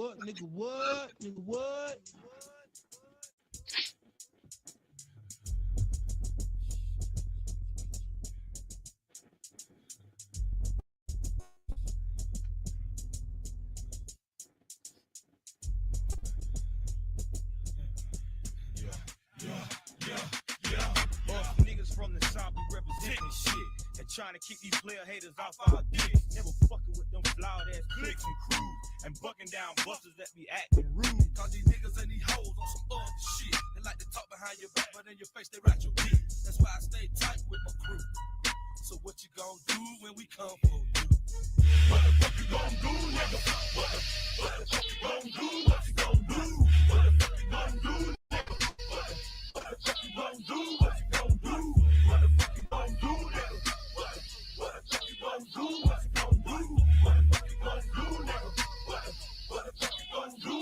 what? Nigga, what? Nigga, what? Niggas from the South be representing shit and trying to keep these player haters off our dick. Never fucking with them flawed ass clicks and crews and bucking down busters that be acting rude. Cause these niggas and these hoes on some other shit. They like to talk behind your back, but in your face they write your dick. That's why I stay tight with my crew. So what you gon' do when we come for you? What the fuck you gon' do, nigga? What the fuck you gon' do? What you gon' do? What the fuck you gon' do, nigga? What the fuck you gon' do? What you gon' do? What the fuck you gon' do, nigga? What the fuck you gon' do? What you gon' do? What the fuck you gon' do, nigga? What the fuck you gon' do? What you gon' do?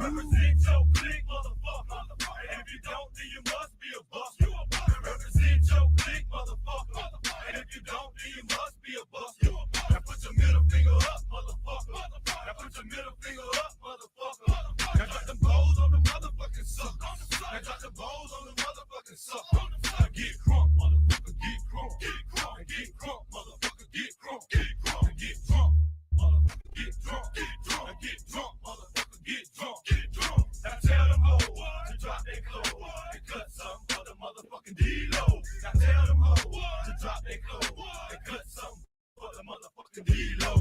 Represent your clique, motherfucker. And if you don't, then you must be a bust. You a bust. Represent your clique, motherfucker. And if you don't, then you must be a bust. You a bust. Now put your middle finger up, motherfucker. Now put your middle finger up, motherfucker. Now drop them balls on the motherfucking sucker. Now drop the balls on the motherfucking sucker. Now get crunk, motherfucker, get crunk. Get crunk, and get crunk, motherfucker, get crunk. Get crunk, and get drunk, motherfucker, get drunk. Get drunk, and get drunk, motherfucker, get drunk. Get drunk. Now tell them hoes to drop their clothes and cut something for the motherfucking D-Lo. Now tell them hoes to drop their clothes and cut something for the motherfucking D-Lo.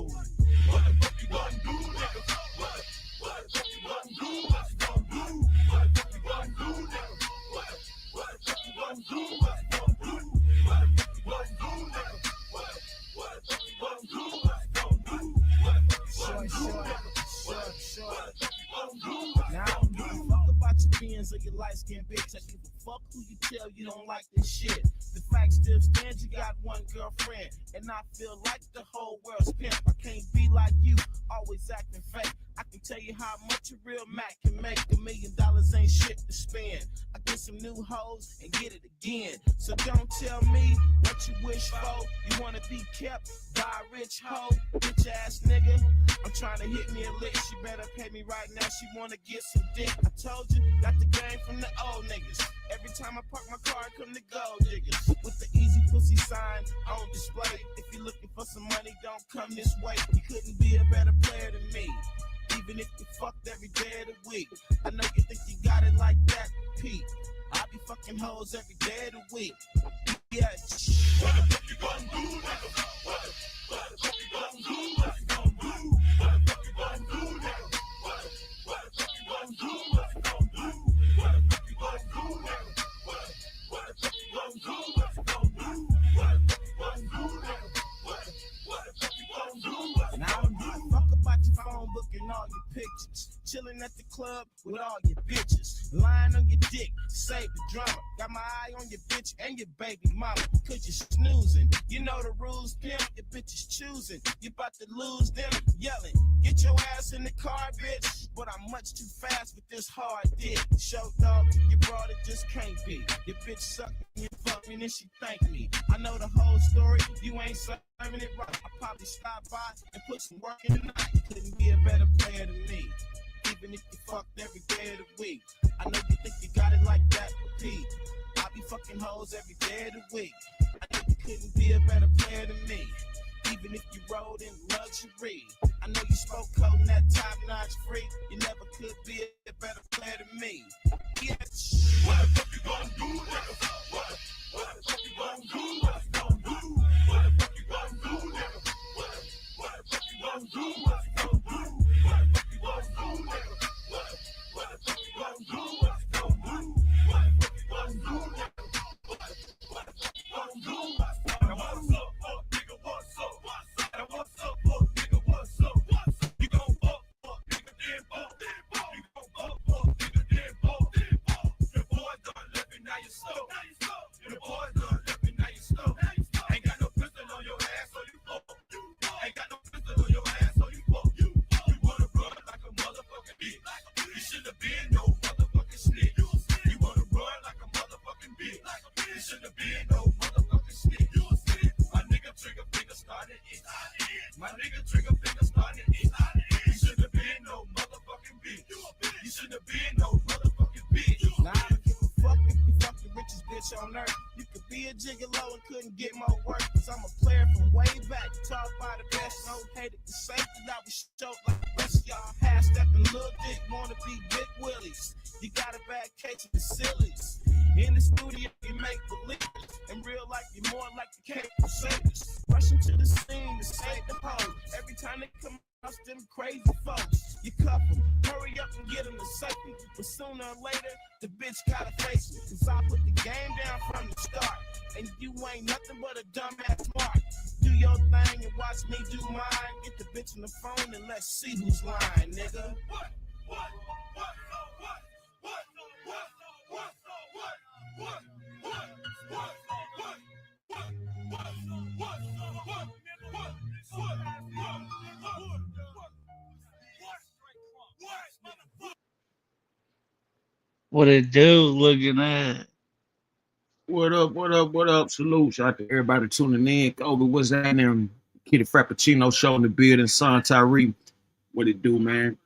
What the fuck you gonna do, nigga? What the fuck you gonna do? What you gonna do? What the fuck you gonna do, nigga? What the fuck you gonna do? What you gonna do? What the fuck you gonna do, nigga? What the fuck you gonna do? What you gonna do? What the fuck you gonna do, nigga? What the fuck you gonna do? Now I don't give a fuck about your friends or your light-skinned bitch. I give a fuck who you tell you don't like this shit. The fact still stands, you got one girlfriend, and I feel like the whole world's pimp. I can't be like you, always acting fake. I can tell you how much a real Mac can make. $1 million ain't shit to spend. I get some new hoes and get it again. So don't tell me what you wish for. You wanna be kept by a rich hoe, bitch ass nigga. I'm trying to hit me a lick. She better pay me right now. She wanna get some dick. I told you, got the game from the old niggas. Every time I park my car, I come to gold diggers. With the easy pussy sign on display. If you're looking for some money, don't come this way. You couldn't be a better player than me. Even if you fucked every day of the week. I know you think you got it like that, Pete. I be fucking hoes every day of the week. Yeah. What the fuck you gonna do, nigga? What the fuck you gonna do? What you gonna do? What the fuck you gonna do, nigga? What the fuck you gonna do? What you gonna do? What the fuck you gonna do, nigga? What the fuck you gonna do? What you gonna do? What the fuck you gonna do, nigga? What the fuck you gonna do? And I don't give a fuck about your phone book and all your pictures. Chilling at the club with all your bitches. Lying on your dick, save the drama. Got my eye on your bitch and your baby mama. Cause you're snoozing. You know the rules, pimp. Your bitch is choosing. You about to lose them yelling. Get your ass in the car, bitch. But I'm much too fast with this hard dick. Show dog, you brought it just can't be. Your bitch sucked me and fucked me and then she thanked me. I know the whole story. You ain't serving it right. I probably stop by and put some work in the night. Couldn't be a better player than me. Even if you fucked every day of the week. I know you think you got it like that, Pete. I be fucking hoes every day of the week. I know you couldn't be a better player than me. Even if you rode in luxury. I know you spoke code in that top-notch free. You never could be a better player than me. Yeah. What the fuck you gonna do, nigga? What the fuck you gonna do? What you gonna do? What the fuck you gonna do, nigga? What the fuck you gonna do? What you gonna do? What the fuck you gonna do, nigga? What the fuck you gonna do? What you gonna do? What the fuck you gonna do, nigga? What the fuck you gonna do? Now what's up, fuck nigga? What's up? Now what's up, fuck nigga? What's up? You gon' fuck nigga, then fuck. You gon' fuck nigga, then fuck. Your boy done left me, now you stuck. Your boy done left me, now you stuck. Ain't got no pistol on your ass, so you fuck. Ain't got no pistol on your ass, so you fuck. You wanna run like a motherfucking bitch. You should've been no motherfucking snitch. You wanna run like a motherfucking bitch. You should've been no motherfucking snitch. My nigga trigger finger started it. My nigga trigger finger started it. You should've been no motherfucking shouldn't have been no motherfucking bitch. Nah, I don't give a fuck if you fuck the richest bitch on earth. You could be a gigolo and couldn't get more work. Cause I'm a player from way back, taught by the best. No hated to say that I was short like the rest of y'all. Half stepping little dick, wanna be big willies. You got a bad case of the sillies. In the studio, you make believe. In real life, you're more like the Cape Crusaders. Rushing to the scene to save the hoe. Every time they come out, them crazy folks. You cuff them, hurry up and get them to safety. But sooner or later, the bitch gotta face me. Cause I put the game down from the start. And you ain't nothing but a dumbass mark. Do your thing and watch me do mine. Get the bitch on the phone and let's see who's lying, nigga. What it do? Looking at What up? What up? What up? Salute. Shout out to everybody tuning in. Kobe, what's happening? Kitty Frappuccino show in the building. Son Tyree. What it do, man?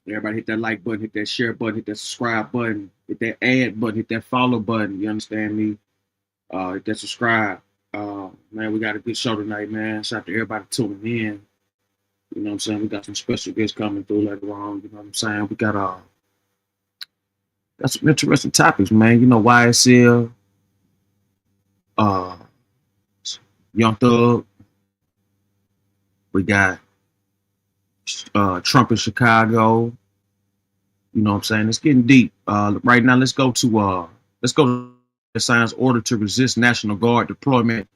Everybody hit that like button, hit that share button, hit that subscribe button, hit that add button, hit that follow button. You understand me? Hit that subscribe. Man, we got a good show tonight, man. Shout out to everybody tuning in. You know what I'm saying? We got some special guests coming through later on. You know what I'm saying? We got some interesting topics, man. You know, YSL, Young Thug. We got Trump in Chicago. You know what I'm saying? It's getting deep. Right now, let's go to the Science Order to Resist National Guard Deployment.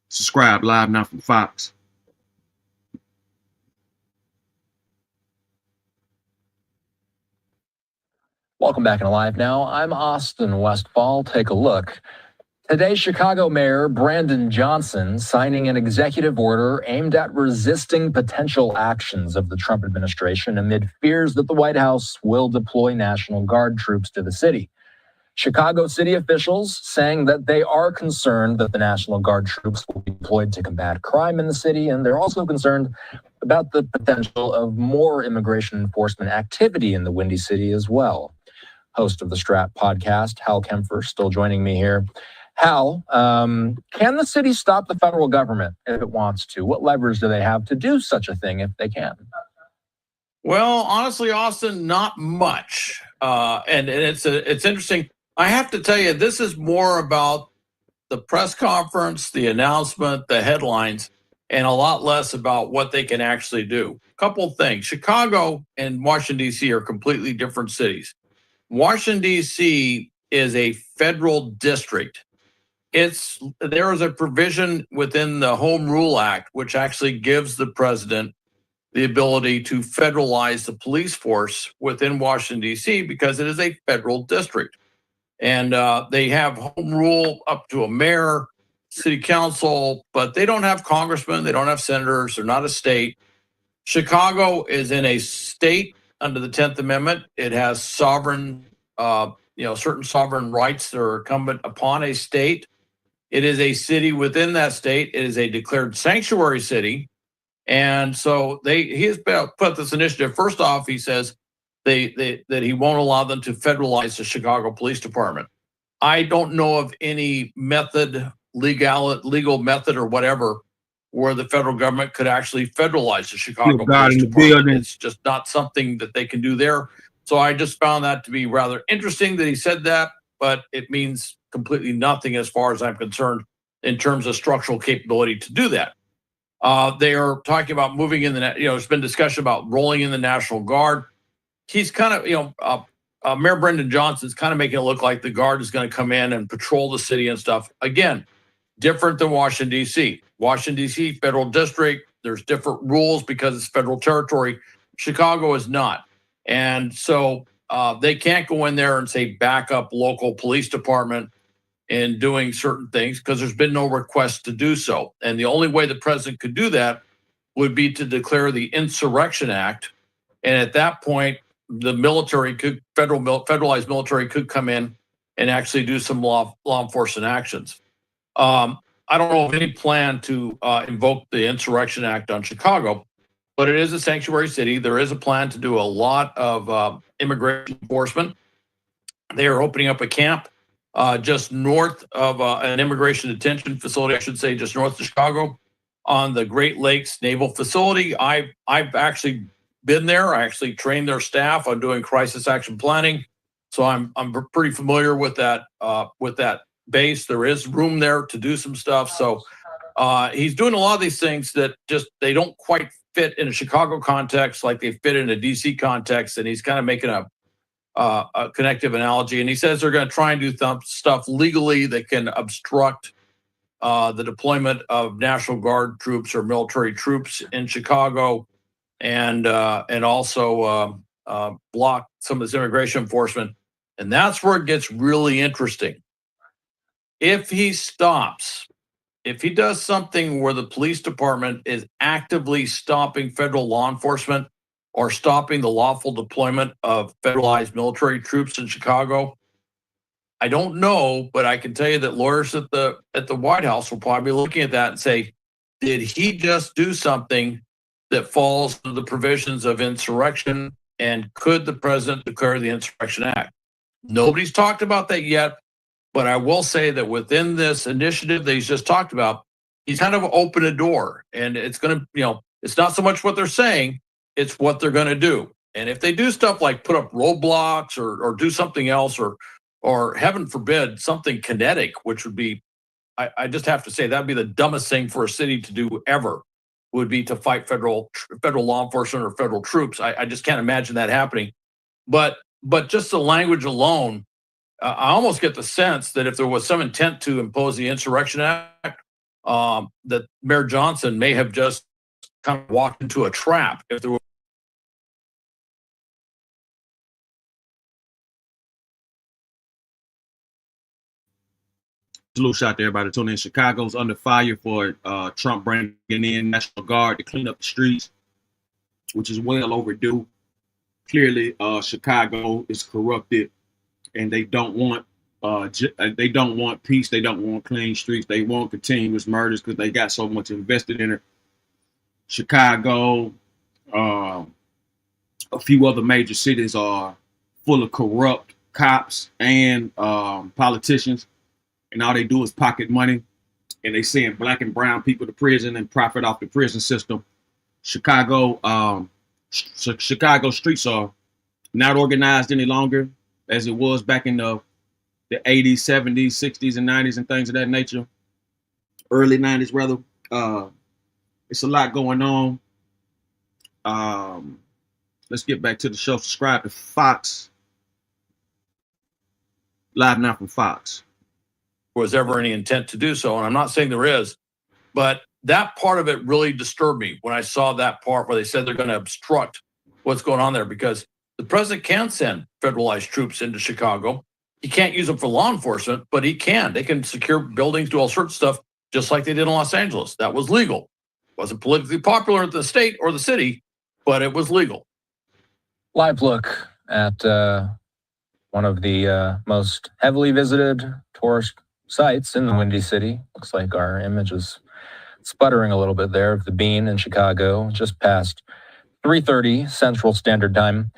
Subscribe live now from Fox. Welcome back in Live Now. I'm Austin Westfall. Take a look. Today, Chicago Mayor Brandon Johnson signing an executive order aimed at resisting potential actions of the Trump administration amid fears that the White House will deploy National Guard troops to the city. Chicago city officials saying that they are concerned that the National Guard troops will be deployed to combat crime in the city, and they're also concerned about the potential of more immigration enforcement activity in the Windy City as well. Host of the Strat podcast, Hal Kempfer, still joining me here. Hal, can the city stop the federal government if it wants to? What levers do they have to do such a thing if they can? Well, honestly, Austin, not much. And it's interesting. I have to tell you, this is more about the press conference, the announcement, the headlines, and a lot less about what they can actually do. A couple of things. Chicago and Washington, D.C. are completely different cities. Washington, D.C. is a federal district. There is a provision within the Home Rule Act which actually gives the president the ability to federalize the police force within Washington, D.C. because it is a federal district. And they have home rule up to a mayor, city council, but they don't have congressmen, they don't have senators, they're not a state. Chicago is in a state under the 10th Amendment. It has sovereign, certain sovereign rights that are incumbent upon a state. It is a city within that state. It is a declared sanctuary city. And so he has put this initiative. First off, he says that he won't allow them to federalize the Chicago Police Department. I don't know of any method, legal method or whatever, where the federal government could actually federalize the Chicago Police Department. It's just not something that they can do there. So I just found that to be rather interesting that he said that, but it means completely nothing as far as I'm concerned in terms of structural capability to do that. They are talking about moving in there's been discussion about rolling in the National Guard. He's kind of, Mayor Brendan Johnson's kind of making it look like the Guard is going to come in and patrol the city and stuff. Again, different than Washington, D.C. Washington, D.C., federal district. There's different rules because it's federal territory. Chicago is not. And so they can't go in there and say back up local police department in doing certain things because there's been no request to do so. And the only way the president could do that would be to declare the Insurrection Act. And at that point, the military federalized military could come in and actually do some law enforcement actions. I don't know of any plan to invoke the Insurrection Act on Chicago. but it is a sanctuary city. There is a plan to do a lot of immigration enforcement. They are opening up a camp just north of an immigration detention facility, I should say, just north of Chicago, on the Great Lakes Naval Facility. I've actually been there. I actually trained their staff on doing crisis action planning, so I'm pretty familiar with that base. There is room there to do some stuff. So he's doing a lot of these things that just they don't quite fit in a Chicago context like they fit in a DC context, and he's kind of making a connective analogy. And he says they're going to try and do stuff legally that can obstruct the deployment of National Guard troops or military troops in Chicago, and also block some of this immigration enforcement. And that's where it gets really interesting. If he stops, if he does something where the police department is actively stopping federal law enforcement or stopping the lawful deployment of federalized military troops in Chicago, I don't know, but I can tell you that lawyers at the White House will probably be looking at that and say, did he just do something that falls to the provisions of insurrection, and could the president declare the Insurrection Act? Nobody's talked about that yet, but I will say that within this initiative that he's just talked about, he's kind of opened a door, and it's going to, it's not so much what they're saying, it's what they're going to do. And if they do stuff like put up roadblocks or do something else, or heaven forbid, something kinetic, which would be, I just have to say, that'd be the dumbest thing for a city to do ever, would be to fight federal law enforcement or federal troops. I just can't imagine that happening. But just the language alone, I almost get the sense that if there was some intent to impose the Insurrection Act, that Mayor Johnson may have just kind of walked into a trap. If there were Salute shot to everybody tuning in. Chicago's under fire for Trump bringing in National Guard to clean up the streets, which is well overdue. Clearly, Chicago is corrupted, and they don't want peace. They don't want clean streets. They want continuous murders because they got so much invested in it. Chicago, a few other major cities are full of corrupt cops and politicians. And all they do is pocket money, and they send black and brown people to prison and profit off the prison system. Chicago streets are not organized any longer as it was back in the 80s, 70s, 60s, and 90s and things of that nature. Early 90s, rather. It's a lot going on. Let's get back to the show. Subscribe to Fox. Live now from Fox. Was ever any intent to do so, and I'm not saying there is, but that part of it really disturbed me when I saw that part where they said they're going to obstruct what's going on there, because the president can send federalized troops into Chicago. He can't use them for law enforcement, but he can. They can secure buildings, do all sorts of stuff, just like they did in Los Angeles. That was legal. Wasn't politically popular at the state or the city, but it was legal. Live look at one of the most heavily visited tourist sites in the Windy City. Looks like our image is sputtering a little bit there of the Bean in Chicago, just past 3:30 Central Standard Time.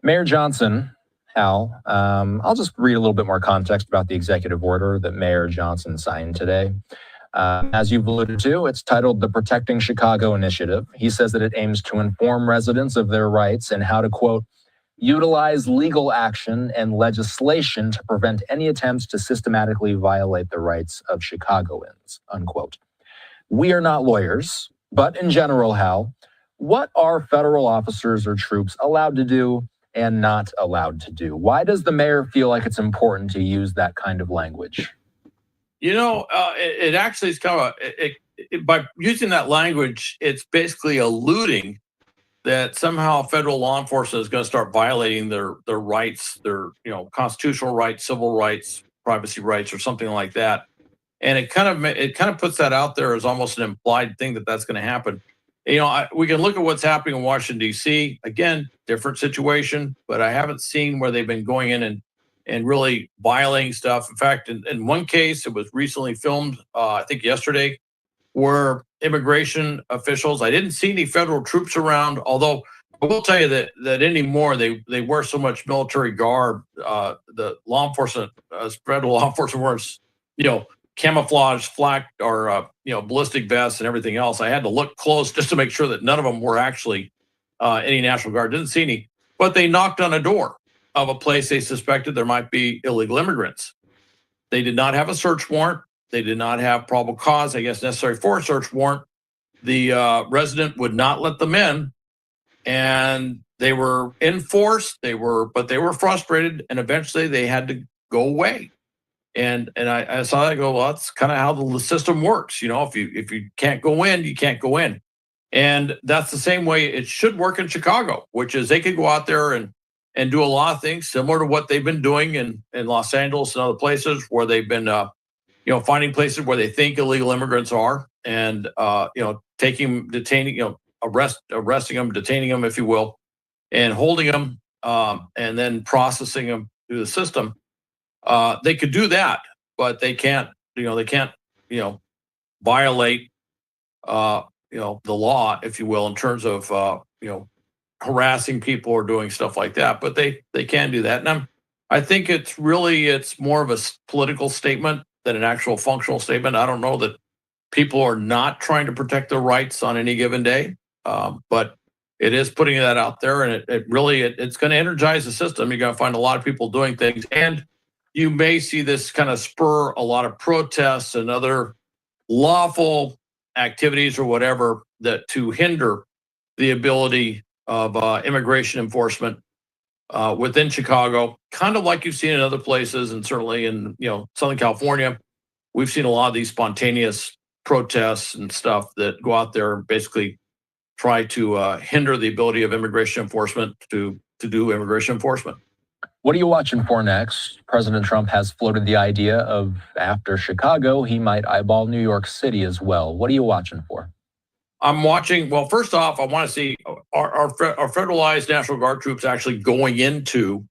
Mayor Johnson, Hal, I'll just read a little bit more context about the executive order that Mayor Johnson signed today. As you've alluded to, it's titled the Protecting Chicago Initiative. He says that it aims to inform residents of their rights and how to, quote, utilize legal action and legislation to prevent any attempts to systematically violate the rights of Chicagoans, unquote. We are not lawyers, but in general, Hal, what are federal officers or troops allowed to do and not allowed to do? Why does the mayor feel like it's important to use that kind of language? It actually is kind of, by using that language, it's basically alluding that somehow federal law enforcement is going to start violating their rights, their constitutional rights, civil rights, privacy rights, or something like that. And it kind of puts that out there as almost an implied thing that that's going to happen. We can look at what's happening in Washington, D.C. Again, different situation, but I haven't seen where they've been going in and really violating stuff. In fact, in one case, it was recently filmed, I think yesterday, where immigration officials. I didn't see any federal troops around, although I will tell you that anymore they wear so much military garb. The law enforcement, federal law enforcement wears, camouflage flak or ballistic vests and everything else. I had to look close just to make sure that none of them were actually any National Guard. Didn't see any, but they knocked on a door of a place they suspected there might be illegal immigrants. They did not have a search warrant. They did not have probable cause, I guess, necessary for a search warrant. The resident would not let them in, and they were enforced. But they were frustrated, and eventually they had to go away. And I saw that. Go, well, that's kind of how the system works. If you can't go in, you can't go in, and that's the same way it should work in Chicago, which is they could go out there and do a lot of things similar to what they've been doing in Los Angeles and other places where they've been, finding places where they think illegal immigrants are and, arresting them, detaining them, if you will, and holding them, and then processing them through the system. They could do that, but they can't, violate, the law, if you will, in terms of, harassing people or doing stuff like that, but they can do that. And I think it's more of a political statement than an actual functional statement. I don't know that people are not trying to protect their rights on any given day, but it is putting that out there, and it's going to energize the system. You're going to find a lot of people doing things, and you may see this kind of spur a lot of protests and other lawful activities or whatever that to hinder the ability of immigration enforcement within Chicago, kind of like you've seen in other places, and certainly in Southern California. We've seen a lot of these spontaneous protests and stuff that go out there and basically try to hinder the ability of immigration enforcement to do immigration enforcement. What are you watching for next? President Trump has floated the idea of after Chicago, he might eyeball New York City as well. What are you watching for? I'm watching. Well, first off, I want to see our federalized National Guard troops actually going into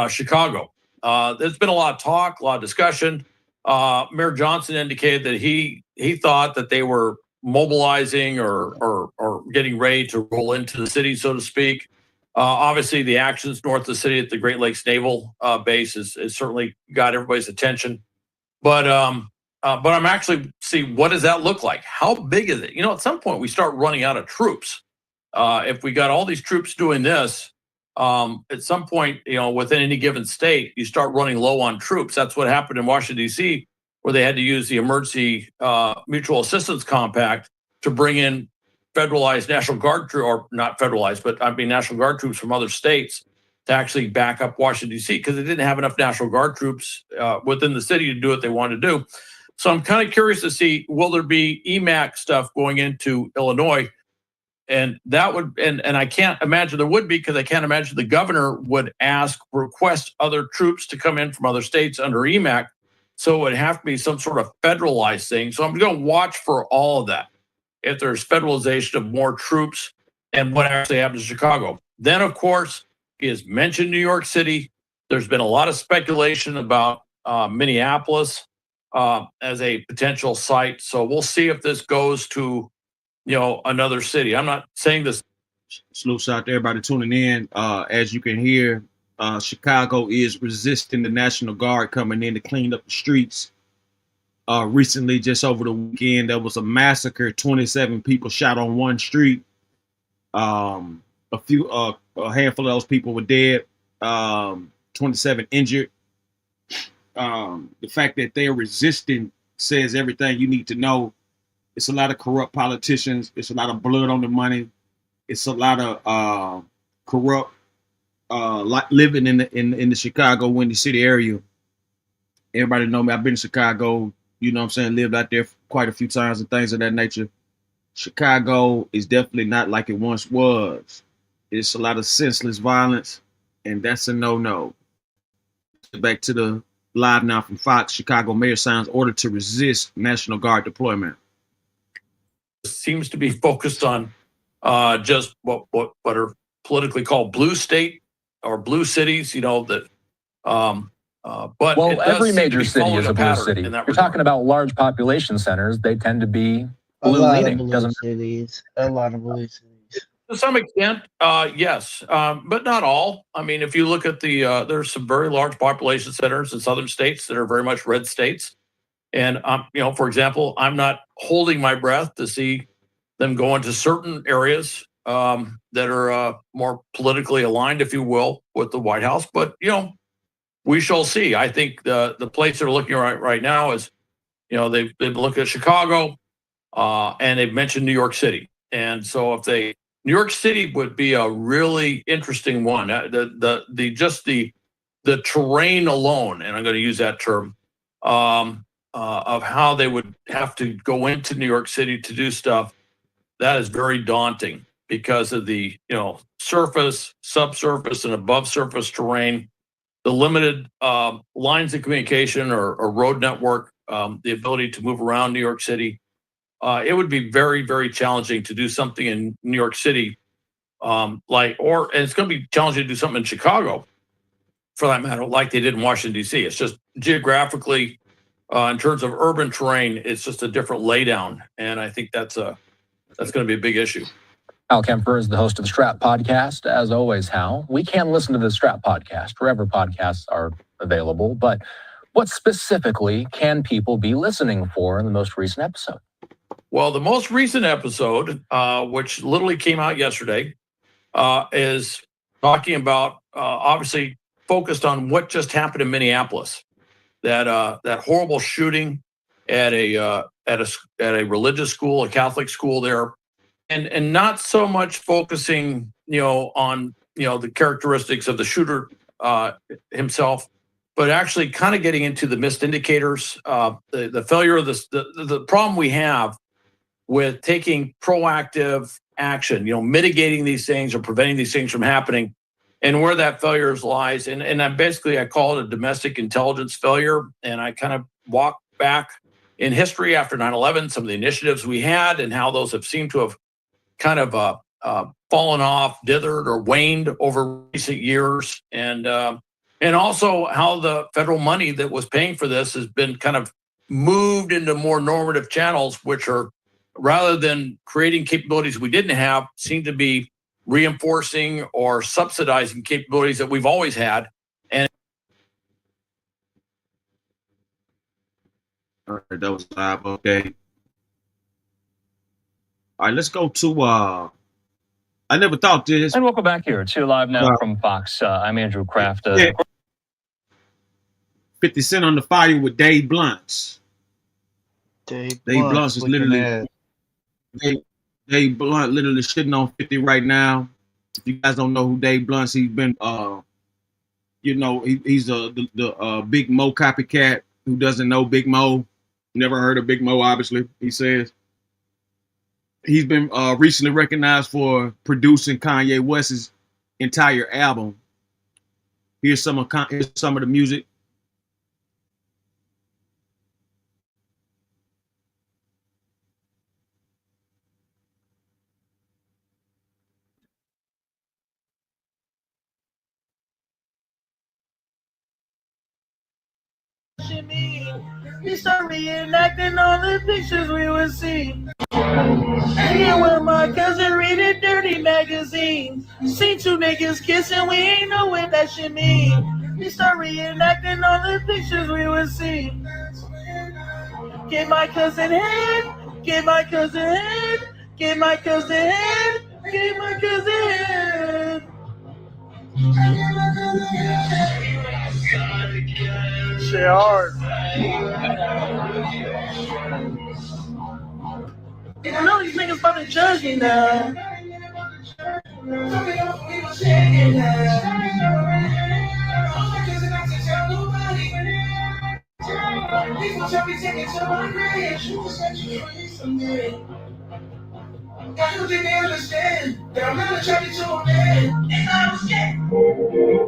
Chicago. There's been a lot of talk, a lot of discussion. Mayor Johnson indicated that he thought that they were mobilizing or getting ready to roll into the city, so to speak. Obviously, the actions north of the city at the Great Lakes Naval Base has certainly got everybody's attention. But I'm actually see what does that look like? How big is it? At some point we start running out of troops. If we got all these troops doing this, at some point, within any given state, you start running low on troops. That's what happened in Washington, D.C., where they had to use the Emergency Mutual Assistance Compact to bring in federalized National Guard troops, or not federalized, but National Guard troops from other states to actually back up Washington, D.C., because they didn't have enough National Guard troops within the city to do what they wanted to do. So I'm kind of curious to see, will there be EMAC stuff going into Illinois? And that would, and I can't imagine there would be, because I can't imagine the governor would request other troops to come in from other states under EMAC. So it would have to be some sort of federalized thing. So I'm going to watch for all of that. If there's federalization of more troops and what actually happens in Chicago. Then, of course, he has mentioned New York City. There's been a lot of speculation about Minneapolis as a potential site. So we'll see if this goes to, another city. I'm not saying this. Salute out to everybody tuning in. As you can hear, Chicago is resisting the National Guard coming in to clean up the streets. Recently, just over the weekend, there was a massacre. 27 people shot on one street. A handful of those people were dead. 27 injured. The fact that they're resisting says everything you need to know. It's a lot of corrupt politicians. It's a lot of blood on the money. It's a lot of corrupt living in the Chicago, Windy City area. Everybody know me. I've been to Chicago. Lived out there quite a few times and things of that nature. Chicago is definitely not like it once was. It's a lot of senseless violence, and that's a no-no. Back to the live now from Fox. Chicago mayor signs order to resist National Guard deployment. Seems to be focused on just what are politically called blue state or blue cities, but every major city is a blue city. You're talking about large population centers. They tend to be A blue lot of leaning. blue Doesn't cities. A lot of blue cities. To some extent, yes, but not all. I mean, if you look at there's some very large population centers in southern states that are very much red states. And, for example, I'm not holding my breath to see them go into certain areas that are more politically aligned, if you will, with the White House. But, we shall see. I think the place they're looking at right now is, they've looked at Chicago and they've mentioned New York City. And so New York City would be a really interesting one. The terrain alone, and I'm going to use that term, of how they would have to go into New York City to do stuff, that is very daunting because of the surface, subsurface, and above surface terrain, the limited lines of communication or road network, the ability to move around New York City. It would be very, very challenging to do something in New York City, and it's going to be challenging to do something in Chicago, for that matter, like they did in Washington D.C. It's just geographically, in terms of urban terrain, it's just a different laydown, and I think that's going to be a big issue. Hal Kemper is the host of the Strap Podcast. As always, Hal, we can listen to the Strap Podcast wherever podcasts are available, but what specifically can people be listening for in the most recent episode? Well, the most recent episode, which literally came out yesterday, is talking about, obviously focused on what just happened in Minneapolis, that horrible shooting at a religious school, a Catholic school there, and not so much focusing, on the characteristics of the shooter himself, but actually kind of getting into the missed indicators, the failure of the problem we have with taking proactive action, mitigating these things or preventing these things from happening, and where that failure lies. And I call it a domestic intelligence failure. And I kind of walk back in history after 9/11, some of the initiatives we had and how those have seemed to have kind of fallen off, dithered, or waned over recent years. And also how the federal money that was paying for this has been kind of moved into more normative channels, which are, rather than creating capabilities we didn't have, seem to be reinforcing or subsidizing capabilities that we've always had. And all right, that was live. Okay. All right, let's go to I never thought this. And welcome back here to Live Now from Fox. I'm Andrew Kraft. 50 Cent on the fire with Dave Blunts. Dave Blunts is literally at. Dave Blunt literally shitting on 50 right now. If you guys don't know who Dave Blunts, he's been he's the Big Mo copycat who doesn't know Big Mo. Never heard of Big Mo, obviously, he says. He's been recently recognized for producing Kanye West's entire album. Here's some of the music. We start reenacting all the pictures we would see. Yeah, with my cousin reading dirty magazines. See two niggas kissing, we ain't know what that shit mean. We start reenacting all the pictures we would see. Get my cousin head, get my cousin head, get my cousin head, get my cousin head. Shit hard. I know these niggas about to judge me now. I don't think they understand that I'm not attracted to a man. And I'm scared.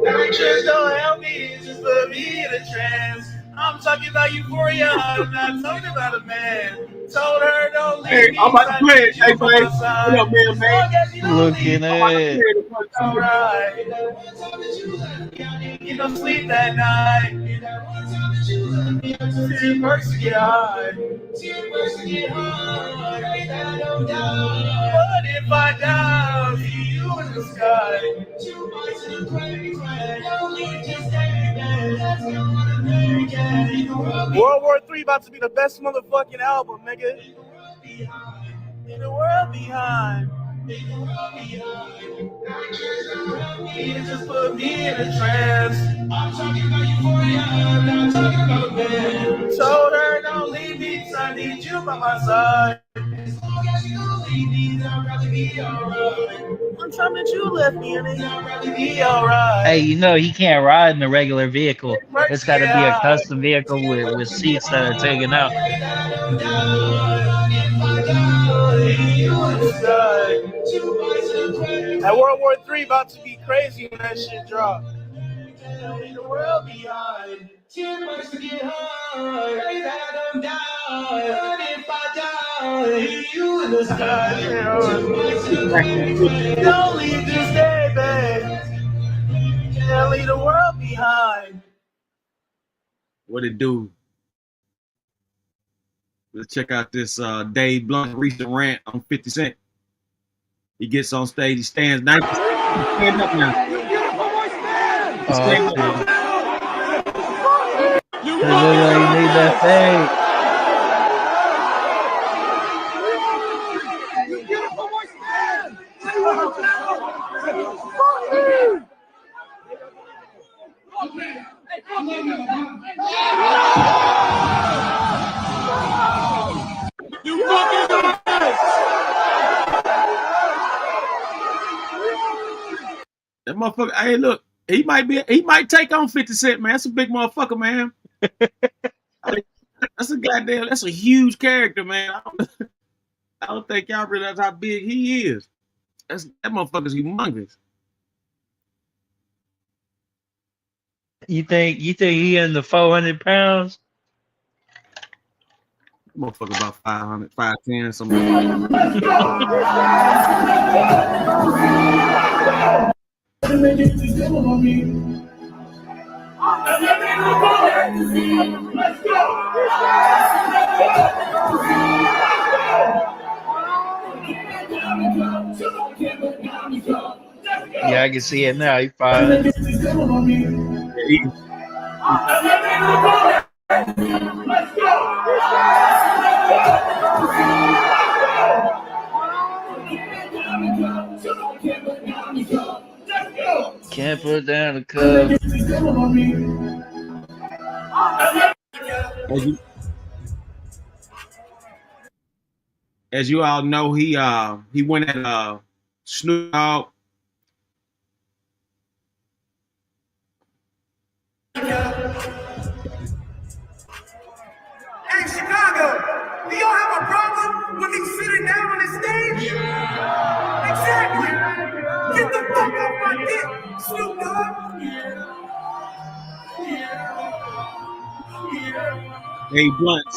That just don't help me, it's just put me in a trance. I'm talking about euphoria, I'm not talking about a man. Told her don't leave me. I'm about to play it. Hey, Blake. What up, man? Looking at. Alright. You don't sleep that night. It works to get hard. It works to get hard. I don't die. What if I die? See you in the sky. Two bites of crazy. Only just let's go on American. World War III about to be the best motherfucking album, nigga. In the world behind. In the world behind. In the world behind. I just around me and just put me in a trance. I'm talking about euphoria, I'm not talking about man. Told her don't leave me, 'cause I need you by my side. As long as you don't leave me, I'll probably be alright. One time that you left me, and I'll probably be alright. Hey, you know he can't ride in a regular vehicle. Works It's to got to get be a high. custom vehicle with seats that are taken out. That World War III about to be crazy when that shit drop. In the world behind. Too much to get hard. I don't die. But if I die, you in the sky. Too much to don't leave this day, babe. Can't leave the world behind. What it do? Let's check out this Dave Blunt recent rant on 50 Cent. He gets on stage, he stands 90 seconds. Stand up now. Oh Stand shit! up. It look like he made that fade. That motherfucker, hey, look, he might take on 50 Cent, man. That's a big motherfucker, man. That's a huge character, man. I don't think y'all realize how big he is. That motherfucker's humongous. You think he in the 400 pounds? That motherfucker about 500, 510, something like Yeah, I can see it now. He 500. that. Can't put down the cup. As you all know, he went at Snoop Dogg. Hey, Chicago, do y'all have a problem with me sitting down on the stage? Exactly. Get the fuck off my dick, Snoop Dogg. Dave Blunt,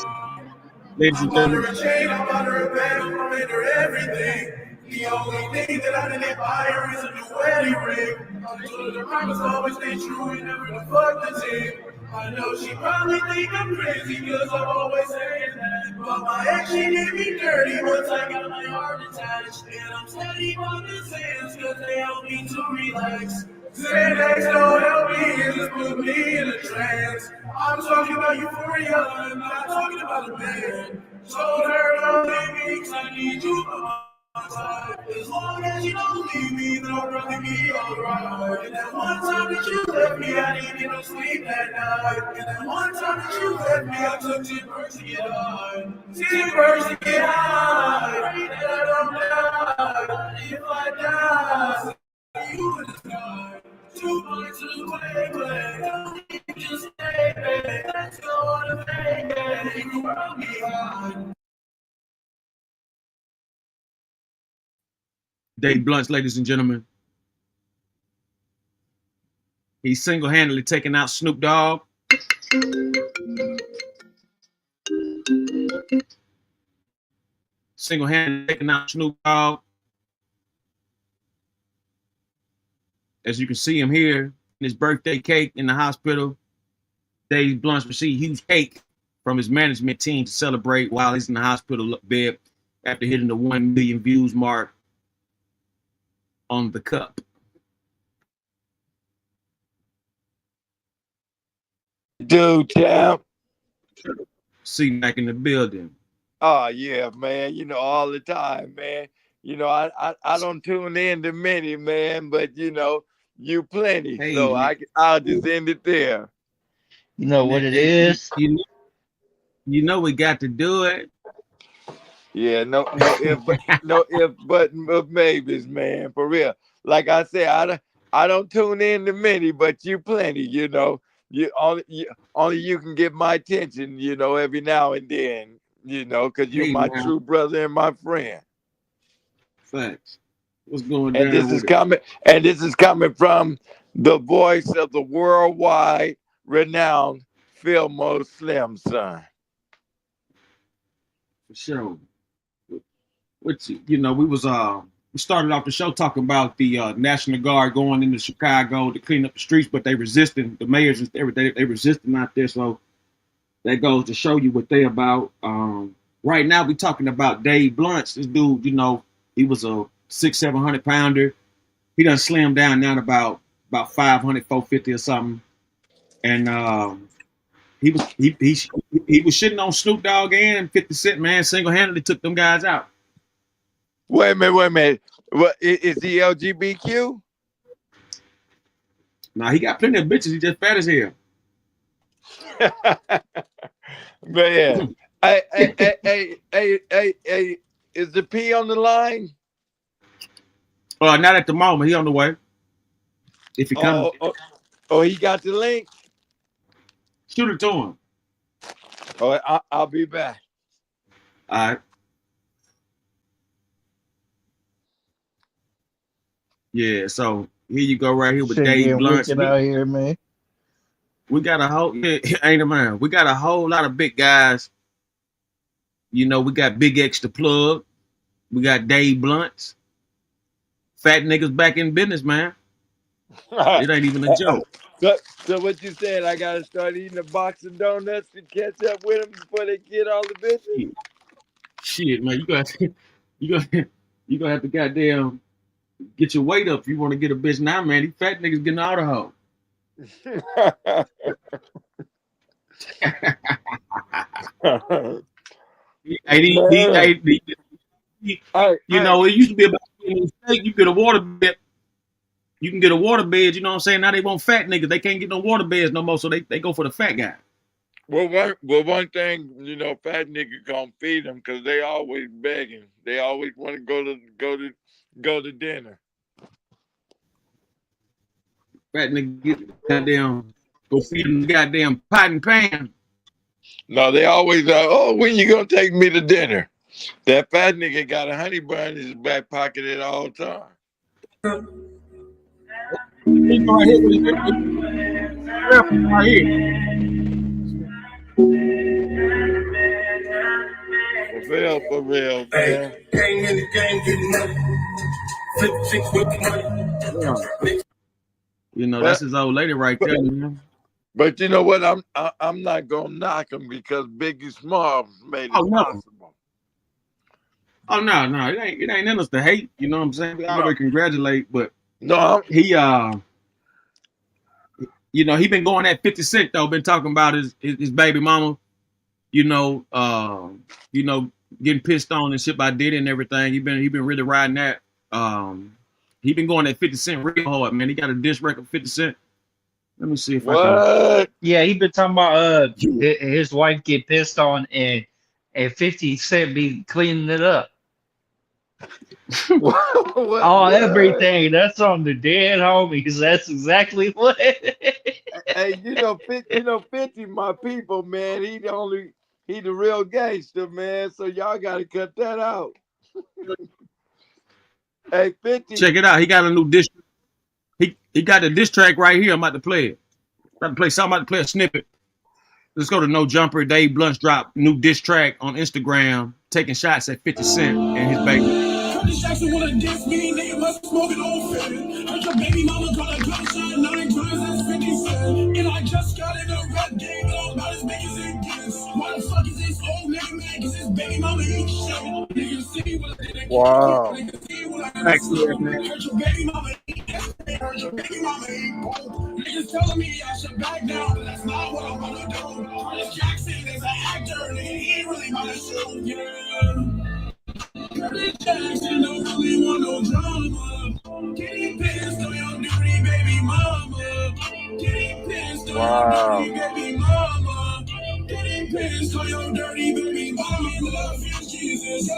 ladies and I'm under gentlemen. a chain, I'm under a bed, I'm under everything. The only thing that I didn't buy her is a new wedding ring. I told her the promise always stay true and never to fuck the team. I know she probably think I'm crazy because I'm always saying that. But my ex, she did me dirty once I got my heart attached. And I'm steady on the sands because they help me to relax. Xanax don't help me, it just put me in a trance. I'm talking about euphoria, I'm not talking about a band. Told her don't leave me, 'cause I need you by my side. As long as you don't leave me, then I'll probably be alright. And that one time that you left me, I didn't get no sleep that night. And that one time that you left me, I took 10 birds to get high. 10 birds to get high. And I don't die. If I die, you in the sky. 2 points away, but just stay back. Let's go on a vacation. You will be behind. Dave Blunt, ladies and gentlemen. He's single-handedly taking out Snoop Dogg. Single-handedly taking out Snoop Dogg. As you can see him here in his birthday cake in the hospital. Dave Blunt received huge cake from his management team to celebrate while he's in the hospital bed after hitting the 1 million views mark on the cup. Dude, champ. See back in the building. Oh yeah, man. You know, all the time, man. You know, I don't tune in to many, man, but you know, you plenty. Hey, so man. I'll just end it there. You know what it Hey, is? You know we got to do it. Yeah, no if but maybes, man, for real. Like I said, I don't tune in to many, but you plenty. You know, only you can get my attention. You know, every now and then. You know, because you're Hey, my man. true brother and my friend. Facts. What's going And down this with is it? coming, and this is coming from the voice of the worldwide renowned Philmo Slim son. For sure. Which, you know, we started off the show talking about the National Guard going into Chicago to clean up the streets, but they resisting the mayors and everything. They resisting out there. So that goes to show you what they about. Right now we talking about Dave Blunt. This dude, you know, he was a 600-700 pounder. He done slimmed down now to about 500, 450 or something. And he was shitting on Snoop Dogg and 50 Cent, man. Single-handedly took them guys out. Wait a minute. What is he LGBTQ? Nah, he got plenty of bitches. He just fat as hell. Man, hey, is the P on the line? Not at the moment. He on the way. If he comes, Oh, he got the link. shoot it to him. Oh, I'll be back. All right. Yeah, so here you go right here with Shit Dave getting Blunt. wicked out here, man. We got a whole ain't a man. We got a whole lot of big guys. You know, we got Big X the Plug. We got Dave Blunt. Fat niggas back in business, man. It ain't even a joke. So what you said? I gotta start eating a box of donuts to catch up with them before they get all the bitches. Shit, man, you gonna have to goddamn get your weight up if you want to get a bitch now, man. These fat niggas getting all the hoe. You know, it used to be about steak. You get a water bed. You can get a water bed. You know what I'm saying? Now they want fat niggas. They can't get no water beds no more, so they go for the fat guy. Well, one thing, you know, fat nigga gonna feed them because they always begging. They always want to go to dinner. Fat nigga get goddamn go feed them the goddamn pot and pan. No, they always oh, when you gonna take me to dinner? That fat nigga got a honey bun in his back pocket at all times. Right here. For real, man. Gang in the game, getting money. Flip chicks with money. You know, that's his old lady right there, man. But you know what? I'm not gonna knock him because Biggie Smalls made it possible. Oh no, it ain't in us to hate. You know what I'm saying? We always congratulate, but no, he you know, he been going at 50 Cent though. Been talking about his baby mama. You know, getting pissed on and shit by Diddy and everything. He been really riding that. He been going at 50 Cent real hard, man. He got a diss record 50 Cent. Let me see if I can. Yeah, he been talking about his wife get pissed on and 50 Cent be cleaning it up. Everything. That's on the dead homies. That's exactly what. Hey, you know 50, my people, man. He the real gangster, man. So y'all gotta cut that out. Hey, 50. Check it out. He got a new diss. He got a diss track right here. I'm about to play it. I'm about to play a snippet. Let's go to No Jumper. Dave Blunt's dropped new diss track on Instagram, taking shots at 50 Cent and his baby. Jackson wanna diss me, nigga must smoke it on film. Heard your baby mama got a gunshot 9 times, that's 50 Cent. And I just got in a rap game Wow. Thanks, man. Niggas telling me I should back down, but that's not what I'm gonna do. Curtis Jackson is an actor, nigga, he ain't really gonna shoot, yeah. Curtis Jackson don't really want no drama. Getting pissed on your dirty baby mama. Getting pissed on your Wow. dirty baby mama. Getting pissed on your dirty baby mama. Love you, Jesus.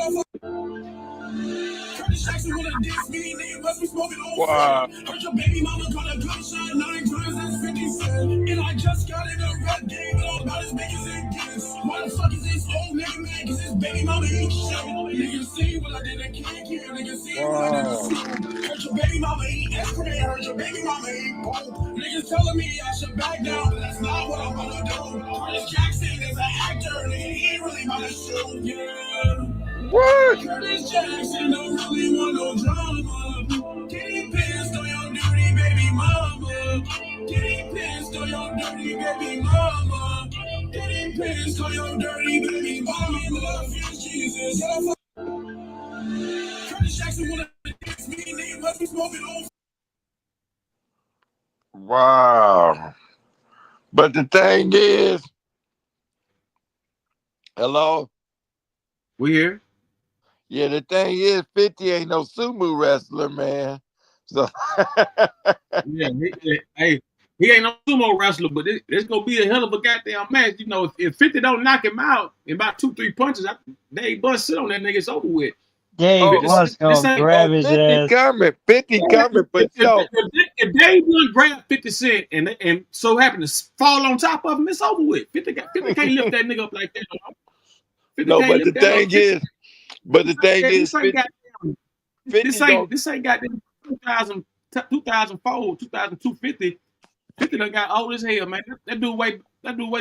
Curtis Jackson wanna diss me, nigga must be smoking on Wow. set. Heard your baby mama got a gunshot 9 times, that's 50 cents. And I just got in a rap game, and all about as big as it gets. Why the fuck is this old nigga mad? Cause his baby mama eat shit. Niggas see what I did at King. Niggas see what I did at Wow. Snoop. Heard your baby mama eat X-Ray. Heard your baby mama eat Pope. Niggas telling me I should back down, but that's not what I'm gonna do. Curtis Jackson is an actor, nigga, he ain't really gonna shoot, yeah. What? Curtis Jackson don't really want no drama. Getting pissed on your dirty baby mama. Getting pissed on your dirty baby mama. Getting pissed on your dirty baby mama. Love you, Jesus. Curtis Jackson wanna diss me, nigga must be smoking on. Wow. But the thing is, hello? We here? Yeah, the thing is, 50 ain't no sumo wrestler, man. So Yeah, hey, he ain't no sumo wrestler, but it's gonna be a hell of a goddamn match. You know, if 50 don't knock him out in about 2-3 punches, they bust sit on that nigga, it's over with. Dave Oh, was gonna ain't- grab his 50 ass. coming. 50 coming for sure. If Dave one grab 50 Cent and so happen to fall on top of him, it's over with. 50 can't lift that nigga up like that. 50 No, can't but the lift that up. thing is, This ain't 50, goddamn. 50 This ain't goddamn 2004, 2002, 50 done got old as hell, man. That dude weigh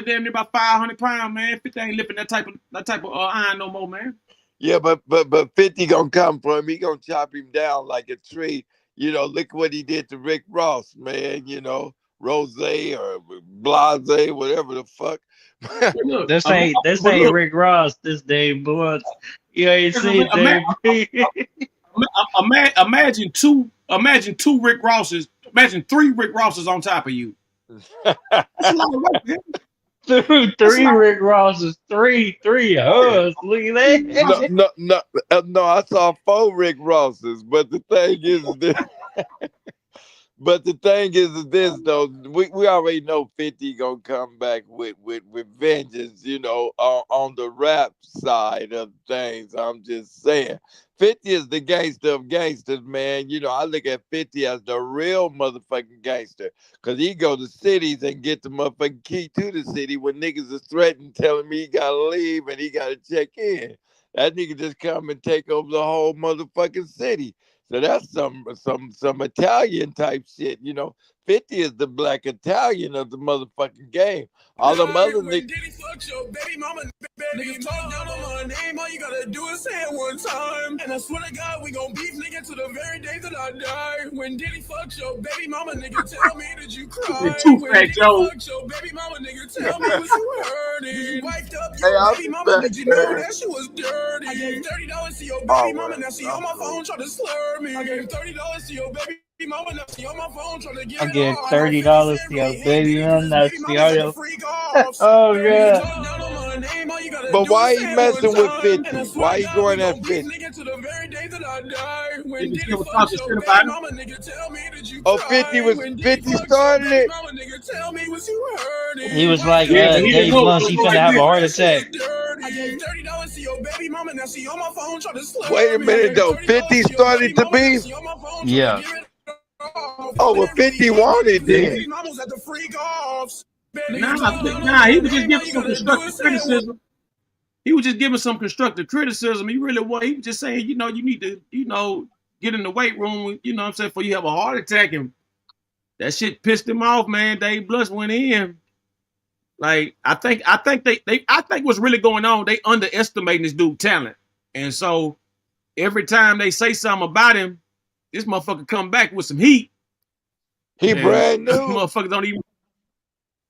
damn near about 500 pounds, man. 50 ain't lifting that type of iron no more, man. yeah, but 50 gonna come for him. He gonna chop him down like a tree. You know, look what he did to Rick Ross, man. You know, Rose or Blase, whatever the fuck. Look, This ain't Rick Ross. This Dave Blunt. You ain't seen Dave. imagine two Rick Rosses. Imagine 3 Rick Rosses on top of you. That's a lot of work, man. Three Rick Rosses, three us. Look at that. No. I saw 4 Rick Rosses, but the thing is this. But the thing is this though, we already know 50 gonna come back with vengeance, you know, on the rap side of things. I'm just saying. 50 is the gangster of gangsters, man. You know, I look at 50 as the real motherfucking gangster. Cause he go to cities and get the motherfucking key to the city when niggas is threatened, telling me he gotta leave and he gotta check in. That nigga just come and take over the whole motherfucking city. So that's some Italian type shit, you know. 50 is the black Italian of the motherfucking game. All them other niggas. Niggas talk down on my name, all you gotta do is say it one time. And I swear to God, we gon' beef, nigga, to the very day that I die. When Diddy fucked your baby mama, nigga, tell me that you cried. Too When fat, Diddy Joe. fucked your baby mama, nigga, tell me was you hurting. You wiped up Hey, your I'll baby be mama, back, did you know man. that she was dirty? I gave $30 to your baby All mama, right, now she I'm on my cool. phone trying to slur me. I gave $30 to your baby mama, now she on my phone trying to get I it give all. $30 to your baby man. That's the audio. Oh god. But why he messing with 50? And I swear Why to he God, we going at gon' beef 50? nigga to the very day that I die. When Niggas Diddy still fucked talking your shit baby about him. mama, nigga, tell me that you Oh, 50 cried. was When Diddy 50 fucked your started baby it? mama, nigga, tell me was you hurting. He was like, Yeah, but he didn't Dave know it Blunt, was he going finna like have a this. heart attack. I gave $30 to your baby mama, now she on my phone trying to slur Wait a me. minute though. 50 started to beef? She on my phone trying Yeah. to get it off. Oh, well, 50 wanted Yeah, then. Mamas at the freak offs. Nah, he was just giving some constructive criticism. He was just giving some constructive criticism. He really was. He was just saying, you know, you need to, you know, get in the weight room, you know what I'm saying, before you have a heart attack. And that shit pissed him off, man. Dave Blunt went in. Like, I think what's really going on, they underestimating this dude's talent. And so every time they say something about him, this motherfucker come back with some heat. He And brand new. motherfuckers don't even.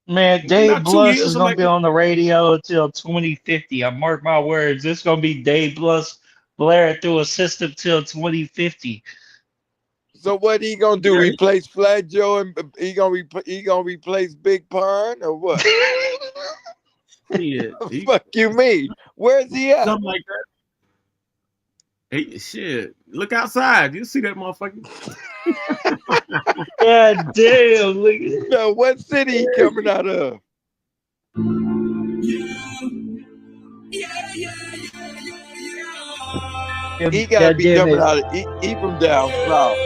Man, In Dave about 2 Blunt years, is I'm gonna like, be on the radio until 2050. I mark my words. It's gonna be Dave Blunt blaring through a system till 2050. So what he gonna do? yeah, Replace Flat Joe and he gonna replace Big Pun or what? shit. Fuck you mean? Where's he at? Something like that. Hey, shit. Look outside. You see that motherfucker? God damn, look at No, what city he coming out of? him. He gotta God be damn coming it. out of he from down south.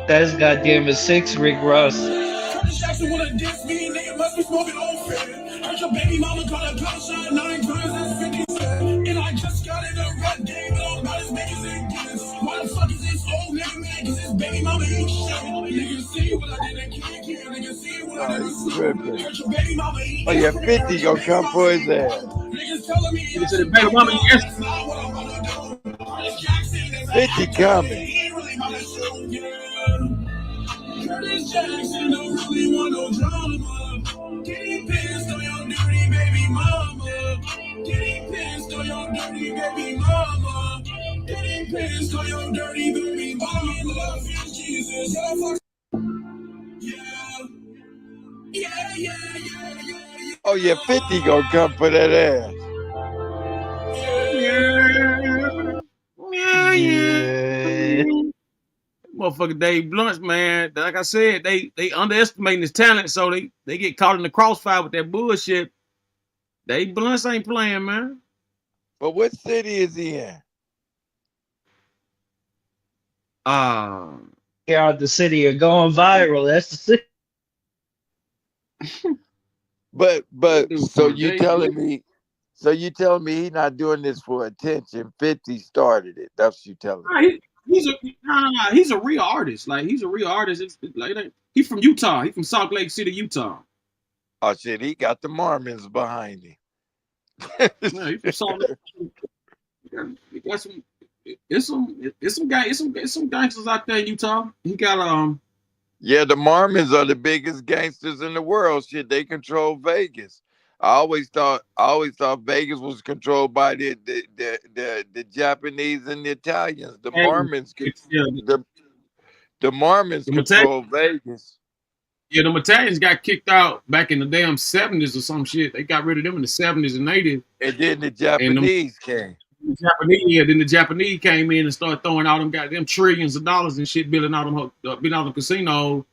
That's goddamn it. 6 Rick Ross. Curtis Jackson wanna diss me, nigga must be smoking old fan. Heard your baby mama got a gunshot 9 times, that's 50 cents. And I just got in a rap game, but I'm about as big as it gets. Why the fuck is this old nigga mad? Cause his baby mama ain't shit. Niggas see what I did in King, niggas see what I Oh, did in he's Snoop. tripping. Heard your baby mama eat Oh yeah, Instagram, heard 50 your gonna baby come mama for his eat ass. dope. Niggas telling me I Nigga said, should baby back mama, down, yes. that's not what I'm gonna do. Curtis Jackson is an 50 actor, coming. he ain't really about to shoot, yeah. Curtis Jackson don't really want no drama. Getting pissed on your dirty baby mama. Getting pissed on your dirty baby mama. Getting pissed on your dirty baby mama. Love you, Jesus. Yeah. Yeah. Oh yeah, 50 gonna come for that ass. Yeah. Motherfucker Dave Blunt, man. Like I said, they underestimating his talent, so they get caught in the crossfire with that bullshit. Dave Blunt ain't playing, man. But what city is he in? Yeah, the city of going viral. That's the city. But Dude, so you Dave telling Blunt. me he not doing this for attention. 50 started it. That's what you telling me. Nah, he's a real artist. Like he's a real artist. He's from Utah. He's from Salt Lake City, Utah. Oh shit, he got the Mormons behind him. Yeah, he's from Salt Lake. He got some. It's some gangsters out there in Utah. He got Yeah, the Mormons are the biggest gangsters in the world. Shit, they control Vegas. I always thought Vegas was controlled by the Japanese and the Italians. The Mormons the Mormons control Vegas. Yeah, the Italians got kicked out back in the damn 70s or some shit. They got rid of them in the 70s and 80s. And then the Japanese came. Then the Japanese came in and started throwing all them goddamn trillions of dollars and shit, building all them casinos.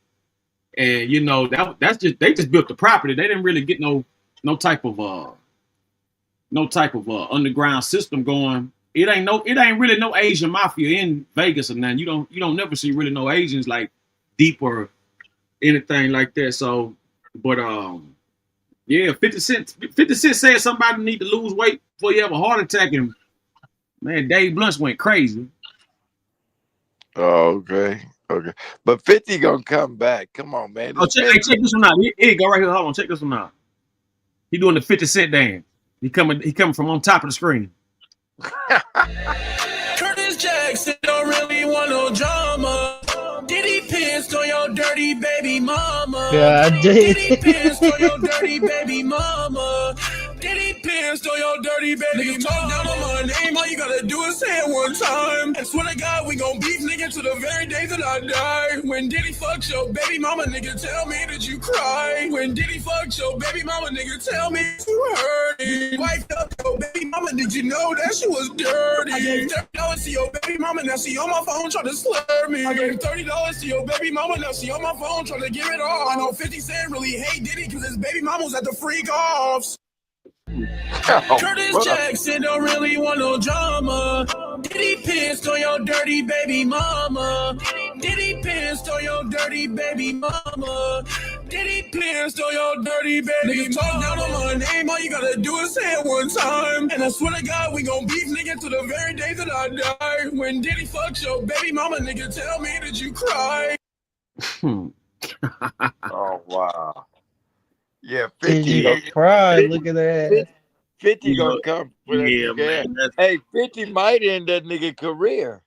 And you know that's just they just built the property. They didn't really get no type of underground system going. It ain't really no Asian mafia in Vegas or nothing. You don't never see really no Asians like deep or anything like that. So, but yeah, 50 Cent said somebody need to lose weight before you have a heart attack, and man, Dave Blunt went crazy. Oh, okay. But 50 gonna come back. Come on, man. Oh, check this one out. Here go right here. Hold on, check this one out. He doing the 50 Cent dance. He coming from on top of the screen. Curtis Jackson don't really want no drama. Did he piss on your dirty baby mama? God Did he damn. piss on your dirty baby mama? Did he piss on your dirty baby mama? Talk down on my name, all you gotta do is say it one time. And swear to God, we gon' beef nigga to the very day that I die. When did he fuck your baby mama, nigga? Tell me that you cry. When did he fuck your baby mama, nigga? Tell me you hurt. You wiped up your baby mama, did you know that she was dirty? I gave $30 to your baby mama, now she on my phone trying to slur me. I gave $30 to your baby mama, now she on my phone trying to give it all. I know 50 Cent really hate Diddy because his baby mama was at the freak offs. Curtis Jackson don't really want no drama. Did he piss on your dirty baby mama? Did he piss on your dirty baby mama? Did he piss on your dirty baby mama? Talk down on my name, all you gotta do is say it one time. And I swear to God, we gon' beef nigga to the very day that I die. When did he fuck your baby mama, nigga? Tell me that you cry. Oh wow. Yeah, Did 50 you gonna cry? Look at that. 50 gonna come for that nigga. Man. Hey, 50 might end that nigga career.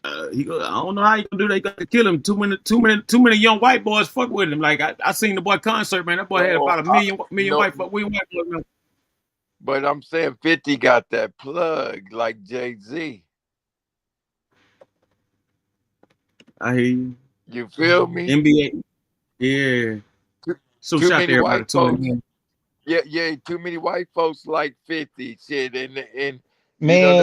I don't know how you gonna do that. You got to kill him. Too many young white boys fuck with him. Like I seen the boy concert, man. That boy had about a million No, white boys. Man. but I'm saying 50 got that plug like Jay-Z. I hear you. You feel me? NBA, yeah. So Too shout many to everybody white folks. tuning in. Yeah, too many white folks like 50 shit, and you know Man,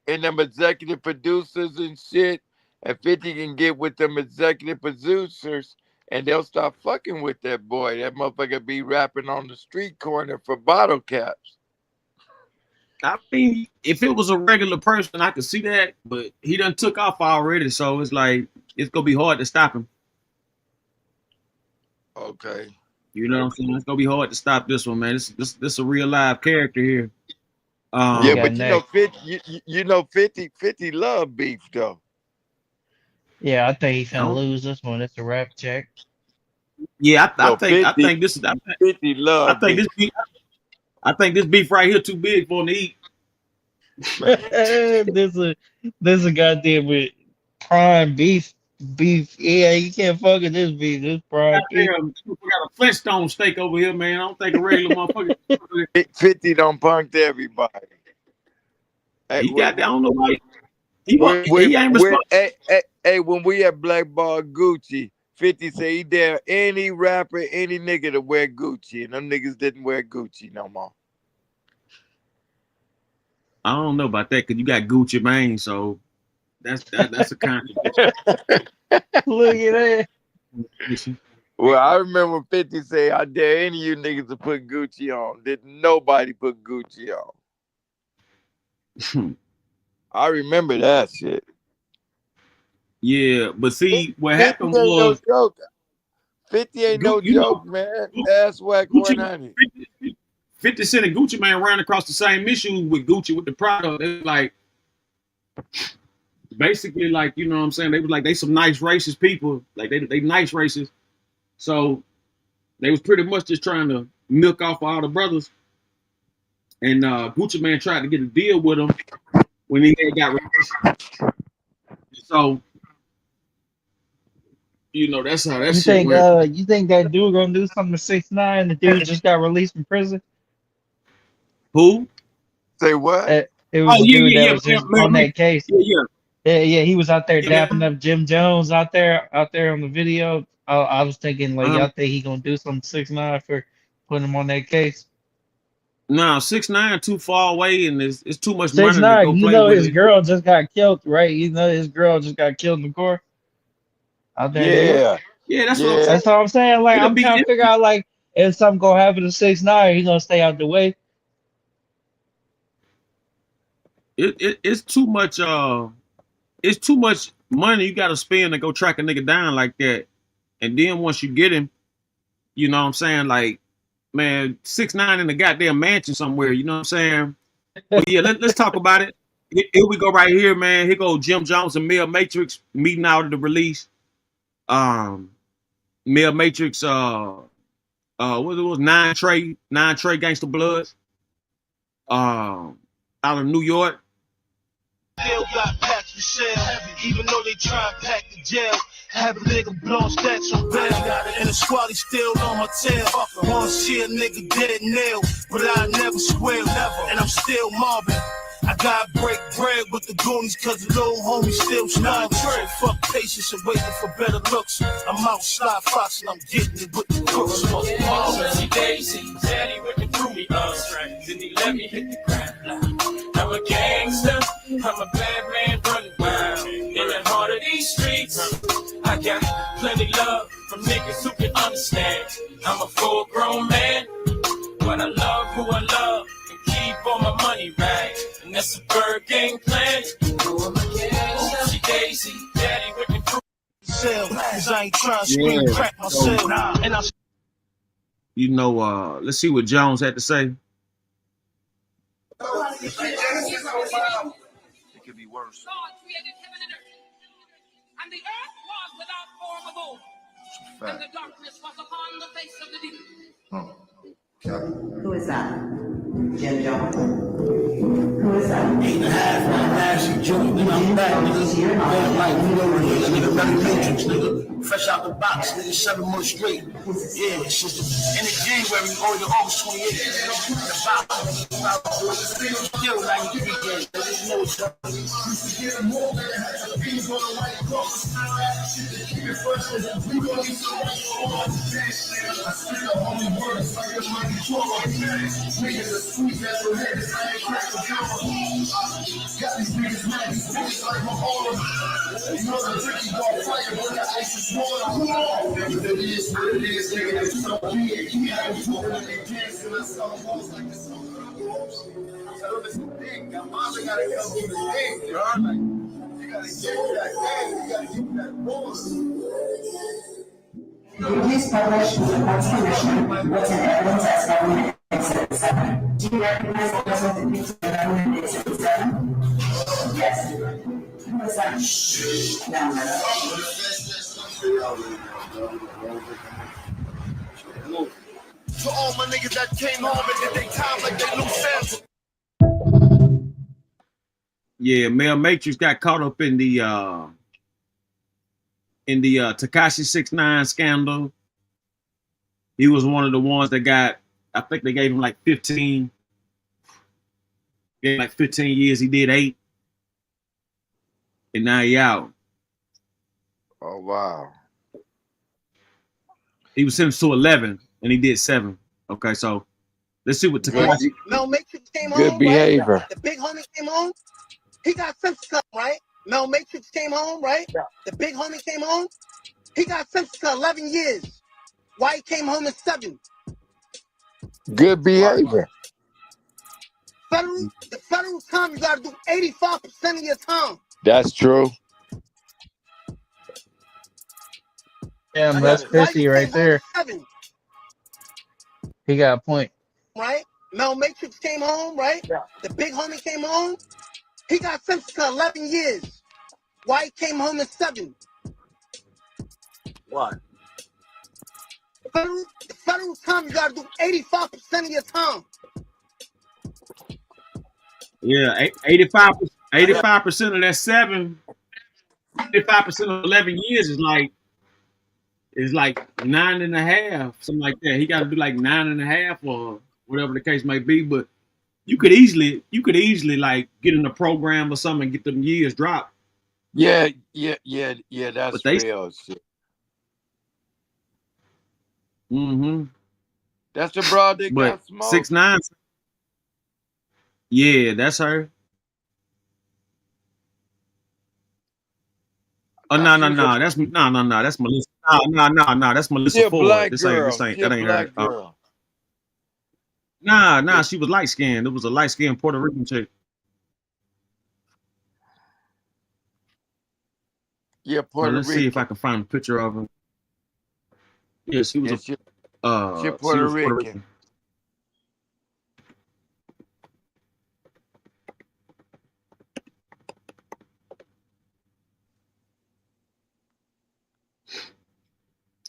them executive producers and shit, and 50 can get with them executive producers, and they'll start fucking with that boy. That motherfucker be rapping on the street corner for bottle caps. I mean, if it was a regular person, I could see that, but he done took off already, so it's like it's gonna be hard to stop him. Okay. You know what I'm saying? It's gonna be hard to stop this one, man. This a real live character here. Yeah, got but next. 50 love beef though. Yeah, I think he's I gonna don't- lose this one. It's a rap check. yeah, I No, think 50 this is 50 I love think beef. this beef right here too big for him to eat. This a goddamn with prime beef. Yeah, you can't fuck with this beef. This prime beef. Goddamn, we got a Flintstone steak over here, man. I don't think a regular motherfucker. 50 don't punk to everybody. Hey, He got. I don't know why. He ain't responsible. when we at Blackball Gucci, 50 say he dare any rapper, any nigga to wear Gucci, and them niggas didn't wear Gucci no more. I don't know about that because you got Gucci Mane, so that's a kind Look at that. of. Well, I remember when 50 say, I dare any of you niggas to put Gucci on. Didn't nobody put Gucci on. I remember that shit. Yeah, but see, what 50 happened ain't was no joke. 50 ain't no joke, man. Ass whack Gucci, 100. 50 Cent and Gucci Mane ran across the same issue with Gucci with the product. They like basically like, you know what I'm saying? They was like they some nice racist people. Like they nice racists. So they was pretty much just trying to milk off all the brothers. And Gucci Mane tried to get a deal with them when he had got released. So you know that's how that You shit think went. you think that dude gonna do something to 6ix9ine? The dude just got released from prison. Who? Say what? It was Oh a dude that was just on man. that case. Yeah. Yeah, he was out there Yeah. dapping up Jim Jones out there on the video. I was thinking like, y'all think he gonna do something to 6ix9ine for putting him on that case? No, 6ix9ine too far away, and it's too much Six money to go nine, you play know with his it. girl just got killed, right? You know his girl just got killed in the court out there in New York. Yeah. Yeah, that's what I'm Yeah. saying. That's what I'm saying. Like It'll I'm trying to figure out like if something gonna happen to 6ix9ine, he gonna stay out the way. It's too much. It's too much money you got to spend to go track a nigga down like that. And then once you get him, you know what I'm saying? Like, man, 6ix9ine in the goddamn mansion somewhere. You know what I'm saying? But yeah, let's talk about it. Here we go right here, man. Here go Jim Jones and Mel Matrix meeting out of the release. Mel Matrix, what it was, Nine Trey Gangsta Bloods, out of New York. Still got packed for sale, even though they try and pack the jail. Have a nigga blowing stacks on bail, and the squad is still on my tail. Wanna see a nigga dead nail, but I never squeal, and I'm still mobbing. I gotta break bread with the goonies cause the little homie still starving. Fuck patience and waiting for better looks. I'm out slide fox and I'm getting it with the crooks. She Daisy, daddy with the groovy then he let me hit the ground. I'm a gangster, I'm a bad man running wild. In the heart of these streets, I got plenty love from niggas who can understand. I'm a full grown man, but I love who I love and keep all my money right. And that's a bird gang plan. She Daisy, daddy with the groovy. Cause I ain't trying to scream crack myself. And I You know, let's see what Jones had to say. It could be worse. God created heaven and earth, and the earth was without form of old, and the darkness was upon the face of the deep. Who is that? Jim Johnson. Who is that? 8.5, man. Nasty joint. Nigga, I'm back, nigga. Bad life, nigga. That nigga Belly Matrix, nigga. Fresh out the box, nigga. 7 months straight. Yeah, it's just in January, going to August 28th. Still 93 days. I didn't know it's up. Please publish the Court's Commission written evidence as Government Exhibit 7. Do you recognize the present piece of Government Exhibit 7? Yes. Who is that? No, no. To all my niggas that came home and did they time like they loose ends. Yeah, Mel Matrix got caught up in the Tekashi 6ix9ine scandal. He was one of the ones that got, I think they gave him like 15. Gave like 15 years. He did 8. And now he out. Oh wow. He was sentenced to 11 and he did 7. Okay, so let's see what Tekashi. Mel Matrix came Good home, behavior. right? The big homie came home. He got sentenced to, right? Mel Matrix came home, right? The big homie came home. He got sentenced to 11 years. Why he came home in 7? Good behavior. The federal time, you gotta do 85% of your time. That's true. Damn, that's pissy right there. 7, He got a point. right? Mel Matrix came home, right? The big homie came home. He got sentenced to 11 years. Why he came home in 7? Why? The federal time, you gotta do 85% of your time. Yeah, 85% of that 7, 85% of 11 years is like 9.5, something like that. He got to do like 9.5 or whatever the case may be. But you could easily like get in a program or something and get them years dropped. Yeah. That's real shit. Mm-hmm. That's the broad that got smoked. 6ix9ine. Yeah, that's her. Oh no, that's no, that's Melissa. No, that's Melissa She a Ford. black This girl. ain't She a that ain't black her. girl. Nah, she was light skinned. It was a light skinned Puerto Rican chick. Yeah, Puerto Rican. Let's see if I can find a picture of her. Yeah, she was she Puerto Rican.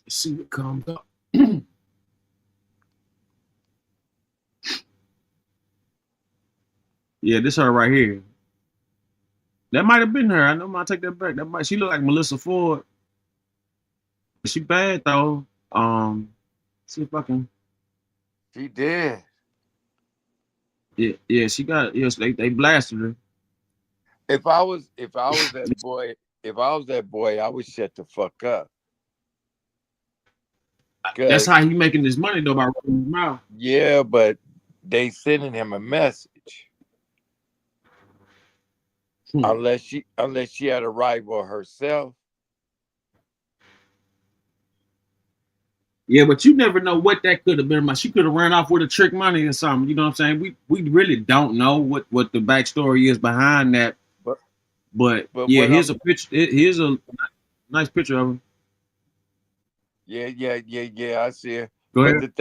Let's see what comes up. Yeah, this her right here. That might have been her. I know I take that back. She look like Melissa Ford. She bad though. See if I can. She did. Yeah, she got. Yes, they blasted her. If I was that boy, I would shut the fuck up. That's how he making his money though, by running his mouth. Yeah, but they sending him a message. Unless she had a rival herself. Yeah, but you never know what that could have been. She could have ran off with a trick money or something. You know what I'm saying? We really don't know what the backstory is behind that. But yeah, here's a picture. Here's a nice picture of him. Yeah. I see it. Go ahead. But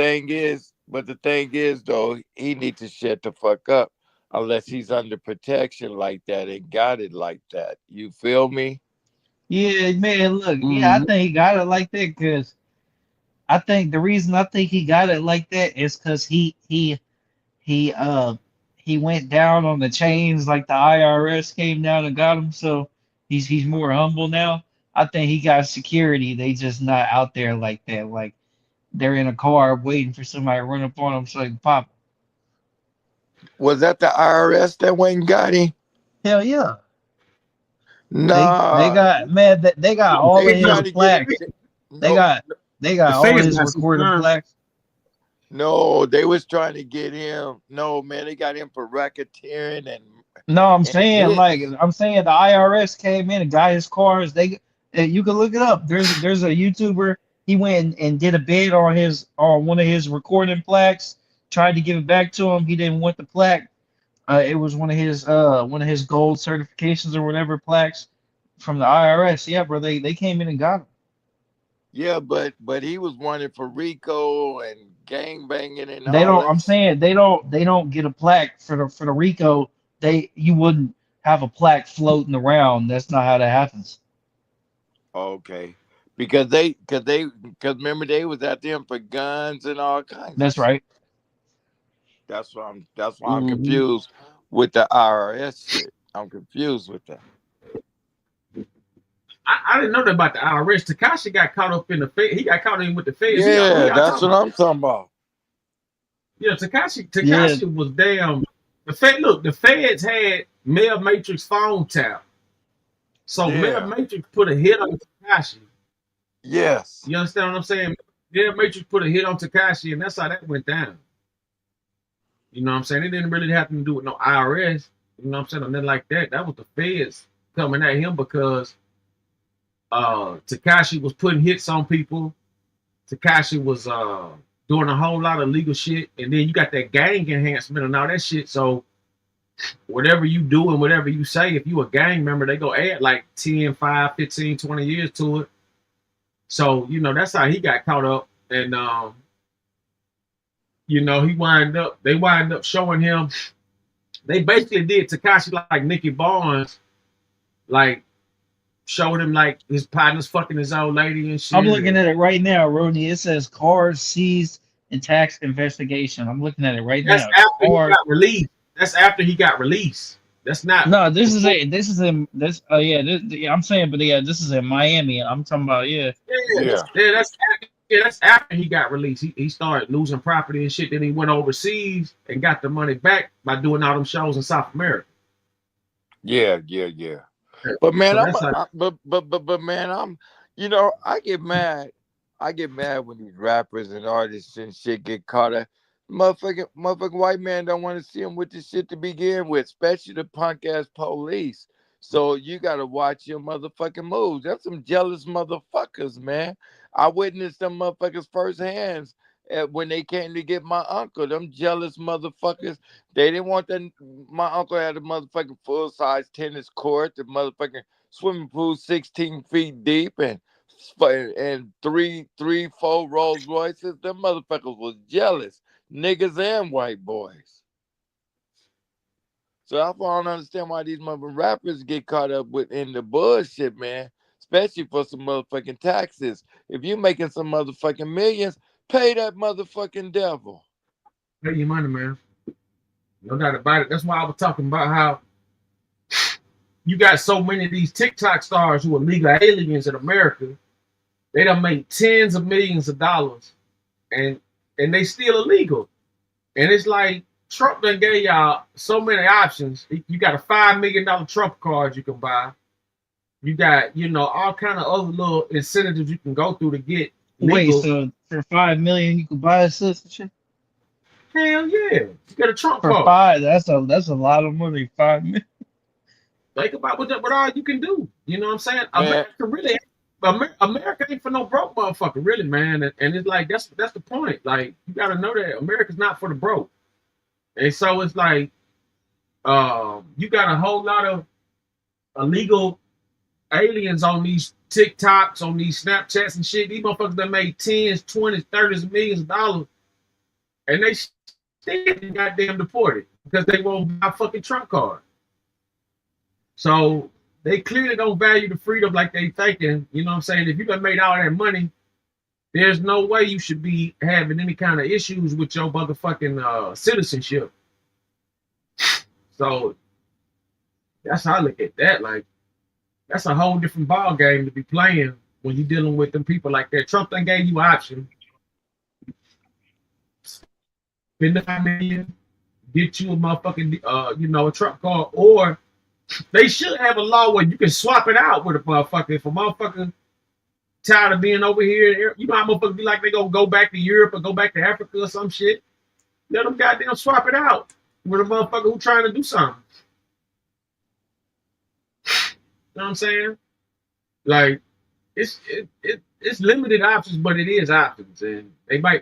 the thing is, though, he needs to shut the fuck up unless he's under protection like that and got it like that. You feel me? Yeah, man. Look, yeah, I think he got it like that because I think the reason I think he got it like that is because he he went down on the chains like the IRS came down and got him. So he's more humble now. I think he got security. They just not out there like that. Like they're in a car waiting for somebody to run up on them so they can pop. Was that the IRS that went and got him? Hell yeah. They Nah, got man they got all they of his trying to get him. plaques. They No, got they got The all of feds his got some recorded time. plaques. no, they was trying to get him. No, man, they got him for racketeering No, I'm and saying like hits. I'm saying the IRS came in and got his cars. You can look it up. There's a YouTuber. He went and did a bid on one of his recording plaques. Tried to give it back to him. He didn't want the plaque. It was one of his gold certifications or whatever plaques from the IRS. Yeah, bro. They came in and got him. Yeah, but he was wanted for RICO and gang banging and They all don't. that. I'm saying they don't get a plaque for the RICO. You wouldn't have a plaque floating around. That's not how that happens. Okay, because remember they was at them for guns and all kinds of That's shit. right. That's why I'm Mm-hmm. confused with the IRS shit. I'm confused with that. I didn't know that about the IRS. Takashi got caught up in the Fed. He got caught in with the feds. Yeah, I that's talking what about. I'm talking about. Yeah, Takashi Yeah, Takashi was damn. The feds had Mayor Matrix phone tap. So Mayor Yeah. Matrix put a hit on Takashi. Yes. You understand what I'm saying? Mayor Matrix put a hit on Takashi, and that's how that went down. You know what I'm saying? It didn't really have to do with no IRS. You know what I'm saying? Or nothing like that. That was the feds coming at him because Takashi was putting hits on people. Takashi was doing a whole lot of legal shit, and then you got that gang enhancement and all that shit. So whatever you do and whatever you say, if you a gang member, they go add like 10, 5, 15, 20 years to it. So, that's how he got caught up. And they wind up showing him, they basically did Takashi like Nicky Barnes, like showed him like his partner's fucking his old lady and I'm shit. looking And at it right now, Rodney. It says cars seized in tax investigation. I'm looking at it right that's now. after he Car. got released. That's after he got released. That's not No, this is before. a this is in this. Oh yeah, yeah, I'm saying, but yeah, this is in Miami. I'm talking about yeah. Yeah, Yeah. that's after he got released. He started losing property and shit. Then he went overseas and got the money back by doing all them shows in South America. Yeah. Yeah. Yeah. But man, So that's like, but man, I get mad. I get mad when these rappers and artists and shit get caught up. Motherfucking white man don't want to see them with this shit to begin with, especially the punk ass police. So you gotta watch your motherfucking moves. That's some jealous motherfuckers, man. I witnessed them motherfuckers firsthand when they came to get my uncle. Them jealous motherfuckers. They didn't want that. My uncle had a motherfucking full size tennis court, the motherfucking swimming pool 16 feet deep, and three, four Rolls Royces. Them motherfuckers was jealous, niggas and white boys. So I don't understand why these mother rappers get caught up in the bullshit, man. Especially for some motherfucking taxes. If you making some motherfucking millions, pay that motherfucking devil. pay your money, man. No doubt about it. That's why I was talking about how you got so many of these TikTok stars who are legal aliens in America. They done make tens of millions of dollars, and they still illegal. And it's like Trump done gave y'all so many options. You got a $5 million Trump card you can buy. You got, all kind of other little incentives you can go through to get Wait, legal. so for 5 million you could buy a citizenship? Hell yeah. You got a Trump For card. five, that's a lot of money. 5 million. Think about what all you can do. You know what I'm saying? Man, America ain't for no broke motherfucker, really, man. And it's like that's the point. Like, you gotta know that America's not for the broke. And so it's like you got a whole lot of illegal aliens on these TikToks, on these Snapchats and shit. These motherfuckers that made tens, 20s, 30s of millions of dollars, and they still goddamn deported because they won't buy a fucking Trump card. So they clearly don't value the freedom like they thinking. You know what I'm saying? If you done made all that money, there's no way you should be having any kind of issues with your motherfucking citizenship. So that's how I look at that. Like, that's a whole different ball game to be playing when you're dealing with them people like that. Trump done gave you an option. Spend the $5 million, get you a motherfucking a truck car, or they should have a law where you can swap it out with a motherfucker. If a motherfucker tired of being over here, you know how motherfuckers be like they gonna go back to Europe or go back to Africa or some shit. Let them goddamn swap it out with a motherfucker who trying to do something. You know what I'm saying? Like, it's limited options, but it is options, and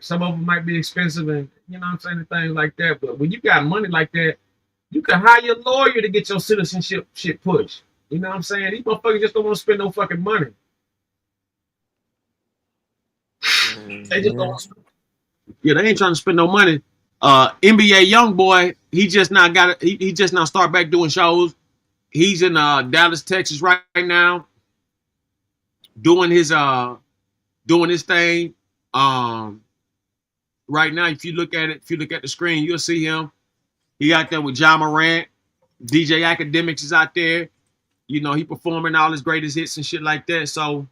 some of them might be expensive, and you know what I'm saying, and things like that. But when you got money like that, you can hire a lawyer to get your citizenship shit pushed. You know what I'm saying? These motherfuckers just don't want to spend no fucking money. They just don't. Yeah, they ain't trying to spend no money. NBA young boy, he just now start back doing shows. He's in Dallas, Texas right now, doing his thing. Right now, if you look at the screen, you'll see him. He out there with Ja Morant. DJ Academics is out there. You know, he performing all his greatest hits and shit like that. So,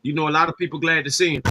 you know, a lot of people glad to see him.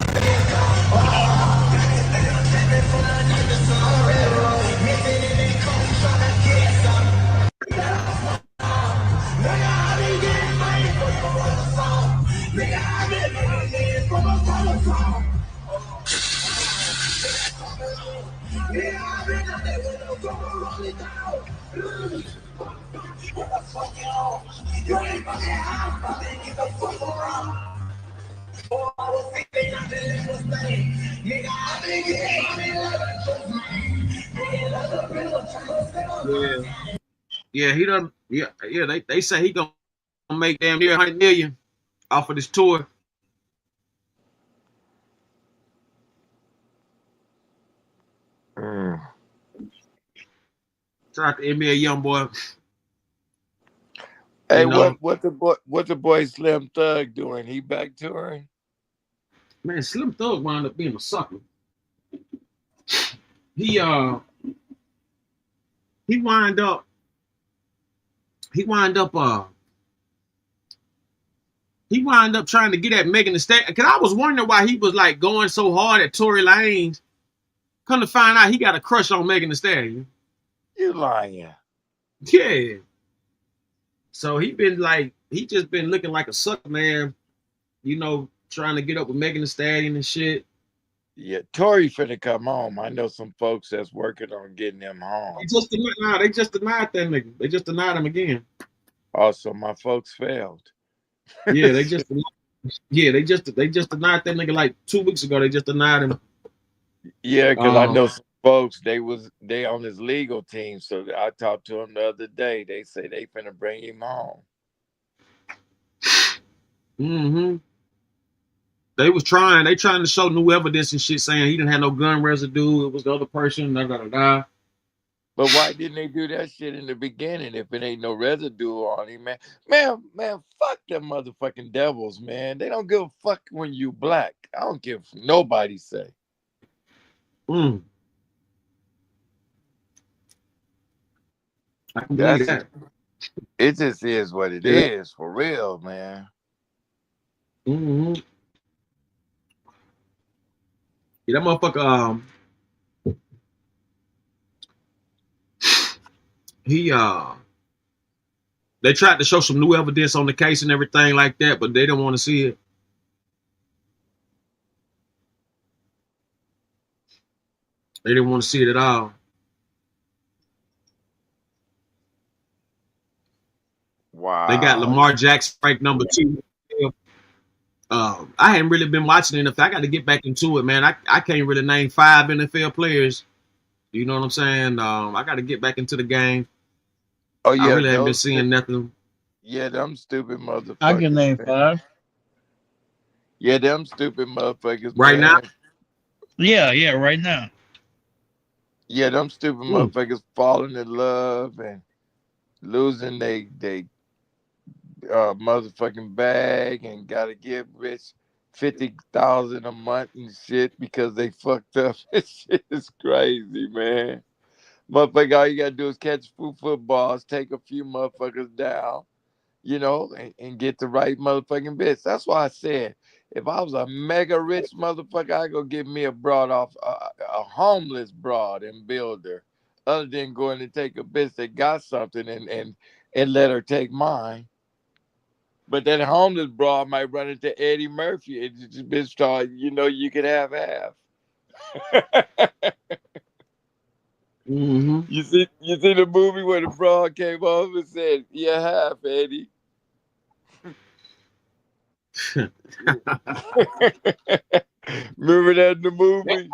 Yeah, he done. Yeah. They say he gonna make damn near 100 million off of this tour. Shout out to NBA young boy. Hey, you know, what the boy Slim Thug doing? He back touring? Man, Slim Thug wound up being a sucker. He wind up trying to get at Megan Thee Stallion. Cause I was wondering why he was like going so hard at Tory Lanez. Come to find out, he got a crush on Megan Thee Stallion. You lying? Yeah. So he just been looking like a sucker, man. You know, trying to get up with Megan Thee Stallion and shit. Yeah, Tory finna come home. I know some folks that's working on getting him home. They just denied that nigga. They just denied him again. Also, my folks failed. Yeah, they just denied that nigga like 2 weeks ago. They just denied him. Yeah, because I know some folks, they on his legal team. So I talked to him the other day. They say they finna bring him home. Mm-hmm. They trying to show new evidence and shit, saying he didn't have no gun residue. It was the other person. Da. But why didn't they do that shit in the beginning if it ain't no residue on him, man? Man, fuck them motherfucking devils, man. They don't give a fuck when you black. I don't give nobody say. I can believe that. It just is what it is, for real, man. Mm-hmm. Yeah, that motherfucker, they tried to show some new evidence on the case and everything like that, but they didn't want to see it. They didn't want to see it at all. Wow. They got Lamar Jackson ranked number 2. I hadn't really been watching NFL. I got to get back into it, man. I can't really name 5 NFL players. You know what I'm saying? I got to get back into the game. Oh yeah, I really haven't been seeing nothing. Yeah, them stupid motherfuckers. I can name 5. Yeah, them stupid motherfuckers. Right man. now? Yeah, right now. Yeah, them stupid motherfuckers falling in love and losing they motherfucking bag and gotta get rich 50,000 a month and shit because they fucked up. This shit is crazy, man. Motherfucker, all you gotta do is catch footballs, take a few motherfuckers down, and get the right motherfucking bitch. That's why I said, if I was a mega rich motherfucker, I go get me a broad off a homeless broad and build her. Other than going to take a bitch that got something and let her take mine. But that homeless broad might run into Eddie Murphy and just bitch start, you could have half. Mm-hmm. You see the movie where the broad came off and said, "Yeah, half, Eddie." Remember that in the movie?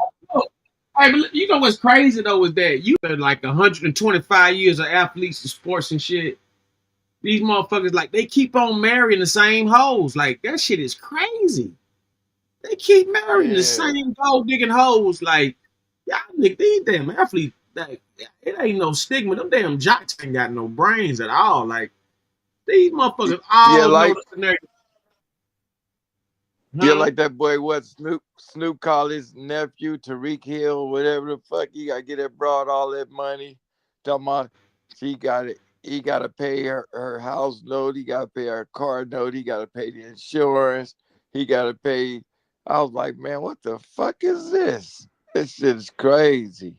Hey, but you know what's crazy though is that you had like 125 years of athletes and sports and shit. These motherfuckers like they keep on marrying the same hoes. Like that shit is crazy. They keep marrying the Yeah. same gold digging hoes. Like y'all niggas, these damn athletes. Like it ain't no stigma. Them damn jocks ain't got no brains at all. Like these motherfuckers Yeah, all know like the scenario. yeah, Huh? like that boy. What Snoop called his nephew Tariq Hill, whatever the fuck. He got to get that broad all that money. Talking about she got it. He got to pay her house note. He got to pay her car note. He got to pay the insurance. He got to pay. I was like, man, what the fuck is this? This shit is crazy.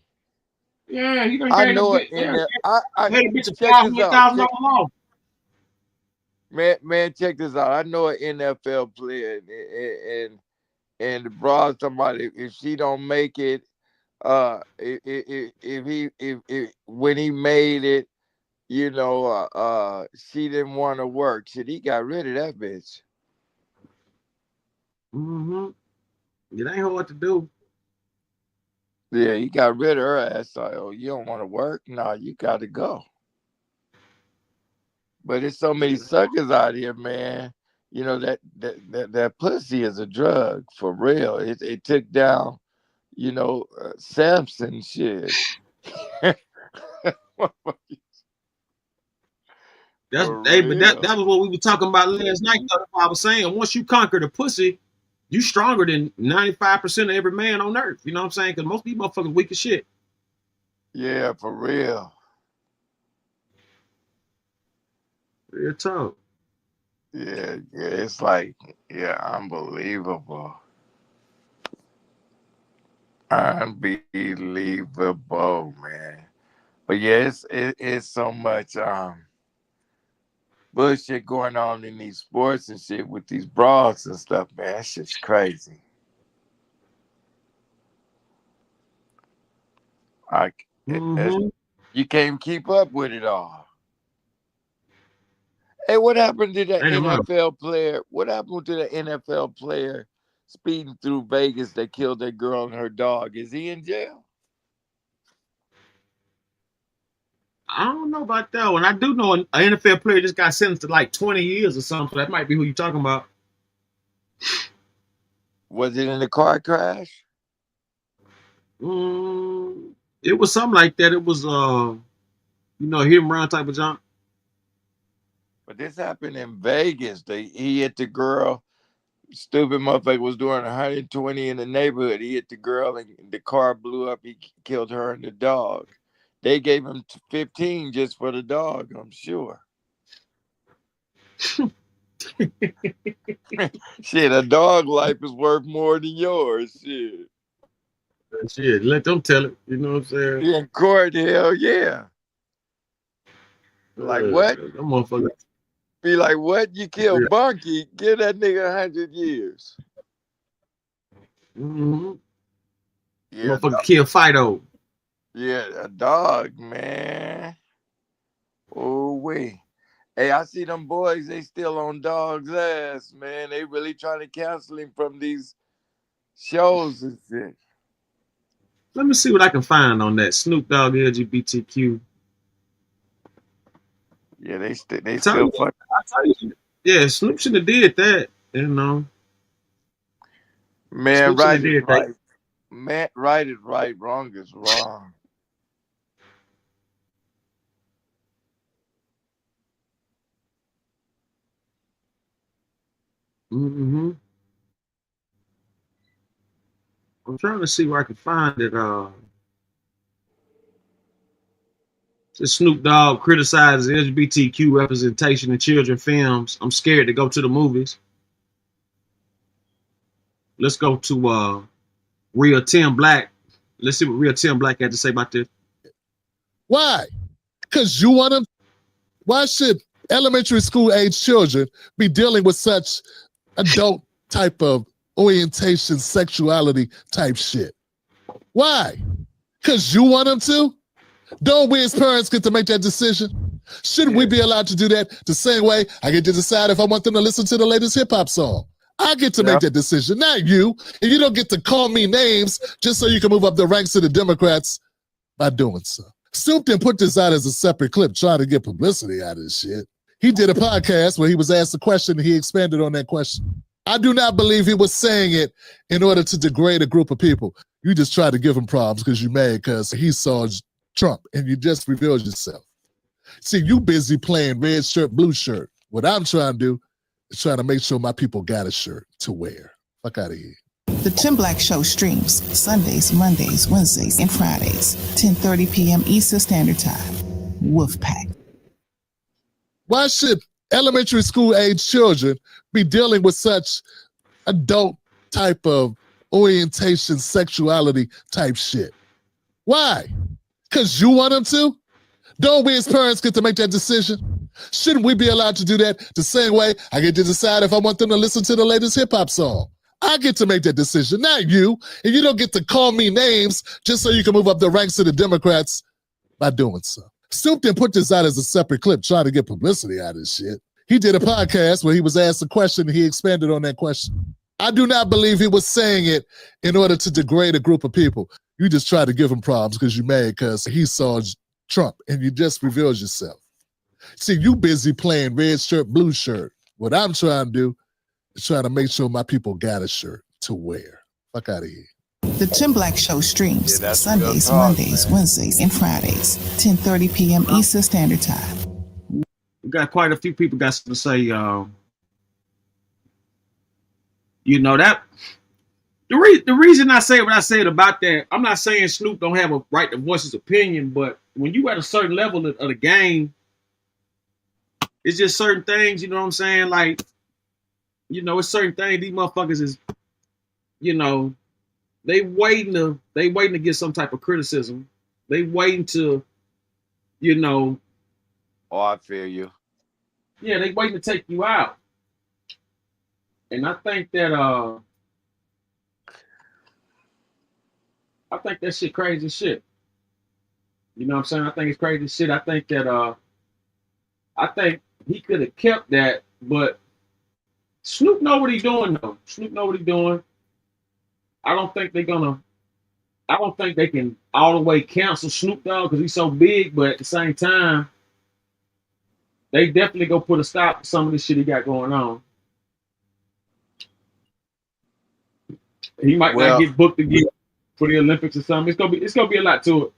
Yeah, you done I gave a know it bit. in Yeah, there. I gave a bitch a check five this hundred out. thousand dollar loan. Man, check this out. I know an NFL player, and the broad somebody if she don't make it, if he if when he made it, she didn't want to work. Shit, he got rid of that bitch. Mm-hmm. It ain't hard to do. Yeah, he got rid of her ass. Like, oh, you don't want to work? No, you got to go. But there's so many suckers out here, man. That pussy is a drug for real. It took down, Samson shit. That's For hey, but that real. that was what we were talking about last night. Though. That's what I was saying. Once you conquer the pussy, you stronger than 95% of every man on earth. You know what I'm saying? Because most of these motherfuckers weak as shit. Yeah, for real. Real talk. Yeah, it's like, yeah, unbelievable. Unbelievable, man. But yeah, it's so much bullshit going on in these sports and shit with these brawls and stuff, man. That shit's crazy. Like Mm-hmm. you can't keep up with it all. Hey, what happened to the Ain't no matter. NFL player? What happened to the NFL player speeding through Vegas that killed that girl and her dog? Is he in jail? I don't know about that one. I do know an NFL player just got sentenced to like 20 years or something. That might be who you're talking about. Was it in a car crash? It was something like that. It was hit and run type of jump. But this happened in Vegas. He hit the girl. Stupid motherfucker was doing 120 in the neighborhood. He hit the girl and the car blew up. He killed her and the dog. They gave him 15 just for the dog, I'm sure. Shit, a dog life is worth more than yours. Shit. Shit, let them tell it. You know what I'm saying? In court, hell yeah. Like what? That motherfucker. Be like, what? You killed Bunky? Give that nigga 100 years. Mm-hmm. Yeah, Motherfucker kill Fido. yeah, a dog, man. Oh wait. Hey, I see them boys. They still on dog's ass, man. They really trying to cancel him from these shows and shit. Let me see what I can find on that Snoop Dogg LGBTQ. Yeah, they I tell still you, fuck. yeah, Snoop should have did that. You know, Man, Snoop should right have is did that. right. Man, right is right. Wrong is wrong. Mm-hmm. I'm trying to see where I can find it. Says Snoop Dogg criticizes LGBTQ representation in children films. I'm scared to go to the movies. Let's go to Real Tim Black. Let's see what Real Tim Black had to say about this. Why? Because you want them. Why should elementary school age children be dealing with such adult type of orientation, sexuality type shit? Why? Because you want them to? Don't we as parents get to make that decision? Shouldn't we be allowed to do that the same way I get to decide if I want them to listen to the latest hip hop song? I get to make that decision, not you. And you don't get to call me names just so you can move up the ranks of the Democrats by doing so. Snoop didn't put this out as a separate clip trying to get publicity out of this shit. He did a podcast where he was asked a question and he expanded on that question. I do not believe he was saying it in order to degrade a group of people. You just tried to give him problems because you mad because he saw Trump and you just revealed yourself. See, you busy playing red shirt, blue shirt. What I'm trying to do is trying to make sure my people got a shirt to wear. Fuck out of here. The Tim Black Show streams Sundays, Mondays, Wednesdays, and Fridays, 10:30 p.m. Eastern Standard Time. Wolfpack. Why should elementary school age children be dealing with such adult type of orientation, sexuality type shit? Why? Because you want them to? Don't we as parents get to make that decision? Shouldn't we be allowed to do that the same way I get to decide if I want them to listen to the latest hip hop song? I get to make that decision, not you. And you don't get to call me names just so you can move up the ranks of the Democrats by doing so. Snoop didn't put this out as a separate clip trying to get publicity out of this shit. He did a podcast where he was asked a question and he expanded on that question. I do not believe he was saying it in order to degrade a group of people. You just tried to give him problems because you mad because he saw Trump and you just revealed yourself. See, you busy playing red shirt, blue shirt. What I'm trying to do is trying to make sure my people got a shirt to wear. Fuck out of here. The Tim Black Show streams Sundays, Mondays, Wednesdays, and Fridays, 10:30 p.m. Eastern Standard Time. We got quite a few people got to say, you know, that the reason I say what I said about that, I'm not saying Snoop don't have a right to voice his opinion, but when you at a certain level of the game, it's just certain things, you know what I'm saying? Like, you know, it's certain things these motherfuckers is, you know, they waiting to get some type of criticism. They waiting to, you know. Oh, I feel you. Yeah, they waiting to take you out. And I think that shit crazy shit. You know what I'm saying? I think it's crazy shit. I think that I think he could have kept that, but Snoop know what he's doing though. Snoop know what he's doing. I don't think they can all the way cancel Snoop Dogg because he's so big, but at the same time, they definitely go put a stop to some of this shit he got going on. He might not get booked again for the Olympics or something. It's gonna be a lot to it.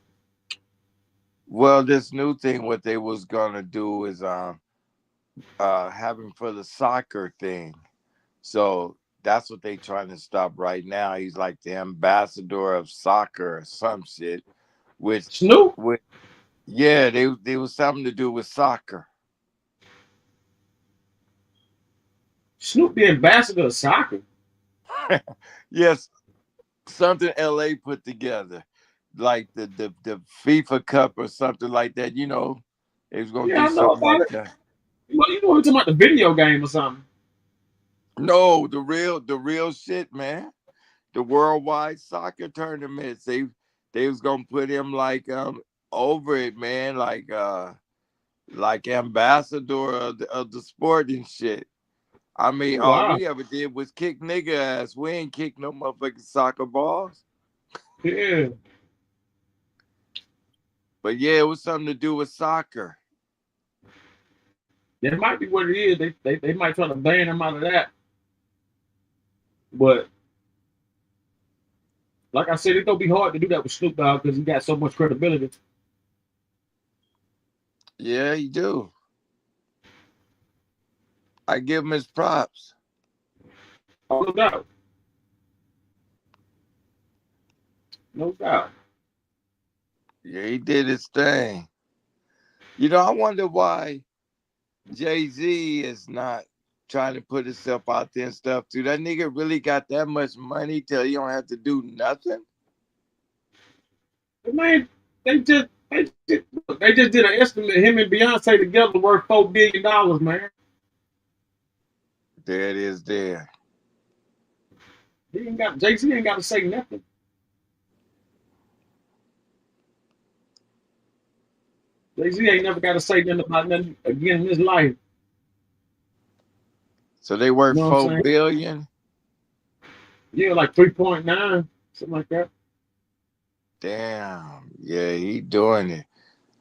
Well, this new thing, what they was gonna do is have him for the soccer thing. So that's what they trying to stop right now. He's like the ambassador of soccer or some shit. Which Snoop? Yeah, they was something to do with soccer. Snoop the ambassador of soccer. Yes, something LA put together, like the FIFA Cup or something like that. You know, it was gonna do something like that. Well, you know, we're talking about the video game or something. No, the real shit, man. The worldwide soccer tournaments. They was gonna put him like over it, man, like ambassador of the sport and shit. I mean, all we ever did was kick nigga ass. We ain't kick no motherfucking soccer balls. Yeah. But yeah, it was something to do with soccer. That might be what it is. They might try to ban him out of that. But like I said, it's gonna be hard to do that with Snoop Dogg because he got so much credibility. Yeah, you do. I give him his props. No doubt. No doubt. Yeah, he did his thing. You know, I wonder why Jay-Z is not trying to put himself out there and stuff. Do that nigga really got that much money till he don't have to do nothing? But man, they just did an estimate. Him and Beyonce together worth $4 billion, man. There it is there. Jay-Z ain't got to say nothing. Jay-Z ain't never got to say nothing about nothing again in his life. So they worth You know what I'm $4 saying? billion? Yeah, like 3.9, something like that. Damn. Yeah, he doing it.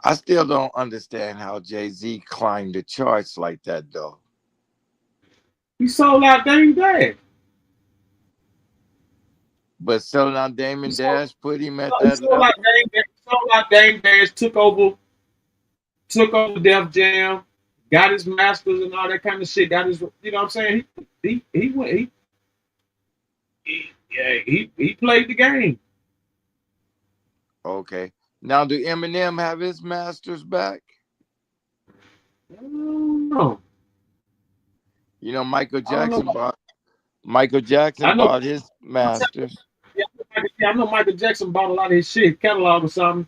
I still don't understand how Jay-Z climbed the charts like that though. He sold out Dame Dash. But selling out Damon He sold, Dash put him at he that sold out level. Dame Dash. Sold out Dame Dash. Took over Def Jam. Got his masters and all that kind of shit. Got his, you know what I'm saying? He went. He played the game. Okay. Now do Eminem have his masters back? No, You know, Michael I don't Jackson know. I know. bought his masters. Yeah, I know Michael Jackson bought a lot of his shit catalog or something,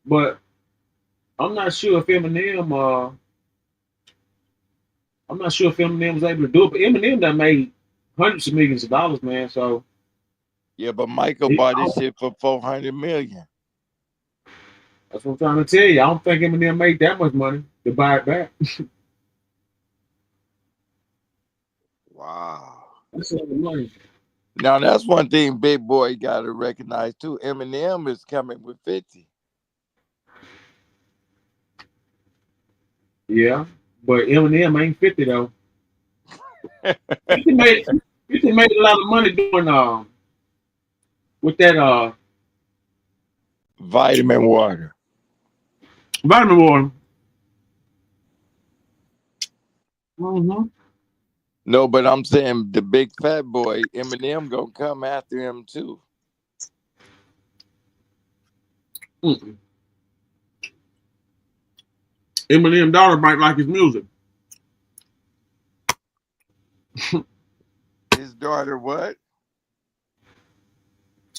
but I'm not sure if Eminem. I'm not sure if Eminem was able to do it. But Eminem done made hundreds of millions of dollars, man. So Yeah, but Michael he, bought his shit for 400 million. that's what I'm trying to tell you. I don't think Eminem made that much money to buy it back. Wow. That's a lot of money. Now that's one thing Big Boy gotta recognize too. Eminem is coming with 50. Yeah, but Eminem ain't 50 though. 50 made 50 made a lot of money doing with that Vitamin water. vitamin water. Mm-hmm. No, but I'm saying the big fat boy, Eminem gonna come after him too. Mm-mm. Eminem daughter might like his music. His daughter what?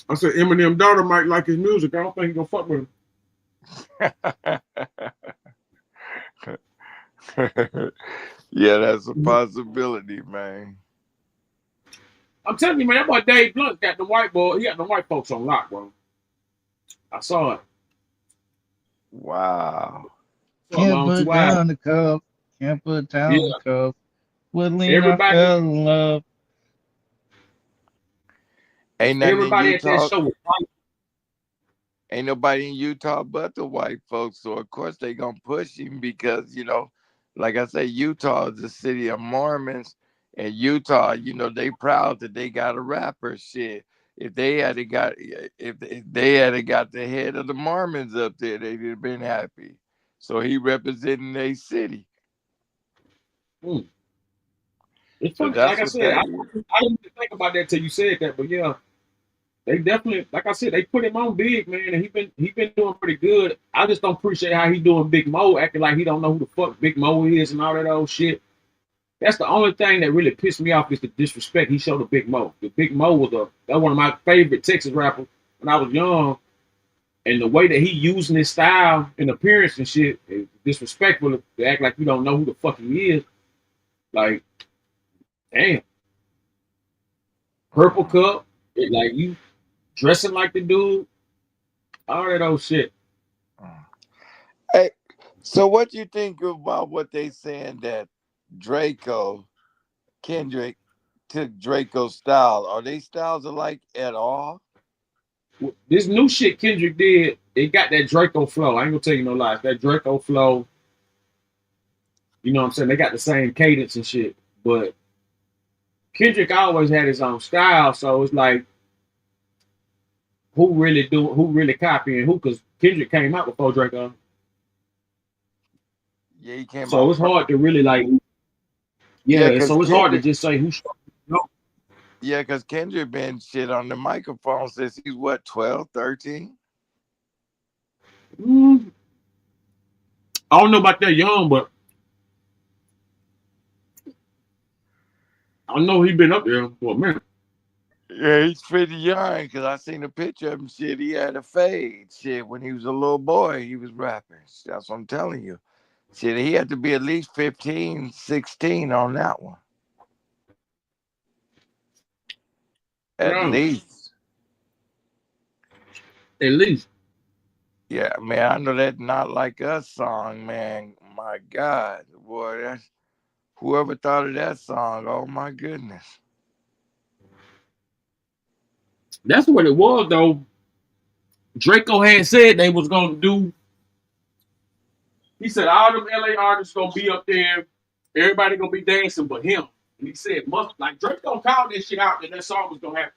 I said Eminem daughter might like his music. I don't think he gonna fuck with him. Yeah, that's a possibility, man. I'm telling you, man, that boy Dave Blunt got the white boy. He got the white folks on lock, bro. I saw it. Wow. Saw it with my Can't own put two eyes. down the cup. Can't put down the Yeah, cup. With lean, I everybody, fell in love. Ain't nothing in everybody at that Utah. show was white. Ain't nobody in Utah but the white folks. So of course they gonna push him because, you know, like I say, Utah is the city of Mormons. And Utah, you know, they proud that they got a rapper. Shit. If they had got the head of the Mormons up there, they'd have been happy. So he representing their city. Mm. It's So funny. Like that's I what said, that I is. didn't even think about that till you said that. But yeah, they definitely, like I said, they put him on big, man, and he been doing pretty good. I just don't appreciate how he doing Big Mo, acting like he don't know who the fuck Big Mo is and all that old shit. That's the only thing that really pissed me off is the disrespect he showed to Big Mo. The Big Mo was that one of my favorite Texas rappers when I was young, and the way that he using his style and appearance and shit is disrespectful to act like you don't know who the fuck he is. Like, damn, purple cup, like you dressing like the dude, all that old shit. Hey, so what you think about what they saying that Kendrick took Draco's style? Are they styles alike at all? This new shit Kendrick did, it got that Draco flow. I ain't gonna tell you no lies. That Draco flow, you know what I'm saying? They got the same cadence and shit. But Kendrick always had his own style, so it's like who really copying who? Because Kendrick came out before Draco. Yeah, he came So out it's first. hard to really like, Yeah, yeah, because so it's hard to Kendrick, just say who started. No. Yeah, because Kendrick been shit on the microphone since he's what, 12, 13? I don't know about that young, but I know he been up there for a minute. Yeah, he's pretty young because I seen a picture of him. Shit, he had a fade. Shit, when he was a little boy, he was rapping. That's what I'm telling you. Shit, he had to be at least 15, 16 on that one. At No, least. at least. Yeah, man, I know that Not Like Us song, man. My God, boy, that's whoever thought of that song. Oh my goodness. That's what it was though. Draco had said they was gonna do. He said all them LA artists gonna be up there. Everybody gonna be dancing but him. And he said, must like Draco called that shit out that song was gonna happen.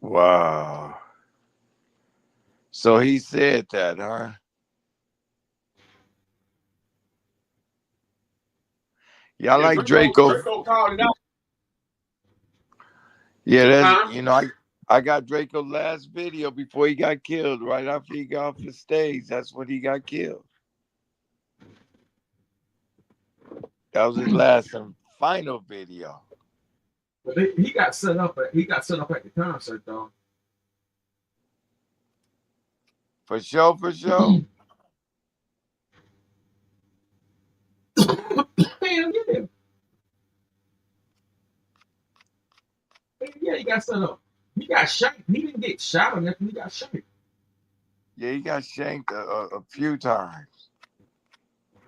Wow. So he said that, huh? Yeah, I Yeah, like Draco Draco. called it out. Yeah, that's Huh? I got Draco last video before he got killed. Right after he got off the stage, that's when he got killed. That was his last and final video. But he got set up at the concert though. For sure, for sure. Man, yeah. Yeah, he got set up. He got shot. He didn't get shot or nothing. He got shot. Yeah, he got shanked a few times.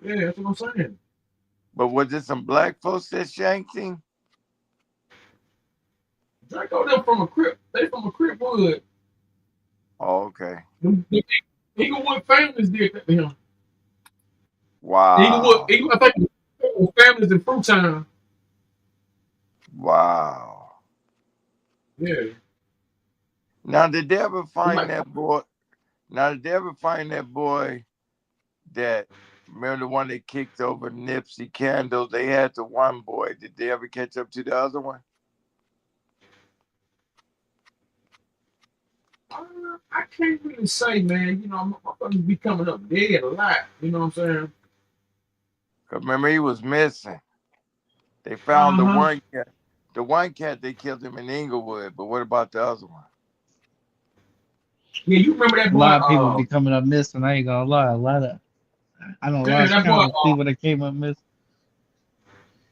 Yeah, that's what I'm saying. But was it some black folks that shanked him? Draco, them from a crip. They from a crip wood. Oh, okay. Eaglewood families did that to him. Wow. I think it was families in Fruit Town. Wow. Yeah. Now, did they ever find Like, that boy? Now, did they ever find that boy that, remember the one that kicked over Nipsey Candles? They had the one boy. Did they ever catch up to the other one? I can't really say, man. You know, my motherfuckers be coming up dead a lot. You know what I'm saying? Because remember, he was missing. They found Uh-huh. the one cat, they killed him in Inglewood. But what about the other one? Yeah, you remember that A boy? lot of people be coming up missing. I ain't gonna lie. I know Yeah, lost that boy. count of people that came up missing.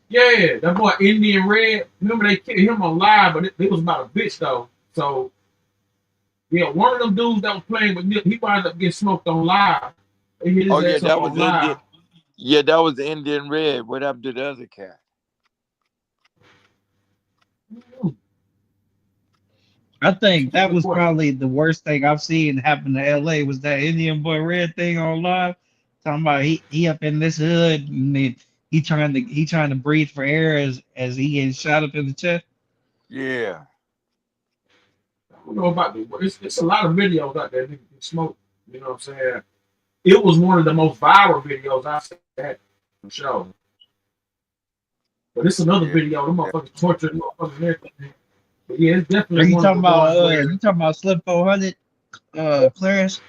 Yeah, that boy Indian Red. Remember they killed him on live, but it was about a bitch though. So yeah, one of them dudes that was playing with Nip, he wound up getting smoked on live. They hit Oh his yeah, ass up that on was Indian. live. Yeah, that was Indian Red. What happened to the other cat? I think that Good was question. probably the worst thing I've seen happen to LA was that Indian Boy Red thing on live. Talking about he up in this hood and then he trying to breathe for air as he getting shot up in the chest. Yeah. I don't know about the. It's a lot of videos out there that can smoke. You know what I'm saying? It was one of the most viral videos I seen for sure. But it's another Yeah. video. Them motherfuckers torturing motherfuckers and everything. But yeah, it's Are definitely you one of talking the about ones where Slim 400 Clarence?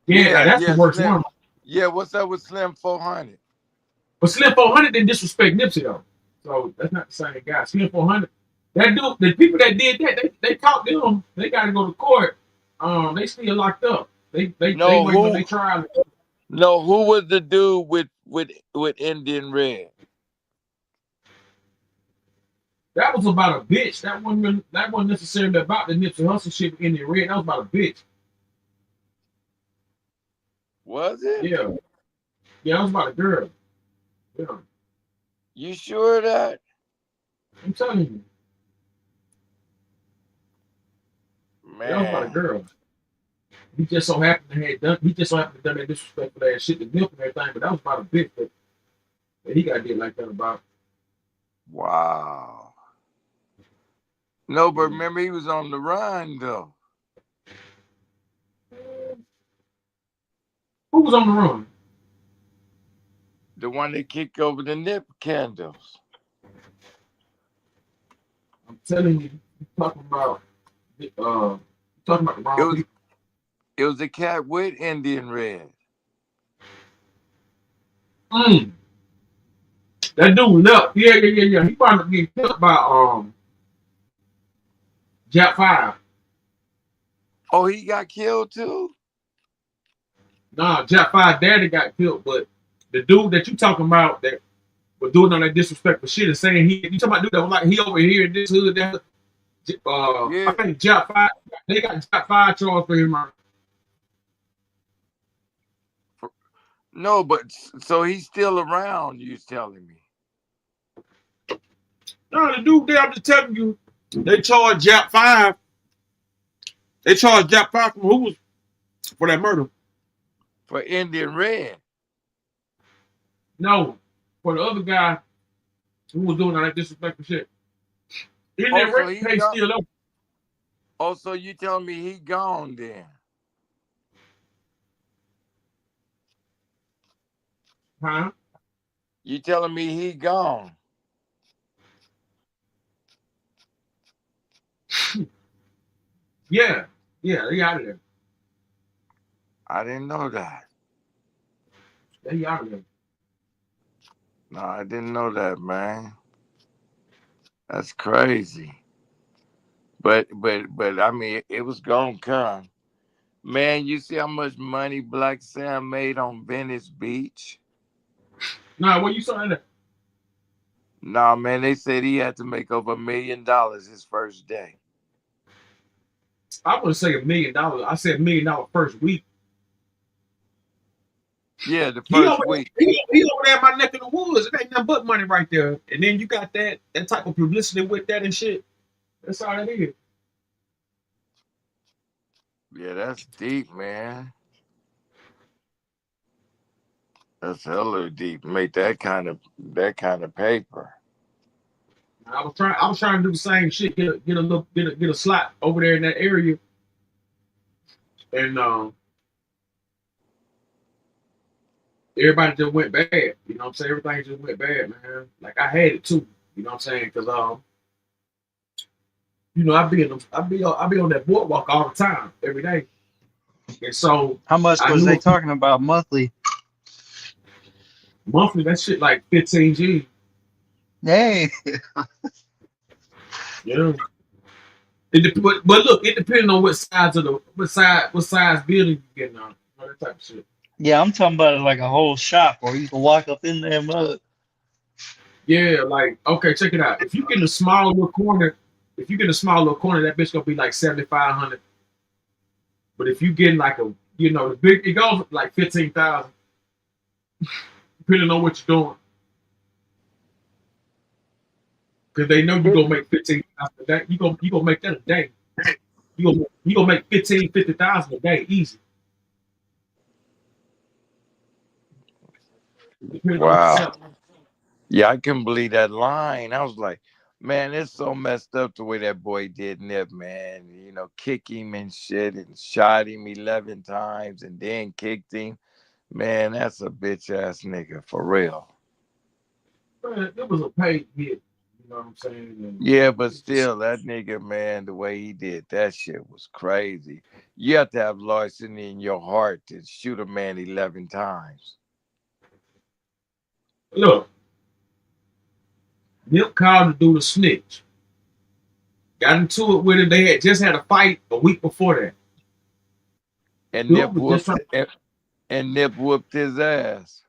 yeah, Yeah, that's the yeah, worst Slim. one. Yeah, what's up with Slim 400? But Slim 400 didn't disrespect Nipsey though, so that's not the same guy. Slim 400, that dude, the people that did that, they caught them. They got to go to court. They still locked up. They No, waiting on who their trial. no, who was the dude with Indian Red? That was about a bitch. That wasn't necessarily about the Nipsey Hussle shit in the red. That was about a bitch. Was it? Yeah, yeah, that was about a girl. Yeah, You sure of that? I'm telling you, that was about a Man. girl. He just so happened to have done. He just so happened to done that disrespectful ass shit to Nip and everything. But that was about a bitch that he got did like that about. Wow. No, but remember he was on the run though. Who was on the run? The one that kicked over the nip candles. I'm telling you, you're talking about the wrong people. It was a cat with Indian red. Mm, that dude left. Yeah. He probably get killed by Jack 5. Oh, he got killed too? Nah, Jack 5 daddy got killed, but the dude that you talking about that was doing all that disrespectful shit and saying you talking about dude that was like he over here in this hood that I Yeah. think Jack 5 they got Jack 5 charged for him. No, but so he's still around, you telling me. No, the dude there, I'm just telling you, they charged Jack 5. They charged Jack 5 from who was for that murder. For Indian red. No, for the other guy who was doing all that disrespectful shit. Indian Oh, so red he case got still up. Oh, so you telling me he gone then? Huh? You telling me he gone? Yeah, they out of there. I didn't know that. They out of there. No, I didn't know that, man. That's crazy. But I mean, it was gonna come. Man, you see how much money Black Sam made on Venice Beach? Nah, what you saw that? Nah, man, they said he had to make over $1 million his first day. I wouldn't say $1 million. I said $1 million first week. Yeah, the He first over, week. he over there in my neck of the woods. It ain't nothing but money right there. And then you got that type of publicity with that and shit. That's all that is. Yeah, that's deep, man. That's hella deep. Make that kind of paper. I was trying to do the same shit. Get a slot over there in that area. And everybody just went bad. You know what I'm saying? Everything just went bad, man. Like I had it too. You know what I'm saying? Because I be on that boardwalk all the time, every day. And so How much I was knew they talking about monthly? monthly that shit like 15 G. Hey, Yeah. But look, it depends on what size building you getting on. You know, that type of shit. yeah, I'm talking about like a whole shop, or you can walk up in there, mug. Yeah, like okay, check it out. If you get in a small little corner, that bitch gonna be like 7,500. But if you get like the big, it goes like 15,000, depending on what you're doing. Because they know you gonna make 15,000 a day. You gonna make that a day. You gonna make 50,000 a day easy. Depending on what you're Wow. selling. Yeah, I couldn't believe that line. I was like, man, it's so messed up the way that boy did Nip, man. You know, kick him and shit and shot him 11 times and then kicked him. Man, that's a bitch ass nigga for real. Man, it was a paid hit. You know what I'm saying? And Yeah, but still, that nigga, man, the way he did that shit was crazy. You have to have larceny in your heart to shoot a man 11 times. look, Nip called the dude a snitch. Got into it with him. They had just had a fight a week before that. And Dude Nip was just whooped trying and Nip whooped his ass.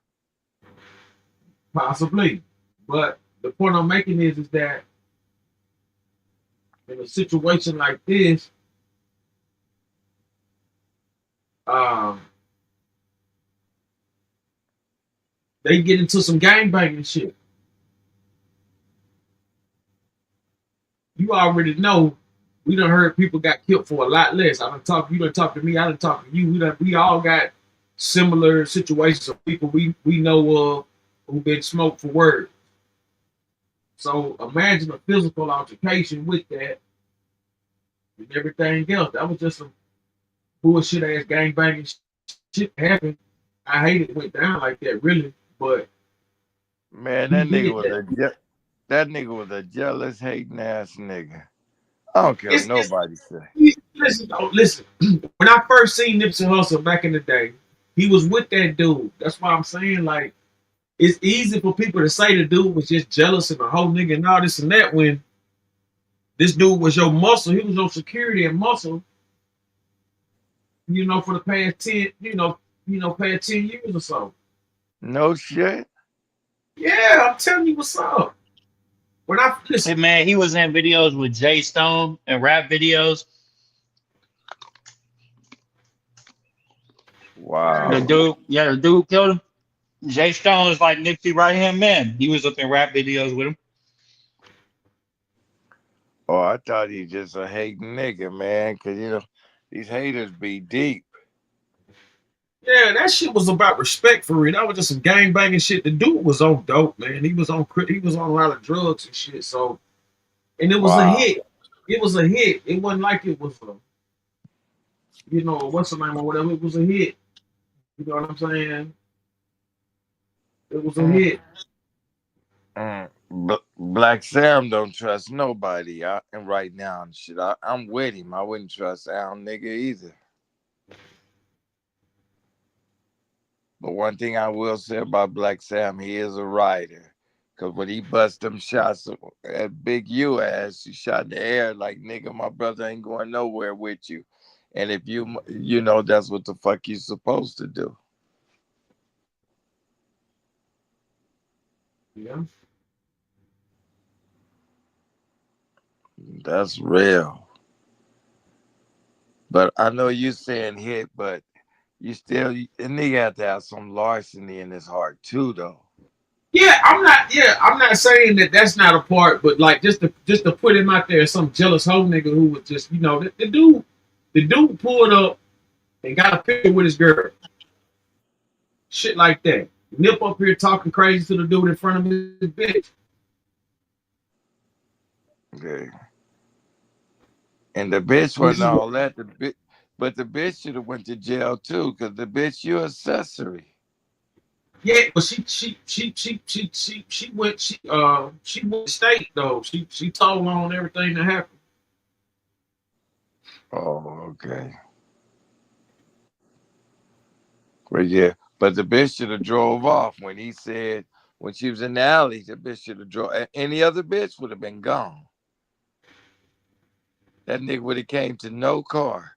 possibly. But the point I'm making is that in a situation like this, um, they get into some gangbanging shit. You already know. We done heard people got killed for a lot less. You done talk to me. I done talk to you. We all got similar situations of people we know of who've been smoked for word. So imagine a physical altercation with that and everything else. That was just some bullshit ass gangbanging shit happened. I hate it went down like that, really. But Man, he did that. That nigga was a jealous, hating ass nigga. I don't care what It's nobody say. listen, though, listen. When I first seen Nipsey Hussle back in the day, he was with that dude. That's why I'm saying, like, it's easy for people to say the dude was just jealous and a whole nigga and all this and that when this dude was your muscle. He was your security and muscle, for the past 10, past 10 years or so. No shit. Yeah, I'm telling you what's up. When I Hey listen, man, he was in videos with Jay Stone and rap videos. The Wow. dude, yeah, the dude killed him. Jay Stone is like Nipsey right hand man. He was up in rap videos with him. Oh, I thought he just a hating nigga, man. Cause these haters be deep. yeah, that shit was about respect for real. That was just some gang banging shit. The dude was on dope, man. He was on a lot of drugs and shit. So, and it was a Wow. hit. It was a hit. It wasn't like it was what's the name or whatever. It was a hit. You know what I'm saying? It was a Mm, hit. Black Sam don't trust nobody. And right now and shit, I'm with him. I wouldn't trust Al nigga either. But one thing I will say about Black Sam, he is a writer. Cause when he bust them shots at Big U ass, he shot in the air like nigga, my brother ain't going nowhere with you. And if that's what the fuck you supposed to do. Yeah. That's real. But I know you saying hit, but you still, a nigga have to have some larceny in his heart too, though. Yeah, I'm not saying that that's not a part, but like just to put him out there as some jealous hoe nigga who was just, the dude pulled up and got a picture with his girl. Shit like that. Nip up here talking crazy to the dude in front of his bitch. Okay. And the bitch This wasn't is what all that. But the bitch should have went to jail too, cause the bitch you accessory. yeah, but she went state though. She told on everything that happened. Oh, okay. But yeah, but the bitch should have drove off when he said when she was in the alley. The bitch should have drove. Any other bitch would have been gone. That nigga would have came to no car.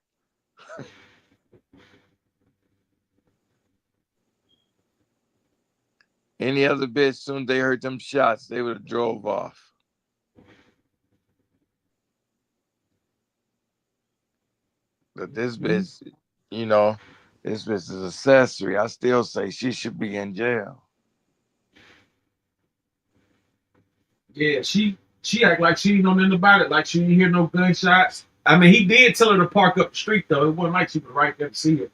Any other bitch, soon as they heard them shots, they would have drove off. But this bitch, you know, this bitch is accessory. I still say she should be in jail. Yeah, she act like she didn't know nothing about it, like she didn't hear no gunshots. I mean, he did tell her to park up the street though. It wasn't like she was right there to see it.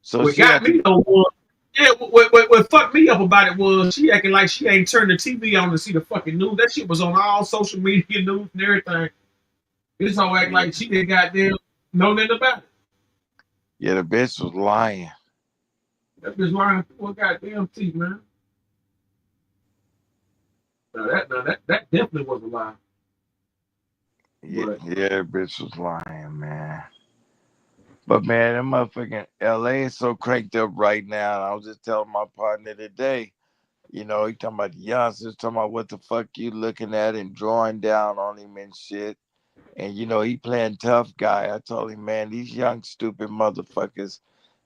So What she got had to. me though was, yeah, what fucked me up about it was she acting like she ain't turned the TV on to see the fucking news. That shit was on all social media news and everything. This whole act Yeah, like she didn't goddamn know nothing about it. yeah, the bitch was lying. That bitch lying for goddamn teeth, man. That definitely was a lie. Yeah, But yeah, that bitch was lying, man. But man, that motherfucking LA is so cranked up right now. I was just telling my partner today, he talking about the youngsters, talking about what the fuck you looking at and drawing down on him and shit. And he playing tough guy. I told him, man, these young stupid motherfuckers,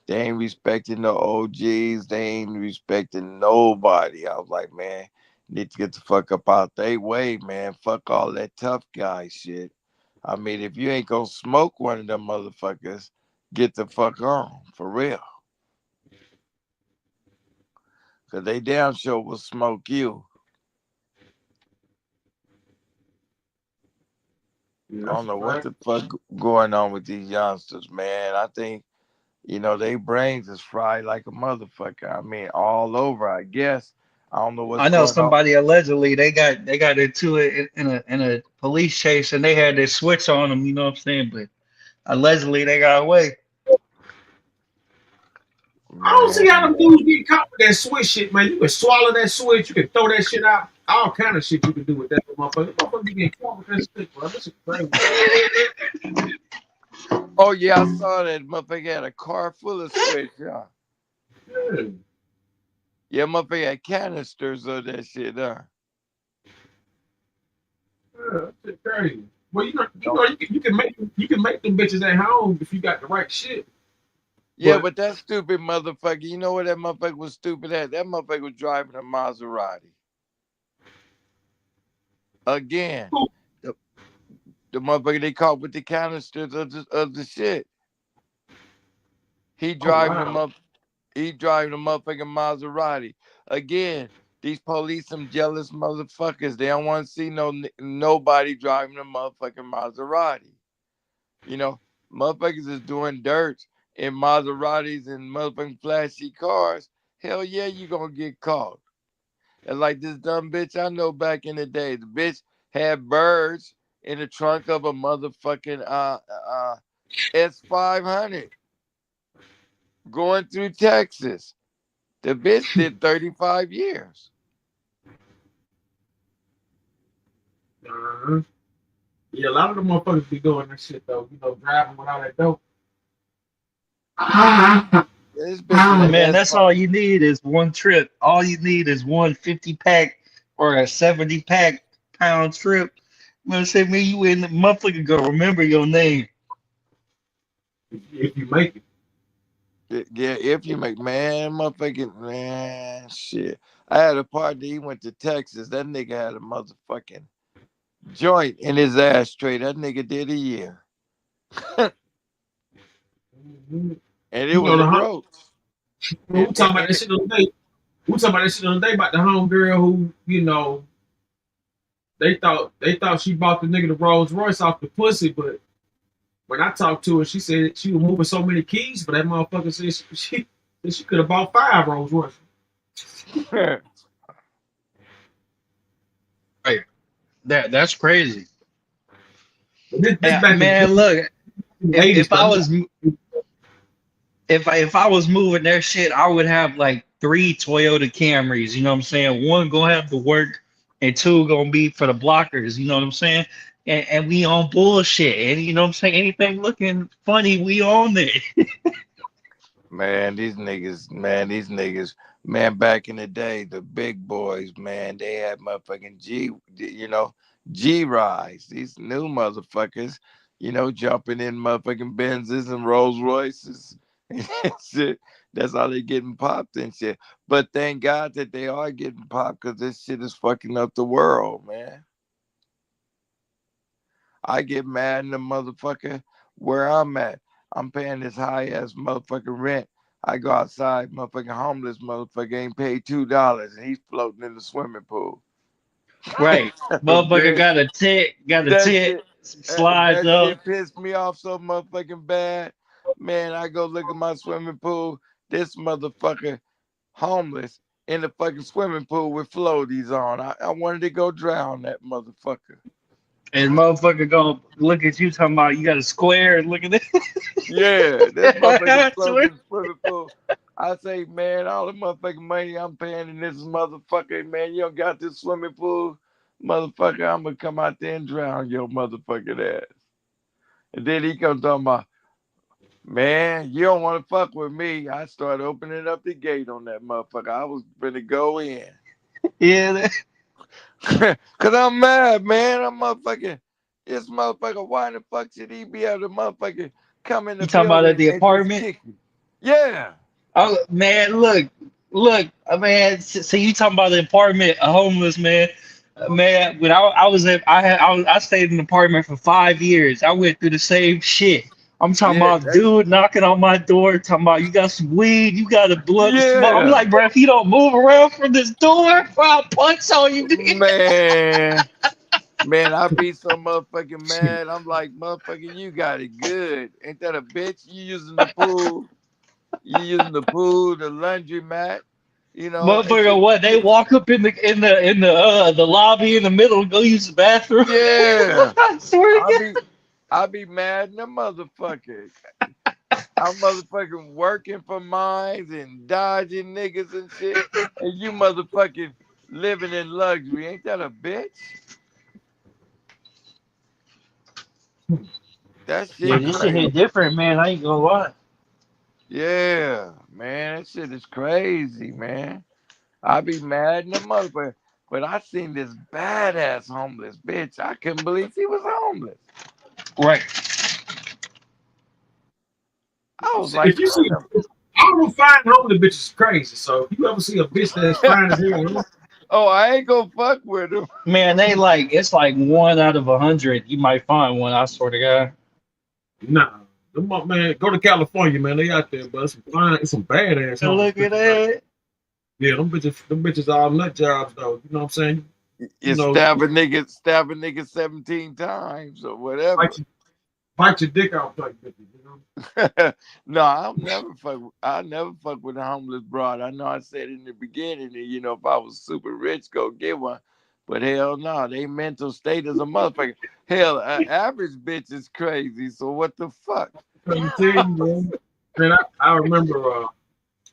they ain't respecting the OGs. They ain't respecting nobody. I was like, man, need to get the fuck up out they way, man. Fuck all that tough guy shit. I mean, if you ain't gonna smoke one of them motherfuckers, get the fuck on, for real. Cause they damn sure will smoke you. yeah, I that's don't a know what fact. the fuck going on with these youngsters, man. I think, they brains is fried like a motherfucker. I mean, all over, I guess. I don't know what's I know going on. somebody allegedly they got into it in a police chase and they had their switch on them. You know what I'm saying? But allegedly they got away. I don't see how Man, them dudes get caught with that switch shit, man. You can swallow that switch, you can throw that shit out. all kind of shit you can do with that motherfucker. Motherfucker, you getting caught with that shit, bro. This is crazy. Oh yeah, I saw that motherfucker had a car full of sweatshots. Yeah. Yeah, motherfucker had canisters of that shit, huh? Yeah, that shit crazy. Well, Don't- you can make them bitches at home if you got the right shit. Yeah, But but that stupid motherfucker, you know what that motherfucker was stupid at? That motherfucker was driving a Maserati. Again, the, the motherfucker they caught with the canisters of the shit. He oh driving them wow, up. He driving a motherfucking Maserati. Again, these police some jealous motherfuckers. They don't want to see nobody driving a motherfucking Maserati. You know, motherfuckers is doing dirt in Maseratis and motherfucking flashy cars. Hell yeah, you gonna get caught. And like this dumb bitch I know back in the day, the bitch had birds in the trunk of a motherfucking S500 going through Texas. The bitch did 35 years. uh-huh. Yeah, a lot of them motherfuckers be doing that shit though. You know, driving without that dope. This bitch in the Man, that's S5. all you need is one trip. All you need is one 50-pack or a 70-pack pound trip. You know what I'm saying? Me, you in the motherfucker go remember your name. If you make it. Yeah, if you make motherfucking man, shit. I had a partner. He went to Texas. That nigga had a motherfucking joint in his ashtray. That nigga did a year, Mm-hmm. and it You know was a the roach. we talking about that shit the other day. We talking about that shit the other day about the homegirl who, you know, they thought she bought the nigga the Rolls Royce off the pussy, but when I talked to her, she said she was moving so many keys, but that motherfucker said she could have bought 5 Rolls Royces. Right. That's crazy. But this Yeah, back in man, look, the if 80s if I though. was if I was moving their shit, I would have like 3 Toyota Camrys. You know what I'm saying? One gonna have to work, and two gonna be for the blockers. You know what I'm saying? And we on bullshit. And you know what I'm saying? Anything looking funny, we on it. Man, these niggas, man, back in the day, the big boys, man, they had motherfucking G rides. These new motherfuckers, jumping in motherfucking Benzes and Rolls Royces and shit. That's how they getting popped and shit. But thank God that they are getting popped because this shit is fucking up the world, man. I get mad in the motherfucker where I'm at. I'm paying this high ass motherfucking rent. I go outside, motherfucking homeless motherfucker ain't paid $2 and he's floating in the swimming pool. Right. Motherfucker Bitch, got a that tent, shit, slides that up. shit pissed me off so motherfucking bad. Man, I go look at my swimming pool. This motherfucker homeless in the fucking swimming pool with floaties on. I wanted to go drown that motherfucker. And motherfucker gonna look at you talking about you got a square and look at this. Yeah, this motherfucker I floating swear. in the swimming pool. I say, man, all the motherfucking money I'm paying in this motherfucker, man, you don't got this swimming pool, motherfucker, I'm gonna come out there and drown your motherfucking ass. And then he comes talking about, man, you don't want to fuck with me. I started opening up the gate on that motherfucker. I was gonna go in. Yeah. Cause I'm mad, man. I'm motherfucking this motherfucker. Why the fuck should he be able to motherfucking come in the You talking about at building the and just apartment? kick you? Yeah. Oh man, look, man. So you talking about the apartment, a homeless man? Man, when I was at, I stayed in an apartment for 5 years. I went through the same shit. I'm talking Yeah, about dude knocking on my door, talking about you got some weed, you got a blunt to smoke. I'm yeah, like, bro, if you don't move around from this door, I'll punch on you. man, man, I be so motherfucking mad. I'm like, motherfucker, you got it good. Ain't that a bitch? You using the pool? You using the pool, the laundry mat, and Motherfucker, shit. what? They walk up in the lobby in the middle, go use the bathroom. Yeah, I swear to I God. be, I be mad in the motherfucker. I'm working for mines and dodging niggas and shit, and you motherfucking living in luxury. Ain't that a bitch? That Yeah, shit this shit crazy. hit different, man. I ain't gonna lie. Yeah, man, that shit is crazy, man. I be mad in the motherfucker. But I seen this badass homeless bitch. I couldn't believe she was homeless. Right. I was like, If you see, I don't know, fine homeless bitch is crazy. So if you ever see a bitch that's fine as hell, oh, I ain't gonna fuck with him. Man, they like it's like 1 out of 100. You might find one. I swear to God. nah. Man, go to California, man. They out there, but it's some fine, it's some badass homeless Look at bitches out there. that. Yeah, them bitches all nut jobs though. You know what I'm saying? You You know, stab a nigga 17 times or whatever. bite your, bite your dick off like bitches. You know? No, I'll never fuck with a homeless broad. I know I said in the beginning that, if I was super rich, go get one. But hell no, they mental state is a motherfucker. Hell, average bitch is crazy. So what the fuck? I'm tell you, man.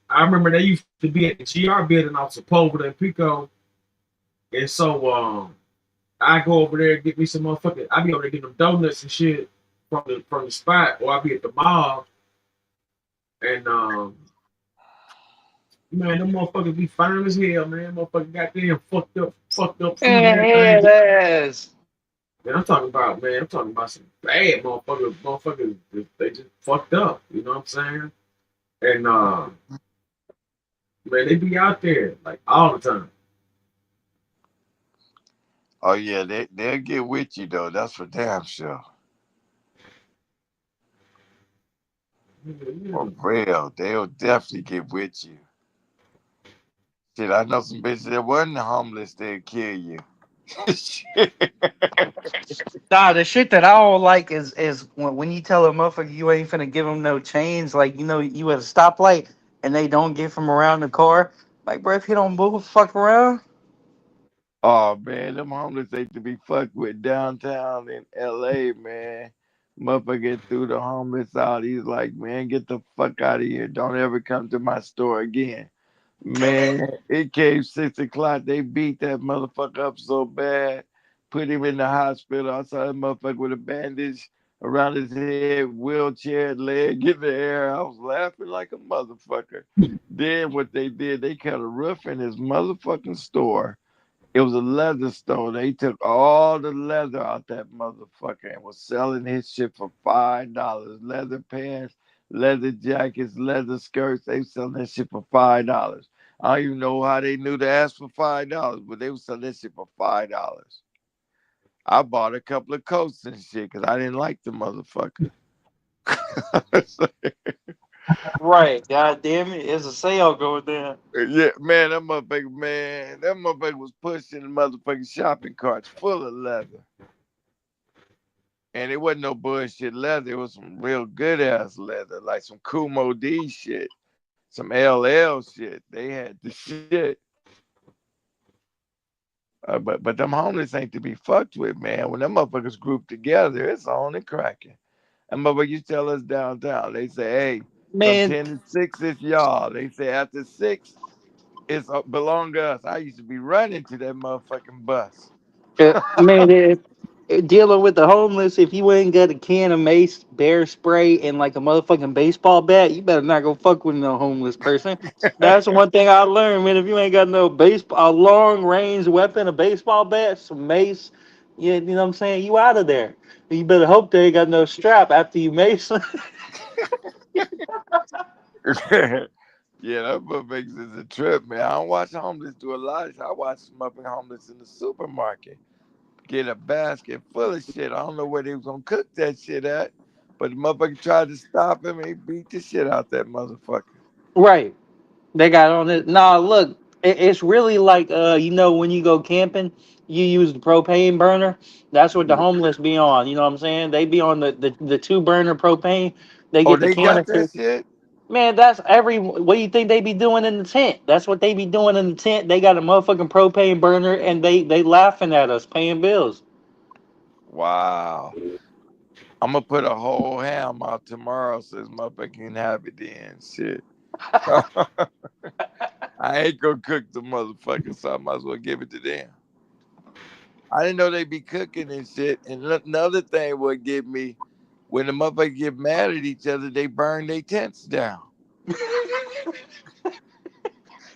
I remember they used to be at the GR building off Sepulveda and Pico, and so I go over there and get me some motherfucking. I be over there getting them donuts and shit from the spot, or I be at the mall, and man, them motherfuckers be fine as hell, man. Motherfucker goddamn fucked up feet and Man, everything. head ass. Man, I'm talking about some bad motherfuckers. They just fucked up. You know what I'm saying? And man, they be out there like all the time. Oh yeah, they'll get with you though. That's for damn sure. For real, they'll definitely get with you. Shit, I know some bitches that wasn't homeless. They'll kill you. Shit. Nah, the shit that I don't like is when you tell a motherfucker you ain't finna give him no change, like you at a stoplight and they don't get from around the car. Like, bro, if you don't move, fuck around. Oh man, them homeless ain't to be fucked with downtown in LA, man. Motherfucker threw the homeless out. He's like, man, get the fuck out of here. Don't ever come to my store again. Man, it came 6 o'clock. They beat that motherfucker up so bad. Put him in the hospital. I saw that motherfucker with a bandage around his head, wheelchair, leg in the air. I was laughing like a motherfucker. Then what they did, they cut a roof in his motherfucking store. It was a leather store. They took all the leather out that motherfucker and was selling his shit for $5. Leather pants, leather jackets, leather skirts. They was selling that shit for $5. I don't even know how they knew to ask for $5, but they was selling that shit for $5. I bought a couple of coats and shit because I didn't like the motherfucker. Right, god damn it, it's a sale going down. Yeah, man, that motherfucker was pushing the motherfucking shopping carts full of leather. And it wasn't no bullshit leather. It was some real good ass leather, like some Kumo D shit, some LL shit. They had the shit. But them homeless ain't to be fucked with, man. When them motherfuckers group together, it's on and cracking. And motherfuckers tell us downtown, they say, hey, from Man, 10 to 6, it's y'all. They say after 6, it's belong to us. I used to be running to that motherfucking bus. man, dealing with the homeless, if you ain't got a can of mace, bear spray, and like a motherfucking baseball bat, you better not go fuck with no homeless person. That's one thing I learned, man. If you ain't got no baseball, a long range weapon, a baseball bat, some mace, yeah, you know what I'm saying? You out of there. You better hope they ain't got no strap after you mace. Yeah, that motherfuckers is a trip, man. I don't watch homeless do a lot. I watch them up in homeless in the supermarket. Get a basket full of shit. I don't know where they was gonna cook that shit at, but the motherfucker tried to stop him. He beat the shit out that motherfucker. Right. They got on it. Nah, look, it's really like when you go camping, you use the propane burner. That's what the Yeah. homeless be on. You know what I'm saying? They be on the two burner propane. They Oh, get the they got canister. that shit. Man, that's every. What do you think they be doing in the tent? That's what they be doing in the tent. They got a motherfucking propane burner, and they laughing at us paying bills. Wow. I'm gonna put a whole ham out tomorrow so this motherfucker can have it then. Shit. I ain't gonna cook the motherfucker, so I might as well give it to them. I didn't know they be cooking and shit. And another thing would get me when the motherfuckers get mad at each other, they burn their tents down.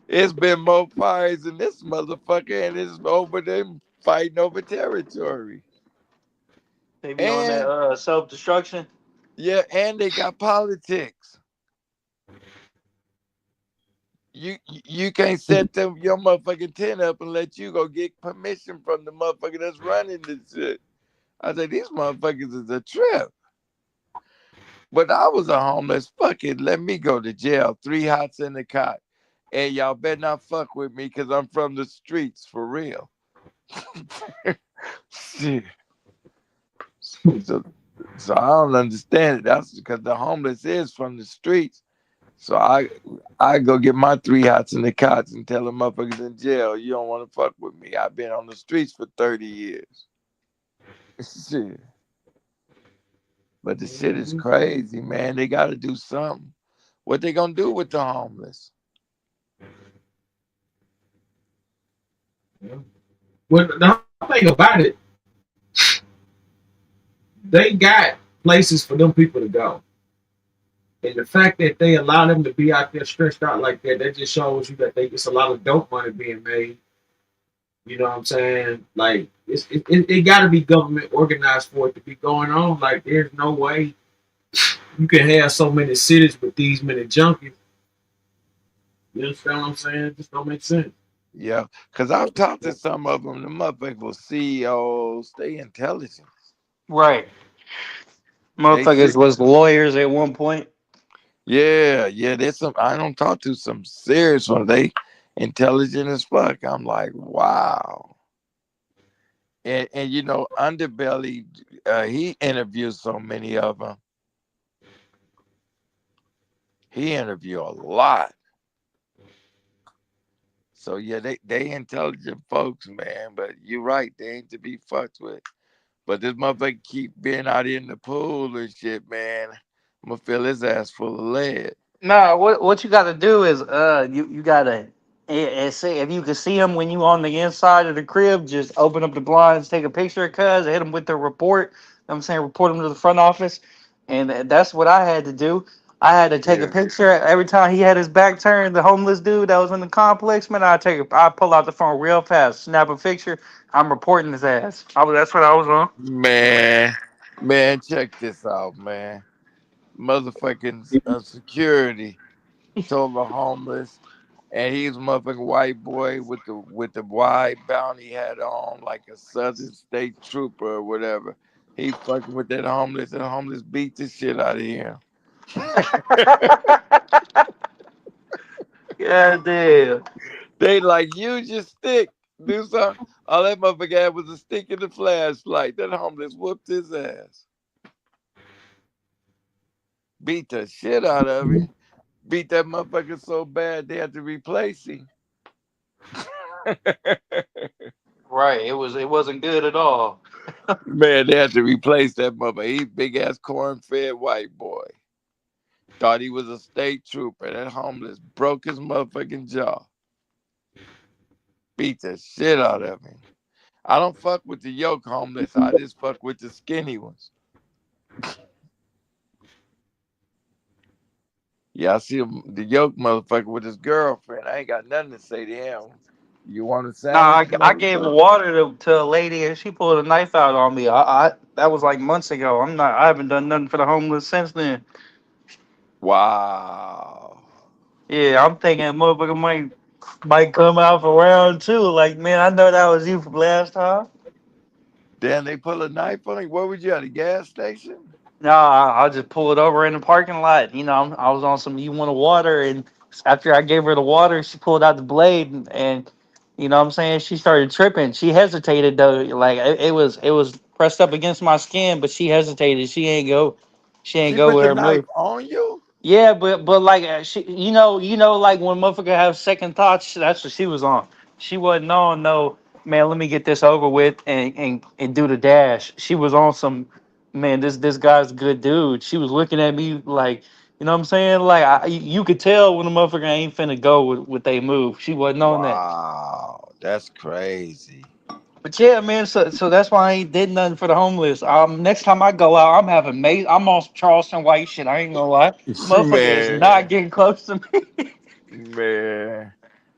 It's been more fires in this motherfucker, and it's over them fighting over territory. They be on that And self destruction. yeah, and they got politics. You can't set them your motherfucking tent up and let you go get permission from the motherfucker that's running this shit. I said these motherfuckers is a trip. But I was a homeless. Fuck it, let me go to jail. 3 hots in the cot. And y'all better not fuck with me because I'm from the streets for real. Shit. So, so I don't understand it. That's because the homeless is from the streets. So I go get my 3 hots in the cots and tell the motherfuckers in jail, you don't want to fuck with me. I've been on the streets for 30 years. Shit. But the shit is crazy, man. They got to do something. What they gonna do with the homeless? Well, the whole thing about it, they got places for them people to go. And the fact that they allow them to be out there stretched out like that just shows you that it's a lot of dope money being made. You know what I'm saying? Like it got to be government organized for it to be going on. Like there's no way you can have so many cities with these many junkies. You understand what I'm saying? It just don't make sense. Yeah, because I've talked to some of them. The motherfuckers CEOs, they intelligent. Right. They Motherfuckers see. was lawyers at one point. Yeah. There's some. I don't talk to some serious ones. They intelligent as fuck. I'm like, wow. And you know, Underbelly, he interviews so many of them. He interview a lot. So yeah, they intelligent folks, man. But you're right, they ain't to be fucked with. But this motherfucker keep being out in the pool and shit, man. I'm gonna fill his ass full of lead. Nah, what you got to do is you got to see if you can see him when you on the inside of the crib. Just open up the blinds, take a picture of cuz, hit him with the report. I'm saying report him to the front office, and that's what I had to do. I had to take a Yeah. picture every time he had his back turned. The homeless dude that was in the complex, man. I pull out the phone real fast, snap a picture. I'm reporting his ass. That's what I was on. Man, check this out, man. Motherfucking security told the homeless, and he's a motherfucking white boy with the wide bounty hat on, like a Southern State Trooper or whatever. He fucking with that homeless, and the homeless beat the shit out of him. God damn. They like use your stick, do something. All that motherfucker had was a stick and a flashlight. That homeless whooped his ass, beat the shit out of him. Beat that motherfucker so bad they had to replace him. Right. It wasn't good at all. Man, they had to replace that motherfucker. He big ass corn fed white boy. Thought he was a state trooper. That homeless broke his motherfucking jaw. Beat the shit out of him. I don't fuck with the yoke homeless. I just fuck with the skinny ones. Yeah, I see him, the yoke motherfucker with his girlfriend. I ain't got nothing to say to him. You want a Nah, sandwich, I gave motherfucker? water to a lady and she pulled a knife out on me. I that was like months ago. I haven't done nothing for the homeless since then. Wow. Yeah, I'm thinking motherfucker might come out for round two. Like, man, I know that was you from last time. Damn, they pull a knife on you. Where was you at? A gas station? No, I just pulled over in the parking lot. I was on some you want a water, and after I gave her the water, she pulled out the blade, and you know what I'm saying, she started tripping. She hesitated though, like it was pressed up against my skin, but she hesitated. She ain't She go put with the her knife move. on you? Yeah, but like she, like when motherfucker have second thoughts, that's what she was on. She wasn't on no man. Let me get this over with and do the dash. She was on some man. This guy's a good dude. She was looking at me like You know what I'm saying? Like you could tell when the motherfucker ain't finna go with they move. She wasn't on that. Wow, that's crazy. But yeah, man. So that's why I ain't did nothing for the homeless. Next time I go out, I'm having I'm on some Charleston White shit. I ain't gonna lie. Motherfucker is not Man, getting close to me. man.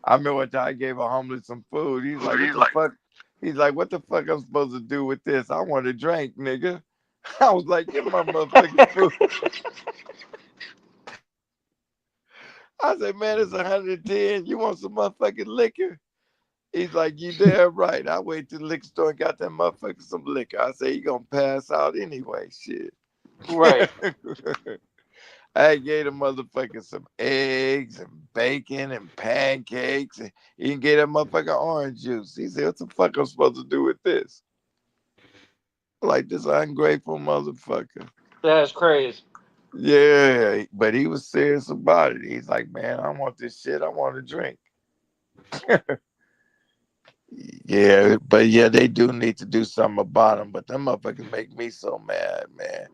I remember one time I gave a homeless some food. He's like, "What the fuck?" He's like, "What the fuck I'm supposed to do with this? I want a drink, nigga." I was like, "Give my motherfucking food." I said, "Man, it's 110. You want some motherfucking liquor?" He's like, "You damn right." I went to the liquor store and got that motherfucker some liquor. I said, "He gonna pass out anyway." Shit. Right. I gave the motherfucker some eggs and bacon and pancakes. And he can get that motherfucker orange juice. He said, "What the fuck I'm supposed to do with this?" Like this ungrateful motherfucker. That's crazy. Yeah, but he was serious about it. He's like, "Man, I want this shit. I want a drink." Yeah, but yeah, they do need to do something about them. But them motherfuckers make me so mad, man.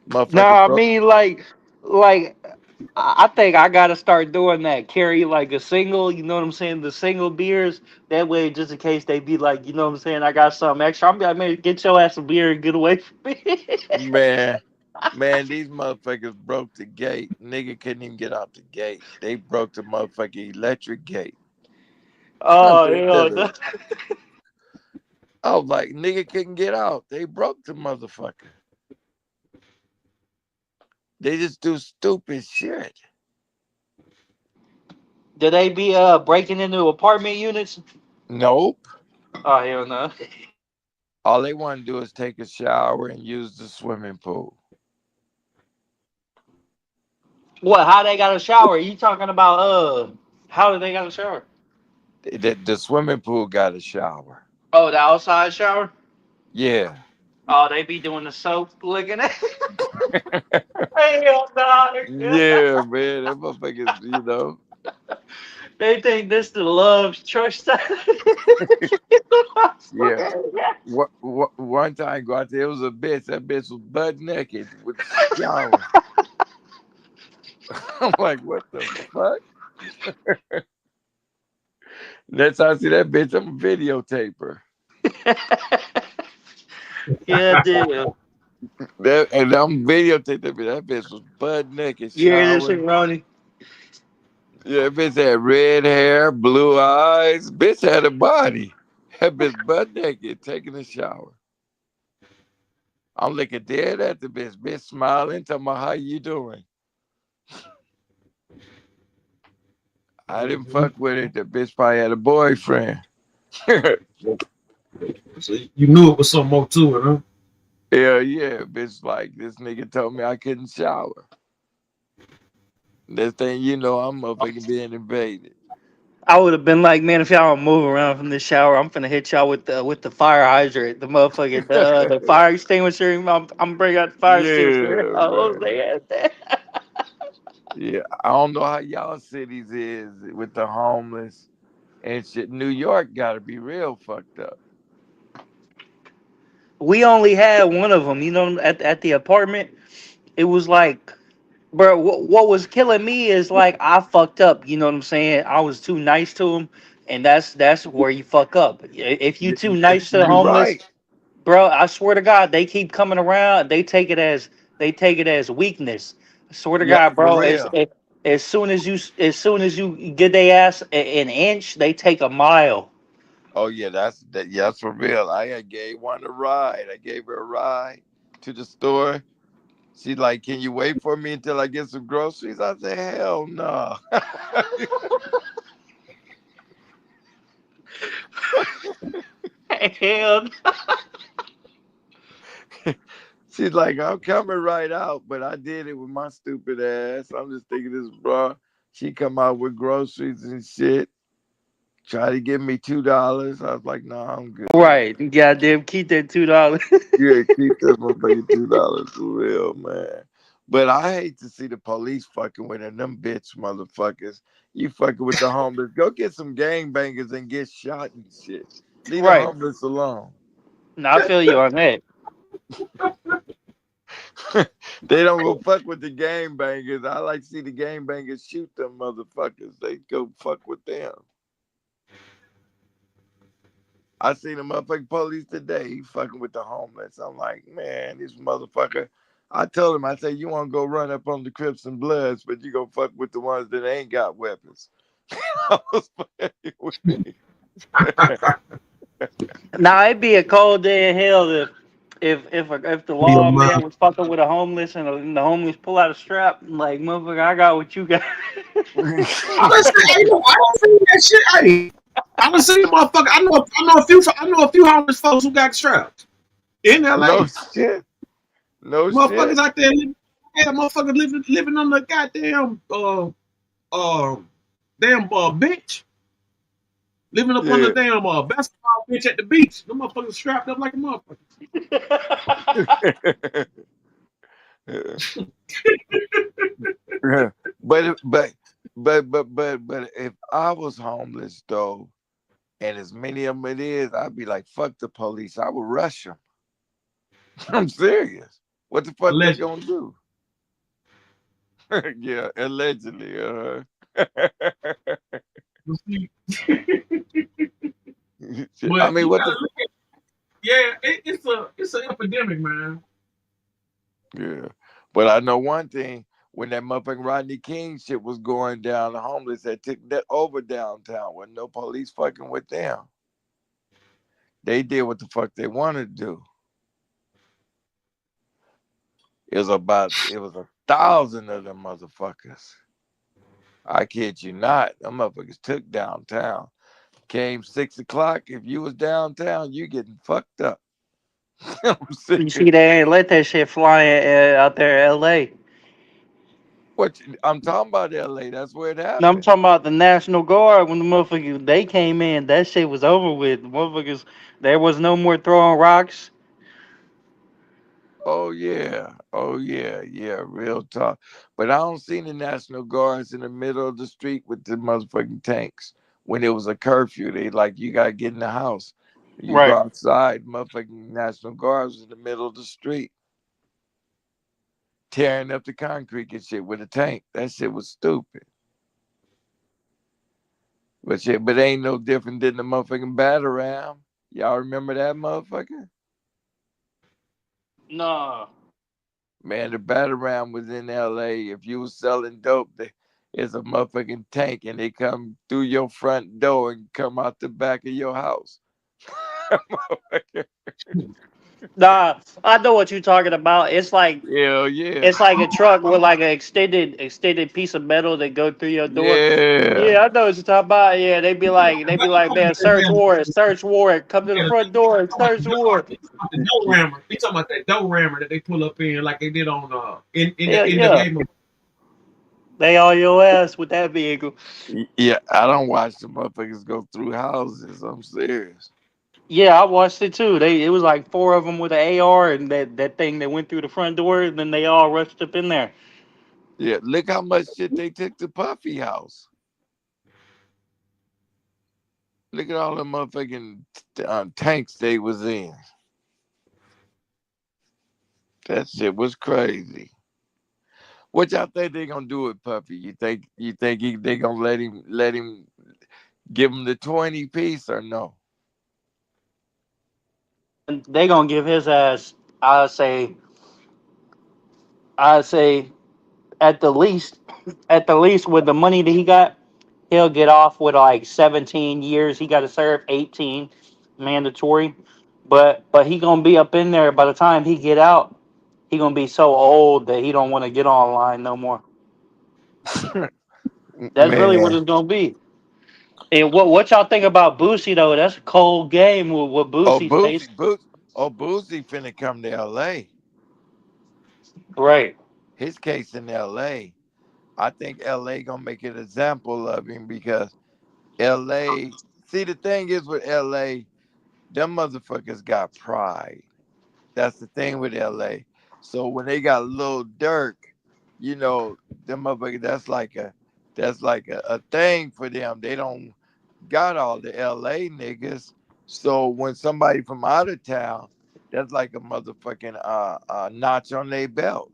Motherfuckers Nah, I broke. mean like I think I gotta start doing that. Carry like a single, you know what I'm saying? The single beers. That way, just in case they be like, you know what I'm saying? I got something extra. I'm like, man, get your ass a beer and get away from me. Man, these motherfuckers broke the gate. Nigga couldn't even get out the gate. They broke the motherfucking electric gate. I Oh said, hell no. I was like, nigga couldn't get out. They broke the motherfucker. They just do stupid shit. Did they be breaking into apartment units? Nope. Oh hell no. All they want to do is take a shower and use the swimming pool. What? How they got a shower? You talking about how did they got a shower? The swimming pool got a shower. Oh, the outside shower? Yeah. Oh, they be doing the soap licking it. Hell no. Yeah, man. That motherfuckers. They think this the love trust. Yeah. One time I go out there, it was a bitch. That bitch was butt naked with the shower. I'm like, what the fuck? Next time I see that bitch, I'm a videotape her. Yeah, dude. And I'm videotaping that bitch. That bitch was butt naked, You hear this shit, showering. Ronnie? Yeah, that bitch had red hair, blue eyes. Bitch had a body. That bitch butt naked, taking a shower. I'm looking dead at the bitch. Bitch smiling, talking about how you doing. I didn't fuck with it. The bitch probably had a boyfriend. So you knew it was some more to it, huh? Yeah, bitch. Like this nigga told me I couldn't shower. Next thing you know, I'm motherfucking being invaded. I would have been like, man, if y'all don't move around from this shower, I'm finna hit y'all with the fire hydrant, the motherfucking the fire extinguisher. I'm bringing out the fire extinguisher. Yeah, Oh, man. they had that. Yeah, I don't know how y'all cities is with the homeless and shit. New York got to be real fucked up. We only had one of them, you know, at the apartment. It was like, bro, what was killing me is like I fucked up. You know what I'm saying? I was too nice to him, and that's where you fuck up. If you too nice to the You homeless, right. bro, I swear to God, they keep coming around. They take it as weakness. I swear to Yeah, God, for bro. real. As soon as you get their ass an inch, they take a mile. Oh yeah, that's for real. I gave one a ride. I gave her a ride to the store. She's like, "Can you wait for me until I get some groceries?" I said, "Hell no." Hell, She's like, "I'm coming right out," but I did it with my stupid ass. I'm just thinking this bro. She come out with groceries and shit. Try to give me $2. I was like, "No, I'm good." right? Goddamn, keep that $2. Yeah, keep that motherfucking $2 for real, man. But I hate to see the police fucking with them bitch motherfuckers. You fucking with the homeless. Go get some gangbangers and get shot and shit. Leave the Right. homeless alone. No, I feel you on that. They don't go fuck with the game bangers. I like to see the game bangers shoot them motherfuckers. They go fuck with them. I seen the motherfucking police today. He fucking with the homeless. I'm like, man, this motherfucker. I told him, I said, you want to go run up on the Crips and Bloods, but you go fuck with the ones that ain't got weapons. I was fucking with me. Now it'd be a cold day in hell if the Be a lawman was fucking with a homeless and the homeless pull out a strap like motherfucker, I got what you got. I don't see that shit. Hey, I don't see motherfucker. I know a few homeless folks who got strapped in LA. No shit. No Motherfuckers shit. out there, motherfuckers living on the goddamn bench, living up on the Yeah. damn basketball bench at the beach. Them motherfuckers strapped up like a motherfucker. but if I was homeless though, and as many of them it is, I'd be like, fuck the police. I would rush them. I'm serious. What the fuck they Allegedly. gonna do? Yeah, allegedly. I But mean, you what gotta the? look at, yeah, it's an epidemic, man. Yeah, but I know one thing. When that motherfucking Rodney King shit was going down, the homeless had took that over downtown with no police fucking with them. They did what the fuck they wanted to do. It was 1,000 of them motherfuckers. I kid you not. Them motherfuckers took downtown. Came 6 o'clock. If you was downtown, you getting fucked up. I'm You see, serious. they ain't let that shit fly out there in L.A. I'm talking about LA. That's where it No, I'm happened. talking about the National Guard when the motherfuckers they came in. That shit was over with. The motherfuckers, there was no more throwing rocks. Oh yeah. Oh yeah. Yeah. Real talk. But I don't see the National Guards in the middle of the street with the motherfucking tanks. When it was a curfew, they like you gotta get in the house. You go Right. outside, motherfucking National Guards was in the middle of the street, tearing up the concrete and shit with a tank. That shit was stupid. But ain't no different than the motherfucking battle ram. Y'all remember that motherfucker? No. Man, the battle ram was in LA. If you was selling dope, it's a motherfucking tank and they come through your front door and come out the back of your house. Nah, I know what you're talking about. Hell yeah. It's like a truck with like an extended piece of metal that go through your door. Yeah. Yeah, I know what you're talking about. Yeah, they be like, man, search warrant, come to the front door and search warrant. The dough rammer. He talking about that dough rammer that they pull up in like they did on Yeah, in the yeah, game of they on your ass with that vehicle. Yeah, I don't watch the motherfuckers go through houses. I'm serious. Yeah, I watched it too. It was like four of them with an AR and that thing that went through the front door, and then they all rushed up in there. Yeah, look how much shit they took to Puffy house. Look at all the motherfucking tanks they was in. That shit was crazy. What y'all think they gonna do with Puffy? You think they gonna let him give him the 20 piece or no? And they gonna give his ass, I say, I say at the least, at the least with the money that he got, he'll get off with like 17 years. He got to serve 18 mandatory, but he gonna be up in there by the time he get out. He gonna be so old that he don't want to get online no more. That's really what Man. it's gonna be. And what y'all think about Boosie though? That's a cold game with what Oh Boosie Boosie, faced. Boosie finna come to LA. Right. His case in LA. I think LA gonna make an example of him because LA, see the thing is with LA, them motherfuckers got pride. That's the thing with LA. So when they got Lil Durk, them motherfuckers, that's like a thing for them. They don't got all the LA niggas. So when somebody from out of town That's like a motherfucking notch on their belt.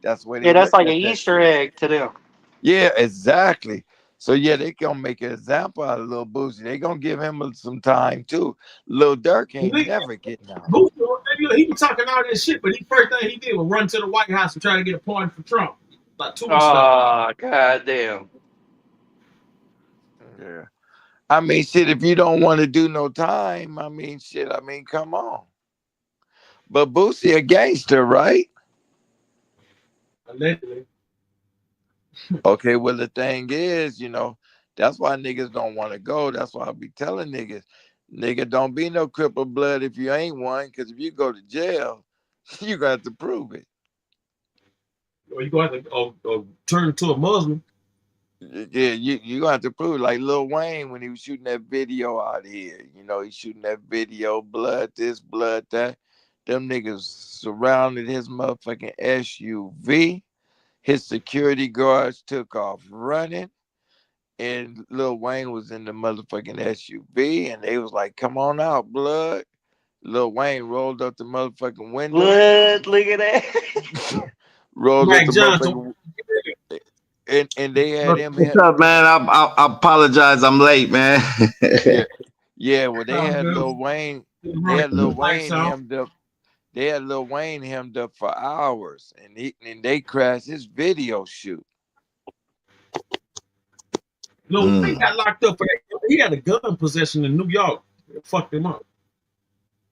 That's the way Yeah, they that's look like an at that Easter shit. egg to them. Yeah, exactly. So yeah, they gonna make an example out of Lil Boosie. They gonna give him some time too. Lil Durk ain't never getting out. He was talking all this shit, but the first thing he did was run to the White House and try to get a pardon for Trump, like 2 weeks ago. Oh, goddamn. Yeah. I mean, shit. If you don't want to do no time, I mean, shit. I mean, come on. But Boosie a gangster, right? Allegedly. Okay. Well, the thing is, that's why niggas don't want to go. That's why I be telling niggas, nigga, don't be no cripple blood if you ain't one. Because if you go to jail, you got to prove it. Or you going to turn to a Muslim. Yeah, you gonna have to prove it. Like Lil Wayne when he was shooting that video out here. He's shooting that video, blood this, blood that. Them niggas surrounded his motherfucking SUV. His security guards took off running, and Lil Wayne was in the motherfucking SUV, and they was like, "Come on out, blood." Lil Wayne rolled up the motherfucking window, Blood, look at that. rolled up Mike the Johnson. motherfucking, and they had him What's hit. up, man? I apologize. I'm late, man. Yeah, yeah. Well, they Oh, had good. Lil Wayne. They Running had Lil lights Wayne out. hemmed up. They had Lil Wayne hemmed up for hours, and they crashed his video shoot. Lil Wayne got locked up for that. He had a gun possession in New York. It fucked him up.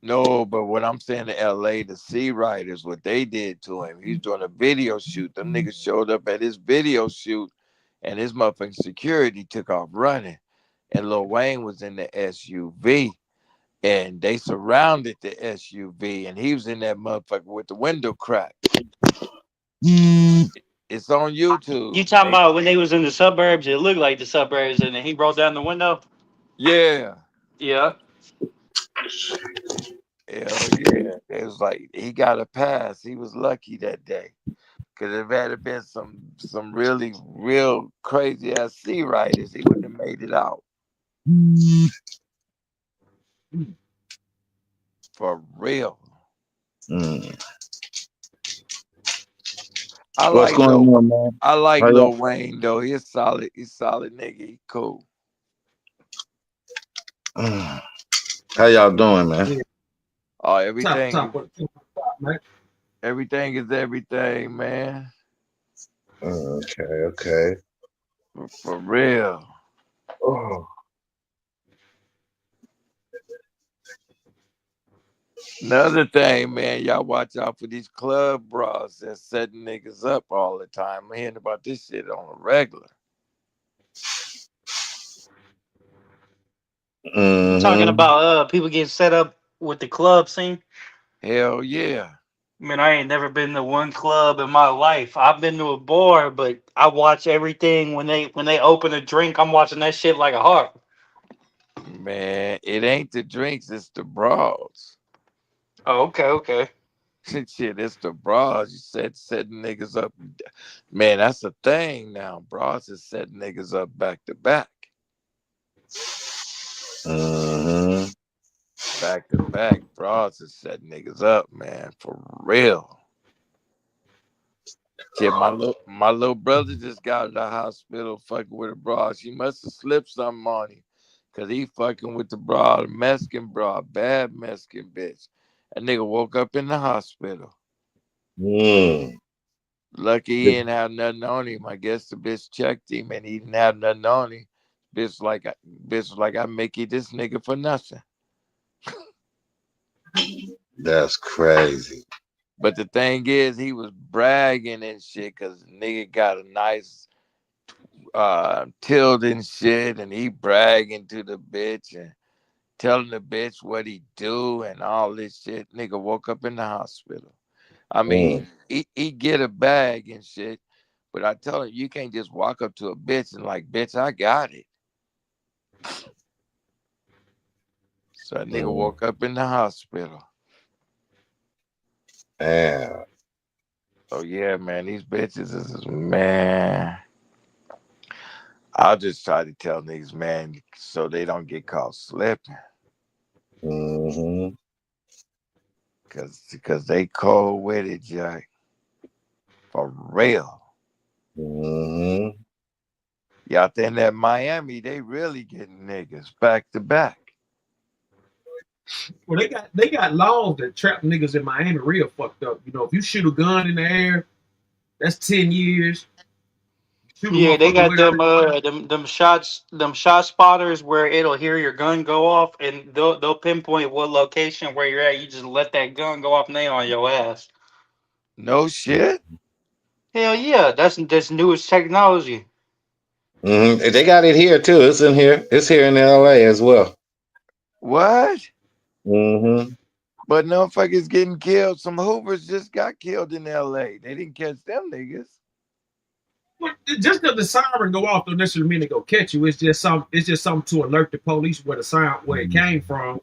No, but what I'm saying to LA, the C Riders, what they did to him, he's doing a video shoot. Them niggas showed up at his video shoot, and his motherfucking security took off running. And Lil Wayne was in the SUV, and they surrounded the SUV, and he was in that motherfucker with the window cracked. It's on You YouTube. talking about when they was in the suburbs? It looked like the suburbs, and then he rolled down the window. Yeah. Yeah. Hell yeah. It was like he got a pass. He was lucky that day. Cause if it had been some really real crazy ass sea riders, he wouldn't have made it out. For real. I What's like going Lil on, man? I like How y'all? Lil Wayne though. He's solid. He's solid nigga. He cool. How y'all doing, man? Oh, everything is everything, man. Okay. For real. Oh. Another thing, man, y'all watch out for these club bras that's setting niggas up all the time. I'm hearing about this shit on a regular. You talking about people getting set up with the club scene? Hell yeah. Man, I ain't never been to one club in my life. I've been to a bar, but I watch everything when they open a drink. I'm watching that shit like a hawk. Man, it ain't the drinks, it's the bras. Oh, okay. Shit, it's the bras. You said setting niggas up. Man, that's a thing now. Bras is setting niggas up back to back. Back to back. Bras is setting niggas up, man. For real. Shit, my little brother just got out of the hospital fucking with a bra. She must have slipped something on him. Cause he fucking with the bra, the Mexican bra, bad Mexican bitch. That nigga woke up in the hospital. Lucky he didn't have nothing on him. I guess the bitch checked him and he didn't have nothing on him. Bitch was like, I make you this nigga for nothing. That's crazy. But the thing is, he was bragging and shit because the nigga got a nice tilt and shit, and he bragging to the bitch and telling the bitch what he do and all this shit. Nigga woke up in the hospital. I mean, he get a bag and shit, but I tell him you can't just walk up to a bitch and like, bitch, I got it. So that nigga woke up in the hospital. Damn. Oh yeah, man, these bitches is man. I'll just try to tell niggas, man, so they don't get caught slipping. Cause they cold with it, Jack. For real. Mm-hmm. Yeah, out there in that Miami, they really getting niggas back to back. Well, they got laws that trap niggas in Miami real fucked up. You know, if you shoot a gun in the air, that's 10 years. Shoot a Yeah, they motherfucker got without. them shot spotters where it'll hear your gun go off and they'll pinpoint what location where you're at. You just let that gun go off and they on your ass. No shit. Hell yeah, that's newest technology. Mm-hmm. They got it here too. It's in here. It's here in LA as well. What? Mm-hmm. But no fuckers getting killed. Some Hoovers just got killed in LA. They didn't catch them niggas. Well, just because the siren go off don't necessarily mean they go catch you. It's just something to alert the police where it came from.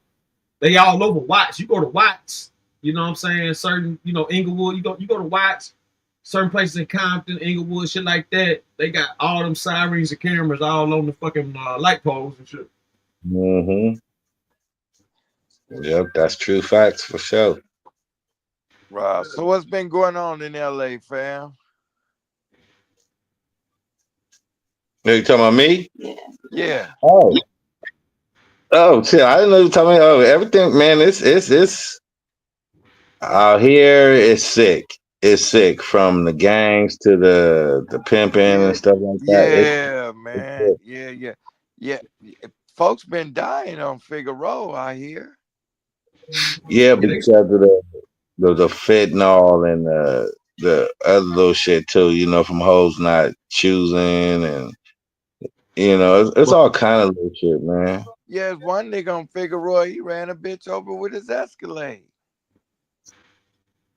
They all over Watts. You go to Watts, you know what I'm saying? Certain, Inglewood, you go to Watts, certain places in Compton, Inglewood, shit like that. They got all them sirens and cameras all on the fucking light poles and shit. Mm-hmm. Yep, that's true facts for sure. Right. So what's been going on in LA, fam? You talking about me? Yeah. Oh. Oh shit! I didn't know you were talking about everything, man. It's out here. It's sick. It's sick from the gangs to the pimping Yeah. and stuff like that. Yeah, It's man. sick. Yeah. Folks been dying on Figueroa, I hear. Yeah, Yeah, they, because of the fentanyl and the other little shit too. You know, from hoes not choosing and it's all kind of little shit, man. Yeah, there's one nigga on Figueroa, he ran a bitch over with his Escalade.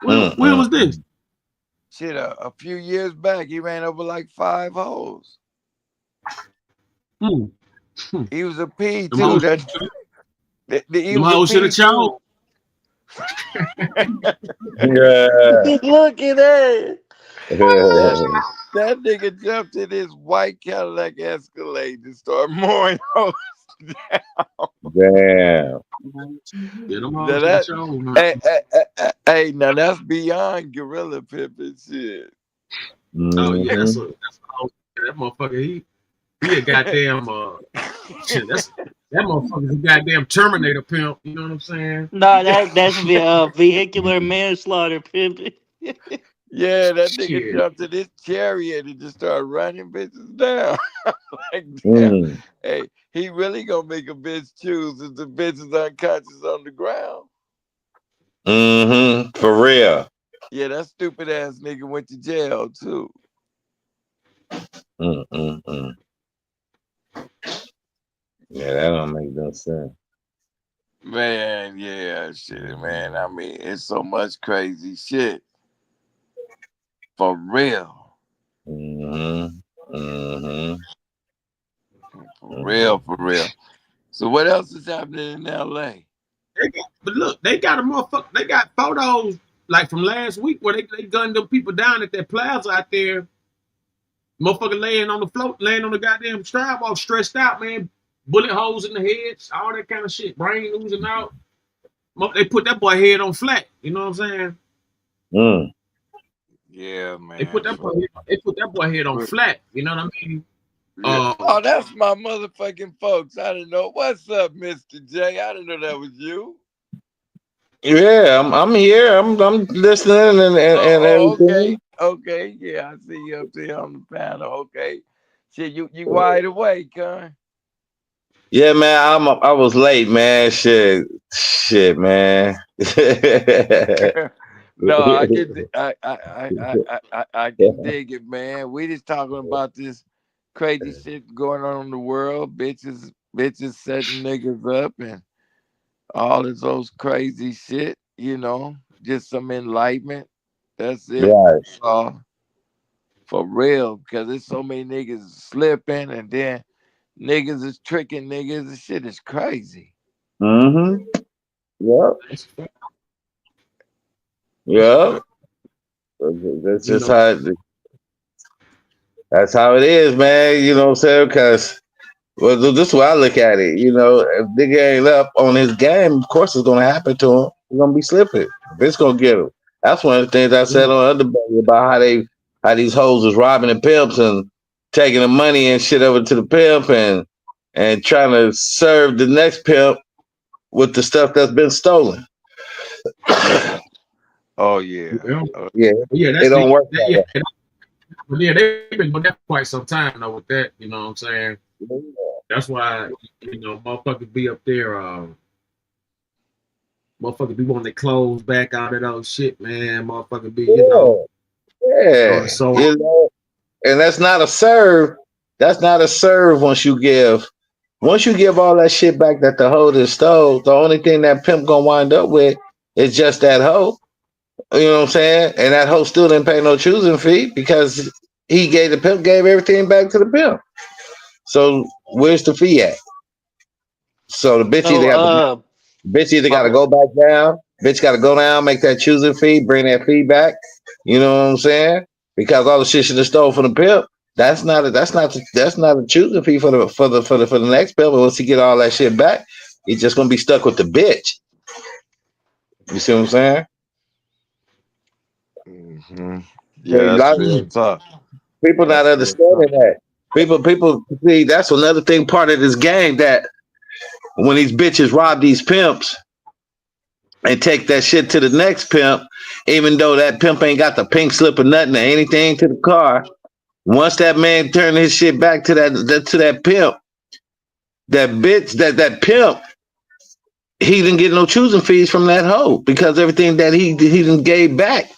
when was this? Shit, a few years back, he ran over like 5 hoes. Hmm. He was a P Them too. hoes, He them was a hoes should P have chose. too. Yeah. Look at that. That, that nigga jumped in his white Cadillac Escalade to start mowing hoes down. Damn. Yeah, them Now hoes should have that, chose, man. hey, now that's beyond gorilla pimping shit. Oh yeah, Mm-hmm. that motherfucker. He a goddamn shit. That motherfucker's a goddamn Terminator pimp. You know what I'm saying? Nah, that's vehicular manslaughter, pimping. Yeah, that nigga Shit. jumped in his chariot and just started running bitches down. Like, damn. Mm. Hey, he really gonna make a bitch choose if the bitch is unconscious on the ground. Mm-hmm. For real. Yeah, that stupid ass nigga went to jail too. Mm-mm-mm. Yeah, that don't make no sense. Man, yeah, shit, man. I mean, it's so much crazy shit. For real. Mm-hmm. Mm-hmm. For real, for real. So what else is happening in LA? But look, they got a motherfucker. They got photos like from last week where they gunned them people down at that plaza out there. Motherfucker laying on the float, laying on the goddamn strap, all stressed out, man. Bullet holes in the heads, all that kind of shit. Brain oozing out. They put that boy head on flat. You know what I'm saying? Mm. Yeah, man. They put that boy head on flat. You know what I mean? Yeah. Oh, that's my motherfucking folks. I didn't know. What's up, Mr. J? I didn't know that was you. Yeah, I'm here. I'm listening and everything. Okay. Yeah, I see you up there on the panel. Okay. Shit, you wide awake, huh? Yeah, man. I was late, man. Shit, man. No, I can dig it, man. We just talking about this crazy shit going on in the world. Bitches setting niggas up and all of those crazy shit, just some enlightenment. That's it. Right. For real, because there's so many niggas slipping and then niggas is tricking niggas. This shit is crazy. Mm-hmm. Yep. Yep. That's just that's how it is, man. You know what I'm saying? Because this is why I look at it. If nigga ain't up on his game, of course it's gonna happen to him. He's gonna be slipping. Bitch gonna get him. That's one of the things I said on Underbelly about how these hoes was robbing the pimps and taking the money and shit over to the pimp and trying to serve the next pimp with the stuff that's been stolen. Oh yeah. Yeah, Yeah, it don't work that way. But yeah, they've been doing that for quite some time though with that, you know what I'm saying? That's why, motherfuckers be up there, motherfuckers be wanting their clothes back, all that old shit, man. Motherfucker be, Yeah, so you know, and that's not a serve. That's not a serve once you give all that shit back that the hoe that stole, the only thing that pimp gonna wind up with is just that hoe. You know what I'm saying? And that hoe still didn't pay no choosing fee because the pimp gave everything back to the pimp. So where's the fee at? So the bitch either got to go back down. Bitch got to go down, make that choosing fee, bring that fee back. You know what I'm saying? Because all the shit she stole from the pimp, that's not a choosing fee for the next pimp. But once he get all that shit back, he's just gonna be stuck with the bitch. You see what I'm saying? Mm-hmm. Yeah, that's real tough. People not understanding that. People see that's another thing part of this game that when these bitches rob these pimps and take that shit to the next pimp, even though that pimp ain't got the pink slip or nothing or anything to the car, once that man turn his shit back to that pimp, that pimp, he didn't get no choosing fees from that hoe because everything that he didn't gave back.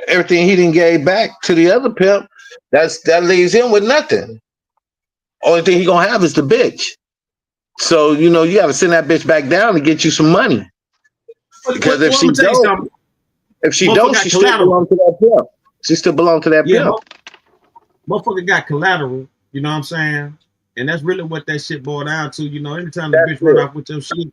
Everything he didn't gave back to the other pimp, that leaves him with nothing. Only thing he gonna have is the bitch. So you gotta send that bitch back down to get you some money. Because if she don't, she still belongs to that pimp. She still belongs to that pimp. Motherfucker got collateral, you know what I'm saying? And that's really what that shit boiled down to. Anytime the bitch run off with your shit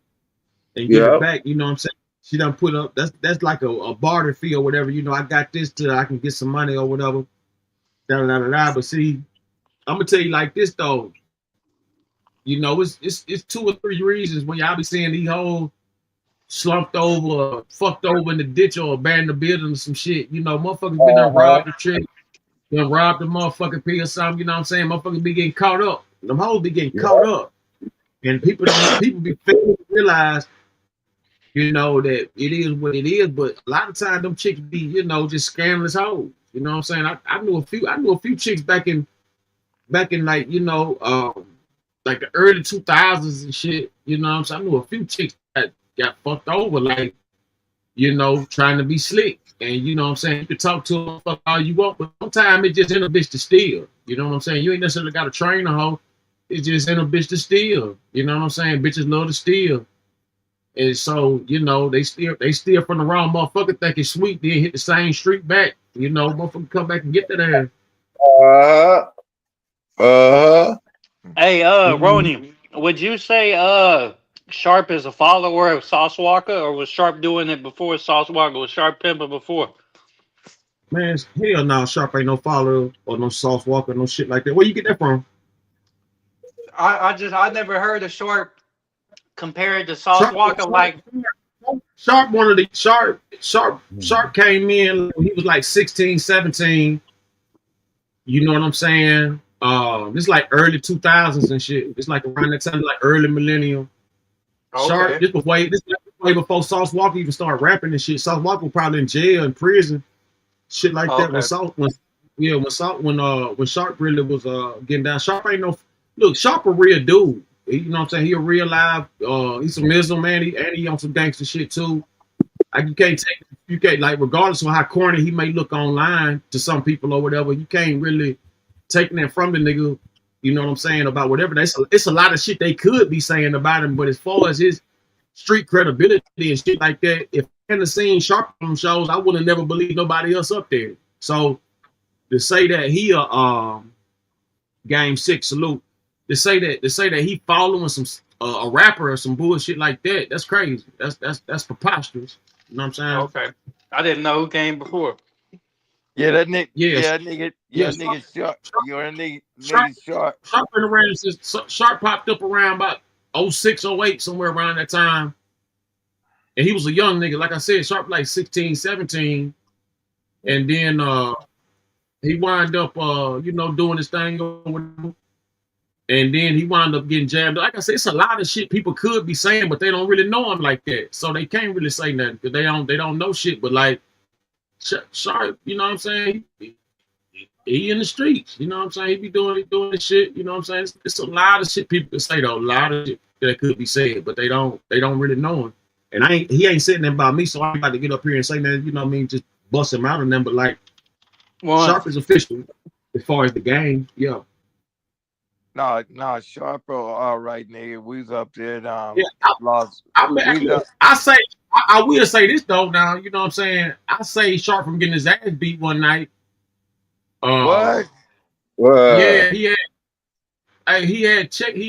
and give it back, you know what I'm saying? She done put up that's like a barter fee or whatever. I got this till I can get some money or whatever. But see, I'm gonna tell you like this though. It's 2 or 3 reasons when y'all be seeing these hoes slumped over or fucked over in the ditch or abandoned the building or some shit. Motherfuckers been done robbed the trick, done robbed the motherfucking pee or something, you know what I'm saying? Motherfuckers be getting caught up. Them hoes be getting caught up. And people be failing to realize, that it is what it is, but a lot of times them chicks be, just scamless hoes. You know what I'm saying? I knew a few chicks back in like, like the early 2000s and shit. You know what I'm saying? I knew a few chicks that got fucked over, like, trying to be slick. And you know what I'm saying? You can talk to them fuck all you want, but sometimes it just in a bitch to steal. You know what I'm saying? You ain't necessarily got to train a hoe. It's just in a bitch to steal. You know what I'm saying? Bitches love to steal. And so, they steal from the wrong motherfucker, think it's sweet, then hit the same street back. Motherfucker come back and get that ass. Hey, Roni, would you say Sharp is a follower of Sauce Walker, or was Sharp doing it before Sauce Walker? Was Sharp pimping before? Man, hell no, Sharp ain't no follower or no Sauce Walker, no shit like that. Where you get that from? I never heard of Sharp compared to Sauce Walker. Sharp Sharp came in when he was like 16, 17. You know what I'm saying? This is like early 2000s and shit. It's like around that time, like early millennium. Okay. Sharp, this was way before Sauce Walker even started rapping and shit. Sauce Walker was probably in jail, in prison, shit like that. When Sharp really was getting down. Sharp ain't no look. Sharp a real dude. You know what I'm saying? He a real live. He's a Mizzle man. He on some gangster shit too. Like you can't like regardless of how corny he may look online to some people or whatever. You can't really take that from the nigga. You know what I'm saying about whatever. It's a lot of shit they could be saying about him, but as far as his street credibility and shit like that, if I hadn't seen Sharp on shows, I would have never believed nobody else up there. So to say that he Game 6 salute. To say that he following some a rapper or some bullshit like that, that's crazy. That's preposterous. You know what I'm saying? Okay. I didn't know who came before. Yeah, that nigga. Yes. Nigga Sharp. You're a nigga Sharp. Sharp been around since Sharp popped up around about 06, 08, somewhere around that time. And he was a young nigga, like I said, Sharp like 16, 17. And then he wound up doing his thing or whatever. And then he wound up getting jabbed. Like I said, it's a lot of shit people could be saying, but they don't really know him like that. So they can't really say nothing because they don't know shit. But like Sharp, you know what I'm saying? He in the streets, you know what I'm saying? He be doing this shit, you know what I'm saying? It's a lot of shit people can say though, a lot of shit that could be said, but they don't really know him. And he ain't saying nothing about me, so I'm about to get up here and say that, you know what I mean, just bust him out of them. But like Sharp is official as far as the game, yeah. No, Sharp, all right, nigga. We was up there. Yeah, Lost. I will say this though. Now you know what I'm saying. I say Sharp from getting his ass beat one night. What? Yeah, he had checked this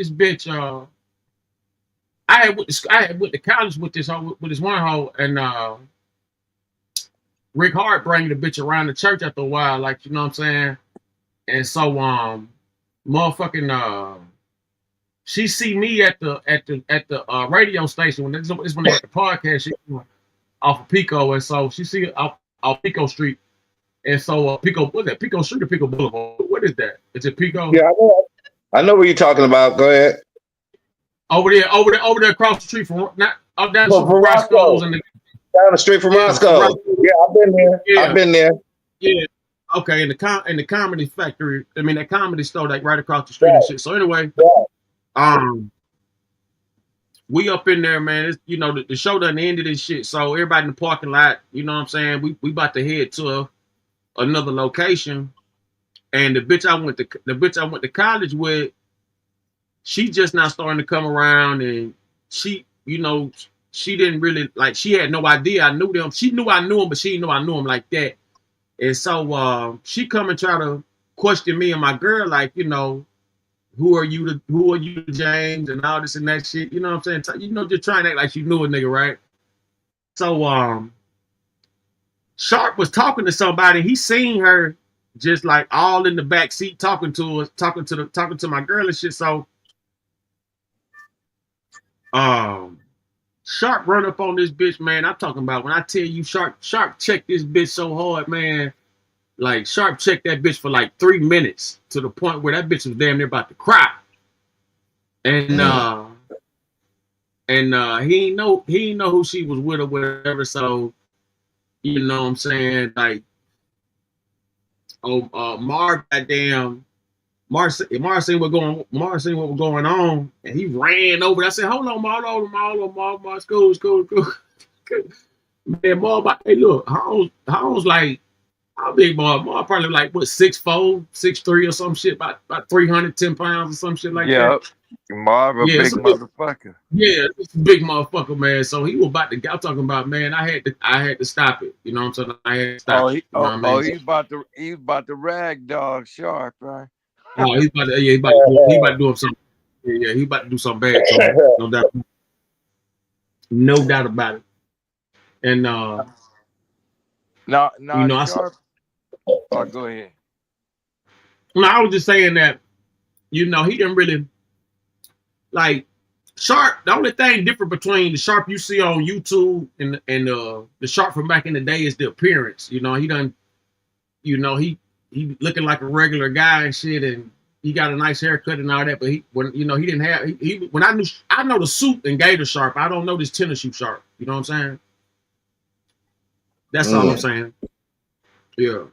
bitch. I had went to college with this one hoe, and Rick Hart bring the bitch around the church after a while, like you know what I'm saying. And so motherfucking she see me at the radio station when this when they had the podcast shit off of Pico, and so she see it off Pico Street, and so Pico, what's that? Pico Street or Pico Boulevard? What is that? Is it Pico? Yeah, I know what you're talking about. Go ahead. Over there across the street from down the street from Roscoe's and down the street from Roscoe's. Yeah, I've been there. Yeah. I've been there. Yeah. Okay, in the comedy factory, I mean that comedy store like right across the street and shit. So anyway, we up in there, man. It's, the show done ended and shit. So everybody in the parking lot, you know what I'm saying? We about to head to another location. And the bitch I went to college with, she just now starting to come around, and she didn't really she had no idea I knew them. She knew I knew him, but she didn't know I knew him like that. And so she come and try to question me and my girl, like, who are you, James, and all this and that shit. You know what I'm saying? Just trying to act like she knew a nigga, right? So Sharp was talking to somebody. He seen her just like all in the back seat talking to us, talking to my girl and shit. So Sharp run up on this bitch, man. I'm talking about when I tell you Sharp checked this bitch so hard, man. Like Sharp checked that bitch for like 3 minutes to the point where that bitch was damn near about to cry. And he ain't know who she was with or whatever. So you know what I'm saying? Like Mar seen what was going on, and he ran over. I said, "Hold on, Mar, school." Man, Mar, hey, look, Holmes like, how big Mar? Mar probably like what 6'4", 6'3" or some shit, about 310 pounds or some shit like that. Marv, a big motherfucker. Yeah, it's a big motherfucker, man. So he was about to. I'm talking about, man. I had to stop it. You know what I'm saying? I had to stop it. He's about to rag dog Sharp, right? Oh, he's about to do something. Yeah, he about to do something bad. So no doubt about it. And no, Sharp. Go ahead. No, I was just saying that, he didn't really like Sharp. The only thing different between the Sharp you see on YouTube and the Sharp from back in the day is the appearance. He done, he looking like a regular guy and shit, and he got a nice haircut and all that. But he didn't have when I know the suit and gator Sharp. I don't know this tennis shoe Sharp. You know what I'm saying? That's all I'm saying. Yeah.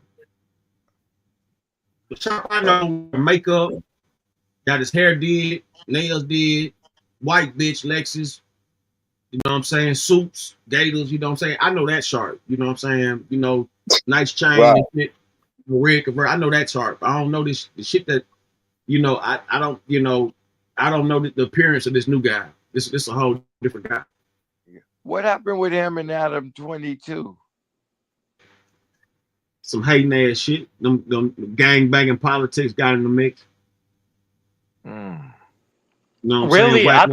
The Sharp I know, makeup, got his hair did, nails did, white bitch Lexus. You know what I'm saying? Suits, gators. You know what I'm saying? I know that Sharp. You know what I'm saying? Nice chain and shit. Red convert. I know that Sharp. I don't know the shit that I don't know the appearance of this new guy. This is a whole different guy. What happened with him and Adam 22? Some hating ass shit. Them gang banging politics got in the mix. Really, I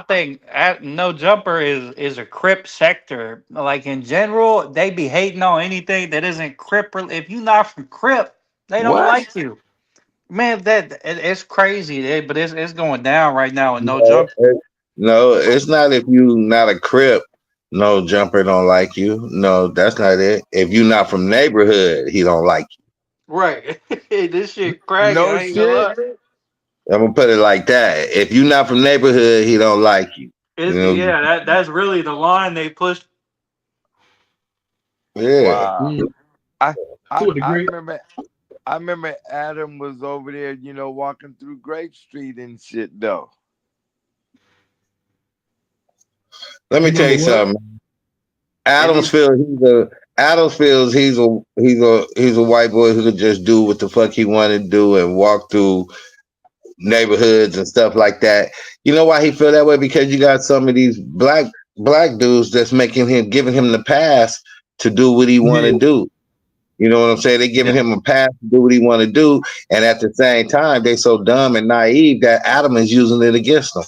think No Jumper is a Crip sector. Like in general, they be hating on anything that isn't Crip. If you're not from Crip, they don't like you. Man, it's crazy, but it's going down right now. And No Jumper. No, it's not if you not a Crip, no jumper don't like you. No, that's not it. If you not from neighborhood, he don't like Right. This shit cracking. No I ain't gonna lie. shit. you. I'm gonna put it like that. If you not from neighborhood, he don't like you. You know? Yeah, that's really the line they pushed. Yeah. Wow. I I To a I degree. remember I remember Adam was over there, walking through Grape Street and shit though. Let me You tell remember you what? something. And he Adams feels he's a white boy who could just do what the fuck he wanted to do and walk through neighborhoods and stuff like that. You know why he feel that way? Because you got some of these black dudes that's giving him the pass to do what he want to Yeah. do. You know what I'm saying? They Yeah. giving him a pass to do what he want to do, and at the same time, they so dumb and naive that Adam is using it against them.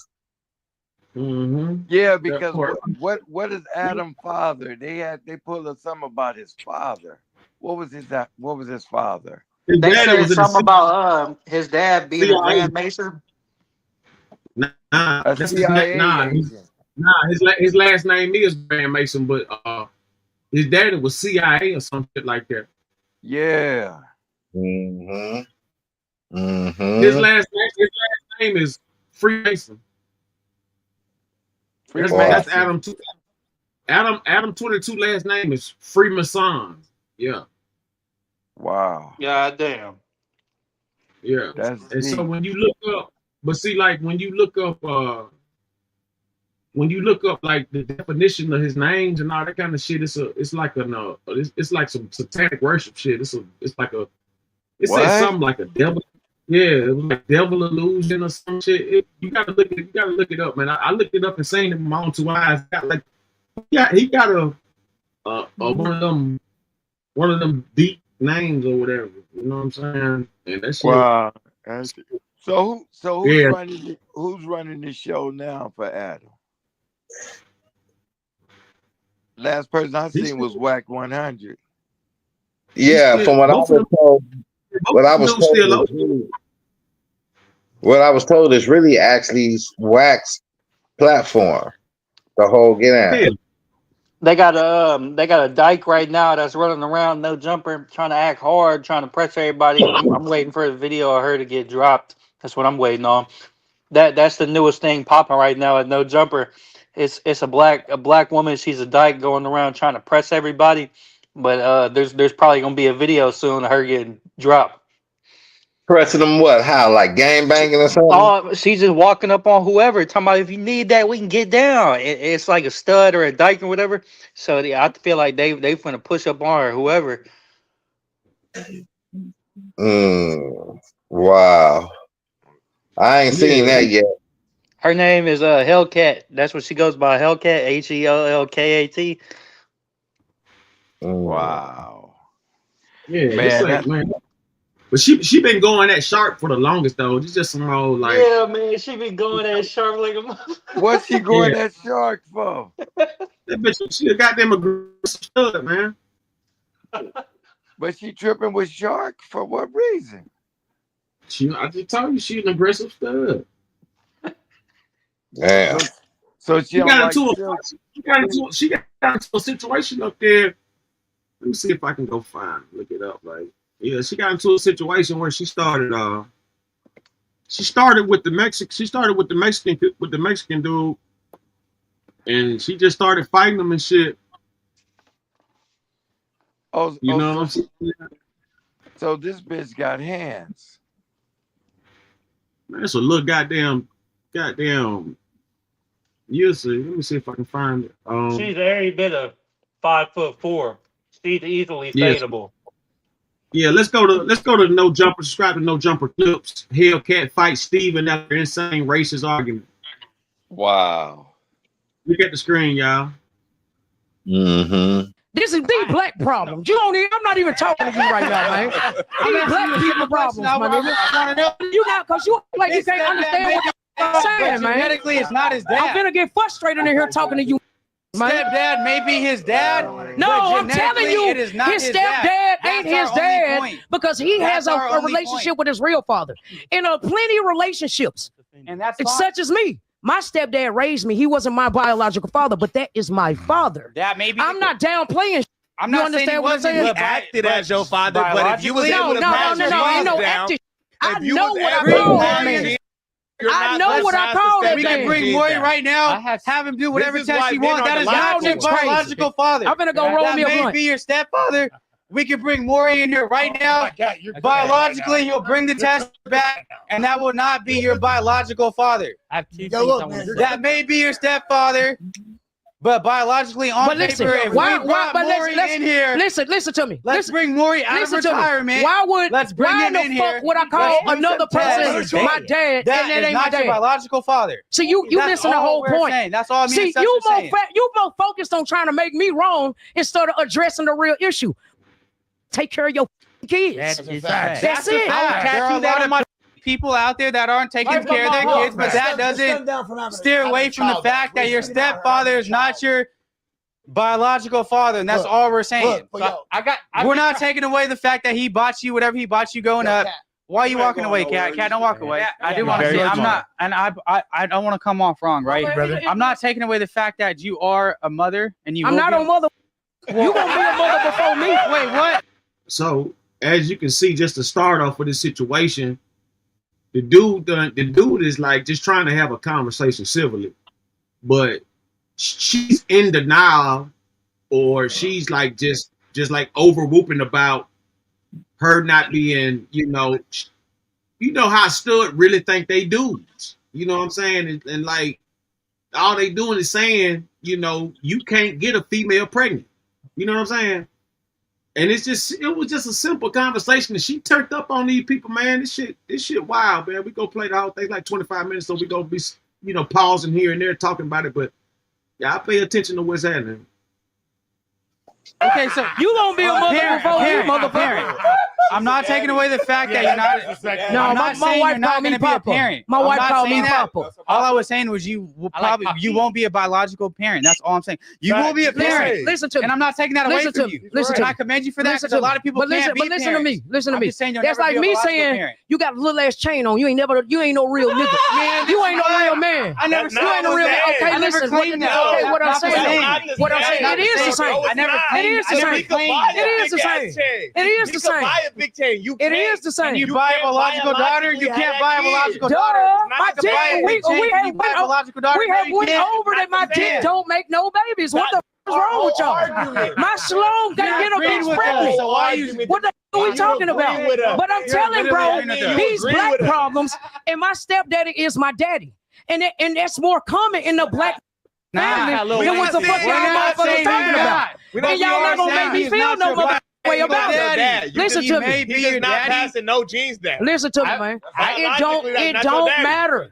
Mm-hmm. Yeah, That because part. what is Adam's father? They pulled us something about his father. What was his father? His They daddy said was in the something about his dad being a CIA. Grand Mason. Nah, A that's his name. CIA agent. His last name is Graham Mason, but his daddy was CIA or some shit like that. Yeah. Mm-hmm. His Mm-hmm. last name is Freemason. That's Freemason. Adam. Adam 22 last name is Freemason. Yeah, Wow. God damn. yeah. That's And so deep. when you look up, but see, like when you look up like the definition of his names and all that kind of shit, it's like some satanic worship shit. It says What? something like a devil. Yeah, it was like devil illusion or some shit. You gotta look it up, man. I looked it up and seen it with my own two eyes. He got a one of them deep names or whatever. You know what I'm saying? And that shit. Wow. So Yeah, who's running the show now for Adam? Last person I he's seen was Whack 100. Yeah, still from what I both of was them. told, Both what of I them was dudes told still is open. really, what I was told is really actually Wax platform. The whole get out. Yeah, They got a dyke right now that's running around, no jumper, trying to act hard, trying to press everybody. I'm waiting for a video of her to get dropped. That's what I'm waiting on. That's the newest thing popping right now at no jumper. It's a black woman. She's a dyke going around trying to press everybody. But there's probably gonna be a video soon of her getting dropped. Pressing them what? How? Like gang banging or something? Oh, she's just walking up on whoever, talking about if you need that, we can get down. It's like a stud or a dyke or whatever. So I feel like they finna push up on her, whoever. Wow. I ain't seen yeah. that yet. Her name is Hellcat. That's what she goes by, Hellcat, HELLKAT. Wow. Yeah, it's Man, like, man. But she been going that sharp for the longest though. It's just some old like, Yeah, man, she been going at sharp like a mother. what's he yeah. going that shark for? That bitch, she a goddamn aggressive stud, man. But she tripping with shark for what reason? I just told you she an aggressive stud. Damn. So she She don't got like into silk. a situation up there. Let me see if I can go look it up. Like, yeah, she got into a situation where she started with the Mexican dude, and she just started fighting him and shit. Oh, You oh, know what I'm saying? so this bitch got hands. Man, it's a little goddamn. You'll see. Let me see if I can find it. She's every bit of 5'4". She's easily Yes. fadable. Yeah, let's go to No Jumper. Subscribe to No Jumper Clips. Hellcat fights Steven after insane racist argument. Wow. Look at the screen, y'all. Mm-hmm. This is the black problem. You don't even, I'm not even talking to you right now, man. These black people problems, my nigga. You not, because you like you can't understand what I'm saying, man. Genetically, it's not his dad. I'm gonna get frustrated in here talking to you. Stepdad may be his dad. No, I'm telling you, it is not his stepdad ain't his dad because he has a relationship with his real father. And plenty of relationships. And that's such as me. My stepdad raised me. He wasn't my biological father, but that is my father. That maybe I'm not downplaying. I'm You not saying he understand what I'm wasn't. saying? He acted as your father, but if you was able to pass no, ain't no down, acting. I if you know was what I able to call pass that man. genes, you're I not know what I pass the call that step We can man. bring genes Maury down. right now. Have him do whatever is test why he men wants. are That the is not logical your ones. biological father. I'm gonna go roll That me a may blunt. be your stepfather. We can bring Maury in here right now. Biologically, he'll bring the test back, and that will not be your biological father. That may be your stepfather, but biologically on But listen, paper, if why? we brought But Maury in here, listen to me. let's bring Maury out of Listen to me. retirement. Why would? Let's bring why him the in fuck here. would I call Let's do another some person tests. my dad? And that is ain't my not your dad. biological father. So you That's missing the all whole we're point. saying. That's all me See, and Seth you are more saying. you more focused on trying to make me wrong instead of addressing the real issue. Take care of your kids. That's it. There are a lot of my people out there that aren't taking care of their kids, but that doesn't steer away from the fact that your stepfather is not your biological father, and that's all we're saying. We're not taking away the fact that he bought you whatever he bought you growing up. Why are you walking away, Cat? Cat, don't walk away. I do want to say I'm not, and I don't want to come off wrong, right? I'm not taking away the fact that you are a mother, and you. I'm not a mother. You gonna be a mother before me? Wait, what? So as you can see, just to start off with this situation, the dude is like just trying to have a conversation civilly, but she's in denial, or she's like just like over whooping about her not being, you know how stud really think they dudes. You know what I'm saying? And like all they doing is saying, you can't get a female pregnant. You know what I'm saying? And it was just a simple conversation, and she turned up on these people, man. This shit wild, man. We go play the whole thing like 25 minutes, so we go be, pausing here and there talking about it. But yeah, I pay attention to what's happening. Okay, so you gonna be a mother before me, motherfucker. I'm not taking away the fact that you're not. No, I'm not my saying wife you're not called me going to be a Papa. parent. My I'm wife not called me saying that. Papa. All I was saying was you will probably you won't be a biological parent. That's all I'm saying. You will be a parent. Listen to me. And I'm not taking that away from you. Listen to me. I commend you for that, Listen because to a lot me. of people can't be But listen to me. Listen to I'm me. just saying you'll That's never like be a me biological saying parent. you got a little ass chain on. You ain't no real nigga. Man, you ain't no real man. I never You ain't no real. Okay, I never listen. claimed that. Okay, what I'm That's not the saying. same. What I'm saying. That's It is the not same. I never claimed. It is the same. It is the same. It is the same. Buy a big chain. You It is the same. You buy a biological daughter. You can't buy a biological daughter. My dick. We have went over that. My dick don't make no babies. What the f is wrong with y'all? My shalom can't get a bitch pregnant. So why you? What the f are we talking about? But I'm telling bro, these black problems, and my stepdaddy is my daddy, and that's more common in the black family than what the fuck y'all motherfuckers talking about. And y'all not gonna make me feel no motherfucking way about it. Listen to me. He is not passing no genes down. Listen to me, man. It don't matter.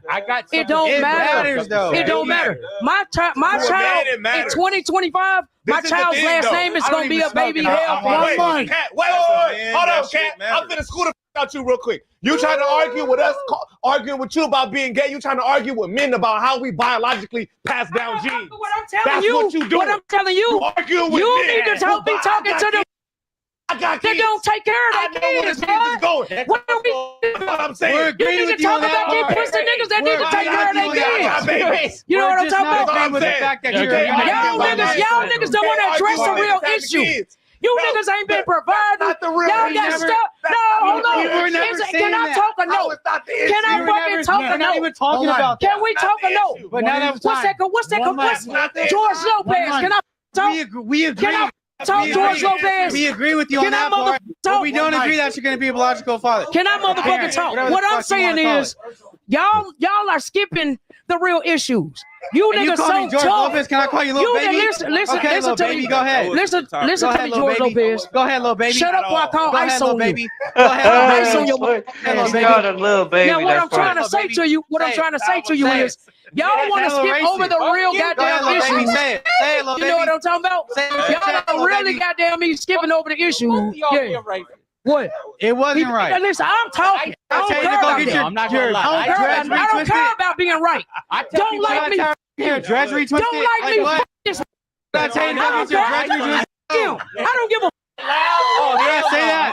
It don't matter. It don't matter. My child in 2025, my child's last name is gonna be a baby hell for 1 month. Wait, hold on, Cat. I'm finna school the out you real quick. You trying to argue with us, arguing with you about being gay. You trying to argue with men about how we biologically pass down genes. What I'm telling you, what I'm telling you, you need to be talking to them. They don't take care of their kids, man. What are I'm saying? You need to talk about these pussy niggas that need to take care of their kids. You know what I'm talking about? Y'all niggas don't want to address the real issue. You niggas ain't been providing. Y'all got stuff. No, hold on. Can I talk or no? Can I fucking talk or no? Can we talk or no? But now that What's George Lopez? Can I talk? We agree. Can I talk, George Lopez? We agree with you on that part. But we don't agree that you're going to be a biological father. Can I motherfucking talk? What I'm saying is, y'all are skipping the real issues. You niggas so George tough. Lopez, can I call you little baby? Listen to me. Go ahead. Listen to me, George Lopez. Go ahead, little baby. Shut up while I call ice on you. Go ahead, Ice on your little baby. Now what I'm trying to say to you, is, y'all want to skip over the real goddamn issues. Say it, little baby. You know what I'm talking about? Y'all are really goddamn me skipping over the issue. Yeah. What? It wasn't right. Listen, I'm talking. I don't care about being right. Don't like me. Dress retwisted. Don't like me. This. I don't give a. Oh, did I say that?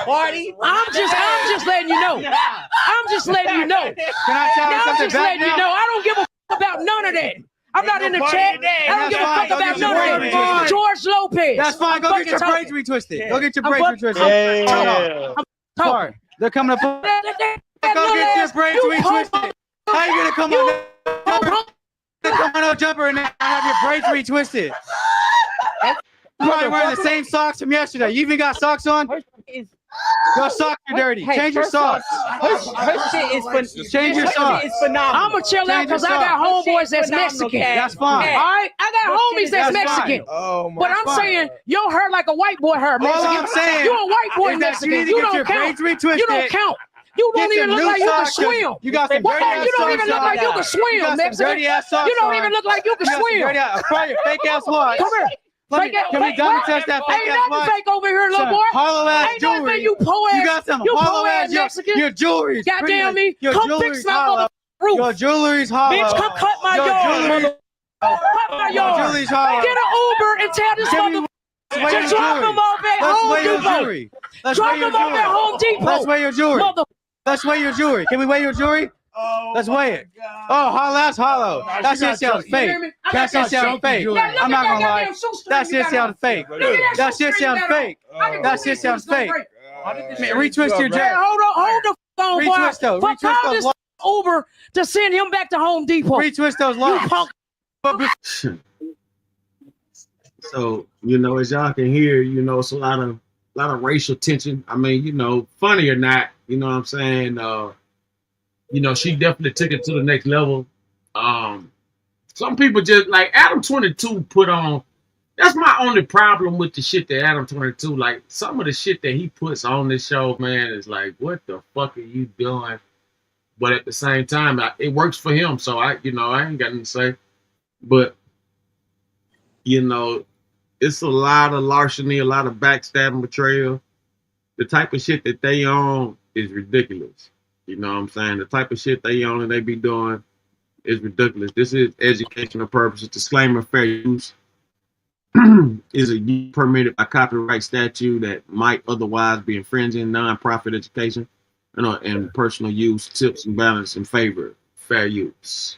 Party. I'm just letting you know. I'm just letting you know. Can I tell you I'm something just back letting you now? know. I don't give a fuck about none of that. I'm not in the chat. I don't give a fuck about none of that. George Lopez. That's fine. Go get your braids retwisted. Go get your braids retwisted. Yeah. Sorry. They're coming up. Go get your braids retwisted. How you gonna come on? Come on, no jumper, and have your braids retwisted. You're probably wearing the same socks from yesterday. You even got socks on? Your socks are dirty. Change your socks. Her shit is phenomenal. Change your socks. It's phenomenal. I'm gonna chill out because I got homeboys that's Mexican. That's fine. All right, I got homies that's Mexican. But I'm saying your hair like a white boy hair. Mexican. All I'm saying you a white boy is that Mexican. you need to You get don't your count. braids retwisted. You don't count. You don't even look like you can swim. You got some dirty ass You don't socks even look on. like you can swim, You got some Mexican. dirty ass socks You don't on. even look like you can You got some swim. dirty ass- Probably your fake ass watch. Come here. Can we double test that fake Ain't ass nothing watch? fake over here, little Some boy. hollow ass Ain't nothing jewelry. fake, you po ass. You got some you hollow po ass Mexican. your jewelry's Goddamn me. Your Come jewelry's fix my hollow. roof. Your jewelry's hollow. Bitch, come cut my Your yard. jewelry- Cut my yard. jewelry's hollow. Get an Uber and tell this motherfucker to drop him off at Home Depot. Drop him off at Home Depot. Let's weigh your jewelry. Mother. Let's weigh your jewelry. Can we weigh your jewelry? Let's weigh it. Oh, that's hollow. That shit sounds fake. That shit sounds fake. I'm not gonna lie. That shit sounds fake. That shit sounds fake. That shit sounds fake. Retwist your dress. Hold the phone, boy. Retwist those. Fuck, Retwist call those. this Uber to send him back to Home Depot. Retwist those locks. You punk. So, as y'all can hear, it's a lot of racial tension. I mean, funny or not, you know what I'm saying? She definitely took it to the next level. Some people just like Adam 22 put on. That's my only problem with the shit that Adam 22, like some of the shit that he puts on this show, man, is like, what the fuck are you doing? But at the same time, it works for him. So I ain't got nothing to say. But, it's a lot of larceny, a lot of backstabbing, betrayal. The type of shit that they own is ridiculous. You know what I'm saying? The type of shit they own and they be doing is ridiculous. This is educational purposes. Disclaimer, fair use is a use permitted by copyright statute that might otherwise be infringing non-profit education and personal use, tips and balance in favor. Fair use.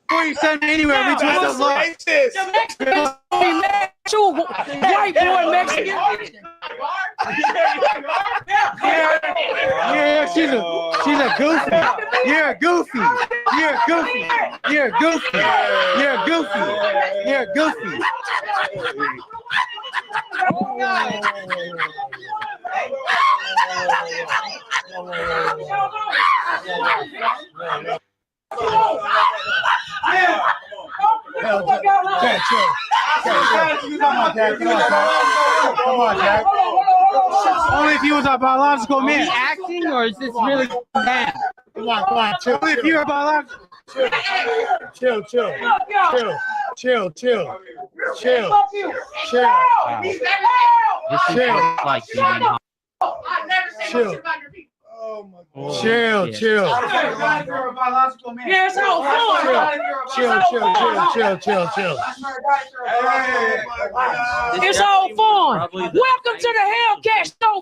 Before you send me anywhere, we twist those locks. The Mexicans be mad at you, white boy Mexican. Yeah, she's a goofy. You're a goofy. You're a goofy. You're a goofy. You're a goofy. You're a goofy. Only if you was a biological man. Acting, or is this really bad? Come on, chill. Only if you're a biological. Chill. Chill. Like Chill. Chill. Yeah, it's all fun. Chill. It's all fun. Welcome to the Hellcat Show.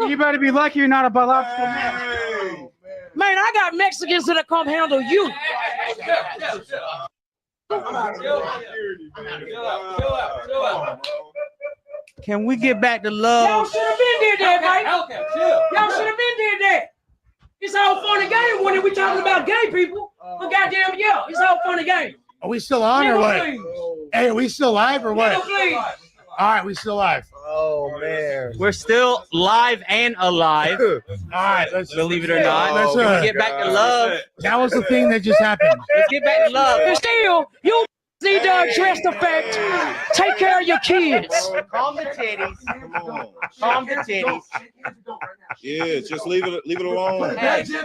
You better be lucky you're not a biological man. Man, I got Mexicans that'll come handle you. Can we get back to Y'all love? should have been did that, mate. Y'all should have been did that. It's all fun and game when we talking about gay people. But goddamn, yeah, it's all fun and game. Are we still on or what? Hey, are we still live or what? Please. All right, we still live. Oh man, we're still live and alive. All right, let's believe it or not. let's get back to love. That was the thing that just happened. Let's get back to love. And still, you need to address the fact. Take care of your kids. Calm the titties. Calm the titties. Yeah, just leave it alone. Hey. Man,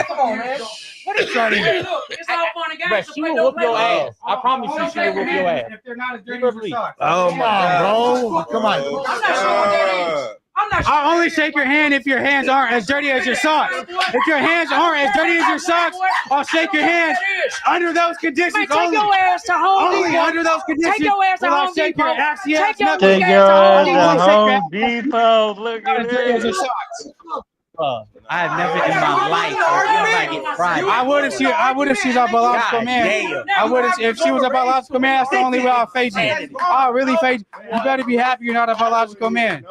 come on, man. What are you trying to do? It's all fun and games. But she will whoop your ass. I promise you, she will whoop your ass. If they're not as dirty as your socks. Oh my God, bro! Come on. I'm not sure what that is. I'll only shake your hand if your hands aren't as dirty as your socks. If your hands aren't as dirty as your socks, I'll shake your hand. Under those conditions, Man, take your ass to Home only Depot. under those conditions, Take your ass to will I Home shake your Depot. assy Take ass your knuckles. weak Take ass your to Home ass to Depot. Home Depot. Look at Dirty as your this. socks. I have never in my life heard anybody get fried. I would if she's a biological God man. damn. I would if she was a biological man. That's the only way I'll face you. I'll really face you. You better be happy you're not a biological man.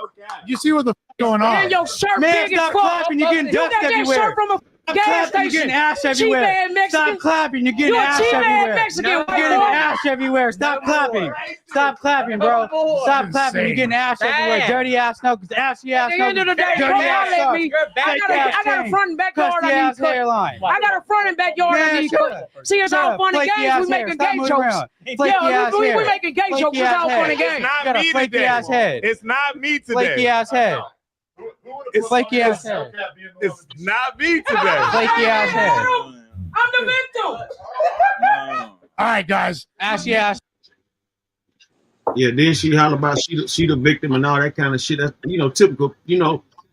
You see what the going on? And your shirt Man, big as stop fuck. clapping. You're getting You dust got that everywhere. shirt from a Stop gas clapping. station. You're getting ass Cheap everywhere. ass Mexican. Stop clapping. You're getting You a ass cheap ass everywhere. Mexican, You're white getting boy. ass everywhere. Stop clapping. Stop clapping, bro. Stop clapping. You're getting ass everywhere. Dirty ass knuckles. Assy ass At the end of the knuckles. day, Dirty don't ass holler at socks. me. Fake I ass got a chain. front and backyard Crusty I need ass cut. hairline. I got a front and backyard I Man, need shut cut. up. See, it's Shut all up. fun and Flaky games. ass We hair. making Stop gay moving jokes. around. Flaky Yeah, ass we hair. making gay Flaky jokes. It's ass all head. fun and It's games. not Got a me flaky today. ass head. It's not me today. Flaky ass head. It's Flaky ass head. It's not me today. Flaky ass head. I'm the victim. All right, guys. Assy ass. Yeah, then she holler about she the victim and all that kind of shit. That's typical.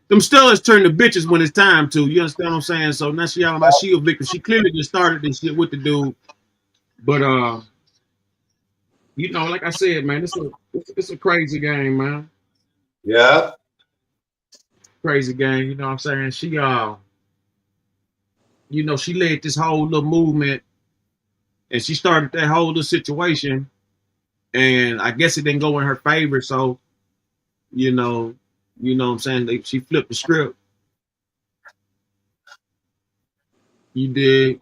Them studs turn to bitches when it's time to. You understand what I'm saying? So now she holler about she a victim. She clearly just started this shit with the dude. But like I said, man, it's a crazy game, man. Yeah. Crazy game. You know what I'm saying? She she led this whole little movement, and she started that whole little situation. And I guess it didn't go in her favor, so you know what I'm saying? She flipped the script. You did.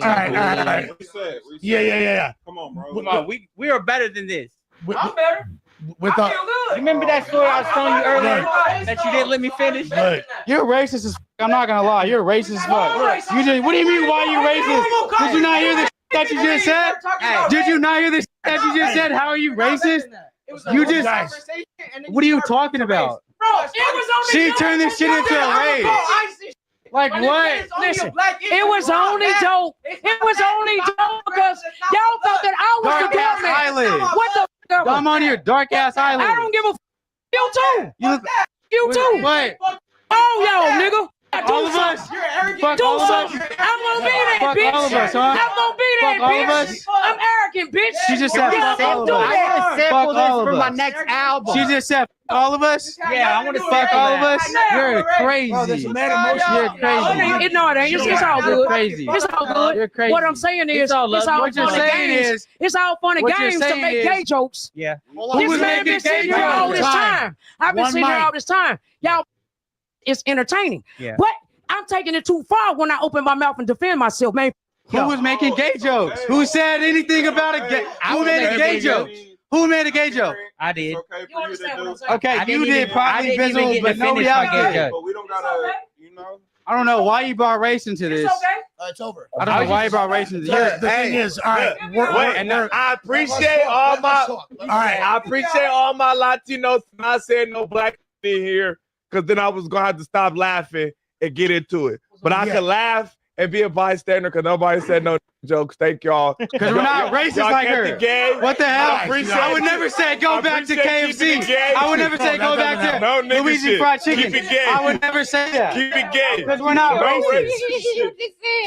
All right. Yeah. Come on, bro. Come on. We are better than this. I'm better. With I feel good. Remember that story I was telling you earlier that you didn't let me finish? You're racist as fuck. I'm not gonna lie. You're racist as fuck. What do you mean? Why you racist? Did you not hear the that you just said? Did you not hear the that you just said? How are you racist? You just. What are you talking about? Bro, it was only She dope. turned this shit into a race. Like what? Listen, it was only dope. It was only dope because y'all thought that I was Dark the ass dope man. eyelid. What the fuck? I'm on your dark ass island. I don't give a f. You too. You too. What? Oh, y'all, nigga. All of us. Fuck Do all of something. us. I'm gonna be that, Fuck bitch. all of us, huh? I'm gonna be that, Fuck all of bitch. us. I'm arrogant, bitch. She just said Yeah, fuck all of do us. that. I want to Fuck sample all this of for my us. next album. She just said fuck all of us. Yeah, I want to Fuck all of us. You're crazy. You're crazy. No, it ain't. It's all good. You're crazy. It's all good. You're crazy. What I'm saying is, it's all What fun you're and saying games. is- It's all fun and what you're games to saying make is- gay jokes. Yeah. This was man making been sitting gay here all jokes? this time. I've been One sitting here mic. all this time. Y'all, it's entertaining. Yeah. But I'm taking it too far when I open my mouth and defend myself, man. Who was making gay jokes? Who said anything about a gay? Who made a gay joke? Who made a gay joke? I did. You understand what I'm saying? Okay, I you didn't did even- I probably didn't even visual, get but to nobody finish my else gay did. joke. But we don't It's gotta, okay. I don't know why you brought race into this. It's okay. It's over. I don't know why you brought race into this. The thing is, all right. I appreciate all my. All right, I appreciate all my Latinos not saying no black in here, because then I was gonna have to stop laughing and get into it. But I could laugh and be a bystander because nobody said no jokes. Thank y'all. Because we're not racist like kept her. it gay. What the hell? I appreciate I would never say go I back to appreciate keeping KFC. it gay. I would never say go back to No nigga Louisiana shit. fried chicken. Keep it gay. I would never say that. Keep it gay. Because we're not No racist.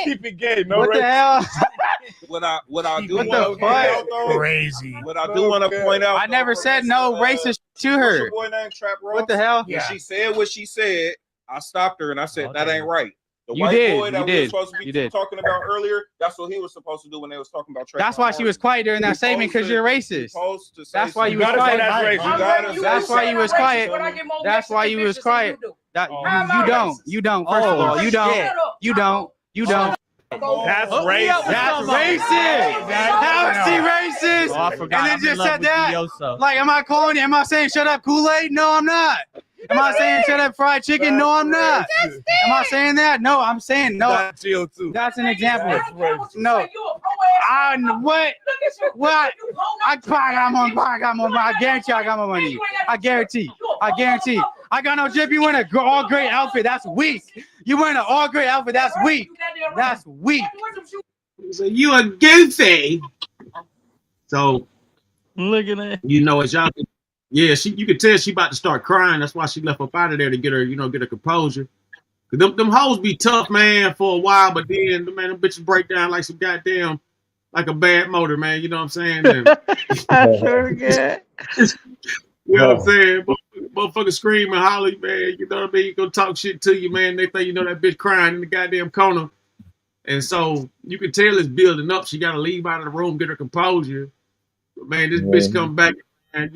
Keep it gay. No What the racist. hell? what I do What want the to point out fuck? though. Crazy. What I do want to point out. I never said no racist to What's her. your boy named Trap Ross? What the hell? When she said what she said, I stopped her and I said that ain't right. The You white did, boy that you we did, were supposed to you be did. talking about earlier, that's what he was supposed to do when they was talking about. That's why she was quiet during that statement, because you're racist. That's why you was quiet. That's why you was quiet. That's why you was quiet. That you don't. You don't. First of all, you don't. You don't. You don't. That's racist. That's racist. How is she racist? Oh, I forgot. And then I'm in just love said with that. Dioso. Like, am I calling? Am I saying shut up Kool-Aid? No, I'm not. Am I saying shut up fried chicken? No, I'm not. Am I saying that? No, I'm saying no. That's chill too. That's an example. No. I what? What? I got more. I guarantee I got more money. I guarantee. I got no drip. You wearing an all gray outfit. That's weak. You wearing an all gray outfit. That's weak. That's weak. So you a goofy. So Look at that. as y'all can Yeah, you could tell she about to start crying. That's why she left up out of there to get her, get her composure. Them hoes be tough, man, for a while, but then, man, them bitches break down like some goddamn, like a bad motor, man. You know what I'm saying? And, I sure get. you know what I'm saying? Motherfucker scream and holler, man. You know what I mean? Go talk shit to you, man. They think that bitch crying in the goddamn corner. And so you can tell it's building up. She got to leave out of the room, get her composure. But, man, this bitch come back, and,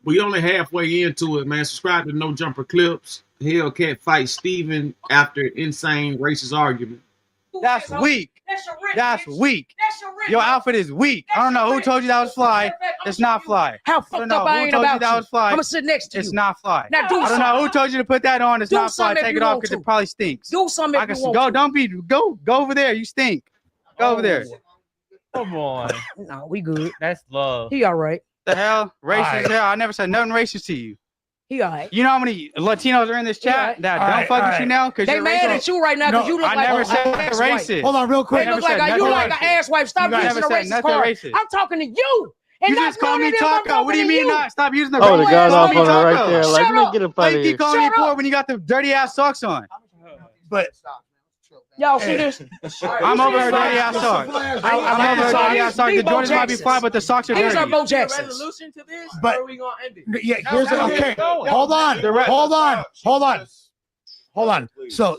we only halfway into it, man. Subscribe to No Jumper Clips. Hellcat fights Steven after insane racist argument. That's weak. That's weak. Your outfit is weak. I don't know who told you that was fly. It's not fly. How fucked up I ain't about that was fly. I'm gonna sit next to you. It's not fly. Now do I don't know who told you to put that on. It's not fly. Take it off because it probably stinks. Do something if you want go. to. Don't be. Go over there. You stink. Go over there. Come on. No, we good. That's love. He all right. The hell? Racist hell. I never said nothing racist to you. He all right. You know how many Latinos are in this chat that don't fuck with you now? Because they mad at you right now because you look like I never an said ass racist. wife. Hold on, real quick. They look like you like an ass wife. Stop using the racist card. I'm talking to you. You just called me Taco. What do you mean not? Stop using the Oh, the guy's off on her right Taco. there. Like, let me get up out of here. You keep calling me poor when you got the dirty ass socks on. But y'all see this? I'm over her dirty ass socks. I'm over her dirty ass socks. The Jordans might be fine, but the socks are dirty. These are Bo Jacksons. Resolution to this, But- or are we gonna end it? yeah, here's okay. Hold on. So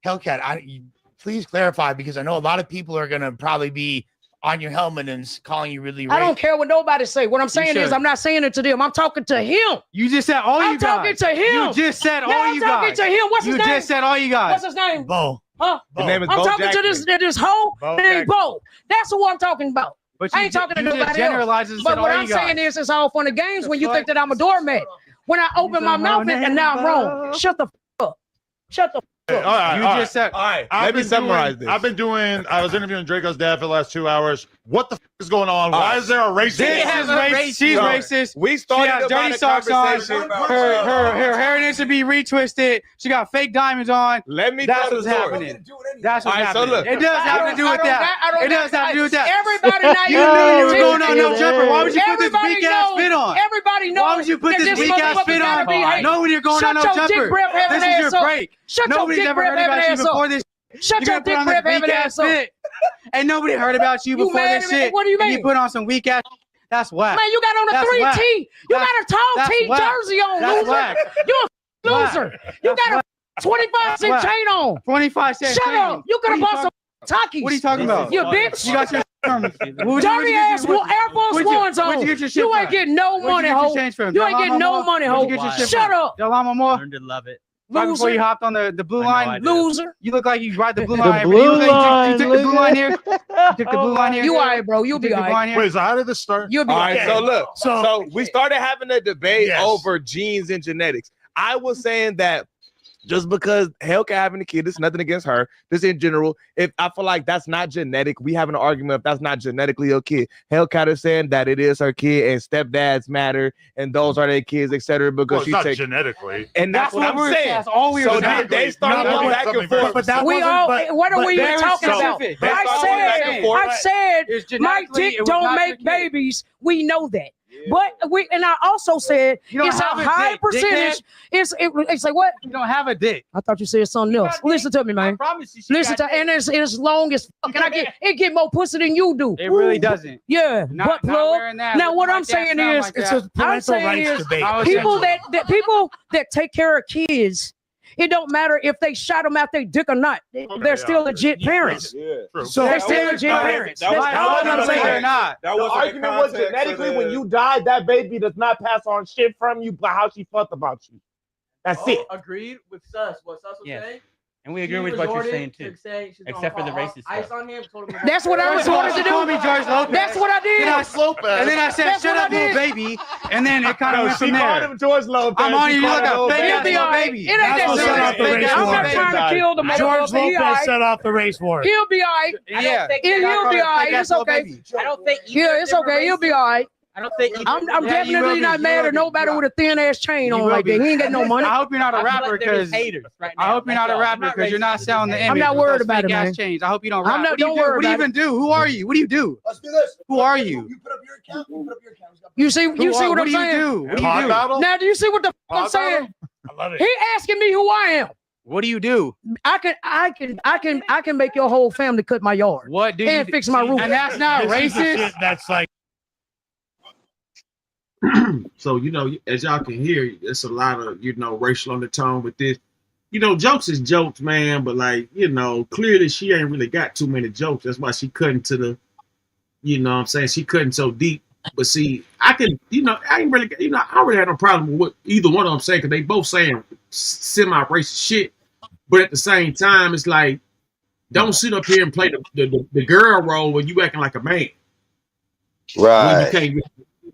Hellcat, please clarify because I know a lot of people are gonna probably be on your helmet and calling you really. I don't care what nobody say. What I'm saying is, I'm not saying it to them. I'm talking to him. You just said all you guys. I'm talking to him. You just said Now all you guys. I'm talking to him. What's his name? You just said all you guys. What's his name? Bo. Huh? His name is I'm Bo talking Jackson. to this hoe named Bo. That's who I'm talking about. But I ain't talking to you just nobody generalized and else. said But what all I'm you guys. saying is, it's all fun and games when you think that I'm a doormat. When I open my mouth and now I'm wrong. Shut the up. Shut the up. All right, You just said. All right, I've let me been summarize doing, this. I was interviewing Draco's dad for the last 2 hours. What the is going on? Why is there a racist? She's racist. We She started has about dirty a socks on. conversation. Her hair needs to be retwisted. She got fake diamonds on. Let me That's tell what's the story. happening. That's what's All right, so happening. look. It does have to do with that. It does have to do with that. Everybody now You knew you were going on no jumper. Why would you put this Everybody weak ass knows- fit on? Everybody knows. Why would you put that this weak ass motherfucker fit gotta on? be hating. No, when you're going on no Shut your dick jumper. breath having This is your ass up. break. Shut your Nobody's dick ever breath heard having about you ass up. before this. Shut You your gotta put dick on breath this having weak ass ass up. fit. Ain't nobody heard about you You before mad this at me? shit. What do you And mean? you put on some weak ass. That's whack. Man, you got on a That's 3T. whack. You got a tall That's T whack. jersey on, That's loser. whack. You a Whack. loser. You That's got whack. a 25-cent Whack. chain on. 25 cents. Shut up. You could have bought some Takis. What are you talking about? You bitch. You got your from. Dirty ass Air Force Ones on. Where'd you get your shit You ain't from? getting no Where'd you money, get your ho. change from? You ain't getting no money, ho. Where'd you get your shit Shut from? up. Del Llama More? Learned to love it. Right before you Loser. hopped on the blue line? Loser. You look like you ride the blue The line. blue You look like line, you took the blue look line at here. it. You took the blue line here. You all right, bro. You'll You be took all the blue line right. here. Wait, so how did this start? You'll be All all right, right. so look. So- So we started having a debate Yes. over genes and genetics. I was saying that just because Hellcat having a kid, it's nothing against her. This in general. If I feel like that's not genetic, we have an argument if that's not genetically your kid. Hellcat is saying that it is her kid and stepdads matter and those are their kids, etc. Well, Because it's she not takes genetically. and that's what I'm we're saying. That's all we So were then they started No, going no, back and something forth. But that We wasn't. all. But, What are we even very talking about? specific. They I started going back and said. forth. I said. It's My genetically, dick it was don't not make your kid. babies. We know that. But and I also said You don't it's a have a high dick, percentage. It's like what? You don't have a dick. I thought you said something else. Listen to me, I man. promise you. she Listen got to, and it's long as fuck. And it get more pussy than you do. It really doesn't. Yeah, Not- butt not plug. wearing that, Now looking what like I'm that, saying sound is, like it's that. a I'm parental saying rights is, debate. I was people that people that take care of kids, it don't matter if they shot them out their dick or not. They're still legit parents. True. So They're still legit parents. That's That all wasn't I'm the saying. or not. The argument was genetically when you died, that baby does not pass on shit from you, but how she felt about you. That's it. Agreed with Sus. What Sus was Yes. saying. And we agree with what you're saying too. Except for the racist Ice stuff. on him. Told him That's what I was wanted to Call me do. George Lopez. That's what I did. And then I said, That's shut what I up, little did. baby. And then it kind of went She from called there. him George Lopez. I'm on She you. You called look him a fake He'll ass be little all right. baby. It ain't That's that what set off the serious. race I'm war. not trying to kill the George motherfucker. He all Lopez right. set off the race war. He'll be all right. Yeah. He'll be all right. It's okay. I don't think. Yeah, it's okay. He'll be all right. I don't think I'm definitely not mad at nobody with a thin ass chain on like that. He ain't got no money. I hope you're not a rapper because haters right now. I hope you're not a rapper because you're not selling the image. I'm not with worried those about it, fake-ass man. chains. I hope you don't rap. I'm not. What do you Don't do? worry What do you about even do? Who are you? What do you do? Let's do this. Who are you? You put up your account. You put up your account. You see what I'm saying? What do you do? Now, do you see what the fuck I'm saying? I love it. He asking me who I am. What do you do? I can make your whole family cut my yard. What do you and do? fix my roof. And that's not racist. That's like. So, you know, as y'all can hear, it's a lot of, you know, racial undertone with this. You know, jokes is jokes, man, but like, you know, clearly she ain't really got too many jokes. That's why she cutting to the, you know what I'm saying? She cutting so deep. But see, I can, you know, I ain't really, you know, I really had no problem with what either one of them saying because they both saying semi-racist shit. But at the same time, it's like, don't sit up here and play the girl role when you acting like a man. Right.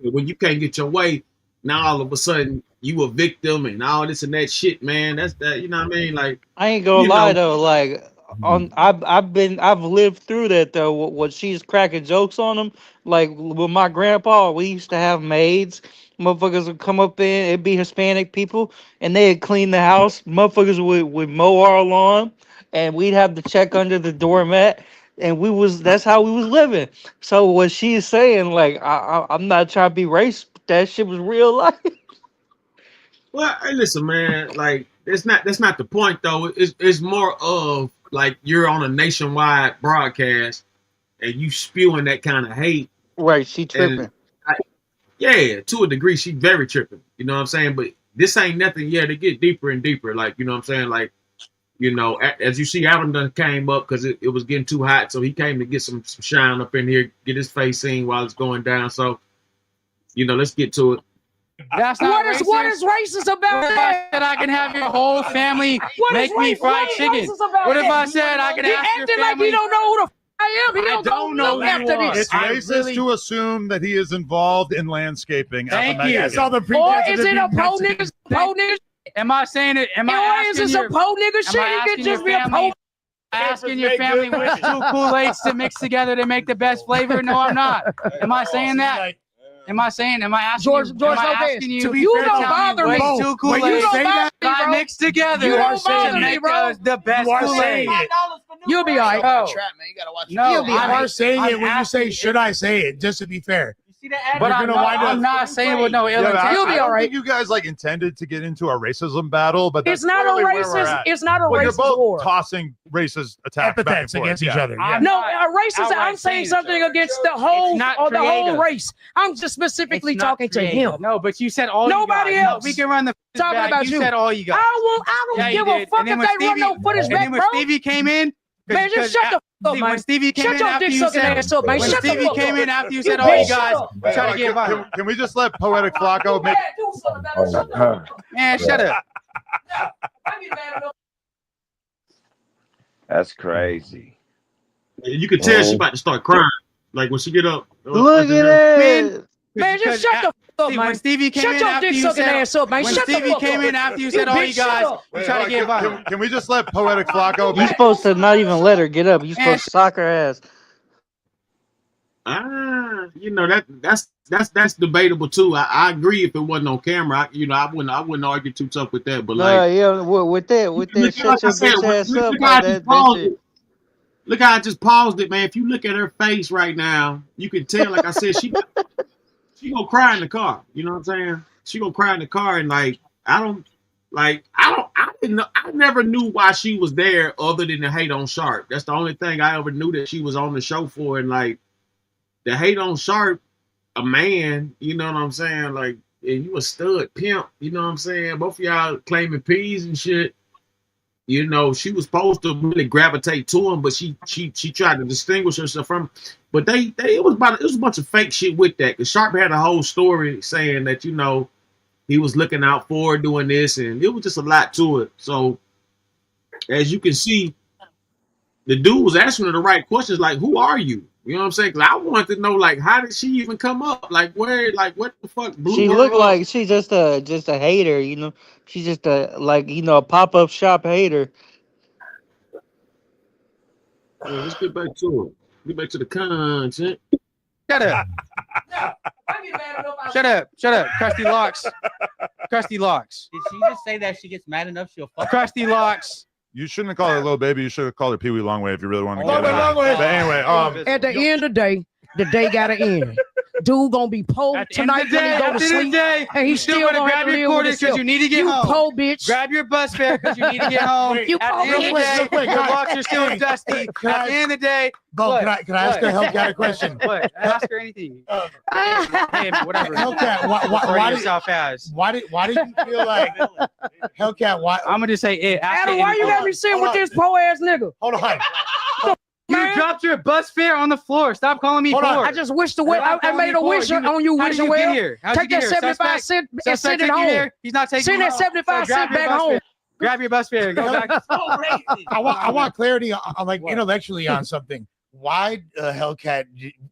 When you can't get your way, now all of a sudden you a victim and all this and that shit, man. That's that, you know what I mean? Like, I ain't gonna lie though, like I've lived through that though. When she's cracking jokes on them, like with my grandpa, we used to have maids. Motherfuckers would come up in, it'd be Hispanic people, and they'd clean the house. Motherfuckers would mow our lawn, and we'd have the check under the doormat, and that's how we was living. So what she's saying, like I'm not trying to be racist, but that shit was real life. well, hey, listen, man, like that's not the point though. It's more of like you're on a nationwide broadcast and you spewing that kind of hate. Right, she tripping. And yeah, to a degree, she very tripping. You know what I'm saying? But this ain't nothing. Yeah, they get deeper and deeper. Like, you know what I'm saying? Like, you know, as you see, Adam done came up because it was getting too hot, so he came to get some shine up in here, get his face seen while it's going down. So, you know, let's get to it. That's not racist. What is racist about that? That I can have your whole family make me fried chicken. What if I said I can He ask your acting like family? he don't know who the I am. He don't know after this. It's racist to assume that he is involved in landscaping. Thank you. Or is it a po niggas? Am I saying it? Am I Or asking is it some po nigga shit? It could just be a po. Asking your family which two Kool-Aids to mix together to make the best flavor? No, I'm not. Am I saying that? Am I asking George you? Am I Lopez, asking you don't bother me. Two Kool-Aids You don't bother me, bro. mixed together You don't bother to me, make bro. the best Kool-Aid. You'll be all right. No, You'll be all You are right. saying it when you say, should I say it? Just to be fair. But I'm not saying it with no ill intent. You'll be I all don't right. think you guys like intended to get into a racism battle, but that's It's not a clearly where we're racist. at. It's not a Well, you're racist both war. tossing racist attacks back and Epithets forth. against each other. Yeah. No, a racist. I'm saying something against the whole or the whole race. I'm just specifically talking to him. No, but you said all. Nobody you guys. else. No, we can run the Talking back. about you. you. Said all you guys. I don't give a fuck if they run no footage and back, then when bro. Stevie came in. Man, just shut the fuck up, man. When Stevie came Shut in your after dick you sucking said, ass up, man. when Shut the Stevie fuck came up. in after you You said all you bitch, guys, shut up. try to get violent. Can we just let Poetic Flacco make? Man, shut up. That's crazy. You can tell she about to start crying. Like when she get up. Look at that. Man, just shut the fuck up, man. When Stevie came Shut in your after dick you sucking said, ass up, man. when Shut the Stevie fuck came up. in after you said all you bitch, shut guys, up. you try to get violent. Can we just let Poetic Flacco You make? supposed to not even let her get up. You supposed to sock her ass. You know that's debatable too. I agree if it wasn't on camera. I wouldn't argue too tough with that. But like, Yeah, with that, shut like I your said, bitch ass up. look how I just That paused shit. it. Look how I just paused it, man. If you look at her face right now, you can tell. Like I said, she gonna cry in the car. You know what I'm saying? She gonna cry in the car, and like I didn't know. I never knew why she was there other than to hate on Sharp. That's the only thing I ever knew that she was on the show for, and like. The hate on Sharp, a man, you know what I'm saying? Like, and you a stud pimp, you know what I'm saying? Both of y'all claiming P's and shit. You know, she was supposed to really gravitate to him, but she tried to distinguish herself from him. But it was a bunch of fake shit with that. Because Sharp had a whole story saying that, you know, he was looking out for her doing this, and it was just a lot to it. So, as you can see, the dude was asking her the right questions, like, who are you? You know what I'm saying? Because I wanted to know, like, how did she even come up? Like, where, like, what the fuck blew She her looked up? like she's just a hater, you know. She's just a pop-up shop hater. Yeah, let's get back to it. Get back to the content. Shut up. Shut up, Crusty Locks. Crusty Locks. Did she just say that she gets mad enough she'll fuck? Crusty Locks. You shouldn't have called her little baby. You should have called her Pee Wee Longway if you really want to Longway, get it. Longway. But anyway, At the end of the day got to end. Dude gonna be po tonight when he go to sleep, and he's still gonna grab your quarters because you need to get home. You po bitch. Grab your bus fare because you need to get home. You At the end of the day, your locks are still dusty. At the end of the day, Bo, can I ask her Hellcat a question? What? Ask her anything. Hey, whatever. Hellcat, why do you feel like Hellcat? Why? I'm gonna just say it. Adam, why you got me sitting with this po ass nigga? Hold on. You dropped your bus fare on the floor. Stop calling me poor. I just wished the way I made a wish on you. How did you get here? Take that 75 cent and send it home. He's not taking. Send that 75 cent back home. Grab your bus fare and go back. I want clarity on like intellectually on something. Why Hellcat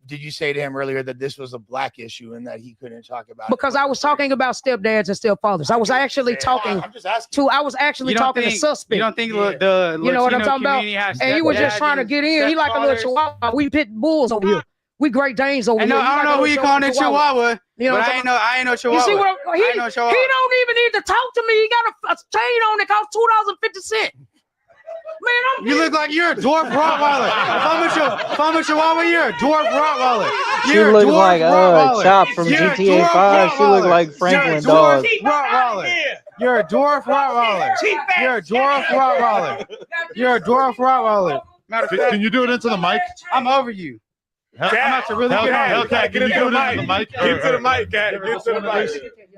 did you say to him earlier that this was a black issue and that he couldn't talk about because I was talking about stepdads and stepfathers. I was actually talking to the suspect. You don't think the you know what I'm talking about? And he was just trying to get in. He like a little chihuahua. We pit bulls over here. We Great Danes over here. I don't know who you calling a chihuahua. You know, I ain't no chihuahua. You see what he don't even need to talk to me. He got a chain on that costs $2.50. Man, you look like you're a dwarf Rottweiler. If I'm a chihuahua, you're a dwarf Rottweiler. She look like Chop from GTA 5. She look like Franklin Dog. You're a dwarf Rottweiler. You're a dwarf Rottweiler. You're a dwarf Rottweiler. Matter of fact, can you do it into the mic? I'm over you. I'm about to really get on. Hellcat, can you do it into the mic? Get to the mic, Cat. Get to the mic.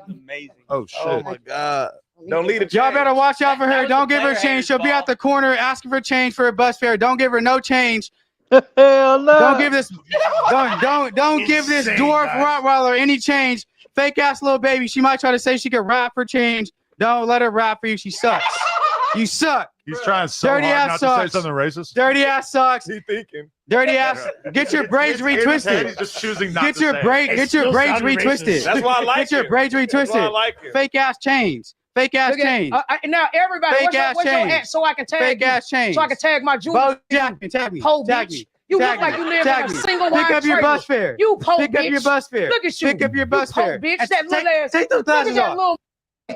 Amazing. Oh shit. Oh my God. Don't leave it. Y'all better watch out for her. Don't give her change. She'll be at the corner asking for change for a bus fare. Don't give her no change. Hell no. Don't give this dwarf Rottweiler any change. Fake ass little baby. She might try to say she could rap for change. Don't let her rap for you. She sucks. You suck. He's trying so dirty hard ass not sucks. to say something racist. Dirty ass sucks. He thinking. Dirty ass. Get your braids retwisted. He's just choosing not Get to your say braid. it. Get your braids retwisted. That's why I like Get your it. braids retwisted. That's why I like it. Fake ass chains. Fake ass change. Now everybody, Fake what's your change. at so I can tag Fake you, ass change. so I can tag my junior. Tag me. Po Tag bitch. me. You Tag look like me. you live Tag in a me. single Pick up your bus fare. You po Pick bitch. up your bus fare. Look at you. Pick up your bus po fare. bitch. And That little ass. take those glasses look at off. that little.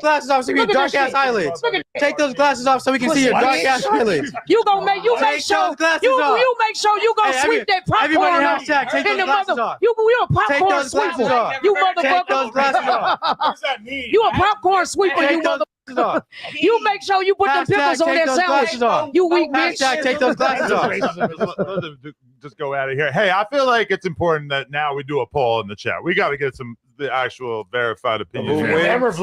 Glasses off so we can Look at dark that ass shit. eyelids. Look at that. Take those glasses off so we can see your dark ass eyelids. You gonna make Take make sure those glasses you off. make sure you gonna Hey, sweep that popcorn everybody up hashtag, take in those the glasses mother. off. You a Take popcorn those glasses sweeper. off. You Take those glasses motherfucker. off. What does that mean? You a popcorn sweeper. Take You those motherfucker. glasses off. You make sure you put the pickles on take that those sandwich. glasses off. You weak bitch. Hashtag take those glasses off. Let's just go out of here. Hey, I feel like it's important that now we do a poll in the chat. We got to get the actual verified opinion.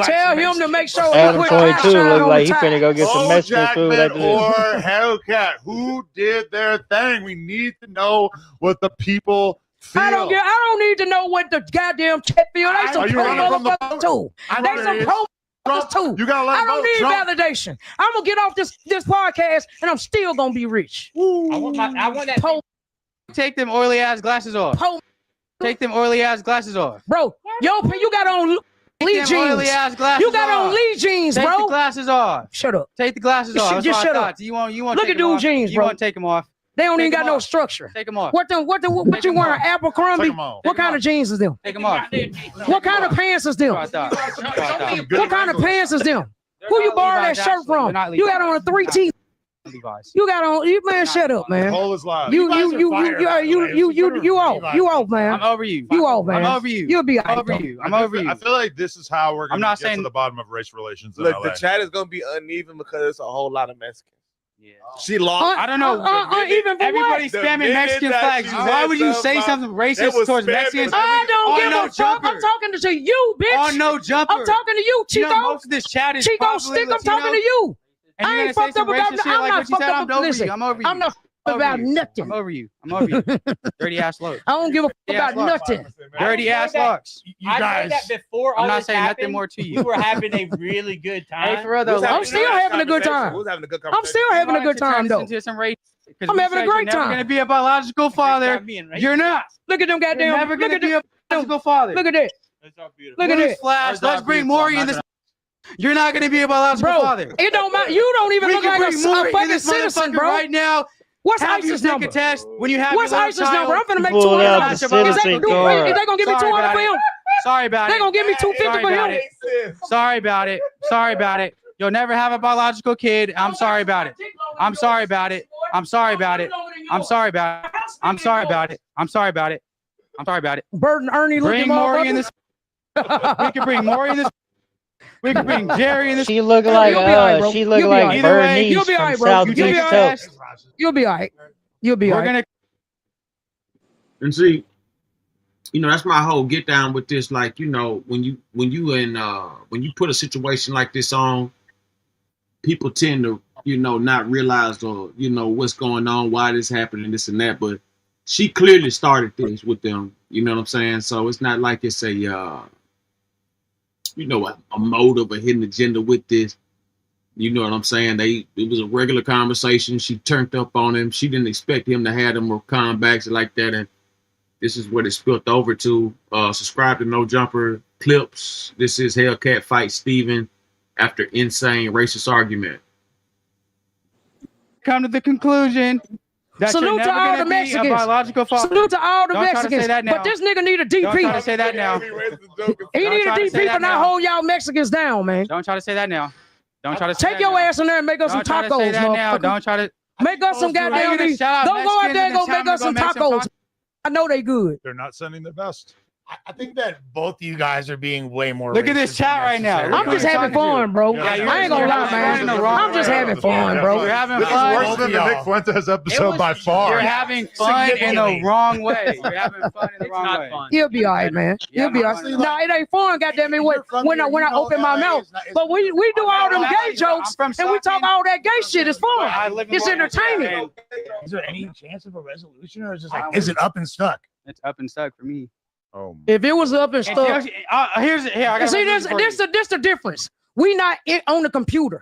Tell him to make sure Adam he put 22 Einstein look on like he top. finna go get some Mexican food after or this. Hellcat, who did their thing? We need to know what the people feel. I don't need to know what the goddamn chat feel. They some pro motherfuckers too. They some pro motherfuckers too. You gotta let I don't need Trump. validation. I'm gonna get off this podcast and I'm still gonna be rich. I want that. Po, Take them oily ass glasses off. Take them oily ass glasses off. bro, you got on Lee Take them oily jeans. ass glasses You got off. on Lee jeans, Take bro. the glasses off. Shut up. Take the glasses off. That's Just what I shut up. thought. You want Look take at them dude off. jeans, You bro. want to take them off. They don't Take even got them no off. structure. Take them off. What you wearing? Abercrombie? Take 'em off. What kind of jeans is them? Take them off. What kind of pants is them? That's what I thought. What kind of pants is them? Who you borrow that shirt from? You got on a 3T. You got on. You man, shut up, man. Poll is live. You off, man. I'm over you. You off, man. I'm over you. You'll be I'm over you. I'm over you. I feel like this is how we're going not to get saying- to the bottom of race relations in Look, LA. the chat is gonna be uneven because it's a whole lot of Mexicans. Yeah. She lost. I don't know. Even for Everybody's what? spamming The Mexican minute that flags. she Why said would you something say about- something They racist was towards spamming Mexicans? I don't On give no a fuck. jumper. I'm talking to you, bitch. On no jumper. I'm talking to you, Chico. You know, most of this chat is Chico probably Stick. I'm Latino. talking to you. And I you're ain't gonna fucked say up some about. racist shit I'm like not what you fucked said. up. I'm over Listen, you. I'm over you. I'm not I'm over about you. nothing. I'm over you. I'm over you. Dirty ass locks. I don't give a fuck Dirty about ass locks. nothing. Dirty ass locks. I heard that before all I'm not this saying nothing happened, more to you. We were having a really good time. Hey, for real though, I'm still having a good time. Who's having a good I'm conversation? still having a good time though. Into some race. I'm having a great You're never time. gonna be a biological father. You're not. Look at them goddamn. You're never Look gonna at be a biological father. Look at that. Look at that. Flash. Let's bring Maury in this. You're not gonna be a biological Bro, father. it don't matter. You don't even We look can like bring a Maury in fucking this citizen, motherfucker bro. right now. What's have you ISIS take number? a test when you have What's your little ISIS number? I'm child? finna make Pull it out $200 the for him. Is they citizen gonna give me Sorry $200 about for it. him? Sorry about They it. gonna give me $250 Sorry for about him? it. Sorry about it. Sorry about it. You'll never have a biological kid. I'm sorry about it. I'm sorry about it. I'm sorry about it. I'm sorry about it. I'm sorry about it. I'm sorry about it. I'm sorry about it. Bert and Ernie looking Bring Maury in this. We can bring Maury in this. We can bring Jerry in this. She look like You'll be all right, bro. she look You'll be all like right. Either way, You'll Bernice be all from right, bro. South You'll be Beach all right. Tokes. You'll be all right. You'll be all We're right. gonna. And see, that's my whole get down with this. Like, when you put a situation like this on, people tend to, not realize or what's going on, why this happening, this and that. But she clearly started this with them. You know what I'm saying? So it's not like it's a motive or hidden agenda with this. You know what I'm saying? It was a regular conversation. She turned up on him. She didn't expect him to have them comebacks like that. And this is what it spilled over to. Subscribe to No Jumper Clips. This is Hellcat Fight Steven after insane racist argument. Come to the conclusion that Salute you're to never all gonna the be Mexicans. a biological father. Salute to all the Don't try to Mexicans. say that now. But this nigga need a DP. Don't try to say that now. He Don't need a try to say DP that for not now. hold y'all Mexicans down, man. Don't try to say that now. Don't try to say Take that your now. ass in there and make us some Don't try to say tacos, that now. motherfucker. Don't try to. Make us some How you goddamn gonna beef. shout out Don't go out Mexicans there and and go then make tell us them some to go make tacos. I know they good. They're not sending their best. I think that both of you guys are being way more. Look at this racist chat than right now. necessary. I'm just having fun, bro. Yeah, I ain't gonna lie, man. I'm just having fun, bro. You're having This is fun. worse than the Nick Fuentes episode by far. You're having fun in the wrong way. You're having fun in the wrong way. You'll be all right, man. You'll be all right. No, it ain't fun, goddamn it, when I open my mouth. But we do all them gay jokes and we talk all that gay shit. It's fun. It's entertaining. Is there any chance of a resolution, or is it is it up and stuck? It's up and stuck for me. Oh, If it was up and stuck. Here, I got See, this the difference. We not on the computer.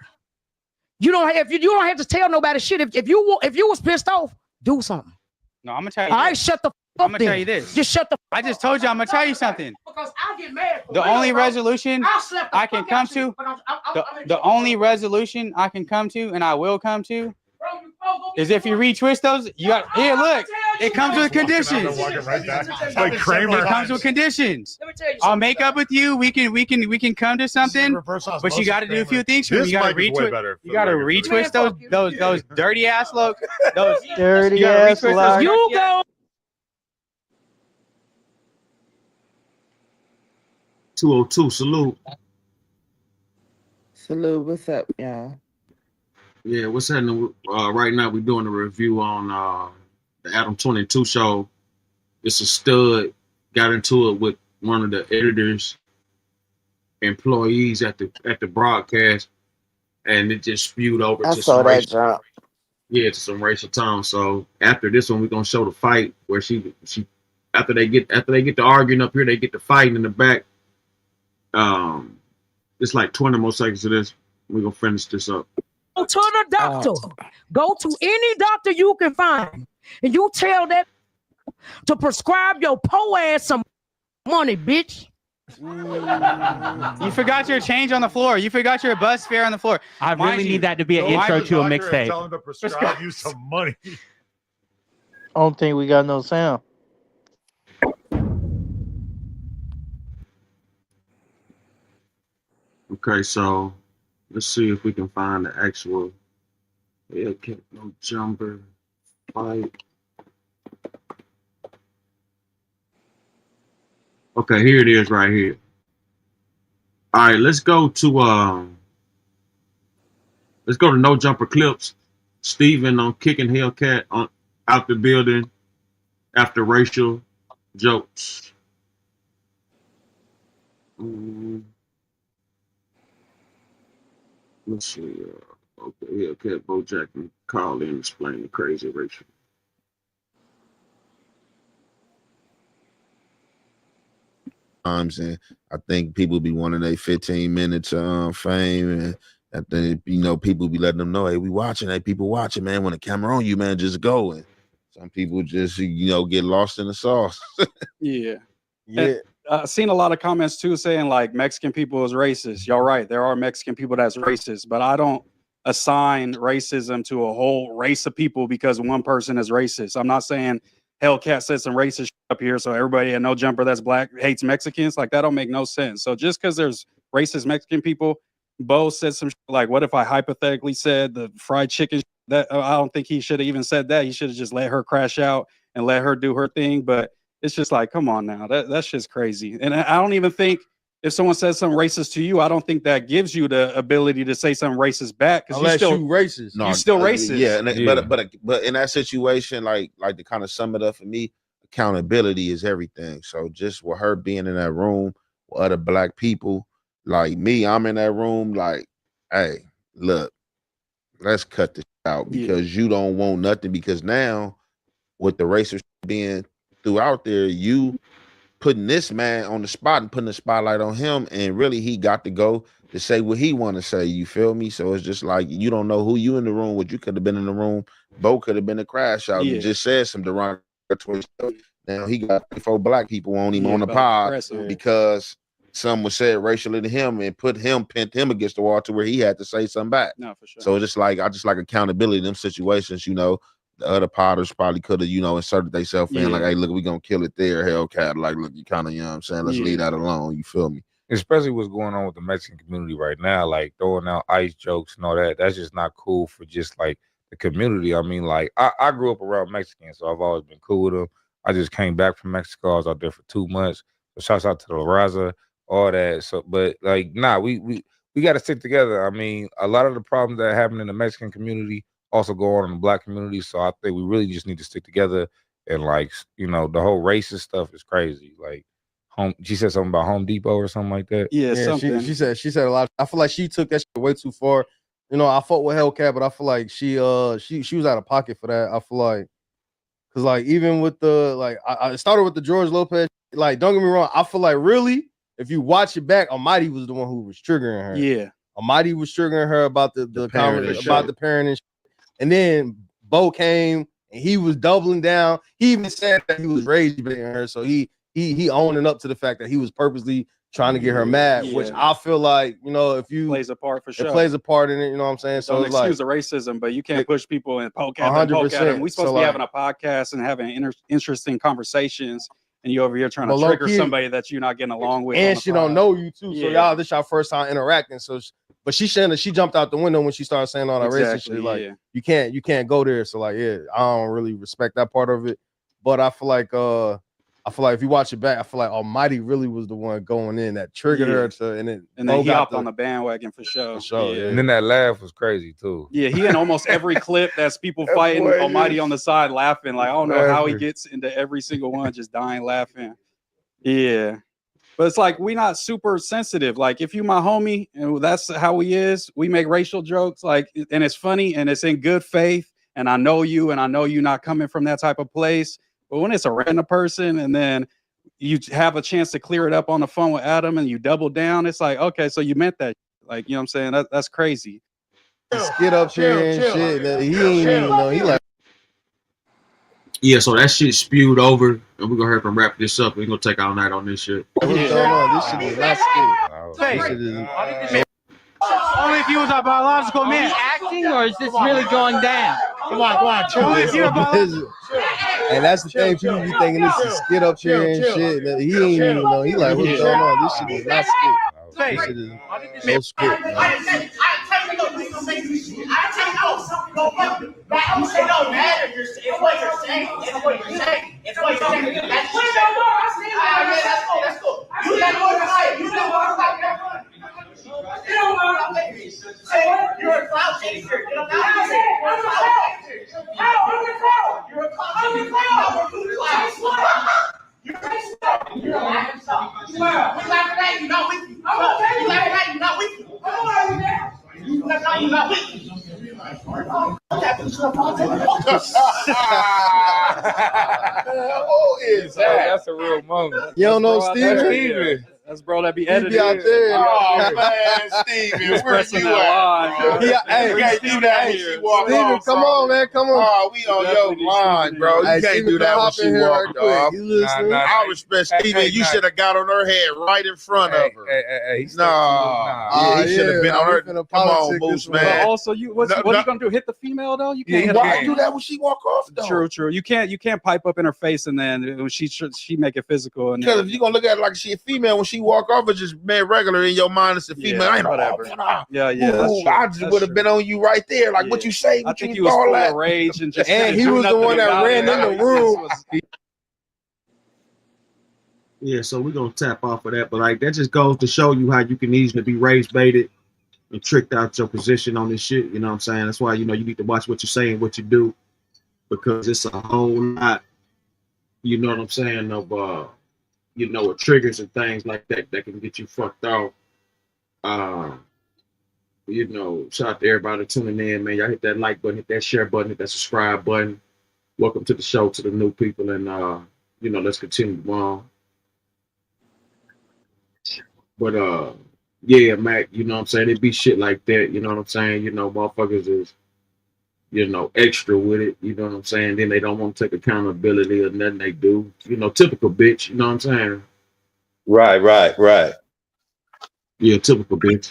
You don't have to tell nobody shit. If you was pissed off, do something. No, I'm gonna tell you. All right, shut the fuck up. I'm gonna tell you this. Just shut the. I just told you I'm gonna tell you something. Because I get mad. The only resolution I can come to, the only resolution I can come to, and I will come to, is if you retwist those. You got here. Look, it comes with conditions. Like Kramer. It comes with conditions. I'll make up with you. We can come to something, but you got to do a few things. You got to retwist. You got to retwist those dirty ass looks. Those Dirty ass lies. You go. 202, salute. Salute. What's up, y'all? Yeah, what's happening? Right now, we're doing a review on the Adam 22 show. It's a stud. Got into it with one of the editors, employees at the broadcast, and it just spewed over I to saw some that racial, drop. to some racial tone. So after this one, we're gonna show the fight where she after they get to arguing up here, they get to fighting in the back. It's like 20 more seconds of this. We're gonna finish this up. Go to the doctor. Go to any doctor you can find, and you tell that to prescribe your poor ass some money, bitch. You forgot your change on the floor. You forgot your bus fare on the floor. I really need that to be an intro to a mixtape. Tell him to prescribe you some money. I don't think we got no sound. Okay, so let's see if we can find the actual Hellcat No Jumper fight. Okay, here it is right here. All right, let's go to No Jumper Clips. Steven on kicking Hellcat out the building after racial jokes. Let's see. Okay, Hellcat Bojack can call in and explain the crazy racial. And I think people be wanting a 15 minutes fame, and I think people be letting them know, hey, we watching, hey, people watching, man. When the camera on you, man, just go. And some people just get lost in the sauce. Yeah. I've seen a lot of comments too saying like Mexican people is racist. Y'all right, there are Mexican people that's racist, but I don't assign racism to a whole race of people because one person is racist. I'm not saying Hellcat said some racist shit up here, so everybody at No Jumper that's black hates Mexicans. Like, that don't make no sense. So just because there's racist Mexican people, Bo said some shit like, what if I hypothetically said the fried chicken? That I don't think he should have even said that. He should have just let her crash out and let her do her thing. But it's just like, come on now, that's just crazy. And I don't even think if someone says something racist to you, I don't think that gives you the ability to say something racist back because Unless you racist. You're still racist. Yeah, but in that situation, like to kind of sum it up for me, accountability is everything. So just with her being in that room with other black people, like me, I'm in that room, like, hey, look, let's cut this out because you don't want nothing. Because now, with the racist being throughout there, you putting this man on the spot and putting the spotlight on him, and really he got to go to say what he want to say. You feel me? So it's just like you don't know who you in the room with. You could have been in the room. Bo could have been a crash out and just said some derogatory stuff. Now he got 4 black people on him on the pod because some was said racially to him and pint him against the wall to where he had to say something back. No, for sure. So it's just like I just like accountability in them situations, you know. The other potters probably could have, you know, inserted themselves in like, hey, look, we gonna kill it there, Hellcat. Like, look, you kind of, you know what I'm saying? Let's leave that alone. You feel me? Especially what's going on with the Mexican community right now, like throwing out ice jokes and all that. That's just not cool for just like the community. I mean, like I grew up around Mexicans, so I've always been cool with them. I just came back from Mexico. I was out there for 2 months. So shouts out to the La Raza, all that. So, but like, nah, we got to stick together. I mean, a lot of the problems that happen in the Mexican community also go on in the black community. So I think we really just need to stick together. And like, you know, the whole racist stuff is crazy. Like, she said something about Home Depot or something like that. Yeah, something. She said a lot. I feel like she took that shit way too far. You know, I fought with Hellcat, but I feel like she was out of pocket for that. I feel like, cause like even with the like, I started with the George Lopez. Like, don't get me wrong. I feel like really, if you watch it back, Almighty was the one who was triggering her. Yeah, Almighty was triggering her about the comment about the parent and. And then Bo came and he was doubling down. He even said that he was rage baiting her. So he owning up to the fact that he was purposely trying to get her mad, which I feel like, you know, if you plays a part for sure. It plays a part in it, you know what I'm saying? So Don't it's like, excuse the racism, but you can't push people and poke at them. 100%. We're supposed to be having a podcast and having interesting conversations, and you over here trying to trigger somebody that you're not getting along with. And she don't know you too. So y'all, this y'all first time interacting. So but she jumped out the window when she started saying all that racist shit. Like you can't go there. So like, I don't really respect that part of it. But I feel like if you watch it back, I feel like Almighty really was the one going in that triggered her to, and then he hopped on the bandwagon for sure. And then that laugh was crazy too. Yeah, he in almost every clip that's people fighting Almighty on the side laughing. Like, I don't know how he gets into every single one, just dying laughing. Yeah. But it's like, we not super sensitive. Like, if you my homie and that's how he is, we make racial jokes, like, and it's funny and it's in good faith. And I know you and I know you not coming from that type of place. But when it's a random person and then you have a chance to clear it up on the phone with Adam and you double down, it's like, okay, so you meant that. Like, you know what I'm saying? That's crazy. Get up here and shit. He ain't even know. He like. Yeah, so that shit spewed over, and we're gonna have to wrap this up. We're gonna take all night on this shit. What's going on? This shit is not scary. This shit is. Only if you was a biological man. Acting, or is this really going down? Come on, chill. Only if you're a biological. And that's the thing, people be thinking this is skid up here and shit. He ain't even know. He like, what's going on? This shit is not scary. This shit is so scary. You're a cloud chaser. You're a laughing stock. You laughing at you, not with you. You laughing at you, not with you. You laughing at you, not with you. Who is that? That's a real moment. You don't know Steven? That's bro that be He editing. be out there. Oh man, Steven, He's where pressing you that at? line, bro? bro. Yeah, hey, You can't do that when she walk Steven, off. come on, man, come on. Oh, we on Definitely your line, Steven bro. in You Hey, can't Steven, do come that when hop she in here walk right quick. off. You listening? I respect Steven. You should have got on her head right in front of her. Hey, Yeah, he should have been on her. Come on, Moose, man. But also, what are you gonna do? Hit the female though? You can't. Why do that when she walk off though? True. You can't pipe up in her face and then when she make it physical. And Because if you're gonna look at it like she a female, when she walk off, it's just man regular in your mind. It's a female. Yeah, I ain't whatever. Yeah, that's true. I just would have been on you right there. Like what you say? I What think you he was all full that? of rage and just. And he do was the nothing one that about ran it. in the room. Yeah, so we're gonna tap off of that, but like that just goes to show you how you can easily be race baited and tricked out your position on this shit. You know what I'm saying? That's why you need to watch what you say and what you do, because it's a whole lot. You know what I'm saying? Of of triggers and things like that that can get you fucked off. Shout out to everybody tuning in, man. Y'all hit that like button, hit that share button, hit that subscribe button. Welcome to the show, to the new people, and let's continue on. But yeah, Mac, you know what I'm saying? It be shit like that, you know what I'm saying? Motherfuckers is, extra with it, you know what I'm saying? Then they don't want to take accountability or nothing they do. Typical bitch, you know what I'm saying? Right. Yeah, typical bitch.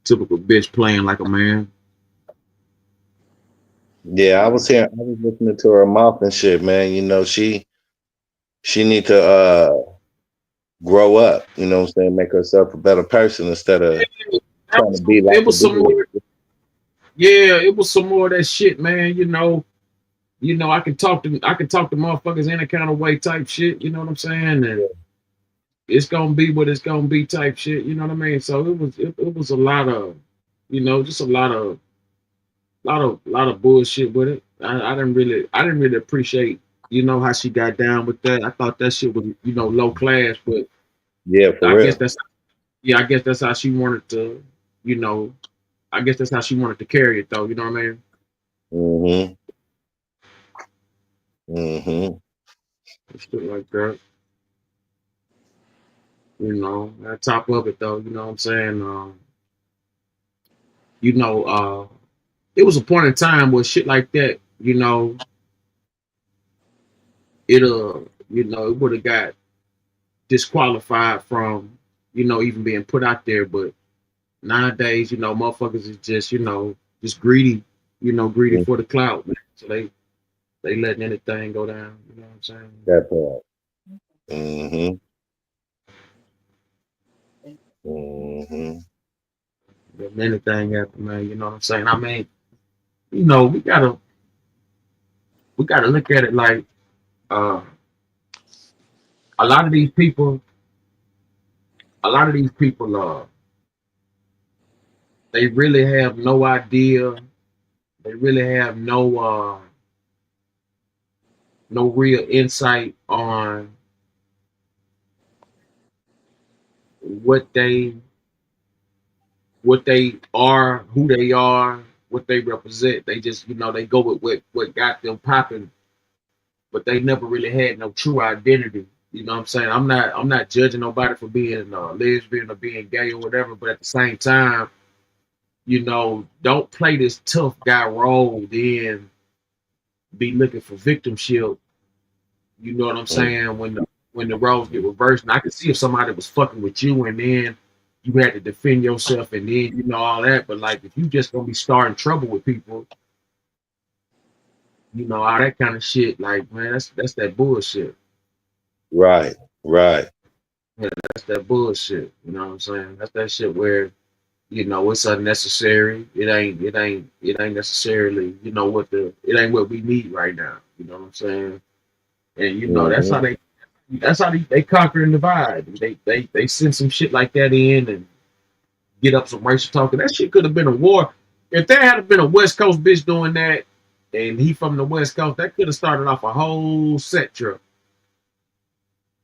Typical bitch playing like a man. Yeah, I was listening to her mouth and shit, man. She need to grow up, you know what I'm saying, make herself a better person instead of trying to be like It was some more. Yeah, it was some more of that shit, man. I can talk to motherfuckers any kind of way type shit. You know what I'm saying? And it's gonna be what it's gonna be type shit. You know what I mean? So it was a lot of, just a lot of bullshit with it. I didn't really appreciate, how she got down with that. I thought that shit was, low class, but yeah, for real. I guess that's how she wanted to, I guess that's how she wanted to carry it though. You know what I mean? Shit like that. On top of it though, you know what I'm saying? It was a point in time where shit like that, it would have got disqualified from, even being put out there. But nowadays, motherfuckers is just, just greedy, greedy for the clout, man. So they letting anything go down, you know what I'm saying? That part. Letting anything happen, man, you know what I'm saying? I mean, we gotta look at it like a lot of these people, they really have no idea. They really have no real insight on what they are, who they are, what they represent. They just, they go with what got them popping, but they never really had no true identity. You know what I'm saying? I'm not judging nobody for being lesbian or being gay or whatever, but at the same time, don't play this tough guy role, then be looking for victimship. You know what I'm saying? When the roles get reversed, and I can see if somebody was fucking with you, and then you had to defend yourself, and then all that. But like, if you just gonna be starting trouble with people, all that kind of shit, like, man, that's that bullshit. Right. Yeah, that's that bullshit. You know what I'm saying? That's that shit where, it's unnecessary. It ain't necessarily, it ain't what we need right now. You know what I'm saying? And that's how they conquer and divide. They send some shit like that in and get up some racial talk. And that shit could have been a war. If there had been a West Coast bitch doing that, and he from the West Coast, that could have started off a whole set trip.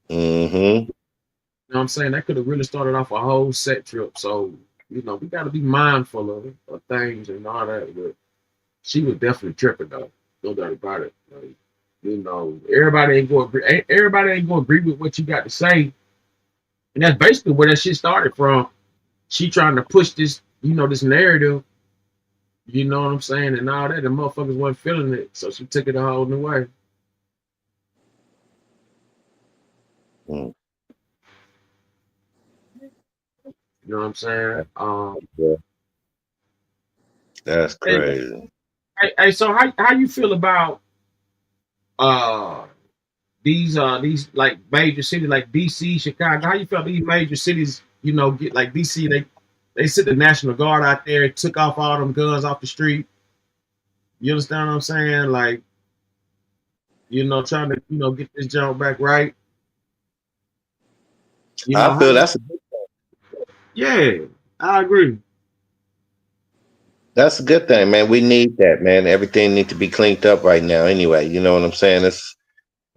You know what I'm saying? That could have really started off a whole set trip. So, we got to be mindful of things and all that. But she was definitely tripping, though. No doubt about it. Like, everybody ain't going to agree with what you got to say. And that's basically where that shit started from. She trying to push this, this narrative, you know what I'm saying, and all that. The motherfuckers wasn't feeling it, so she took it a whole new way. Mm. You know what I'm saying? Yeah. That's crazy. Hey, so how you feel about these like major cities like DC, Chicago? How you feel these major cities, get like DC, they sent the National Guard out there, took off all them guns off the street. You understand what I'm saying? Like, trying to, get this job back right. I feel that's yeah, I agree. That's a good thing, man. We need that, man. Everything needs to be cleaned up right now anyway. You know what I'm saying?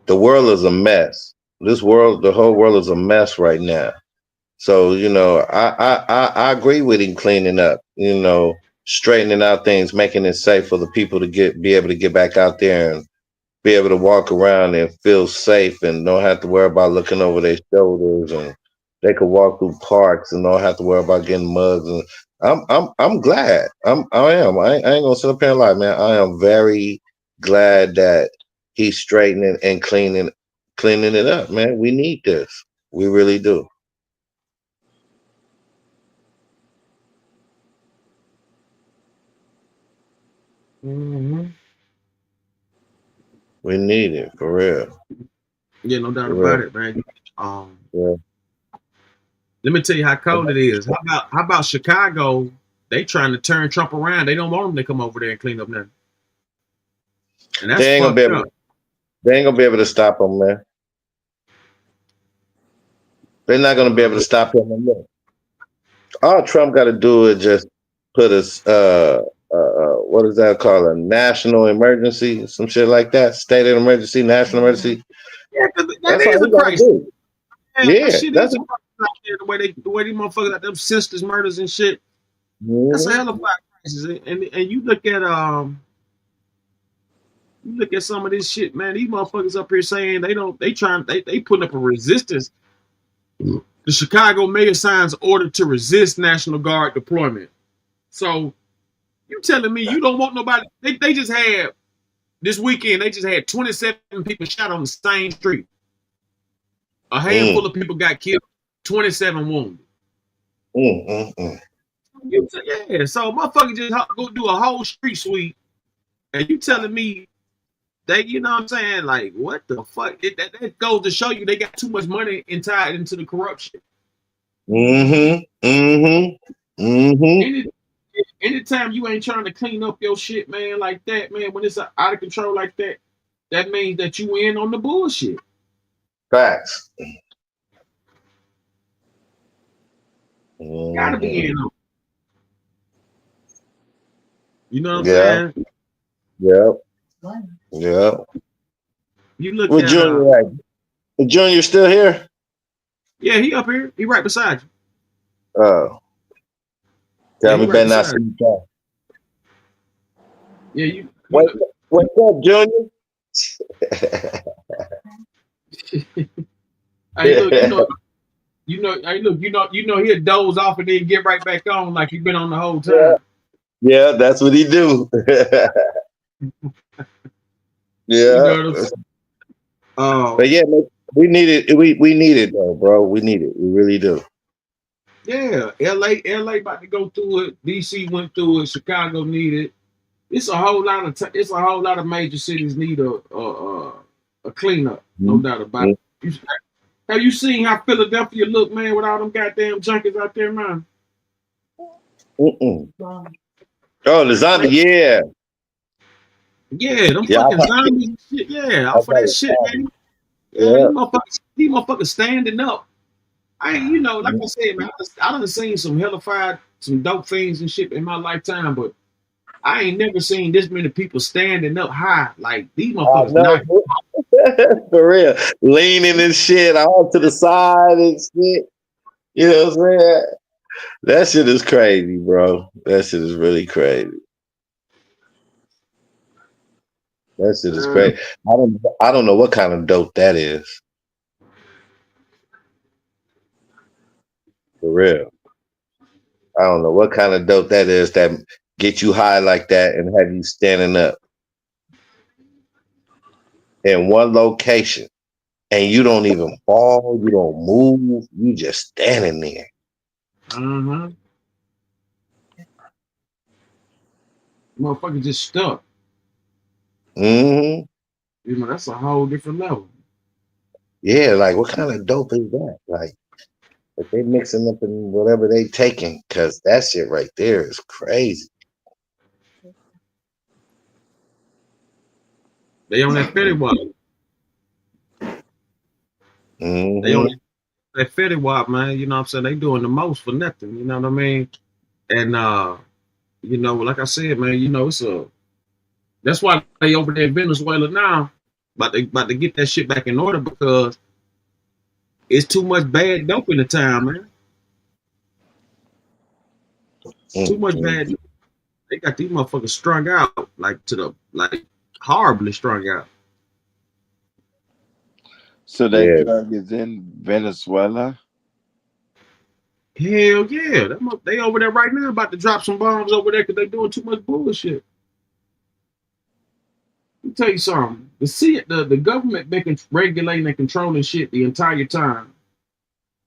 The world is a mess. The whole world is a mess right now. So, I agree with him cleaning up, straightening out things, making it safe for the people to be able to get back out there and be able to walk around and feel safe and don't have to worry about looking over their shoulders, and they could walk through parks and don't have to worry about getting mugged. And I'm glad. I am. I ain't gonna sit up here and lie, man. I am very glad that he's straightening and cleaning it up, man. We need this. We really do. Mm-hmm. We need it for real. Yeah, no doubt For about real. it, man. Yeah. Let me tell you how cold it is. How about Chicago? They trying to turn Trump around. They don't want him to come over there and clean up nothing. And that's They ain't fucked up. they ain't gonna be able to stop him, man. They're not gonna be able to stop him. All Trump got to do is just put what is that called? A national emergency, some shit like that. State of emergency, national emergency. Yeah, because that That's is all a he got to crisis. do. Yeah, that Yeah, shit that's is a crisis out there. The way these motherfuckers got them sisters murders and shit. That's a Mhm. hell of a crisis. And you look at some of this shit, man. These motherfuckers up here saying they putting up a resistance. The Chicago mayor signs order to resist National Guard deployment. So you telling me you don't want nobody? They just had this weekend. They just had 27 people shot on the same street. A handful of people got killed. 27 wounded. Yeah, so motherfucker just go do a whole street sweep, and you telling me you know what I'm saying? Like, what the fuck? That goes to show you they got too much money tied into the corruption. Anytime you ain't trying to clean up your shit, man, like that, man, when it's out of control like that, that means that you in on the bullshit. Facts. Gotta be in on. You know what I'm Yeah. saying? Yep. Yep. You look With at Junior, Junior still here? yeah, he up here. He right beside you. Oh. Tell me, Right better not beside see you. Yeah, you. Wake up, Junior. Hey, look, hey, look, he'll doze off and then get right back on like he been on the whole time. Yeah, that's what he do. Yeah. But yeah, we need it. We need it though, bro. We need it. We really do. Yeah, LA about to go through it. DC went through it. Chicago needed. It's a whole lot of major cities need a cleanup. No doubt about it. Have you seen how Philadelphia look, man, with all them goddamn junkies out there, man? Oh, the zombie, yeah. Yeah, them fucking zombies and shit. Yeah, off of that shit, man. Yeah. These motherfuckers standing up. Like I said, man, I done seen some hellified, some dope things and shit in my lifetime, but I ain't never seen this many people standing up high. Like these motherfuckers not. For real. Leaning and shit all to the side and shit. You know what I'm saying? That shit is crazy, bro. That shit is really crazy. That shit is crazy. I don't know what kind of dope that is. For real. I don't know what kind of dope that is that get you high like that and have you standing up in one location and you don't even fall, you don't move, you just standing there. Mm-hmm. Motherfucker just stuck. Mm-hmm. You know, that's a whole different level. Yeah, like what kind of dope is that? Like if they mixing up in whatever they taking, cause that shit right there is crazy. They on that Fetty Wap. Mm-hmm. They on that Fetty Wap, man. You know what I'm saying? They doing the most for nothing. You know what I mean? And you know, like I said, man, you know, that's why they over there in Venezuela now, about to get that shit back in order because it's too much bad dope in the town, man. Too much bad dope. They got these motherfuckers strung out, like horribly strung out. So that drug is in Venezuela? Hell yeah. They over there right now about to drop some bombs over there because they doing too much bullshit. Let me tell you something. The government been regulating and controlling shit the entire time.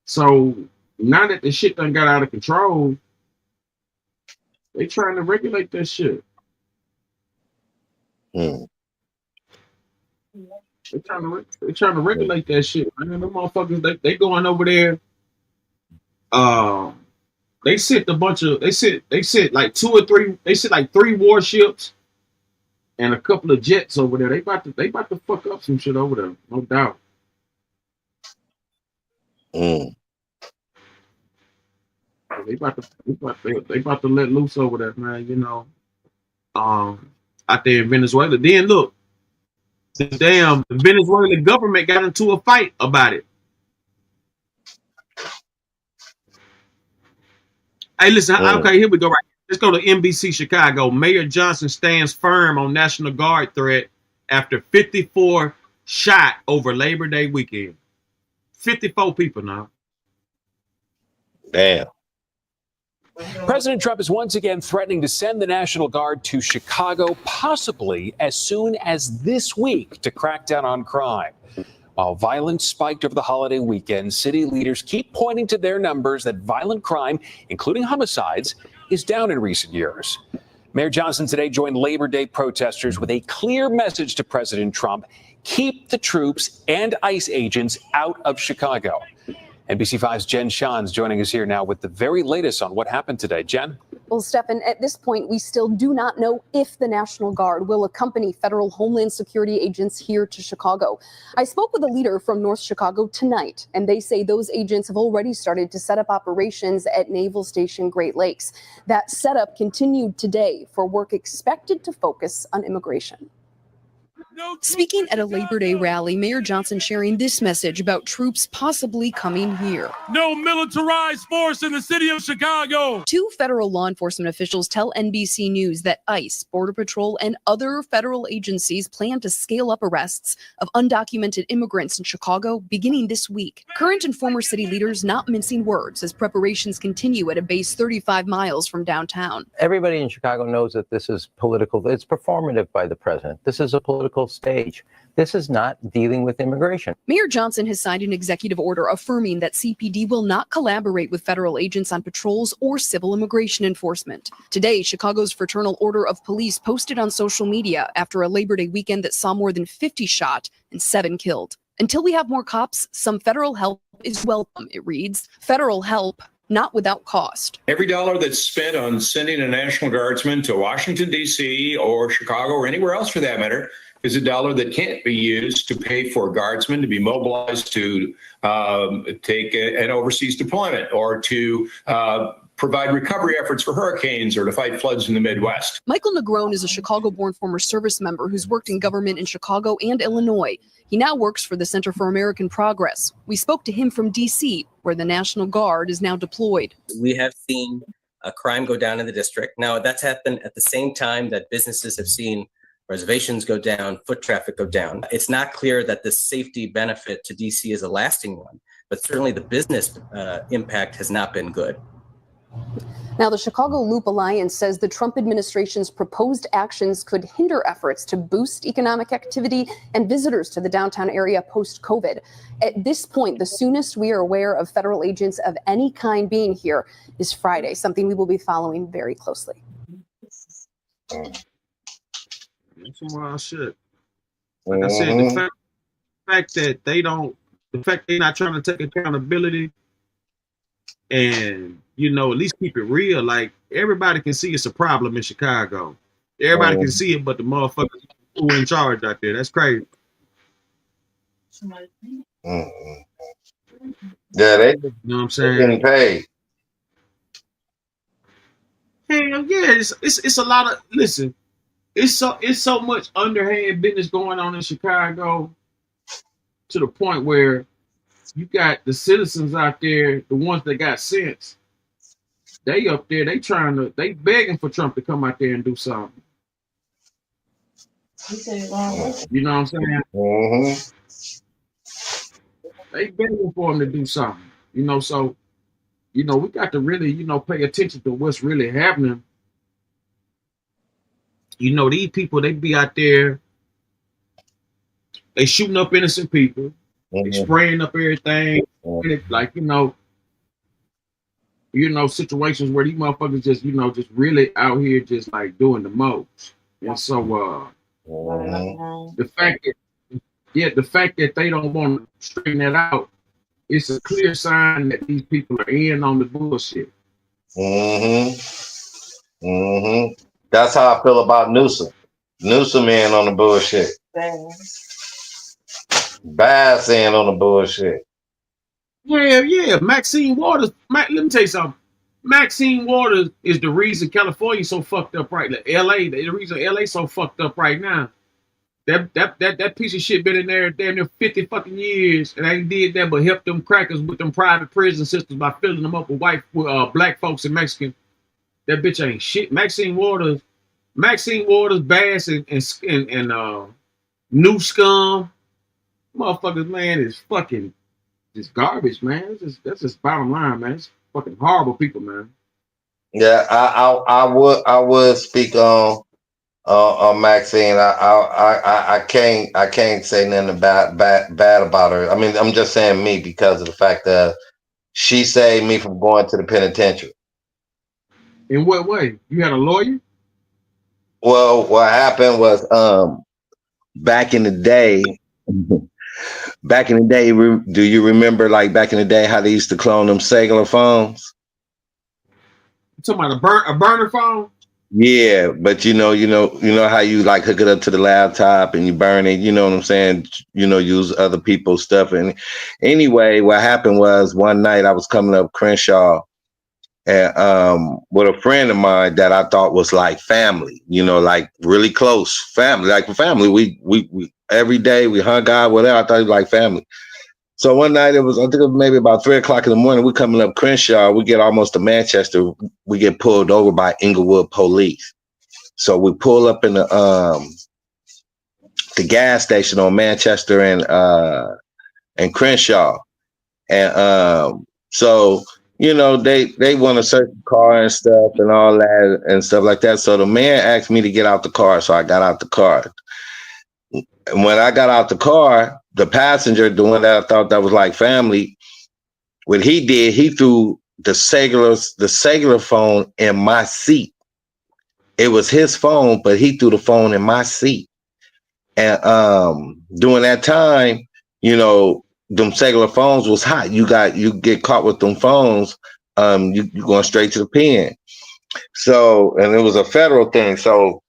So now that the shit done got out of control, they trying to regulate that shit. They trying to regulate that shit, man. Them motherfuckers, they going over there. They sent like two or three. They sent like 3 warships and a couple of jets over there. They about to fuck up some shit over there, no doubt. They about to let loose over there, man. You know, out there in Venezuela. Then look, the Venezuelan government got into a fight about it. Hey, listen. Okay, here we go. Right, let's go to NBC Chicago. Mayor Johnson stands firm on National Guard threat after 54 shot over Labor Day weekend. 54 people now. Damn. President Trump is once again threatening to send the National Guard to Chicago, possibly as soon as this week, to crack down on crime. While violence spiked over the holiday weekend, city leaders keep pointing to their numbers that violent crime, including homicides, is down in recent years. Mayor Johnson today joined Labor Day protesters with a clear message to President Trump: keep the troops and ICE agents out of Chicago. NBC5's Jen Shah's joining us here now with the very latest on what happened today. Jen? Well, Stefan, at this point, we still do not know if the National Guard will accompany federal Homeland Security agents here to Chicago. I spoke with a leader from North Chicago tonight, and they say those agents have already started to set up operations at Naval Station Great Lakes. That setup continued today for work expected to focus on immigration. Speaking at a Labor Day rally, Mayor Johnson sharing this message about troops possibly coming here. No militarized force in the city of Chicago. 2 federal law enforcement officials tell NBC News that ICE, Border Patrol, and other federal agencies plan to scale up arrests of undocumented immigrants in Chicago beginning this week. Current and former city leaders not mincing words as preparations continue at a base 35 miles from downtown. Everybody in Chicago knows that this is political. It's performative by the president. This is a political stage. This is not dealing with immigration. Mayor Johnson has signed an executive order affirming that CPD will not collaborate with federal agents on patrols or civil immigration enforcement. Today, Chicago's Fraternal Order of Police posted on social media after a Labor Day weekend that saw more than 50 shot and 7 killed. Until we have more cops, some federal help is welcome, it reads. Federal help, not without cost. Every dollar that's spent on sending a National Guardsman to Washington, D.C. or Chicago or anywhere else for that matter is a dollar that can't be used to pay for guardsmen to be mobilized to take an overseas deployment or to provide recovery efforts for hurricanes or to fight floods in the Midwest. Michael Negron is a Chicago-born former service member who's worked in government in Chicago and Illinois. He now works for the Center for American Progress. We spoke to him from D.C., where the National Guard is now deployed. We have seen a crime go down in the district. Now, that's happened at the same time that businesses have seen reservations go down, foot traffic go down. It's not clear that the safety benefit to DC is a lasting one. but certainly the business impact has not been good. Now, the Chicago Loop Alliance says the Trump administration's proposed actions could hinder efforts to boost economic activity and visitors to the downtown area post-COVID. At this point, the soonest we are aware of federal agents of any kind being here is Friday, something we will be following very closely. That's some wild shit. Like I said, the fact that they're not trying to take accountability and, you know, at least keep it real. Like, everybody can see it's a problem in Chicago. Everybody can see it, but the motherfuckers who are in charge out there. That's crazy. Yeah, they, you know what I'm saying? Getting paid. Hell yeah, it's a lot of, listen, it's so much underhand business going on in Chicago to the point where you got the citizens out there, the ones that got sense. They up there, they begging for Trump to come out there and do something. You know what I'm saying? They begging for him to do something. You know, so, you know, we got to really, you know, pay attention to what's really happening. You know, these people, they be out there, they shooting up innocent people, they spraying up everything, like, you know, situations where these motherfuckers just, you know, just really out here just like doing the most. And so the fact that they don't want to straighten that out, it's a clear sign that these people are in on the bullshit. That's how I feel about Newsom. Newsom in on the bullshit. Bass in on the bullshit. Yeah. Maxine Waters. Let me tell you something. Maxine Waters is the reason California so fucked up right now. LA, the reason LA so fucked up right now. That piece of shit been in there damn near 50 fucking years, and ain't did that but help them crackers with them private prison systems by filling them up with black folks and Mexicans. That bitch ain't shit. Maxine Waters, Bass, and New Scum, motherfuckers, man, is fucking just garbage, man. That's just bottom line, man. It's fucking horrible people, man. Yeah, I would speak on Maxine. I can't say nothing bad about her. I mean, I'm just saying me because of the fact that she saved me from going to the penitentiary. In what way? You had a lawyer? Well, what happened was back in the day, do you remember, like, back in the day how they used to clone them cellular phones? You talking about a burner phone? Yeah, but you know how you like hook it up to the laptop and you burn it, you know what I'm saying? You know, use other people's stuff. And anyway, what happened was one night I was coming up Crenshaw and with a friend of mine that I thought was like family, you know, like really close family, like family. We every day we hung out, whatever. I thought he was like family. So one night I think it was maybe about 3 o'clock in the morning. We coming up Crenshaw. We get almost to Manchester. We get pulled over by Inglewood police. So we pull up in the gas station on Manchester and Crenshaw, and so you know they want to search the car and stuff and all that and stuff like that. So the man asked me to get out the car, so I got out the car. And when I got out the car, the passenger, the one that I thought that was like family, what he did, he threw the cellular phone in my seat. It was his phone, but he threw the phone in my seat. And during that time, you know, them cellular phones was hot. You get caught with them phones, you going straight to the pen. So, and it was a federal thing. So,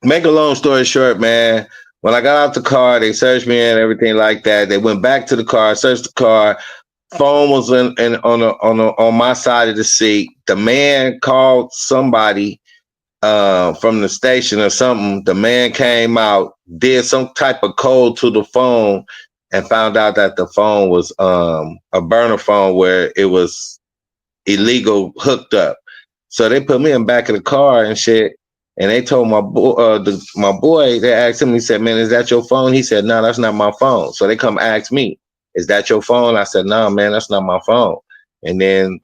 make a long story short, man. When I got out the car, they searched me and everything like that. They went back to the car, searched the car. Phone was on my side of the seat. The man called somebody from the station or something. The man came out, did some type of code to the phone, and found out that the phone was a burner phone where it was illegal hooked up. So they put me in the back of the car and shit. And they told my boy, they asked him, he said, man, is that your phone? He said, no, that's not my phone. So they come ask me. is that your phone? I said, no, man, that's not my phone. And then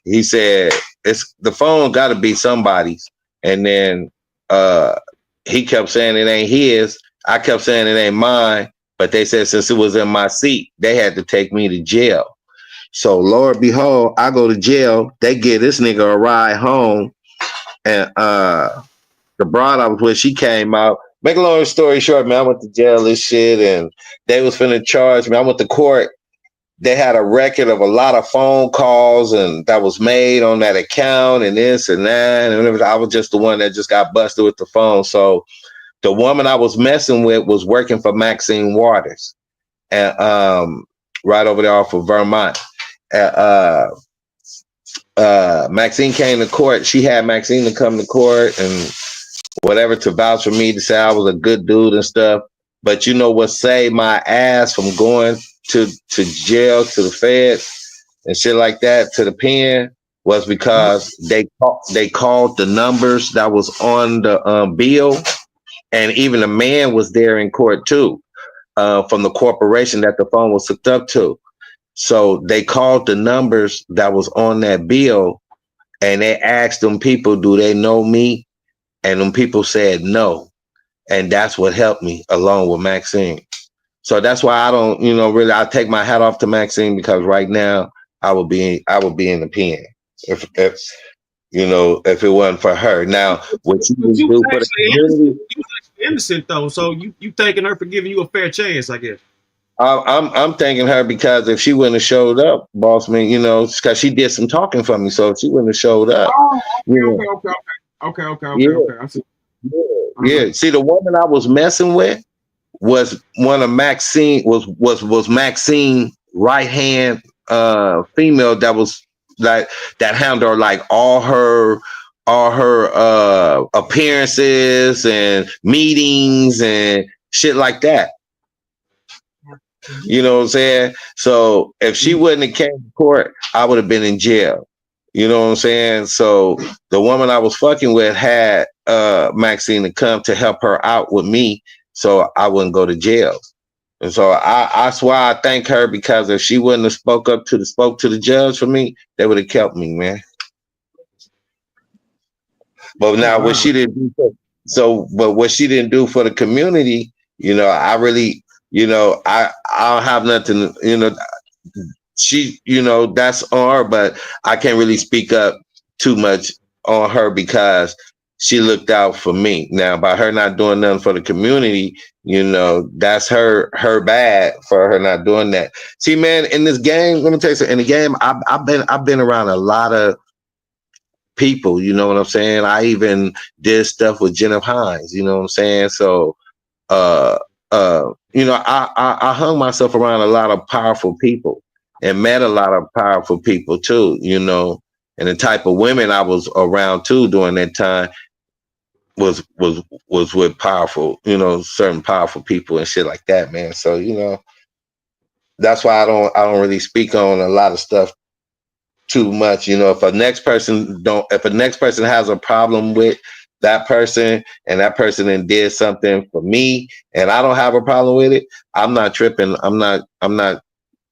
he said, it's the phone got to be somebody's. And then he kept saying it ain't his. I kept saying it ain't mine. But they said since it was in my seat, they had to take me to jail. So Lord behold, I go to jail. They give this nigga a ride home. And the broad I was with, she came out. Make a long story short, man, I went to jail and shit, and they was finna charge me. I went to court. They had a record of a lot of phone calls and that was made on that account and this and that. And I was just the one that just got busted with the phone. So the woman I was messing with was working for Maxine Waters, and right over there off of Vermont. Maxine came to court. She had Maxine to come to court and whatever to vouch for me, to say I was a good dude and stuff. But you know what saved my ass from going to jail, to the feds and shit like that, to the pen, was because they called the numbers that was on the bill, and even the man was there in court too, from the corporation that the phone was hooked up to. So they called the numbers that was on that bill, and they asked them people, do they know me? And them people said no. And that's what helped me, along with Maxine. So that's why I don't, really, I take my hat off to Maxine, because right now I would be in the pen if if it wasn't for her. Now, what you But do for the community, you was actually innocent though, so you thanking her for giving you a fair chance, I guess. I'm thanking her, because if she wouldn't have showed up, boss man, because she did some talking for me. So if she wouldn't have showed up, Okay. yeah. I see. Yeah. See, the woman I was messing with was one of Maxine was Maxine right hand female that was like that handled like all her appearances and meetings and shit like that. You know what I'm saying? So if she wouldn't have came to court, I would have been in jail. You know what I'm saying? So the woman I was fucking with had Maxine to come to help her out with me, so I wouldn't go to jail. And so I swear I thank her, because if she wouldn't have spoke to the judge for me, they would have kept me, man. But now what she didn't do but what she didn't do for the community, I really, I don't have nothing, she, that's on her, but I can't really speak up too much on her, because she looked out for me. Now, by her not doing nothing for the community, that's her bad for her not doing that. See, man, in this game, let me tell you something. In the game, I've been around a lot of people. You know what I'm saying? I even did stuff with Jennifer Hines. You know what I'm saying? So, I hung myself around a lot of powerful people and met a lot of powerful people too, and the type of women I was around too during that time was with powerful, certain powerful people and shit like that, man. So, that's why I don't really speak on a lot of stuff too much. If a next person has a problem with that person, and that person then did something for me and I don't have a problem with it, I'm not tripping. I'm not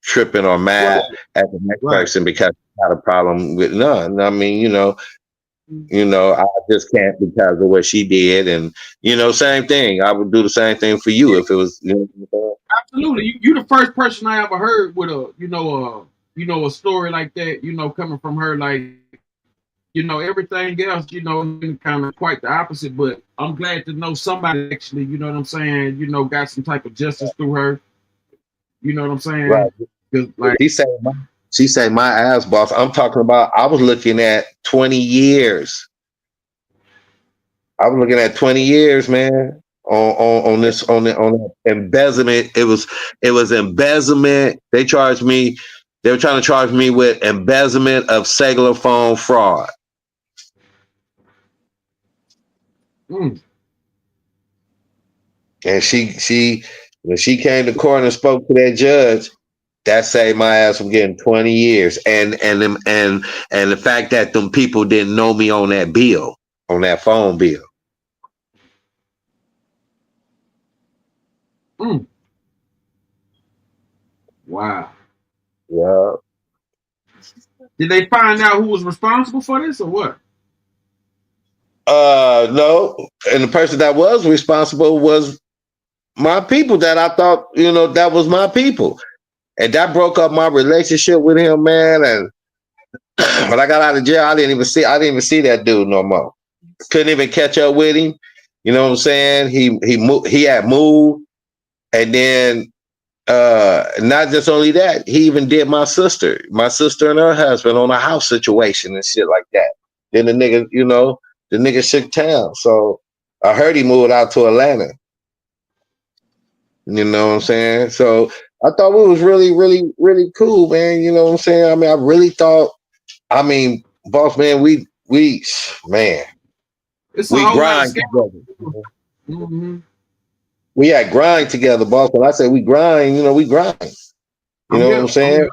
tripping or mad at the next person because I had a problem with none. I mean, I just can't because of what she did. And, same thing. I would do the same thing for you if it was, Absolutely. You the first person I ever heard with a story like that, coming from her. Like, everything else, kind of quite the opposite. But I'm glad to know somebody actually, you know what I'm saying, got some type of justice through her. You know what I'm saying? right. Like, she say my ass, boss. I'm talking about, I was looking at 20 years. I was looking at 20 years, man, on the embezzlement. It was embezzlement. They were trying to charge me with embezzlement of cellular phone fraud. And she when she came to court and spoke to that judge, that saved my ass from getting 20 years. And the fact that them people didn't know me on that bill, on that phone bill. Wow. Yeah. Did they find out who was responsible for this or what? No. And the person that was responsible was my people that I thought, that was my people. And that broke up my relationship with him, man. And when I got out of jail, I didn't even see that dude no more. Couldn't even catch up with him. You know what I'm saying? He had moved. And then not just only that, he even did my sister and her husband on a house situation and shit like that. Then the nigga shook town. So I heard he moved out to Atlanta. You know what I'm saying? So I thought we was really, really, really cool, man. You know what I'm saying? I mean, I really thought, boss man, we man, It's we all like grind together. mm-hmm. We had grind together, boss. When I say we grind, we grind. You know what I'm saying?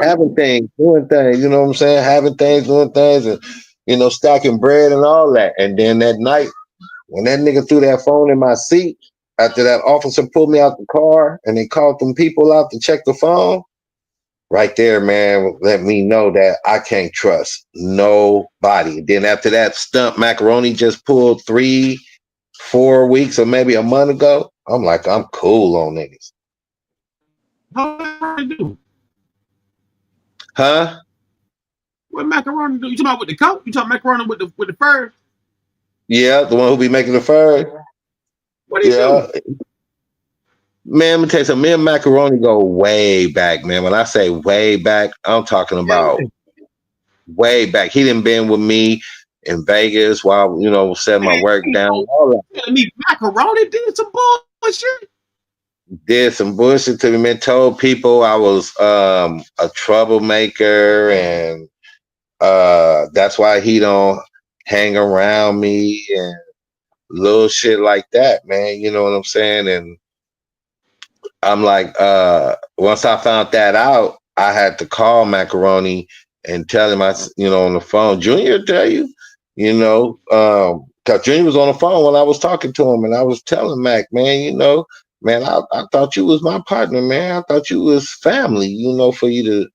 Having things, doing things, you know what I'm saying? Having things, doing things, and stacking bread and all that. And then that night, when that nigga threw that phone in my seat, after that officer pulled me out the car and they called them people out to check the phone, right there, man, let me know that I can't trust nobody. Then after that stunt Macaroni just pulled 3-4 weeks or maybe a month ago, I'm like, I'm cool on niggas. How do do? Huh? What macaroni do? You talking about with the coat? You talking macaroni with the fur? Yeah, the one who be making the fur. What do you do? Man, let me tell you something. Me and Macaroni go way back, man. When I say way back, I'm talking about way back. He done been with me in Vegas while, setting my work down. All that. Me, Macaroni did some bullshit. Did some bullshit to me, man. Told people I was a troublemaker, and that's why he don't hang around me and little shit like that, man. You know what I'm saying? And I'm like, once I found that out, I had to call Macaroni and tell him on the phone. Junior tell you, because Junior was on the phone when I was talking to him, and I was telling Mac, man, man, I thought you was my partner, man. I thought you was family, for you to,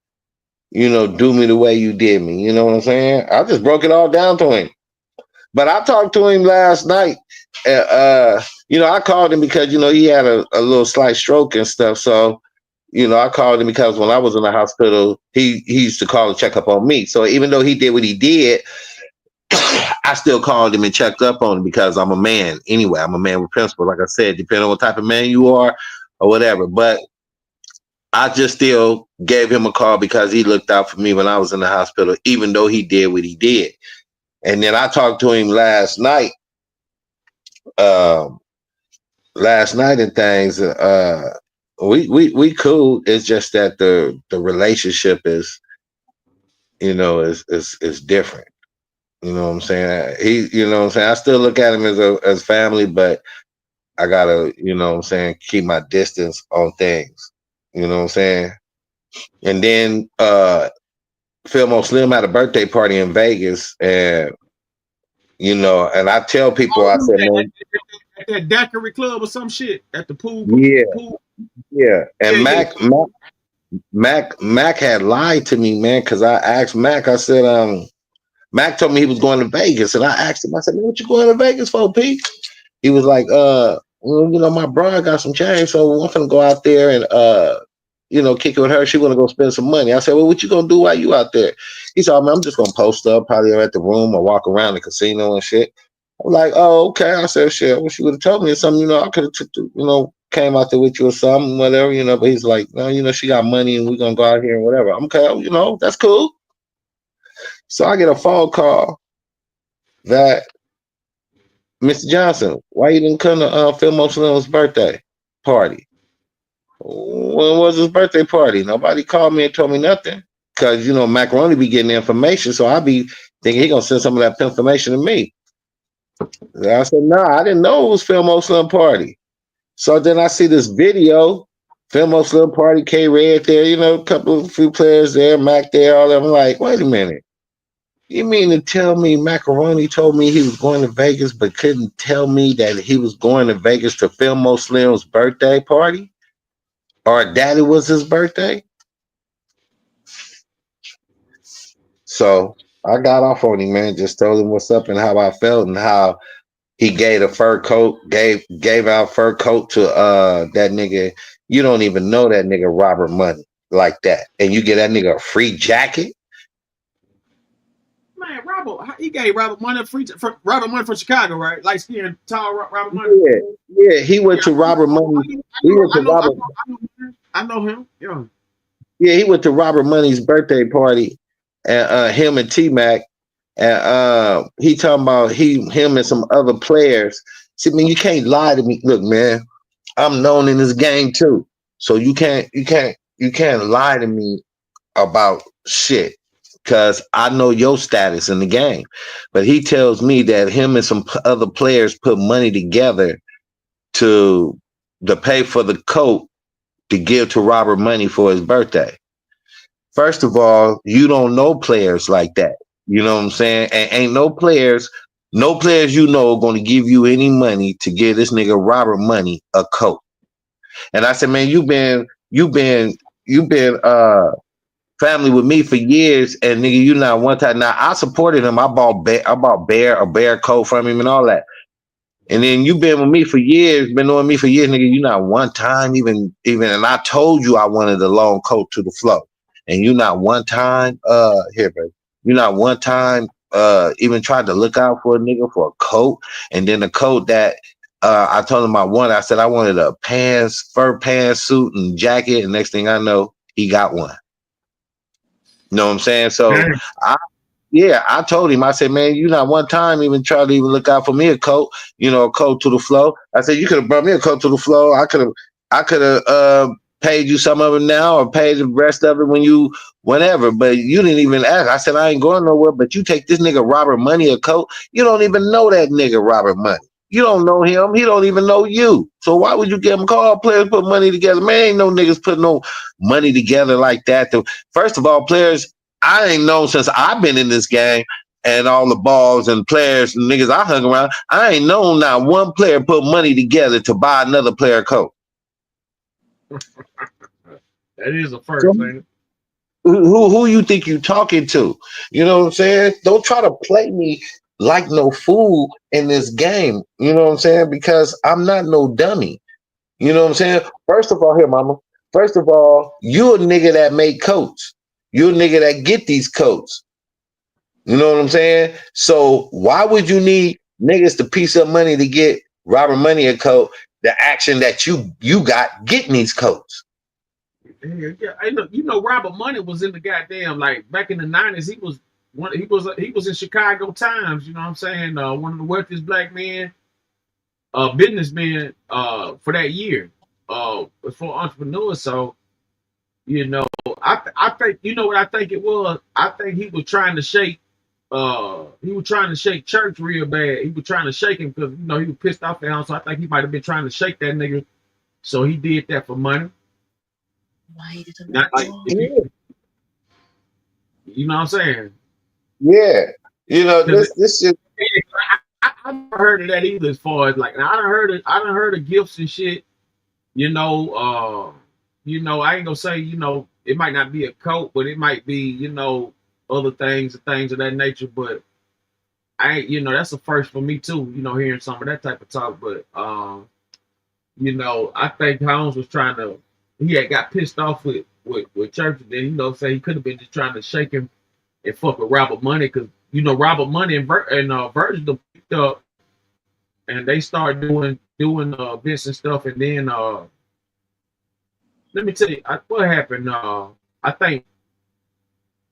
do me the way you did me. You know what I'm saying? I just broke it all down to him. But I talked to him last night. I called him because, he had a little slight stroke and stuff. So, I called him because when I was in the hospital, he used to call and check up on me. So even though he did what he did, I still called him and checked up on him because I'm a man. Anyway, I'm a man with principle. Like I said, depending on what type of man you are or whatever. But I just still gave him a call because he looked out for me when I was in the hospital, even though he did what he did. And then I talked to him last night. And things. We cool. It's just that the relationship is, is different. You know what I'm saying? I still look at him as family, but I gotta, keep my distance on things. You know what I'm saying? And then Philmo Slim had a birthday party in Vegas, and and I tell people, I said, man, at that daiquiri club or some shit at the pool. Yeah. And Mac had lied to me, man, because I asked Mac. I said, Mac told me he was going to Vegas, and I asked him. I said, man, what you going to Vegas for, Pete? He was like, my bride got some change, so I'm gonna go out there and kick it with her. She want to go spend some money. I said, well, what you gonna do while you out there? He said, man, I'm just gonna post up, probably at the room or walk around the casino and shit. I'm like, oh, okay. I said, shit, I wish you would have told me something, I could have came out there with you or something, whatever, but he's like, no, she got money and we're gonna go out here and whatever. I'm okay, that's cool. So I get a phone call that Mr. Johnson, why you didn't come to Philmo Slim's birthday party? When was his birthday party? Nobody called me and told me nothing. Because, Macaroni be getting the information, so I be thinking he gonna send some of that information to me. I said, nah, I didn't know it was Philmo Slim party. So then I see this video, Philmo Slim party, K-Red there, a few players there, Mac there, all of them. I'm like, wait a minute. You mean to tell me Macaroni told me he was going to Vegas, but couldn't tell me that he was going to Vegas to Philmo Slim's birthday party? or daddy was his birthday. So I got off on him, man. Just told him what's up and how I felt and how he gave a fur coat, gave out fur coat to that nigga. You don't even know that nigga Robert Money like that, and you get that nigga a free jacket. Man, he gave Robert Money Robert Money from Chicago, right? Like skin tall Robert Money. Yeah. He went to Robert Money. I know him. Yeah. Yeah, he went to Robert Money's birthday party, and him and T Mac, and he talking about him and some other players. See, man, you can't lie to me. Look, man, I'm known in this game too, so you can't lie to me about shit because I know your status in the game. But he tells me that him and some other players put money together to pay for the coat to give to Robert Money for his birthday. First of all, you don't know players like that. You know what I'm saying? And ain't no players you know going to give you any money to give this nigga Robert Money a coat. And I said, man, you've been family with me for years, and nigga, you not one time. Now I supported him. I bought a bear coat from him and all that. And then you've been with me for years, been knowing me for years, nigga. You not one time even, and I told you I wanted a long coat to the flow. And you not one time, here, baby. You not one time even tried to look out for a nigga for a coat. And then the coat that I told him I wanted, I said I wanted a fur pantsuit and jacket. And next thing I know, he got one. You know what I'm saying? So I told him, I said, man, you not one time even try to even look out for me a coat, a coat to the flow. I said, you could have brought me a coat to the flow. I could have paid you some of it now or paid the rest of it whenever, but you didn't even ask. I said, I ain't going nowhere, but you take this nigga Robert Money a coat. You don't even know that nigga Robert Money. You don't know him. He don't even know you. So why would you give him a call? Players put money together. Man, ain't no niggas put no money together like that. First of all, players, I ain't known since I've been in this game and all the balls and players and niggas I hung around. I ain't known not one player put money together to buy another player coat. That is a first, ain't it? Who you think you talking to? You know what I'm saying? Don't try to play me like no fool in this game. You know what I'm saying? Because I'm not no dummy. You know what I'm saying? First of all, here, mama. First of all, you a nigga that make coats. You a nigga that get these coats. You know what I'm saying? So why would you need niggas to piece up money to get Robert Money a coat? The action that you got getting these coats. Yeah, you know, Robert Money was in the goddamn like back in the 90s. He was in Chicago Times. You know what I'm saying? One of the wealthiest black men, businessmen, for that year, for entrepreneurs. So, you know, I think you know what I think it was. I think he was trying to shake. He was trying to shake Church real bad. He was trying to shake him because he was pissed off at him. So I think he might have been trying to shake that nigga. So he did that for money. Not like, you know what I'm saying? Yeah. You know, this shit. I never heard of that either. As far as like, I done heard of gifts and shit. You know, I ain't gonna say, it might not be a coat, but it might be, other things of that nature. But I ain't, that's a first for me too. Hearing some of that type of talk. But I think Holmes was trying to. He had got pissed off with Church, and then say he could have been just trying to shake him and fuck with Robert Money because Robert Money and Virgil picked up, and they started doing events and stuff, and then let me tell you what happened. I think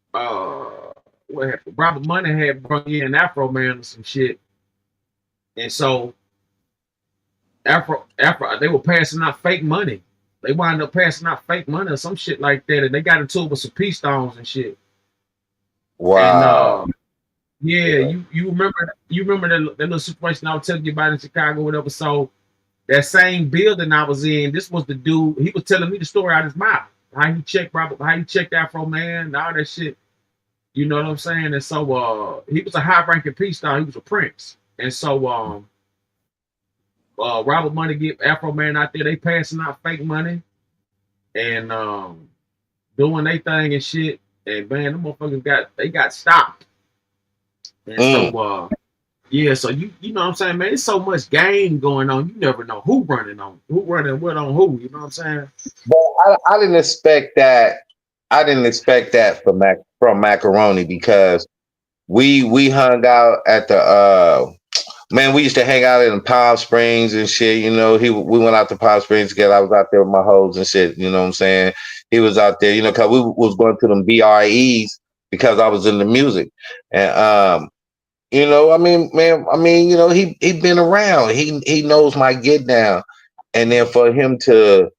what happened. Robert Money had brought in Afro Man or some shit, and so Afro they were passing out fake money. They wound up passing out fake money or some shit like that, and they got into it with some peace stones and shit. Wow. And, yeah, you remember that little situation I was telling you about in Chicago, whatever. So that same building I was in, this was the dude. He was telling me the story out of his mouth, how he checked Afro Man, and all that shit. You know what I'm saying? And so he was a high-ranking peace stone. He was a prince, and so Robert Money get Afro Man out there. They passing out fake money, and doing their thing and shit. And man, them motherfuckers got stopped. And so yeah, so you know what I'm saying, man, there's so much game going on. You never know who running what on who, you know what I'm saying? But I didn't expect that. I didn't expect that from Macaroni because we hung out at the man, we used to hang out in Palm Springs and shit. You know, we went out to Palm Springs together. I was out there with my hoes and shit. You know what I'm saying? He was out there, you know, because we was going to them BREs because I was in the music. And you know, I mean, man, you know, he been around. He knows my get down. And then for him to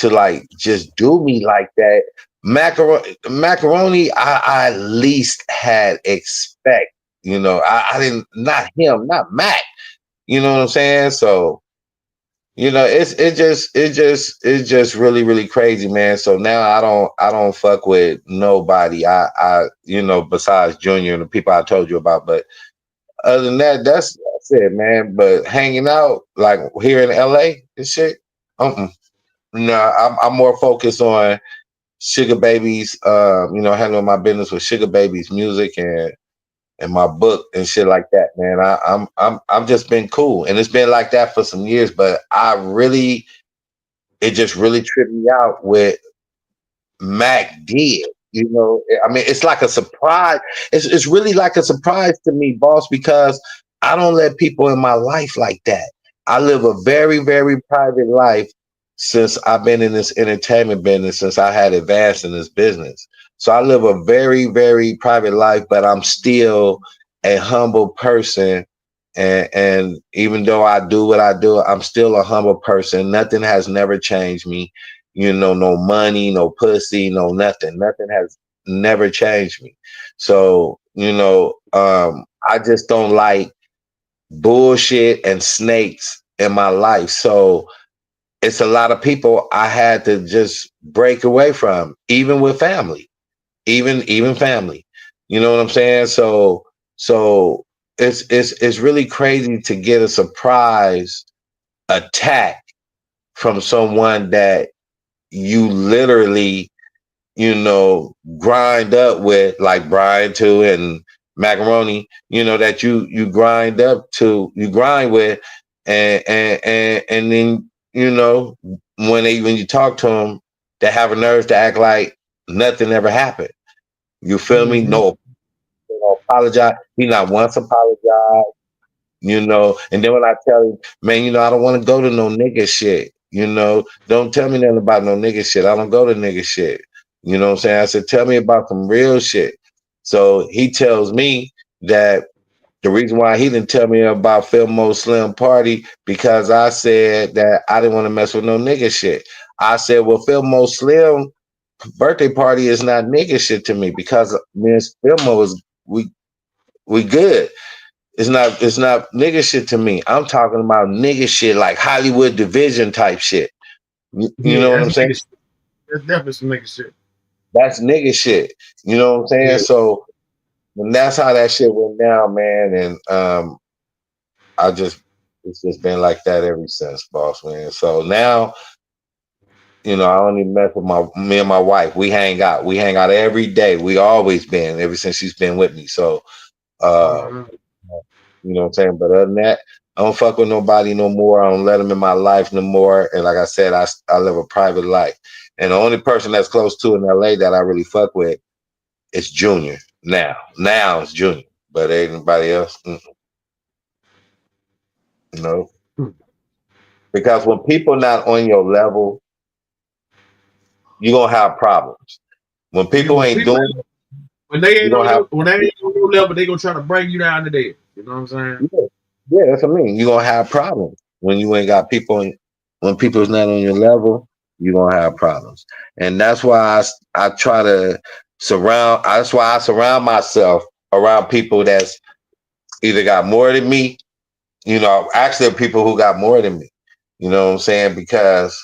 like just do me like that, macaroni, I at least had expect. You know, I didn't, not him, not Mac. You know what I'm saying? So, you know, it's just really, really crazy, man. So now I don't fuck with nobody. I you know, besides Junior and the people I told you about. But other than that, that's it, man. But hanging out like here in LA and shit, no, I'm more focused on Sugar Baby's, you know, handling my business with Sugar Baby's music and my book and shit like that, man. I'm just been cool, and it's been like that for some years. But it just really tripped me out with Mac did. You know, I mean, it's like a surprise. It's really like a surprise to me, boss, because I don't let people in my life like that. I live a very, very private life since I've been in this entertainment business, since I had advanced in this business. So I live a very, very private life, but I'm still a humble person. And even though I do what I do, I'm still a humble person. Nothing has never changed me. You know, no money, no pussy, no nothing. Nothing has never changed me. So, you know, I just don't like bullshit and snakes in my life. So it's a lot of people I had to just break away from, even with family, even family. You know what I'm saying? So it's really crazy to get a surprise attack from someone that you literally, you know, grind up with, like Brian too and Macaroni, you know, that you grind with, and then, you know, when you talk to them, they have a nerve to act like nothing ever happened. You feel me? No, apologize. He not once apologized. You know, and then when I tell him, man, you know, I don't want to go to no nigga shit. You know, don't tell me nothing about no nigga shit. I don't go to nigga shit. You know what I'm saying? I said, tell me about some real shit. So he tells me that the reason why he didn't tell me about Fillmore Slim Party because I said that I didn't want to mess with no nigga shit. I said, well, Fillmore Slim birthday party is not nigga shit to me because me and Fillmore we good. It's not nigga shit to me. I'm talking about nigga shit like Hollywood Division type shit. You know what I'm saying? That's definitely some nigga shit. That's nigga shit. You know what I'm saying? Yeah. So and that's how that shit went down, man. And it's just been like that ever since, boss, man. So now, you know, I only mess with me and my wife. We hang out. We hang out every day. We always been ever since she's been with me. So you know what I'm saying? But other than that, I don't fuck with nobody no more. I don't let them in my life no more. And like I said, I live a private life. And the only person that's close to in LA that I really fuck with is Junior. Now it's Junior. But anybody else, no. Because when people not on your level, you're gonna have problems. When people ain't doing it, when they ain't on your level, they gonna try to bring you down to there. You know what I'm saying? Yeah, that's what I mean. You're gonna have problems when you ain't got people. When people's not on your level, you're gonna have problems, and that's why I try to surround. That's why I surround myself around people that's either got more than me. You know, actually, people who got more than me. You know what I'm saying? Because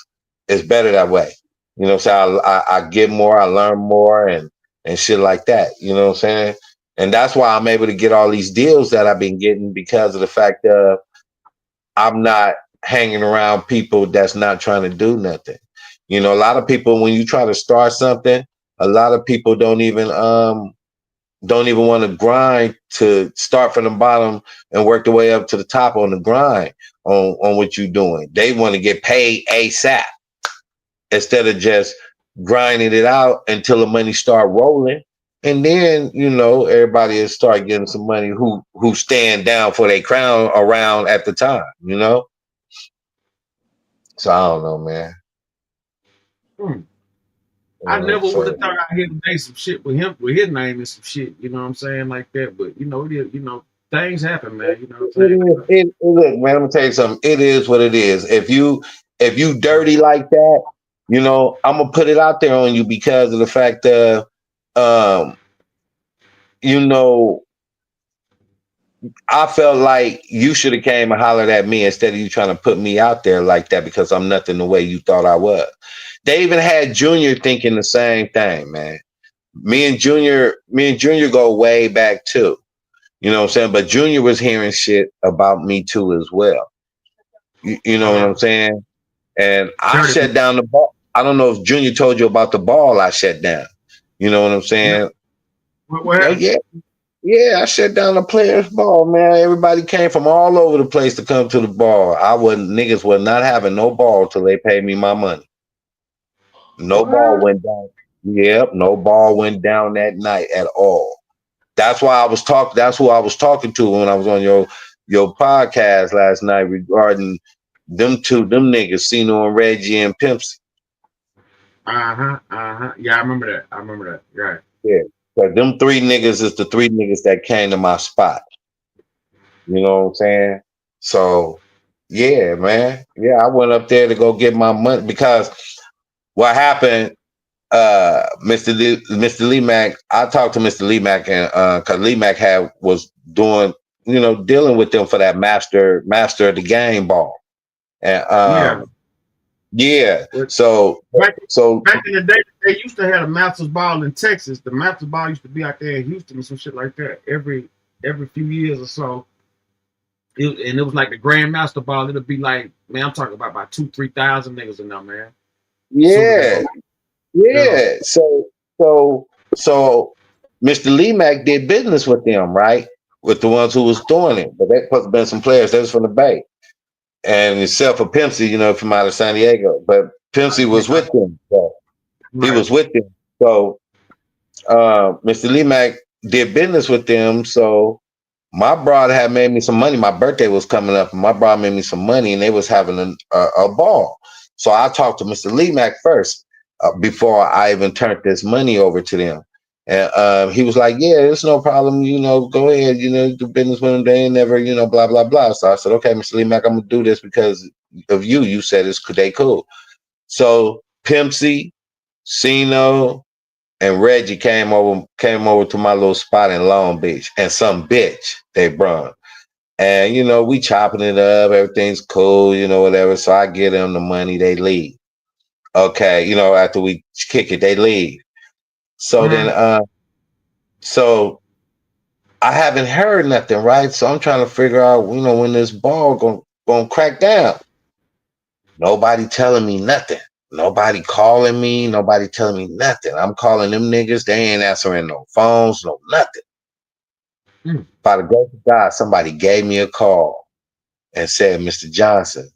it's better that way. You know what I'm saying? I get more, I learn more, and shit like that. You know what I'm saying? And that's why I'm able to get all these deals that I've been getting because of the fact that I'm not hanging around people that's not trying to do nothing. You know, a lot of people, when you try to start something, a lot of people don't even want to grind to start from the bottom and work their way up to the top on the grind on what you're doing. They want to get paid ASAP instead of just grinding it out until the money start rolling. And then, you know, everybody will start getting some money who stand down for their crown around at the time, you know? So I don't know, man. I never So- would have thought I'd hear him make some shit with him, with his name and some shit, you know what I'm saying, like that. But you know, things happen, man. You know what I'm saying? Look, man, I'm gonna tell you something. It is what it is. If you dirty like that, you know, I'm gonna put it out there on you because of the fact that, you know, I felt like you should have came and hollered at me instead of you trying to put me out there like that because I'm nothing the way you thought I was. They even had Junior thinking the same thing, man. Me and Junior go way back too. You know what I'm saying? But Junior was hearing shit about me too as well. You know what I'm saying? And I shut down the ball. I don't know if Junior told you about the ball I shut down. You know what I'm saying? Yeah, I shut down the players' ball, man. Everybody came from all over the place to come to the ball. Niggas was not having no ball till they paid me my money. No ball went down. Yep, no ball went down that night at all. That's why I was talking. That's who I was talking to when I was on your podcast last night regarding them niggas, Sino and Reggie and Pimpsy. Yeah, I remember that. Right. Yeah. But them three niggas is the three niggas that came to my spot. You know what I'm saying? So yeah, man. Yeah, I went up there to go get my money because what happened, Mr. Lee Mack, I talked to Mr. Lee Mack and cause Lee Mack was doing, you know, dealing with them for that master of the game ball. And yeah. So back in the day, they used to have a Masters ball in Texas. The Masters ball used to be out there in Houston and some shit like that every few years or so. And it was like the Grand Master ball. It'll be like, man, I'm talking about 2,000-3,000 niggas in there, man. Yeah. Yeah. So Mr. Lee Mack did business with them, right? With the ones who was doing it. But that must have been some players that was from the Bay. And except for Pimpsy, you know, from out of San Diego. But Pimpsy was with them. So he was with them. So Mr. Lee Mack did business with them. So my brother had made me some money. My birthday was coming up, and my brother made me some money, and they was having a ball. So I talked to Mr. Lee Mack first before I even turned this money over to them. And he was like, yeah, it's no problem. You know, go ahead, you know, do business with them. They ain't never, you know, blah, blah, blah. So I said, okay, Mr. Lee Mack, I'm going to do this because of you. You said they cool. So Pimpsy, Sino, and Reggie came over to my little spot in Long Beach, and some bitch they brought. And, you know, we chopping it up. Everything's cool, you know, whatever. So I give them the money. They leave. Okay. You know, after we kick it, they leave. So then, so I haven't heard nothing, right? So I'm trying to figure out, you know, when this ball gonna crack down. Nobody telling me nothing. Nobody calling me. Nobody telling me nothing. I'm calling them niggas. They ain't answering no phones, no nothing. By the grace of God, somebody gave me a call and said, Mr. Johnson,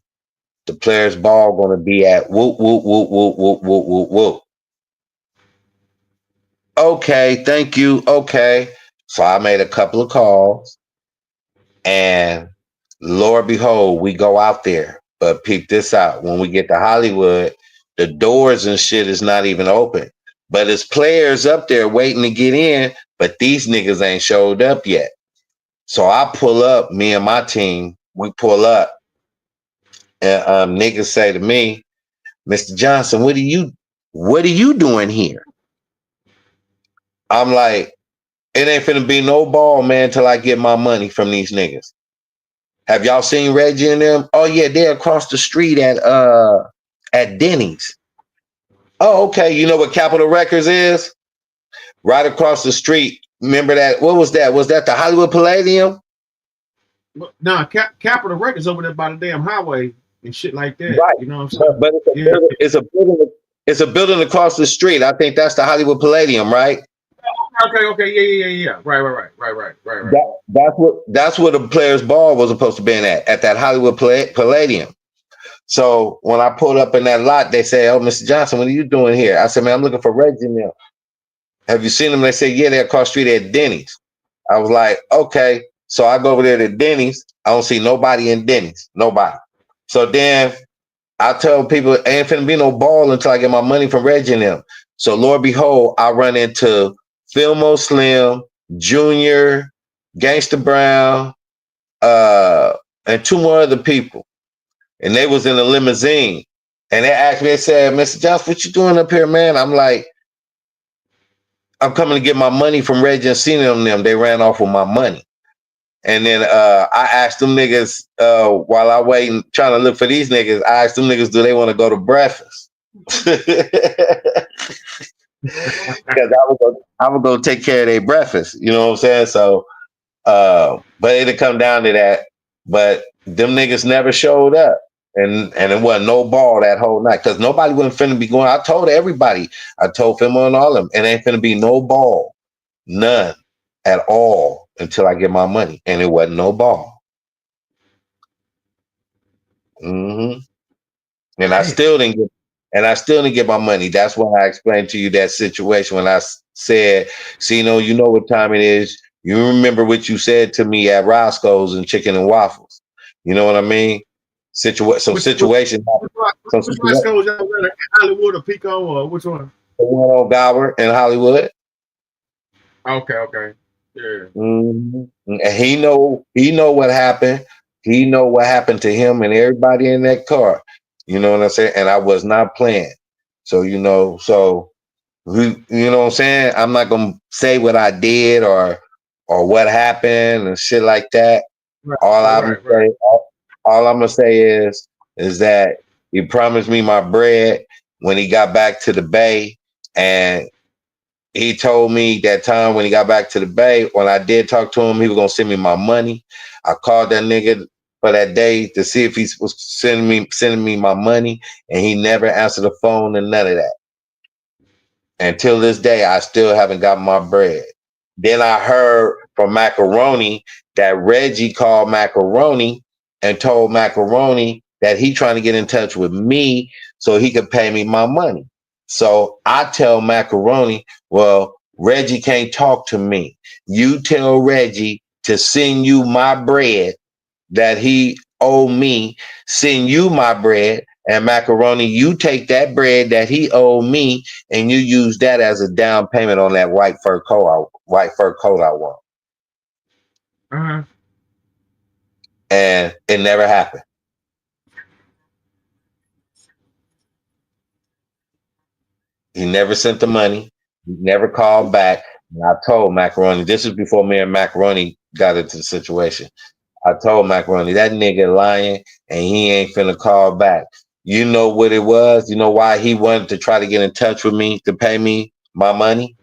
the player's ball gonna be at whoop, whoop, whoop, whoop, whoop, whoop, whoop, whoop. Okay, thank you. Okay. So I made a couple of calls, and Lord behold, we go out there. But peep this out. When we get to Hollywood, the doors and shit is not even open. But it's players up there waiting to get in, but these niggas ain't showed up yet. So I pull up, me and my team, we pull up, and niggas say to me, Mr. Johnson, what are you doing here? I'm like, it ain't finna be no ball, man, till I get my money from these niggas. Have y'all seen Reggie and them? Oh yeah, they're across the street at Denny's. Oh, okay. You know what Capitol Records is? Right across the street. Remember that? What was that? Was that the Hollywood Palladium? Nah, Capitol Records over there by the damn highway and shit like that. Right. You know what I'm saying? But it's a building. It's a building across the street. I think that's the Hollywood Palladium, right? Okay. Yeah. Right. That's where the Players Ball was supposed to be at that Hollywood Palladium. So when I pulled up in that lot, they say, "Oh, Mr. Johnson, what are you doing here?" I said, "Man, I'm looking for Reggie and them. Have you seen them?" They said, "Yeah, they're across the street at Denny's." I was like, "Okay." So I go over there to Denny's. I don't see nobody in Denny's. Nobody. So then I tell people, ain't finna be no ball until I get my money from Reggie and them. So Lord behold, I run into Filmo Slim, Junior, Gangsta Brown, and two more other people. And they was in a limousine. And they asked me, they said, "Mr. Johnson, what you doing up here, man?" I'm like, "I'm coming to get my money from Reggie and Cena and them. They ran off with my money." And then I asked them niggas, while I waiting, trying to look for these niggas, I asked them niggas, do they want to go to breakfast? Because I would go take care of their breakfast. You know what I'm saying? So, but it'd come down to that. But them niggas never showed up. And it wasn't no ball that whole night. Because nobody wasn't finna be going. I told everybody. I told Fimo and all of them. It ain't finna be no ball. None at all until I get my money. And it wasn't no ball. Mm-hmm. And I still didn't get my money. That's why I explained to you that situation when I said, "Cino, you know what time it is. You remember what you said to me at Roscoe's and Chicken and Waffles. You know what I mean? Situation. Which West Coast y'all were, Hollywood or Pico or which one? The one on Gower in Hollywood. Okay. Yeah. Mm-hmm. And he know what happened. He know what happened to him and everybody in that car. You know what I'm saying? And I was not playing. So you know what I'm saying? I'm not gonna say what I did or what happened and shit like that. Right, All I'm gonna say is that he promised me my bread when he got back to the Bay, and he told me that time when he got back to the Bay, when I did talk to him, he was gonna send me my money. I called that nigga for that day to see if he was sending me my money, and he never answered the phone and none of that. Until this day, I still haven't got my bread. Then I heard from Macaroni that Reggie called Macaroni and told Macaroni that he trying to get in touch with me so he could pay me my money. So I tell Macaroni, "Well, Reggie can't talk to me. You tell Reggie to send you my bread that he owe me, send you my bread, and Macaroni, you take that bread that he owed me and you use that as a down payment on that white fur coat I want." Uh-huh. And it never happened. He never sent the money. He never called back. And I told Macaroni, this is before me and Macaroni got into the situation. I told Macaroni, that nigga lying and he ain't finna call back. You know what it was? You know why he wanted to try to get in touch with me to pay me my money?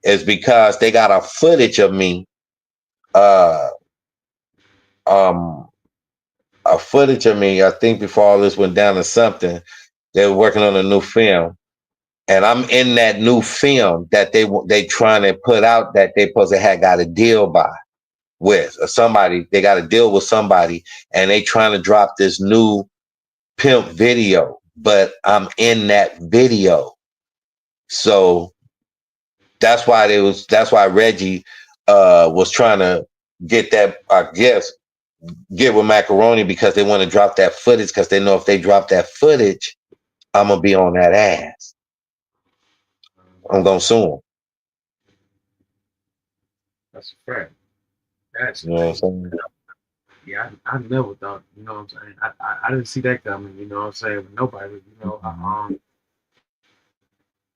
It's because they got a footage of me, a footage of me, I think before all this went down to something, they were working on a new film. And I'm in that new film that they trying to put out that they supposed to have got a deal with somebody. They got a deal with somebody, and they trying to drop this new pimp video. But I'm in that video, so that's why Reggie was trying to get that. I guess get with Macaroni because they want to drop that footage because they know if they drop that footage, I'm gonna be on that ass. I'm gonna sue him. That's a fact. That's You know what I'm saying? Yeah, I never thought, you know what I'm saying? I didn't see that coming, you know what I'm saying? With nobody, you know.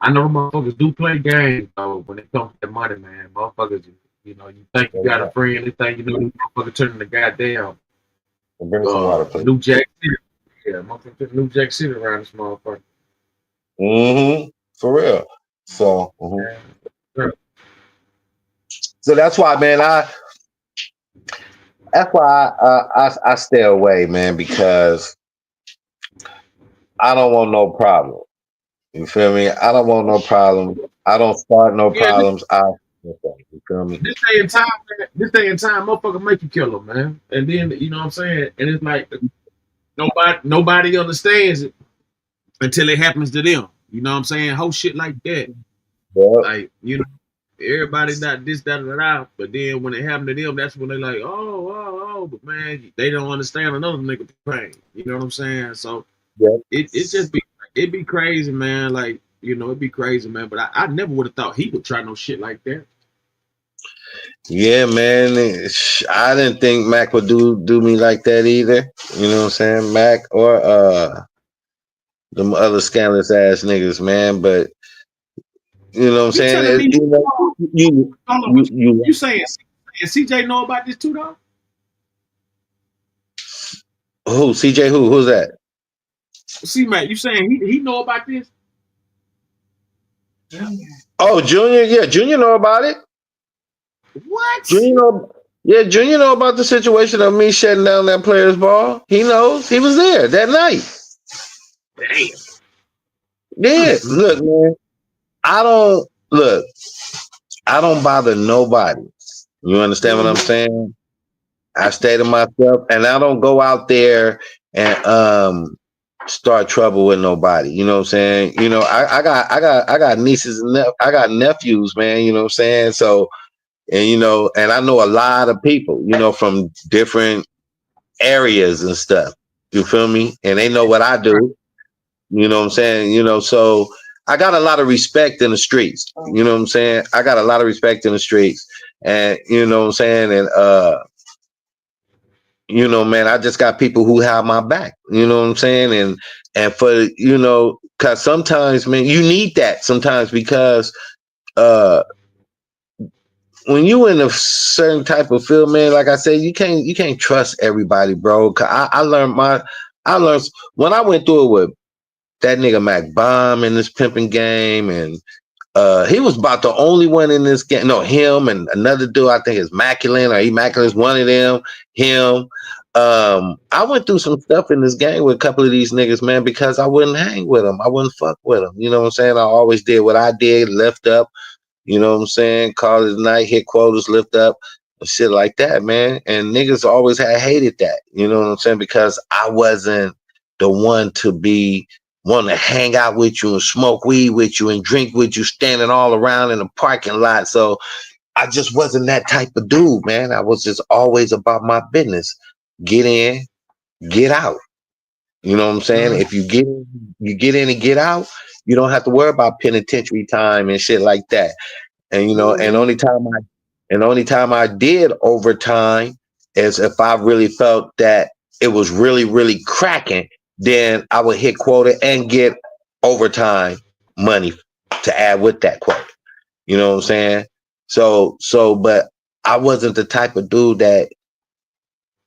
I know motherfuckers do play games, though, when it comes to that money, man. Motherfuckers, you know, you think you got a friend, you think you know, these motherfuckers turning the goddamn New Jack City. Yeah, motherfuckers New Jack City around this motherfucker. Mm-hmm. For real. So, so that's why, man, I stay away, man, because I don't want no problem. You feel me? I don't want no problems. I don't start no problems. You feel me? This day and time, man, motherfucker make you kill them, man. And then you know what I'm saying? And it's like nobody understands it until it happens to them. You know what I'm saying? Whole shit like that. Like, you know, everybody not this, that, and that. But then when it happened to them, that's when they like, oh, but man, they don't understand another nigga pain. You know what I'm saying? So it just be crazy, man. Like, you know, it'd be crazy, man. But I never would have thought he would try no shit like that. Yeah, man. I didn't think Mac would do me like that either. You know what I'm saying? Mac or them other scandalous ass niggas, man. But you know what I'm saying? You saying CJ know about this too, though? Who? CJ who? Who's that? See, Matt, you saying he know about this? Oh, Junior. Yeah, Junior know about it. What? Junior know about the situation of me shutting down that player's ball. He knows. He was there that night. Damn. Yeah, look, man. I don't bother nobody. You understand what I'm saying? I stay to myself, and I don't go out there and start trouble with nobody. You know what I'm saying? You know, I got nieces and I got nephews, man. You know what I'm saying? So, and you know, and I know a lot of people, you know, from different areas and stuff. You feel me? And they know what I do. You know what I'm saying? You know, so I got a lot of respect in the streets. You know what I'm saying? I got a lot of respect in the streets. And you know what I'm saying? And you know, man, I just got people who have my back. You know what I'm saying? And for, you know, cause sometimes, man, you need that sometimes because when you in a certain type of field, man, like I said, you can't trust everybody, bro. Cause I learned when I went through it with that nigga Mac Bomb in this pimping game, and he was about the only one in this game. No, him and another dude, I think is Maculin or Immaculin's one of them, him. I went through some stuff in this game with a couple of these niggas, man, because I wouldn't hang with them. I wouldn't fuck with them. You know what I'm saying? I always did what I did, lift up, you know what I'm saying? Call it a night, hit quotas, lift up, shit like that, man. And niggas always had hated that, you know what I'm saying? Because I wasn't the one to be want to hang out with you and smoke weed with you and drink with you, standing all around in the parking lot. So I just wasn't that type of dude, man. I was just always about my business. Get in, get out. You know what I'm saying? If you get in and get out, you don't have to worry about penitentiary time and shit like that. And you know, and only time I did overtime is if I really felt that it was really, really cracking, then I would hit quota and get overtime money to add with that quota. You know what I'm saying? So, but I wasn't the type of dude that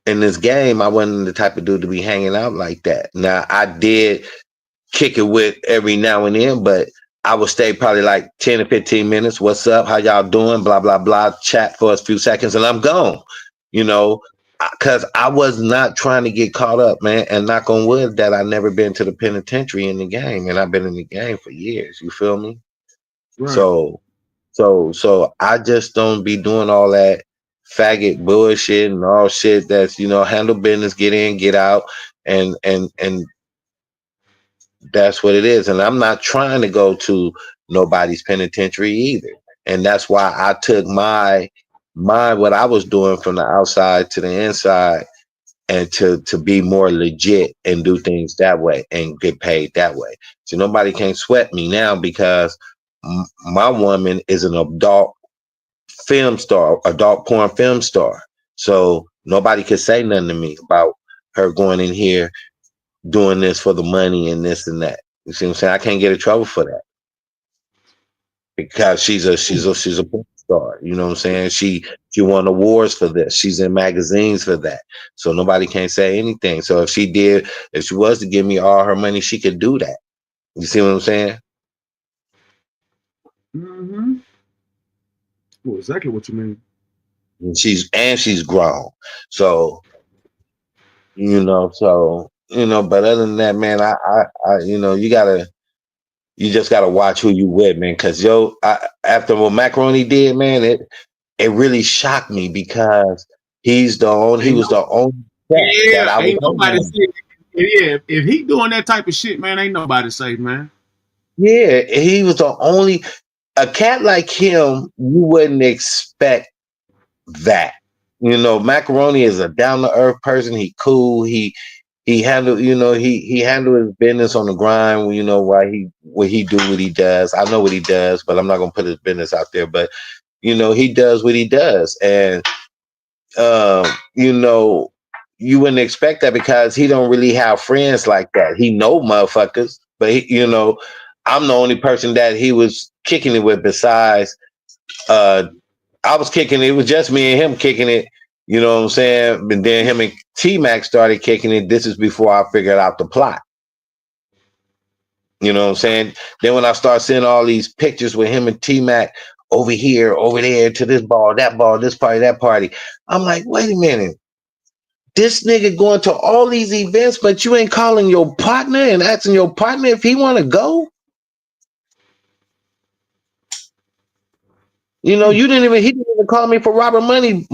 in this game, I wasn't the type of dude to be hanging out like that. Now, I did kick it with every now and then, but I would stay probably like 10 to 15 minutes. What's up? How y'all doing? Blah, blah, blah. Chat for a few seconds and I'm gone. You know, because I was not trying to get caught up, man. And knock on wood that I never been to the penitentiary in the game. And I've been in the game for years. You feel me? Right. So I just don't be doing all that faggot bullshit and all shit that's, you know, handle business, get in, get out, and that's what it is. And I'm not trying to go to nobody's penitentiary either. And that's why I took my what I was doing from the outside to the inside and to be more legit and do things that way and get paid that way. So nobody can sweat me now because my woman is an adult film star, adult porn film star. So nobody could say nothing to me about her going in here doing this for the money and this and that. You see what I'm saying? I can't get in trouble for that because she's a porn star. You know what I'm saying? She won awards for this. She's in magazines for that. So nobody can say anything. So if she was to give me all her money, she could do that. You see what I'm saying? Mm-hmm. Well, exactly what you mean. And she's grown. So but other than that, man, I you know, you gotta you just gotta watch who you with, man. Cause after what Macaroni did, man, it really shocked me because he was the only that I was ain't nobody safe. Yeah, if he doing that type of shit, man, ain't nobody safe, man. Yeah, he was the only a cat like him. You wouldn't expect that. Macaroni is a down to earth person. He cool. He handled, he handled his business on the grind. What he do what he does. I know what he does, but I'm not gonna put his business out there. But he does what he does, and you wouldn't expect that because he don't really have friends like that. He know motherfuckers, but I'm the only person that he was kicking it with besides I was kicking it. It was just me and him kicking it. You know what I'm saying? But then him and T-Mac started kicking it. This is before I figured out the plot. You know what I'm saying? Then when I start seeing all these pictures with him and T-Mac over here, over there, to this ball, this party, that party, I'm like, wait a minute. This nigga going to all these events, but you ain't calling your partner and asking your partner if he want to go? He didn't even call me for Robert Money's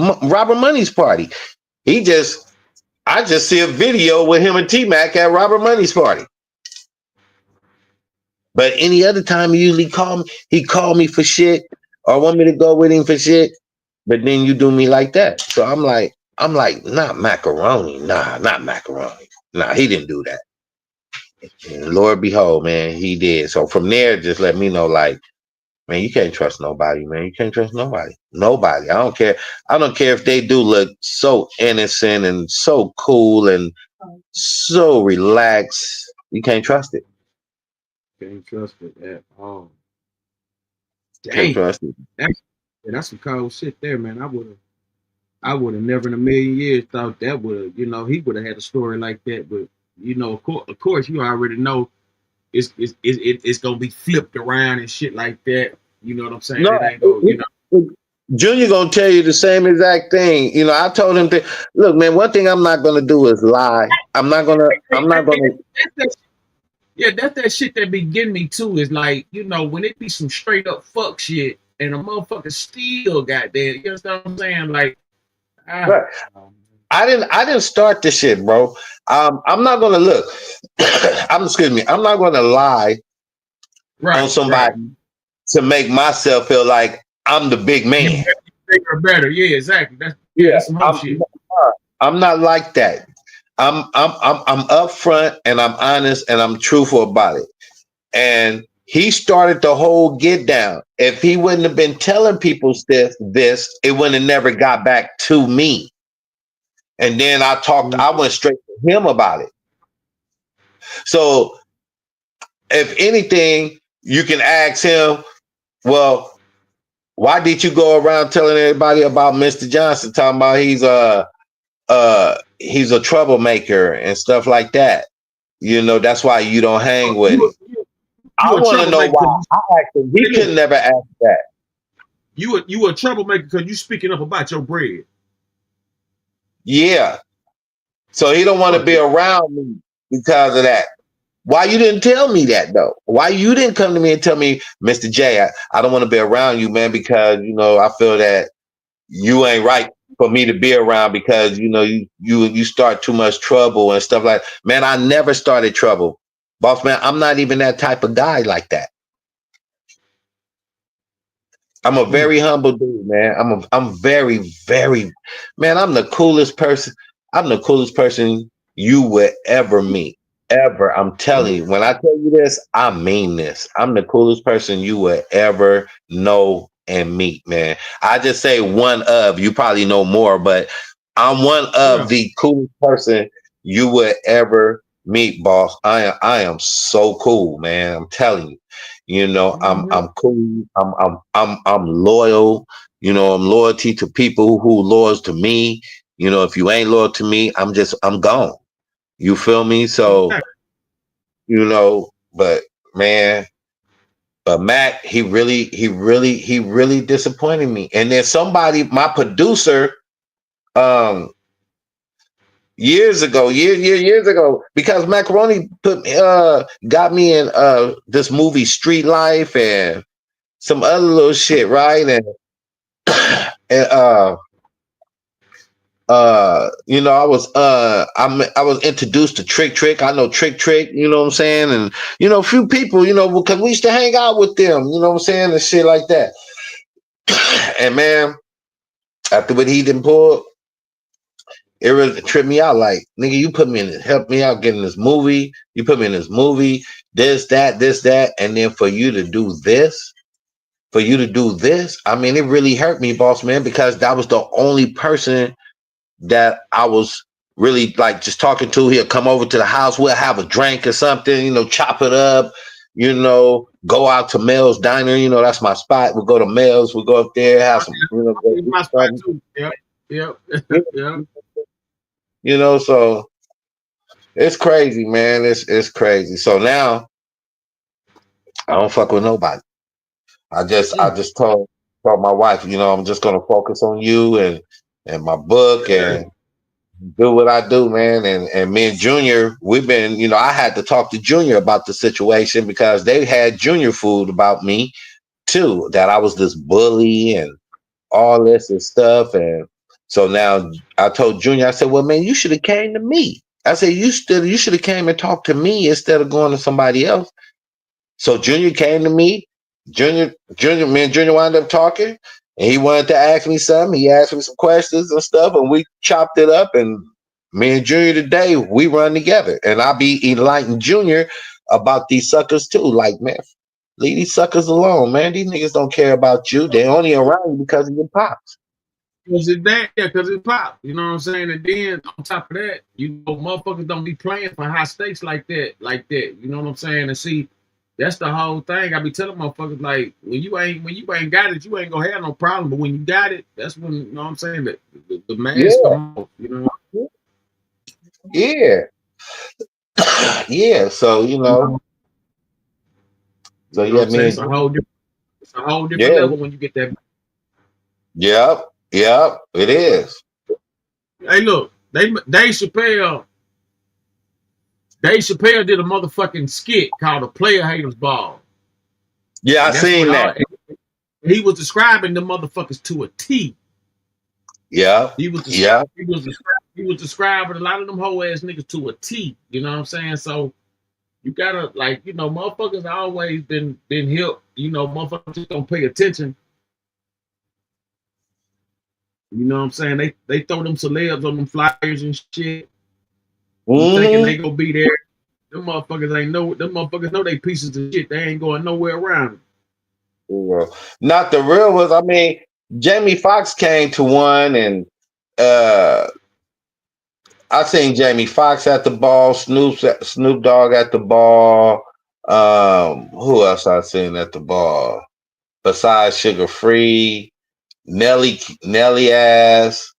party. I just see a video with him and T-Mac at Robert Money's party. But any other time he called me for shit or want me to go with him for shit. But then you do me like that. So I'm like, not Macaroni. Nah, not Macaroni. Nah, he didn't do that. And Lord behold, man, he did. So from there, just let me know, like, man, you can't trust nobody, man. You can't trust nobody. Nobody. I don't care. I don't care if they do look so innocent and so cool and so relaxed. You can't trust it. Can't trust it at all. Can't trust it. That's some cold shit there, man. I would have never in a million years thought that would have, he would have had a story like that. But of course, you already know it's gonna be flipped around and shit like that. You know what I'm saying? No, it ain't gonna, Junior gonna tell you the same exact thing. I told him to look, man. One thing I'm not gonna do is lie. I'm not gonna. Yeah, that's that shit that be getting me too. Is like, when it be some straight up fuck shit and a motherfucker still got that. You understand what I'm saying? Like, I didn't start this shit, bro. I'm not gonna look. Excuse me. I'm not gonna lie on somebody to make myself feel like I'm the big man. Bigger, better. Yeah, exactly. That's some whole shit. I'm not like that. I'm upfront and I'm honest and I'm truthful about it. And he started the whole get down. If he wouldn't have been telling people this, it wouldn't have never got back to me. And then I went straight to him about it. So if anything, you can ask him, well, why did you go around telling everybody about Mr. Johnson, talking about he's a troublemaker and stuff like that? That's why you don't hang with him. I want to know why. I asked him. He could never ask that. You a troublemaker because you speaking up about your bread. Yeah. So he don't want to be around me because of that. Why you didn't tell me that though? Why you didn't come to me and tell me, Mr. J, I don't want to be around you, man, because I feel that you ain't right for me to be around because you start too much trouble and stuff like that. Man, I never started trouble. Boss man, I'm not even that type of guy like that. I'm a very humble dude, man. I'm very, very, man, I'm the coolest person. I'm the coolest person you would ever meet. Ever. I'm telling you, when I tell you this, I mean this. I'm the coolest person you would ever know and meet, man. I just say one of, you probably know more, but I'm one of the coolest person you would ever meet, boss. I am so cool, man. I'm telling you. I'm cool. I'm loyal. I'm loyalty to people who loyal to me. If you ain't loyal to me, I'm gone. You feel me? So, but man, but Mac, he really disappointed me. And then my producer, years ago, years ago, because Macaroni got me in this movie Street Life and some other little shit, right? And and you know, I was introduced to Trick. I know Trick, you know what I'm saying? And you know, a few people, you know, because we used to hang out with them, you know what I'm saying, and shit like that. And man, after what he didn't pull, it really tripped me out. Like, nigga, you put me in, help me out getting this movie. You put me in this movie, this, that, and then for you to do this, I mean, it really hurt me, boss man, because that was the only person that I was really like just talking to. He'll come over to the house, we'll have a drink or something, you know, chop it up, you know, go out to Mel's Diner, you know, that's my spot. We'll go to Mel's, we'll go up there, have some, you know, go my spot too. Yep. You know, so it's crazy, man. It's crazy. So now I don't fuck with nobody. I just told my wife, you know, I'm just gonna focus on you and my book and do what I do, man. And me and Junior, we've been, you know, I had to talk to Junior about the situation because they had Junior food about me too, that I was this bully and all this and stuff. And so now I told Junior, I said, well, man, you should have came to me. I said, you should have came and talked to me instead of going to somebody else. So Junior came to me. Me and Junior wound up talking, and he wanted to ask me something. He asked me some questions and stuff, and we chopped it up. And me and Junior today, we run together. And I'll be enlightening Junior about these suckers too. Like, man, leave these suckers alone, man. These niggas don't care about you. They only around you because of your pops. Because it's that, because it pop. You know what I'm saying? And then on top of that, you know, motherfuckers don't be playing for high stakes like that. You know what I'm saying? And see, that's the whole thing. I be telling motherfuckers, like, when you ain't got it, you ain't gonna have no problem. But when you got it, that's when, you know what I'm saying, the mask come off, you know. Yeah. Yeah. So, you know. So You know what I'm saying? man. It's a whole different level when you get that. Yep, it is. Hey, look, Dave Chappelle did a motherfucking skit called "A Player Haters Ball." Yeah, I seen that. He was describing the motherfuckers to a T. Yeah, He was describing a lot of them whole ass niggas to a T. You know what I'm saying? So you gotta, like, you know, motherfuckers always been hip. You know, motherfuckers just don't pay attention. You know what I'm saying? They throw them celebs on them flyers and shit. Thinking they gonna be there. Them motherfuckers know they pieces of shit. They ain't going nowhere around it. Not the real ones. I mean, Jamie Foxx came to one, and I seen Jamie Foxx at the ball, Snoop Dogg at the ball. Who else I seen at the ball besides Sugar Free, Nelly ass.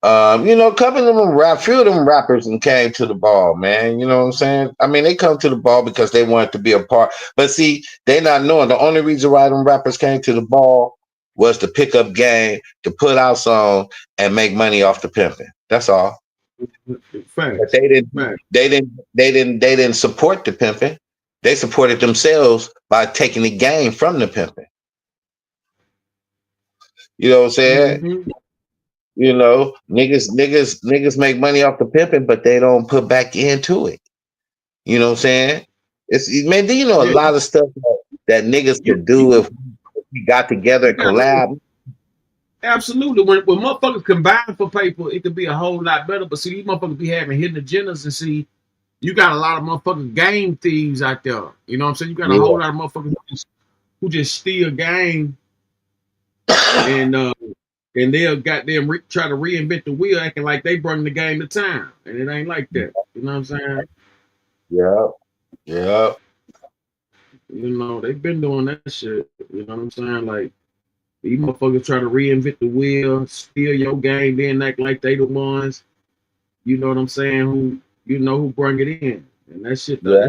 You know, a couple of them few of them rappers and came to the ball, man. You know what I'm saying? I mean, they come to the ball because they wanted to be a part. But see, they not knowing the only reason why them rappers came to the ball was to pick up game, to put out songs, and make money off the pimping. That's all. But they didn't support the pimping. They supported themselves by taking the game from the pimping. You know what I'm saying? Mm-hmm. You know, niggas make money off the pimping, but they don't put back into it. You know what I'm saying? Man, do you know a lot of stuff that niggas could do if we got together and collab? Absolutely. When motherfuckers combine for paper, it could be a whole lot better. But see, these motherfuckers be having hidden agendas, and see, you got a lot of motherfucking game thieves out there. You know what I'm saying? You got a whole lot of motherfuckers who just steal game and they'll goddamn try to reinvent the wheel, acting like they bring the game to time, and it ain't like that. You know what I'm saying? Yeah. You know, they've been doing that shit. You know what I'm saying? Like, these motherfuckers try to reinvent the wheel, steal your game, then act like they the ones. You know what I'm saying? Who bring it in, and that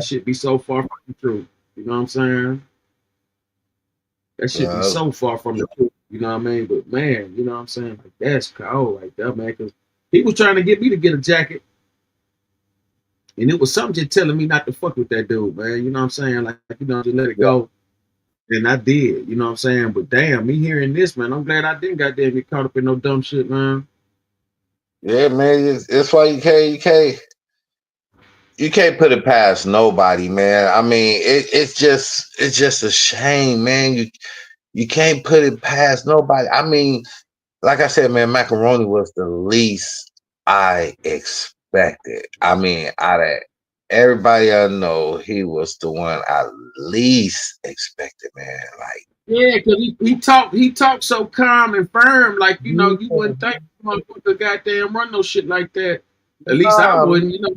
shit be so far from the truth. You know what I'm saying? That shit be so far from the truth. You know what I mean? But man, you know what I'm saying? Like, that's cold like that, man. Because he was trying to get me to get a jacket. And it was something just telling me not to fuck with that dude, man. You know what I'm saying? Like you know, just let it go. And I did, you know what I'm saying? But damn, me hearing this, man, I'm glad I didn't goddamn get caught up in no dumb shit, man. Yeah, man. It's why you can't put it past nobody, man. I mean, it's just a shame, man. You can't put it past nobody. I mean, like I said, man, Macaroni was the least I expected. I mean, out of everybody I know, he was the one I least expected, man. Like, yeah, because he talked so calm and firm, like you know, you wouldn't think motherfucker goddamn run no shit like that. At least I wouldn't, you know.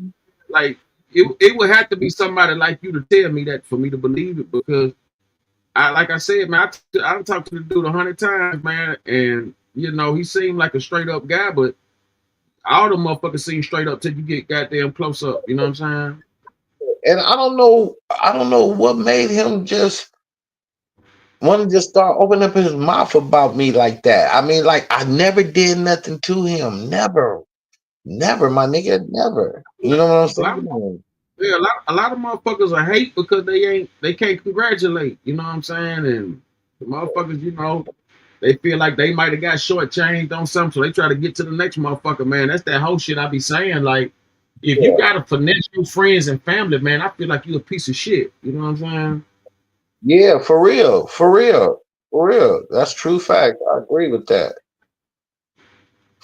Like it would have to be somebody like you to tell me that for me to believe it, because like I said, man, I talked to the dude 100 times, man, and you know, he seemed like a straight up guy, but all the motherfuckers seem straight up till you get goddamn close up. You know what I'm saying? and I don't know what made him just want to just start opening up his mouth about me like that. I mean, like I never did nothing to him. Never, my nigga, never. You know what I'm saying? Yeah, a lot of motherfuckers are hate because they can't congratulate. You know what I'm saying? And the motherfuckers, you know, they feel like they might have got shortchanged on something, so they try to get to the next motherfucker, man. That's that whole shit I be saying. Like, if you gotta finesse your friends and family, man, I feel like you a piece of shit. You know what I'm saying? Yeah, for real. That's true fact. I agree with that.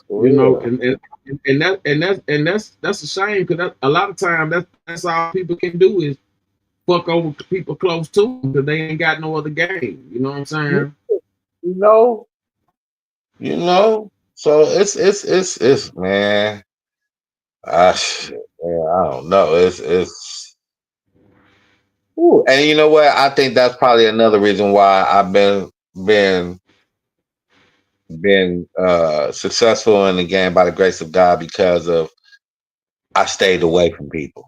For You know, real. that's a shame, because a lot of time that's all people can do is fuck over people close to them because they ain't got no other game. You know what I'm saying? You know. So it's man. Shit, man, I don't know. It's. Ooh, and you know what? I think that's probably another reason why I've been successful in the game by the grace of God, because of I stayed away from people.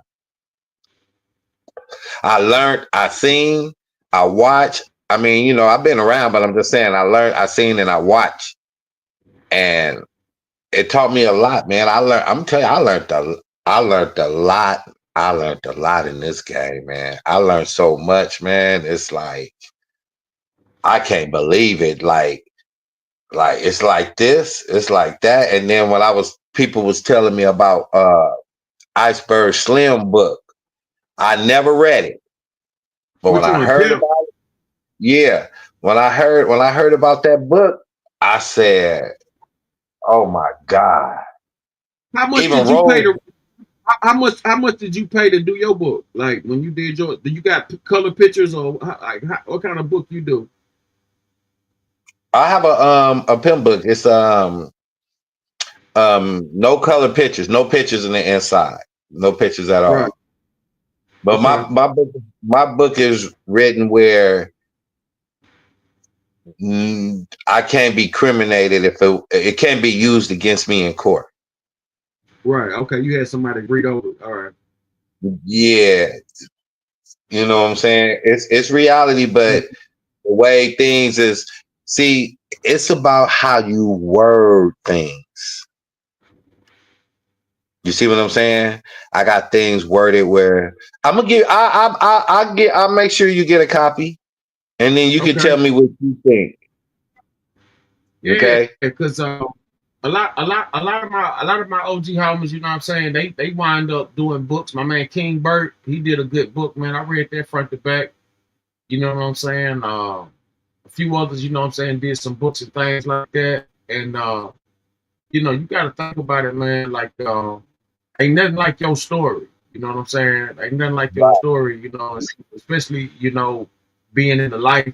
I learned, I seen, I watched. I mean, you know, I've been around, but I'm just saying I learned, I seen, and I watched. And it taught me a lot, man. I'm telling you, I learned a lot. I learned a lot in this game, man. I learned so much, man. It's like I can't believe it. Like it's like this, it's like that. And then when people was telling me about Iceberg Slim book, I never read it. But when I heard about it, yeah. When I heard about that book, I said, "Oh my God!" How much did you pay to? How much did you pay to do your book? Like when you did your, do you got color pictures, or what kind of book you do? I have a pen book. It's no color pictures, no pictures in the inside, no pictures at all. Right. But my book is written where I can't be criminated if it can't be used against me in court. Right. Okay. You had somebody read over. All right. Yeah. You know what I'm saying? It's reality, but the way things is, see, it's about how you word things. You see what I'm saying? I got things worded where I'm gonna give. I'll make sure you get a copy, and then you can tell me what you think. Yeah, okay. Because a lot of my OG homies, you know what I'm saying, they wind up doing books. My man King Burt, he did a good book, man. I read that front to back. You know what I'm saying? A few others, you know what I'm saying, did some books and things like that. And you know, you gotta think about it, man. Like ain't nothing like your story. You know what I'm saying? Ain't nothing like your story, you know, especially, you know, being in the life,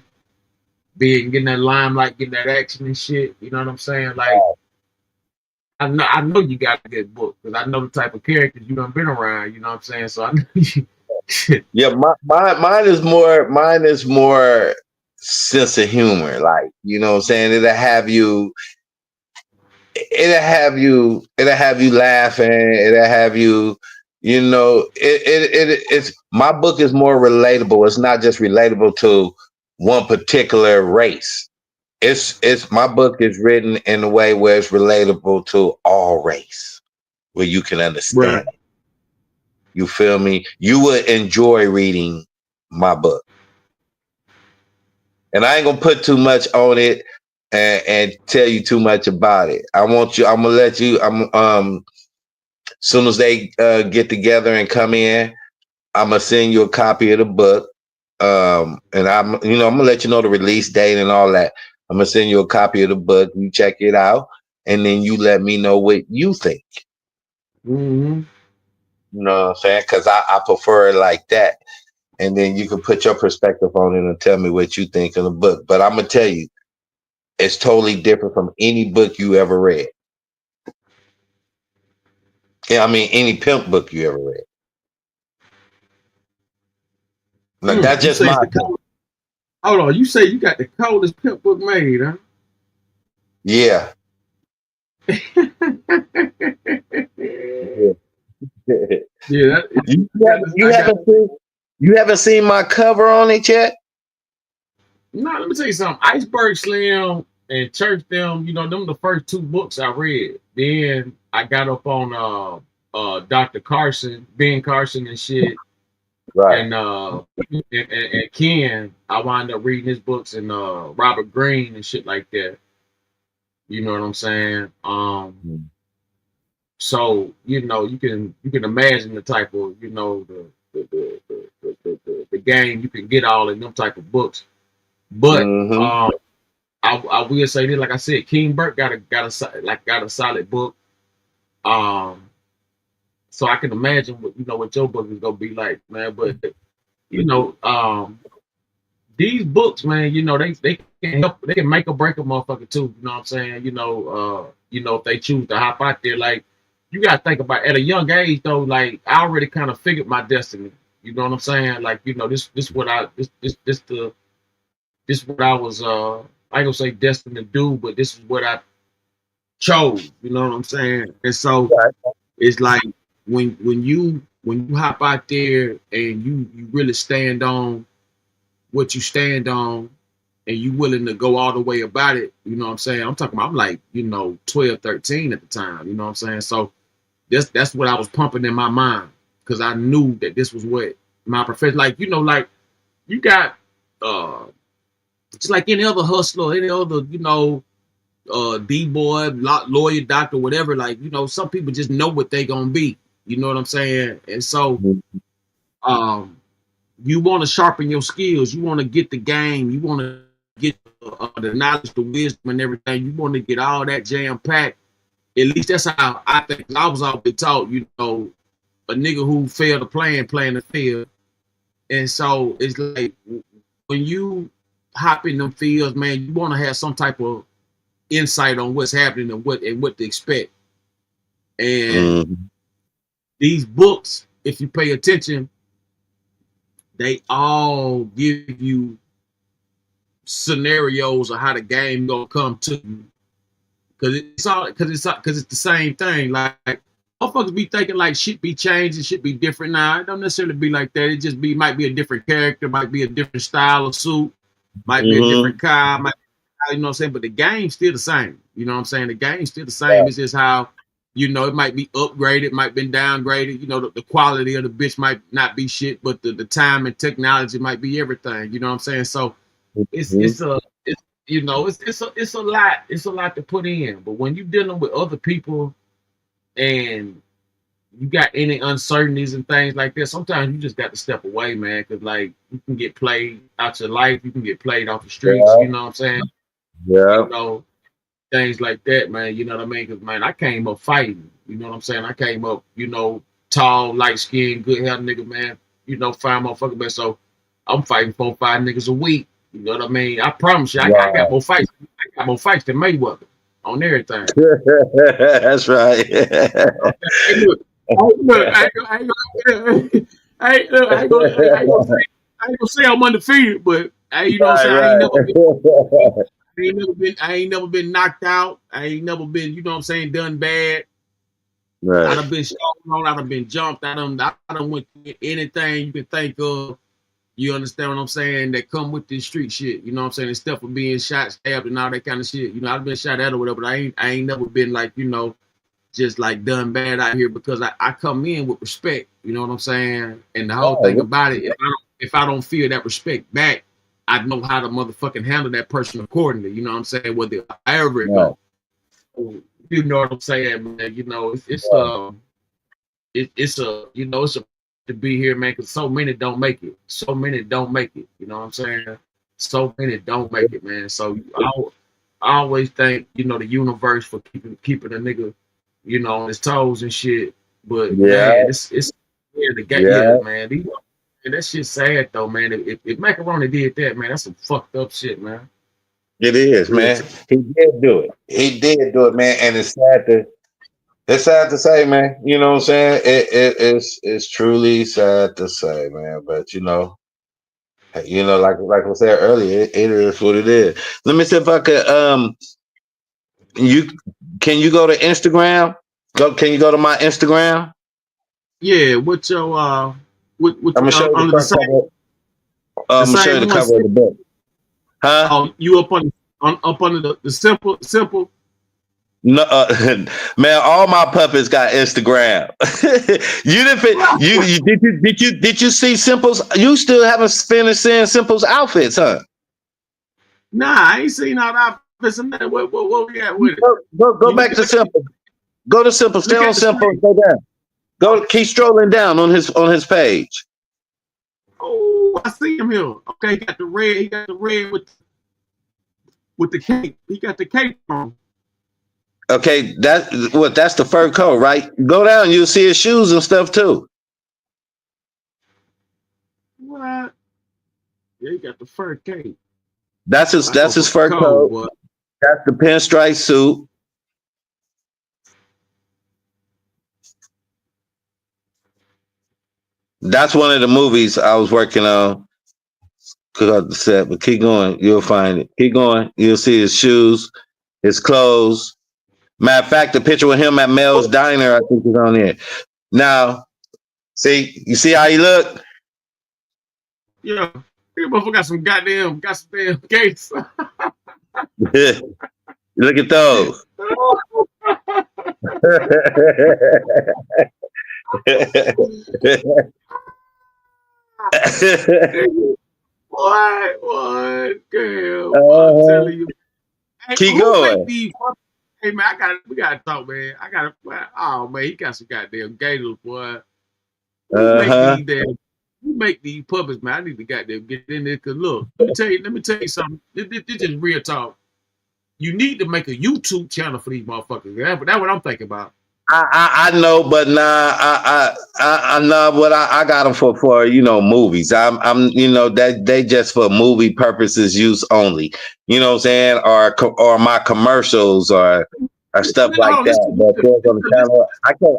getting that limelight, getting that action and shit. You know what I'm saying? Like, I know you got a good book because I know the type of characters you done been around. You know what I'm saying? So I know you. Yeah, mine is more sense of humor. Like, you know what I'm saying? It'll have you laughing. It'll have you, you know, it's my book is more relatable. It's not just relatable to one particular race. It's my book is written in a way where it's relatable to all race, where you can understand. Right. You feel me? You would enjoy reading my book. And I ain't gonna put too much on it and tell you too much about it. I'm gonna let you, soon as they get together and come in, I'm gonna send you a copy of the book. And I'm gonna let you know the release date and all that. I'm gonna send you a copy of the book. You check it out, and then you let me know what you think. Mm-hmm. You know what I'm saying? Because I prefer it like that. And then you can put your perspective on it and tell me what you think of the book. But I'm gonna tell you, it's totally different from any book you ever read. Yeah, I mean any pimp book you ever read. Now, that's You just say my it's the opinion. cold. Hold on, you say you got the coldest pimp book made, huh? Yeah. Yeah, you haven't seen my cover on it yet? No, let me tell you something. Iceberg Slim and Church Them, them the first two books I read. Then I got up on Dr. Carson, Ben Carson and shit. Right. And Ken, I wound up reading his books and Robert Greene and shit like that. You know what I'm saying? So you can imagine the type of the game you can get all in them type of books. But I will say this, like I said, King Burke got a solid book. So I can imagine what your book is gonna be like, man. But these books, man, they can help, they can make or break a motherfucker too. You know what I'm saying? If they choose to hop out there, like you gotta think about at a young age though, like I already kind of figured my destiny. You know what I'm saying? Like, this what I was I ain't gonna say destined to do, but this is what I chose. You know what I'm saying? And so it's like when you hop out there and you really stand on what you stand on and you willing to go all the way about it, you know what I'm saying? I'm like, 12, 13 at the time, you know what I'm saying? So that's what I was pumping in my mind because I knew that this was what my profession, like, like you got just like any other hustler, any other, D-boy, lawyer, doctor, whatever, like, some people just know what they gonna be. You know what I'm saying? And so you want to sharpen your skills. You want to get the game. You want to get the knowledge, the wisdom, and everything. You want to get all that jam packed. At least that's how I think. I was always taught, a nigga who failed to playing the field. And so it's like when you hop in them fields, man, you want to have some type of insight on what's happening and what to expect. And these books, if you pay attention, they all give you scenarios of how the game gonna come to you. Cause it's the same thing. Like motherfuckers be thinking like shit be changing, shit be different now. It don't necessarily be like that. It just might be a different character, might be a different style of suit, might be a different car, you know what I'm saying? But the game's still the same. You know what I'm saying? The game's still the same. It's just how, it might be upgraded, might been downgraded. The quality of the bitch might not be shit, but the time and technology might be everything. You know what I'm saying? So it's a lot to put in. But when you're dealing with other people and you got any uncertainties and things like that, sometimes you just got to step away, man. Cause like you can get played out your life, you can get played off the streets. You know what I'm saying? Yeah. Things like that, man. You know what I mean? Because, man, I came up fighting. You know what I'm saying? I came up, tall, light skinned, good health nigga, man. Fine motherfucker, man. So I'm fighting 4 or 5 niggas a week. You know what I mean? I promise you, I got more fights. I got more fights than Mayweather on everything. That's right. Hey, look, I ain't gonna say I'm undefeated, but you know what I'm saying? I ain't never been knocked out. I ain't never been, done bad. Right. I done been shot on, I done been jumped, I done went anything you can think of. You understand what I'm saying? That come with this street shit. You know what I'm saying? And stuff for being shot, stabbed, and all that kind of shit. I've been shot at or whatever, but I ain't never been like, just like done bad out here because I come in with respect. You know what I'm saying? And the whole thing about it, if I don't feel that respect back, I know how to motherfucking handle that person accordingly. You know what I'm saying? Whether however it goes. You know what I'm saying, man? You know, it's a to be here, man, because so many don't make it. So many don't make it. You know what I'm saying? So many don't make it, man. So I always thank, you know, the universe for keeping a nigga, you know, on his toes and shit. But man, it's the game, man. That shit's sad though, man. If Macaroni did that, man, that's some fucked up shit, man. It is, man. He did do it. He did do it, man. And it's sad to say, man. You know what I'm saying? It's truly sad to say, man. But like I said earlier, it is what it is. Let me see if I could can you go to Instagram? Can you go to my Instagram? Yeah, what's your I'm gonna show you the cover. I'm gonna show you the cover of the book. Huh? Oh, you up under the simple? No, man. All my puppets got Instagram. Did you see Simple's? You still haven't finished seeing Simple's outfits, huh? Nah, I ain't seen all that. Listen, man, what we got with it? Go back to Simple. Go to Simple. Stay on Simple. Go down. Keep strolling down on his page. Oh, I see him here. Okay, he got the red with the cape. He got the cape on. Okay, that's the fur coat, right? Go down, you'll see his shoes and stuff too. What? Yeah, he got the fur cape. That's his fur coat. Boy. That's the pinstripe suit. That's one of the movies I was working on. Could have the set, but keep going, you'll find it. Keep going, you'll see his shoes, his clothes. Matter of fact, the picture with him at Mel's Diner, I think, is on there. Now, you see how he look? Yeah, this motherfucker got some damn gates. Look at those. What? Girl, I'm telling you. Hey, keep going. Hey man, we gotta talk, man. Oh man, he got some goddamn gators, boy. You make these puppets, man. I need to goddamn get in there. Cause look, let me tell you something. This is real talk. You need to make a YouTube channel for these motherfuckers. That's what I'm thinking about. I know, but but I got them for movies. I'm that they just for movie purposes use only. You know what I'm saying? Or my commercials or stuff like that. But on the channel,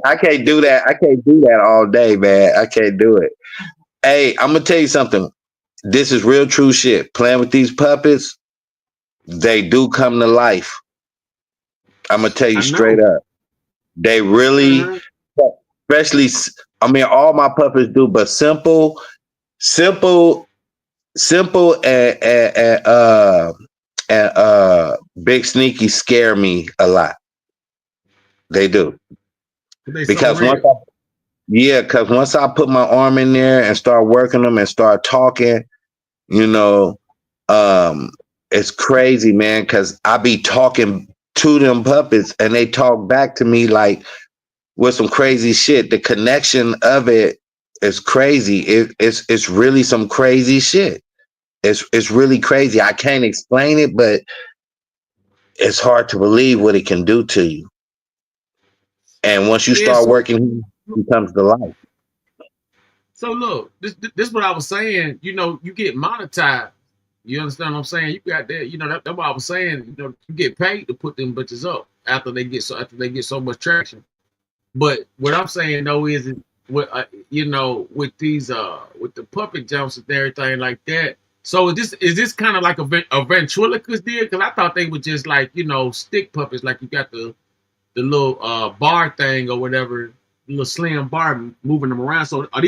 I can't do that. I can't do that all day, man. I can't do it. Hey, I'm gonna tell you something. This is real true shit. Playing with these puppets, they do come to life. I'm gonna tell you straight up. They really, especially, all my puppets do, but simple, and Big Sneaky scare me a lot. They do. Because once I put my arm in there and start working them and start talking, it's crazy, man, because I be talking to them puppets and they talk back to me like with some crazy shit. The connection of it is crazy. It's really some crazy shit. It's really crazy. I can't explain it, but it's hard to believe what it can do to you. And once you start working, it comes to life. So look, this is what I was saying. You get monetized. You understand what I'm saying? You got that. That's what I was saying. You get paid to put them bitches up after they get so much traction. But what I'm saying though is with these with the puppet jumps and everything like that. So is this kind of like a ventriloquist deal? Because I thought they were just like stick puppets, like you got the little bar thing or whatever, little slim bar moving them around. So are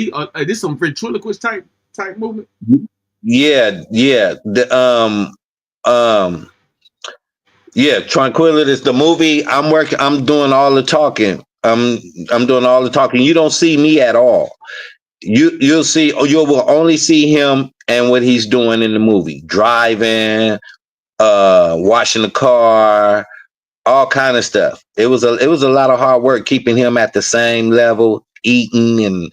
this some ventriloquist type movement? Yeah. Yeah, Tranquility, the movie. I'm doing all the talking. I'm doing all the talking. You don't see me at all. You'll see. You will only see him and what he's doing in the movie, driving, washing the car, all kind of stuff. It was a lot of hard work keeping him at the same level, eating and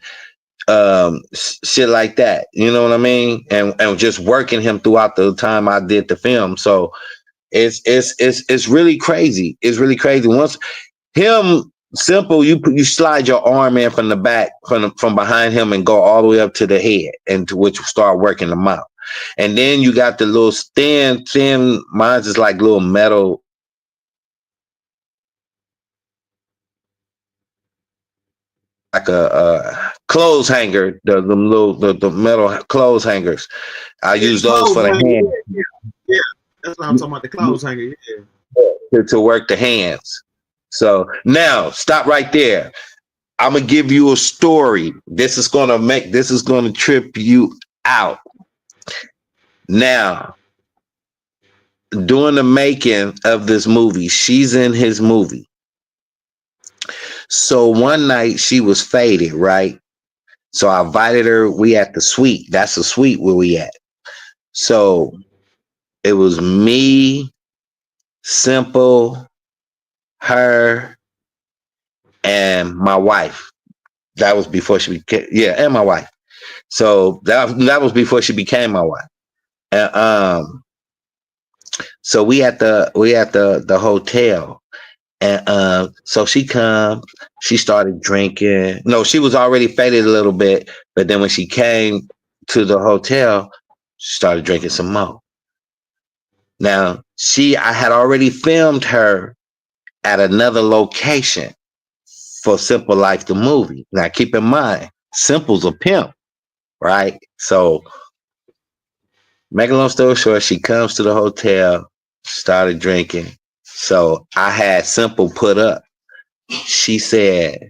shit like that. You know what I mean? And just working him throughout the time I did the film. So it's really crazy. It's really crazy. Once him simple, you slide your arm in from the back, from behind him, and go all the way up to the head, and to which start working them out. And then you got the little thin. Mine's is like little metal. Like a clothes hanger, the metal clothes hangers. I use those for the hand. Yeah, that's what I'm talking about. The clothes hanger. Yeah. To work the hands. So now stop right there. I'm gonna give you a story. This is gonna trip you out. Now, during the making of this movie, she's in his movie. So one night she was faded, right? So I invited her. We at the suite. That's the suite where we at. So it was me, Simple, her, and my wife. That was before she became, and my wife. So that was before she became my wife. And so we at the hotel. And so she come, she started drinking. No, she was already faded a little bit, but then when she came to the hotel, she started drinking some more. Now, I had already filmed her at another location for Simple Life the movie. Now, keep in mind, Simple's a pimp, right? So, make a long story short, she comes to the hotel, started drinking. So, I had Simple put up. She said,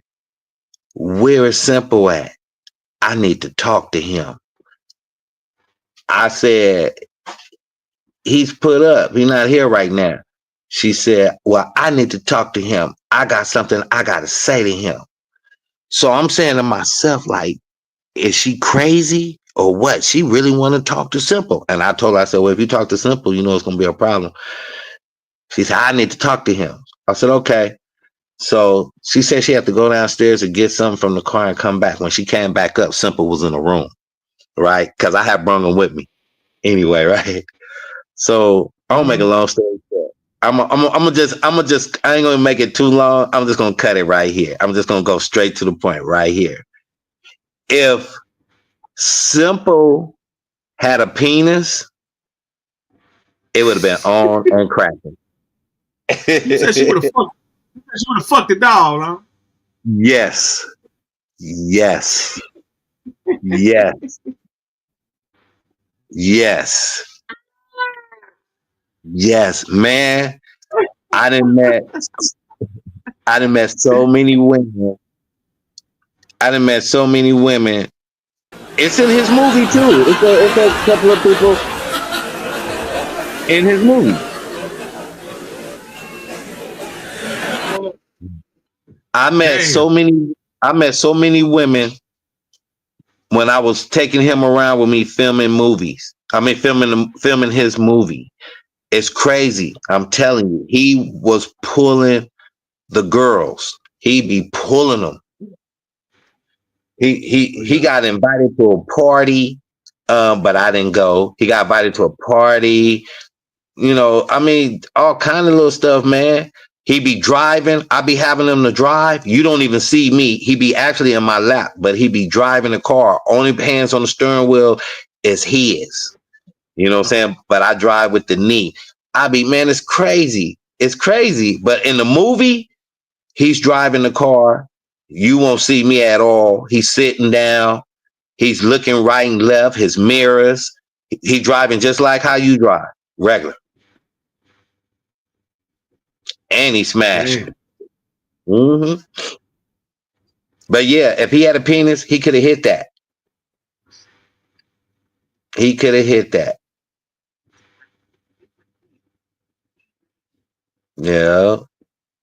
"Where is Simple at? I need to talk to him." I said, "He's put up. He's not here right now." She said, "Well, I need to talk to him. I got something I got to say to him." So I'm saying to myself, like, is she crazy or what? She really want to talk to Simple. And I told her, I said, "Well, if you talk to Simple, you know it's going to be a problem." She said, "I need to talk to him." I said, "Okay." So she said she had to go downstairs and get something from the car and come back. When she came back up, Simple was in the room, right? Because I had brought him with me anyway, right? So I'll make a long story short. I'm just I ain't gonna make it too long. I'm just gonna cut it right here. I'm just gonna go straight to the point right here. If Simple had a penis, it would have been on and cracking. You said she would have fucked. She would have fucked the dog, huh? Yes. Yes. Yes. Yes. Yes, man. I done met so many women. I done met so many women. It's in his movie too. It's a couple of people in his movie. I met so many women when I was taking him around with me filming movies. I mean filming his movie. It's crazy. I'm telling you. He was pulling the girls. He be pulling them. He got invited to a party, but I didn't go. He got invited to a party. You know, I mean, all kind of little stuff, man. He be driving. I be having him to drive. You don't even see me. He be actually in my lap, but he be driving the car. Only hands on the steering wheel is his. You know what I'm saying? But I drive with the knee. I be, man, it's crazy. It's crazy. But in the movie, he's driving the car. You won't see me at all. He's sitting down. He's looking right and left, his mirrors. He driving just like how you drive, regular. And he smashing. Mm-hmm. But yeah, if he had a penis, he could have hit that. He could have hit that. Yeah.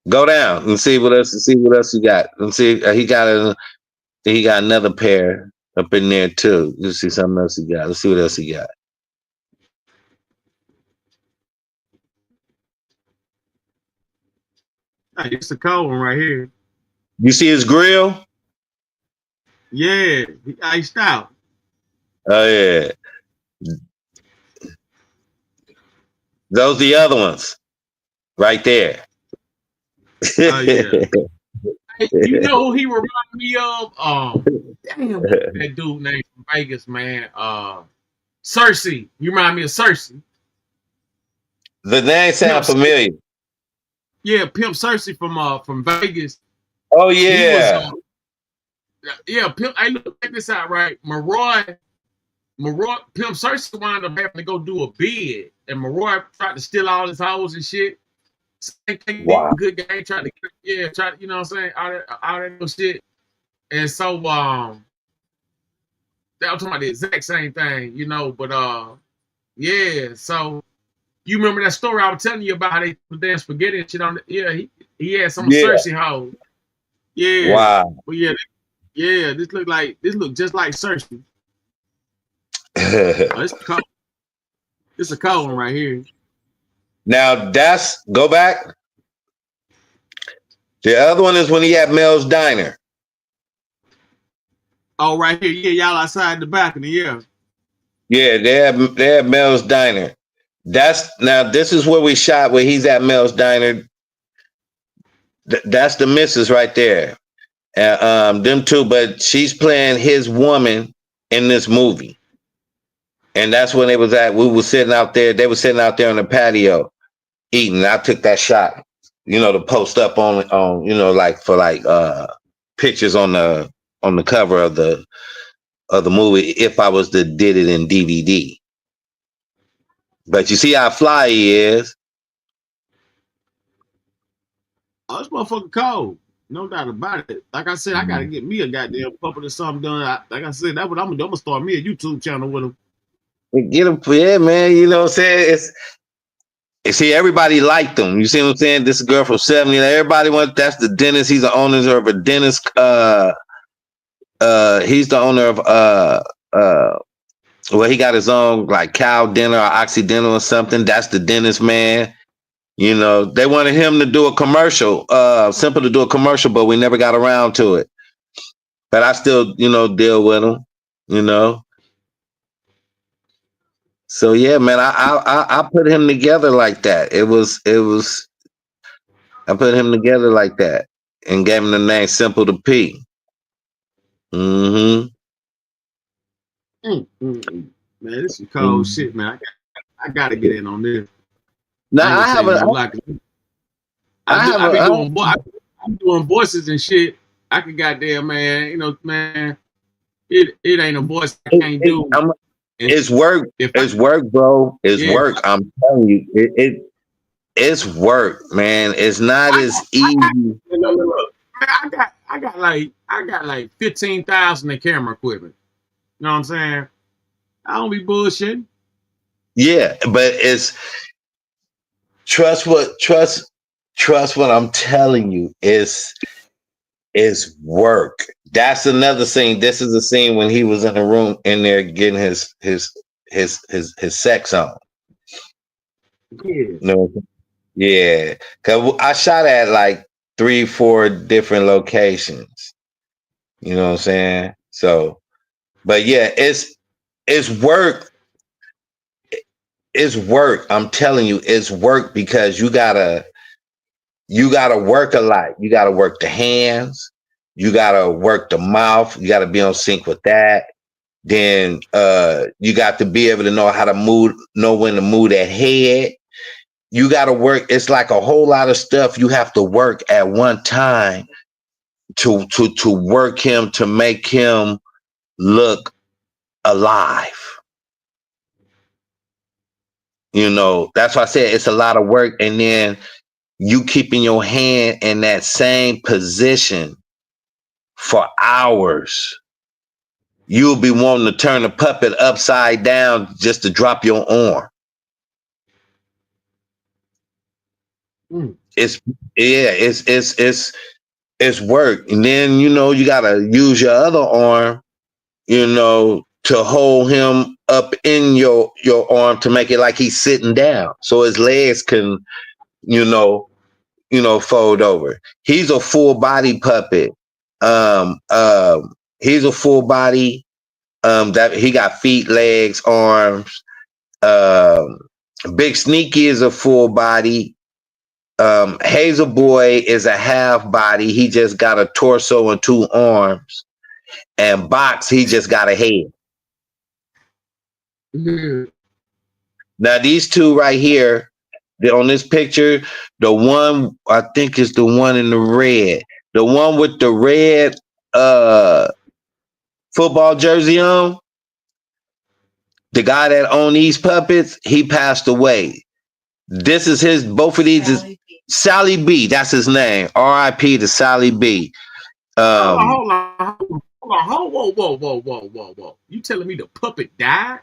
Go down and see what else. See what else you got. And see he got another pair up in there too. You see something else he got. Let's see what else he got. Hey, it's a cold one right here. You see his grill? Yeah, he iced out. Oh yeah. Those the other ones. Right there. Oh yeah. Hey, you know who he reminded me of? Damn, that dude named from Vegas, man. Cersei. You remind me of Cersei. The name sound familiar. Yeah, Pimp Cersei from Vegas. Oh He was yeah. yeah, Pimp. Hey, look, check this out, right? Pimp Cersei wound up having to go do a bid, and Maroy tried to steal all his hoes and shit. Same thing, wow. Good guy tried to, you know what I'm saying, all that little shit. And so that was talking about the exact same thing, you know. But yeah. So you remember that story I was telling you about how they put damn spaghetti and shit on? He had some Cersei hoes. Yeah. Wow. But yeah. This look just like Cersei. It's a cold one right here. Now go back. The other one is when he had Mel's Diner. Oh, right here. Yeah, y'all outside the balcony, yeah. Yeah, they had Mel's Diner. This is where we shot where he's at Mel's Diner. That's the missus right there. Them two, but she's playing his woman in this movie. And that's when they was at. We were sitting out there. They were sitting out there on the patio eating. I took that shot, to post up on like for pictures on the cover of the movie if I was to did it in DVD. But you see how fly he is. Oh, this motherfucker cold. No doubt about it. Like I said, I gotta get me a goddamn puppet or something done. Like I said, that's what I'm gonna start me a YouTube channel with him. Get him, yeah, man. You know what I'm saying? See, everybody liked him. You see what I'm saying? This girl from 70, everybody went. That's the dentist. He's the owner of a dentist. He's the owner of well, he got his own like cow dental or Occidental or something. That's the dentist man. They wanted him to do a commercial, simple to do a commercial, but we never got around to it. But I still, deal with him, So yeah, man, I put him together like that. I put him together like that and gave him the name Simple to P. Man, this is cold shit, man. I gotta get in on this. Now I'm doing voices and shit. I can goddamn, man. Man, it ain't a voice I can't do. It's work. It's work, bro. It's work. I'm telling you, it's work, man. It's not as easy. I got like 15,000 in camera equipment. You know what I'm saying? I don't be bullshitting. Yeah, but it's trust what I'm telling you. It's work. That's another scene. This is a scene when he was in the room in there getting his sex on. Yeah. Yeah. Cause I shot at like 3-4 different locations. You know what I'm saying? So, but yeah, it's work. It's work. I'm telling you, it's work because you gotta work a lot. You gotta work the hands. You gotta work the mouth. You gotta be on sync with that. Then you got to be able to know how to know when to move that head. You gotta work. It's like a whole lot of stuff you have to work at one time to work him, to make him look alive. That's why I said it's a lot of work. And then you keeping your hand in that same position for hours. You'll be wanting to turn the puppet upside down just to drop your arm. it's it's work. And then you gotta use your other arm, to hold him up in your arm to make it like he's sitting down, so his legs can, fold over. He's a full body puppet. He's a full body. That he got feet, legs, arms. Big Sneaky is a full body. Hazel Boy is a half body. He just got a torso and 2 arms. And Box, he just got a head. Yeah. Now these two right here, on this picture, the one I think is the one in the red. The one with the red football jersey on. The guy that owned these puppets, he passed away. This is both of these is Sally B. That's his name. R.I.P. to Sally B. Hold on. Whoa. You telling me the puppet died?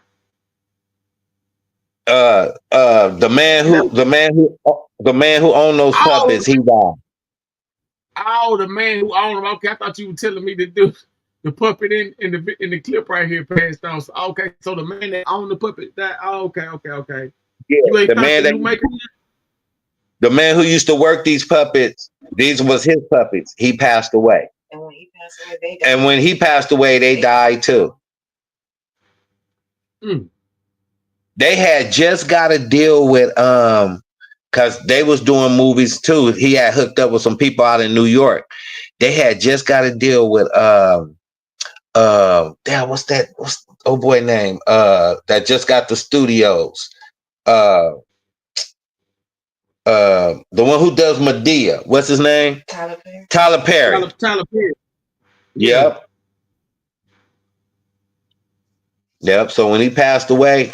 The man who owned those puppets, he died. Oh, the man who owned them. Okay, I thought you were telling me to do the puppet in the clip right here passed on. So, okay, so the man that owned the puppet died. Oh, okay. Yeah, You ain't the man who used to work these puppets, these was his puppets. He passed away. And when he passed away, they died too. They had just got a deal with because they was doing movies too. He had hooked up with some people out in New York. They had just got a deal with damn, what's old boy name? That just got the studios. The one who does Medea. What's his name? Tyler Perry. Tyler Perry. Yep. So when he passed away,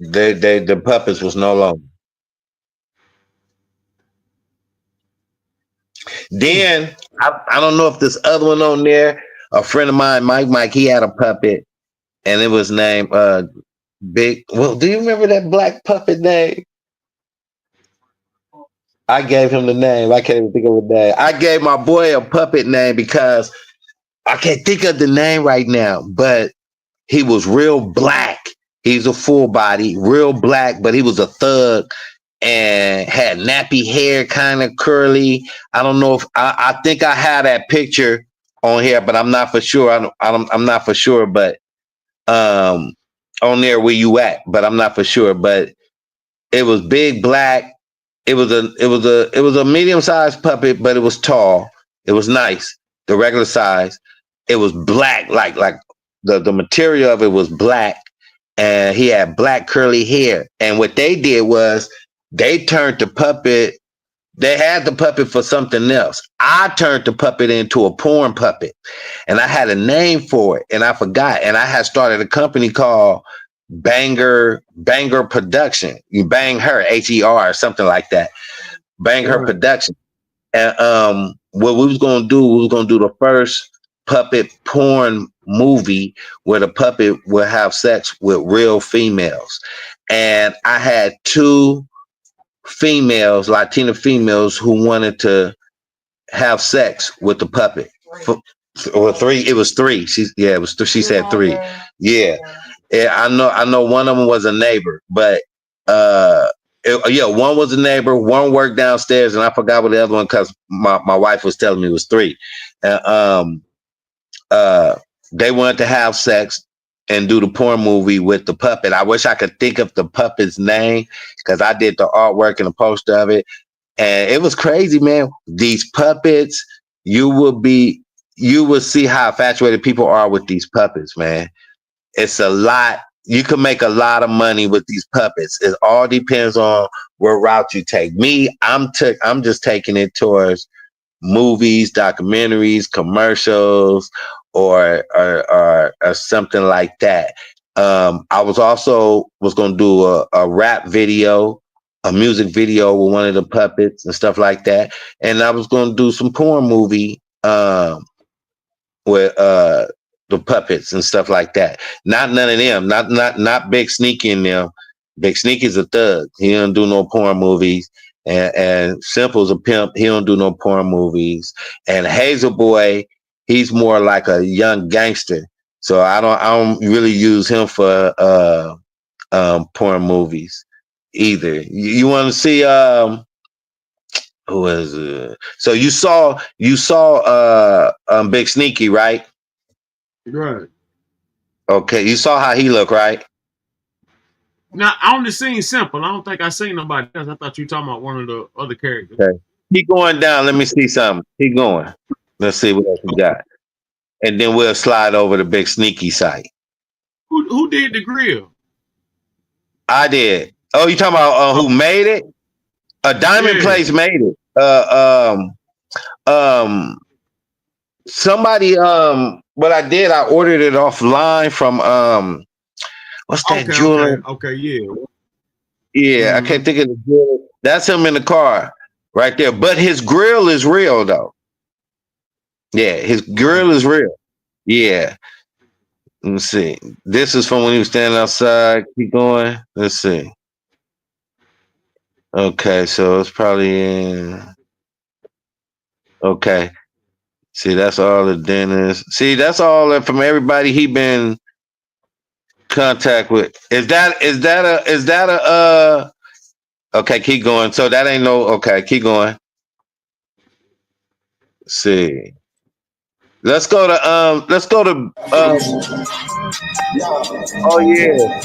the puppets was no longer. Then I don't know if this other one on there, a friend of mine, Mike, he had a puppet, and it was named Big. Well, do you remember that black puppet name? I gave him the name. I can't even think of the name. I gave my boy a puppet name because I can't think of the name right now, but he was real black. He's a full body, real black, but he was a thug and had nappy hair, kind of curly. I don't know if I think I had that picture on here, but I'm not for sure. I'm not for sure, but on there where you at, but I'm not for sure. But it was big black. It was a medium-sized puppet, but it was tall. It was nice. The regular size. It was black, like the material of it was black, and he had black curly hair. And what they did was they turned the puppet. They had the puppet for something else. I turned the puppet into a porn puppet, and I had a name for it, and I forgot. And I had started a company called Banger Production. You bang her, HER, or something like that. Bang Her Production. And what we was gonna do the first puppet porn movie where the puppet would have sex with real females. And I had 2 females, Latina females, who wanted to have sex with the puppet. Or 3, it was 3. She said 3. Yeah. I know one of them was a neighbor, but one was a neighbor, one worked downstairs, and I forgot what the other one, because my wife was telling me it was 3. They wanted to have sex and do the porn movie with the puppet. I wish I could think of the puppet's name, because I did the artwork and the poster of it, and it was crazy, man. These puppets, you will see how infatuated people are with these puppets, man. It's a lot. You can make a lot of money with these puppets. It all depends on what route you take. Me, I'm just taking it towards movies, documentaries, commercials, or something like that. I was going to do a rap video, a music video with one of the puppets and stuff like that. And I was going to do some porn movie with the puppets and stuff like that. None of them. Not Big Sneaky in them. Big Sneaky's a thug. He don't do no porn movies. And Simple's a pimp. He don't do no porn movies. And Hazel Boy, he's more like a young gangster. So I don't really use him for porn movies either. You want to see who is it? So you saw Big Sneaky, right? Right. Okay, you saw how he looked, right? Now I only seen Simple. I don't think I seen nobody else. I thought you were talking about one of the other characters. Okay. Keep going down. Let me see something. Keep going. Let's see what else we got. And then we'll slide over to Big Sneaky site. Who did the grill? I did. Oh, you talking about who made it? A Diamond Place made it. Somebody what I did, I ordered it offline from what's that jeweler? Okay, yeah. Yeah, I can't think of the jeweler. That's him in the car right there. But his grill is real though. Yeah, his grill is real. Yeah. Let me see. This is from when he was standing outside. Keep going. Let's see. Okay, so it's probably in. Okay. See, that's all the dentists. See, that's all that from everybody he been contact with. Is that a okay, keep going. So that ain't no okay, keep going. Let's see. Let's go to oh yeah.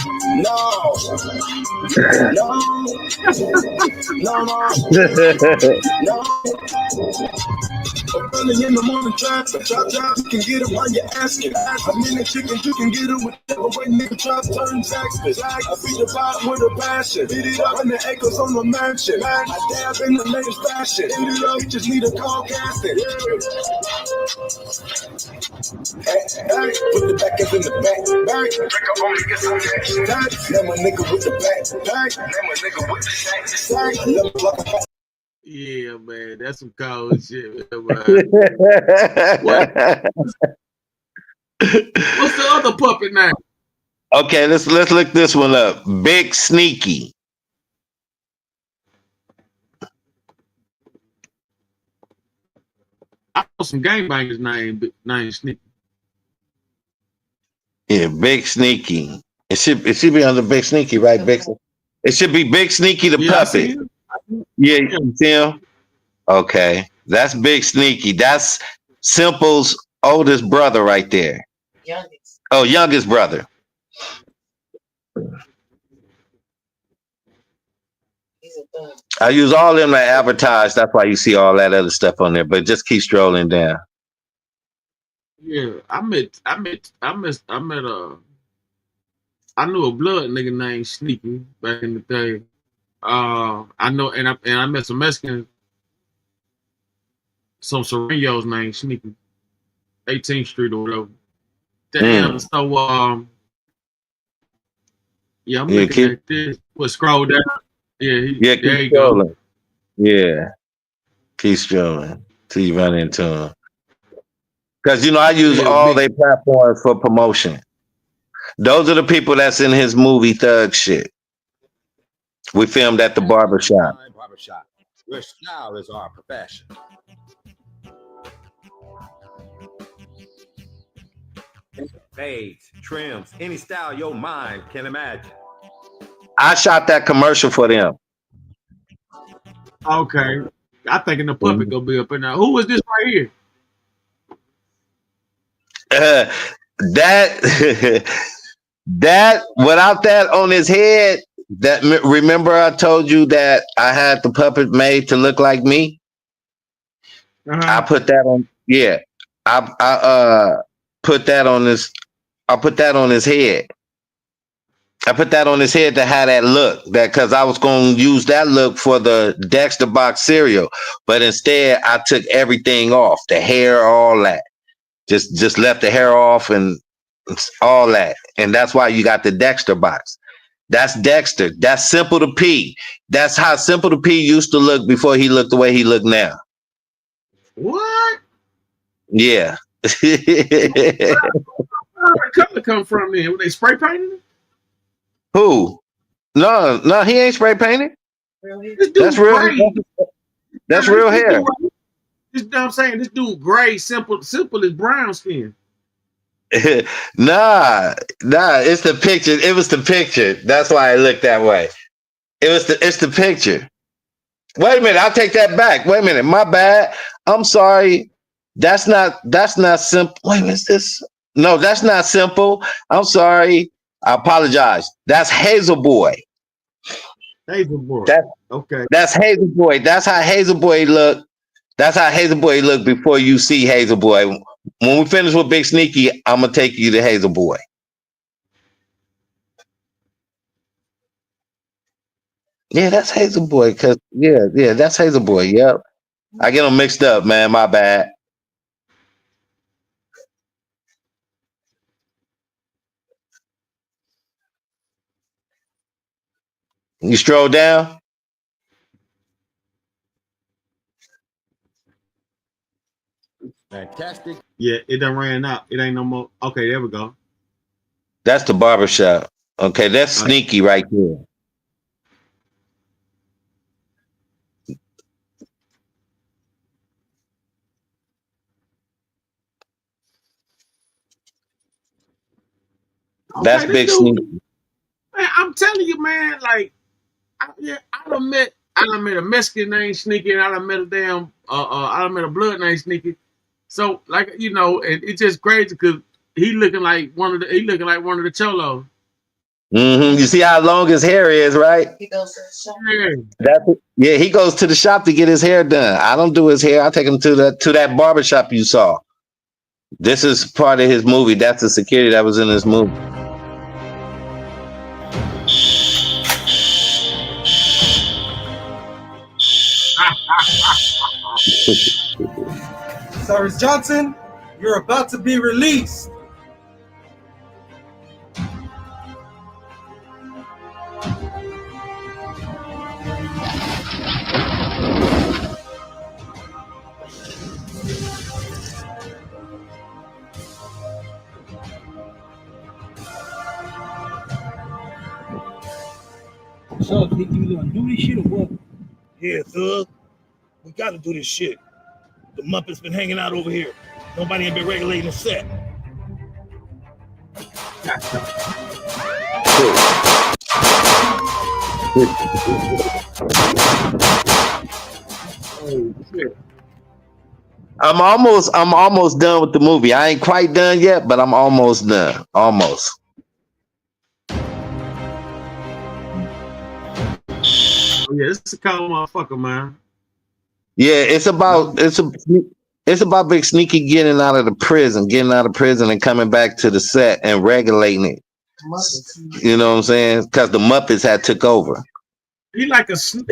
Early in the morning traffic, chop you can get it while you're asking. A minute chicken, you can get it whichever way nigga try to turn taxes. I beat the pot with a passion, beat it up 100 acres on the mansion. I dab in the latest fashion, beat it up, you just need a call casting. Hey, put the back up in the back. Drink up only get some action. Let my nigga with the back. Let my nigga with the sack. Let me block a Yeah, man, that's some cold shit, man. What's the other puppet name? Okay, let's look this one up. Big Sneaky. I know some gangbangers named Sneaky. Yeah, Big Sneaky. It should be under Big Sneaky, right? It should be Big Sneaky the puppet. Yeah, you see him? Okay. That's Big Sneaky. That's Simple's oldest brother right there. Youngest. Oh, youngest brother. I use all them to advertise. That's why you see all that other stuff on there. But just keep strolling down. Yeah, I knew a blood nigga named Sneaky back in the day. I met some Mexicans, some Serenos named Sneaky, 18th Street or whatever. Damn, so yeah, I'm looking at this. We'll scroll down. Yeah, there you go. Yeah, keep strolling till you run into him. Because I use all their platforms for promotion. Those are the people that's in his movie Thug Shit. We filmed at the barbershop. Where style is our profession. Fades, trims, any style your mind can imagine. I shot that commercial for them. Okay. I think the puppet gonna be up in there. Who was this right here? That without that on his head, remember I told you that I had the puppet made to look like me? I put that on. Yeah, I put that on this. I put that on his head. I put that on his head to have that look, that because I was going to use that look for the Dexter box cereal, but instead I took everything off, the hair, all that. Just left the hair off and all that, and that's why you got the Dexter box. That's Dexter. That's Simple to P. That's how Simple to P used to look before he looked the way he look now. What? Yeah. Where did the color come from then? Were they spray painted? Who? No, he ain't spray painted. This dude That's real. gray. That's real hair. This I'm saying this dude gray, simple as brown skin. Nah. It's the picture. It was the picture. That's why it looked that way. It's the picture. Wait a minute. I'll take that back. Wait a minute. My bad. I'm sorry. That's not simple. Wait a minute. This? No, that's not simple. I'm sorry. I apologize. That's Hazel Boy. Hazel Boy. Okay. That's Hazel Boy. That's how Hazel Boy look. That's how Hazel Boy look before you see Hazel Boy. When we finish with Big Sneaky, I'm gonna take you to Hazel Boy. Yeah, that's Hazel Boy. Cause yeah, that's Hazel Boy. Yep. I get them mixed up, man. My bad. You stroll down. Fantastic. Yeah, it done ran out. It ain't no more. Okay, there we go. That's the barbershop. Okay, that's Sneaky right there. That's Okay, Big this dude, Sneaky. man, I'm telling you, man, like I done met a Mexican named Sneaky, and I done met a blood named Sneaky. So like and it's just crazy because he looking like one of the cholos. You see how long his hair is, right? He goes to the shop. He goes to the shop to get his hair done. I don't do his hair. I take him to that barbershop you saw. This is part of his movie. That's the security that was in this movie. Cyrus Johnson, you're about to be released. So, think you gonna do this shit or what? Yeah, thug. We gotta do this shit. The Muppets been hanging out over here. Nobody ain't been regulating the set. Oh shit. I'm almost done with the movie. I ain't quite done yet, but I'm almost done. Almost. Oh yeah, this is a cold motherfucker, man. Yeah, it's about Big Sneaky getting out of prison and coming back to the set and regulating it. You know what I'm saying? Because the Muppets had took over. He like a Snoop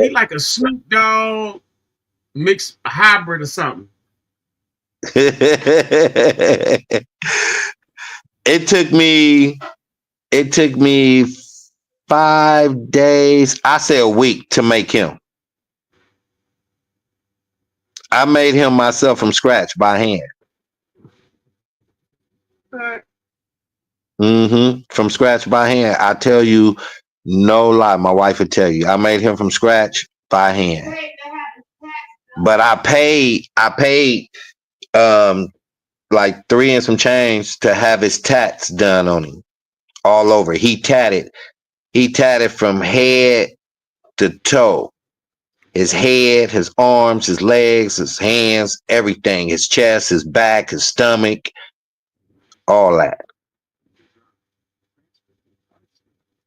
Dogg mixed hybrid or something. It took me 5 days, I say a week, to make him. I made him myself from scratch by hand. From scratch by hand. I tell you, no lie. My wife would tell you. I made him from scratch by hand. But I paid like $3 and some change to have his tats done on him all over. He tatted from head to toe. His head, his arms, his legs, his hands, everything. His chest, his back, his stomach, all that.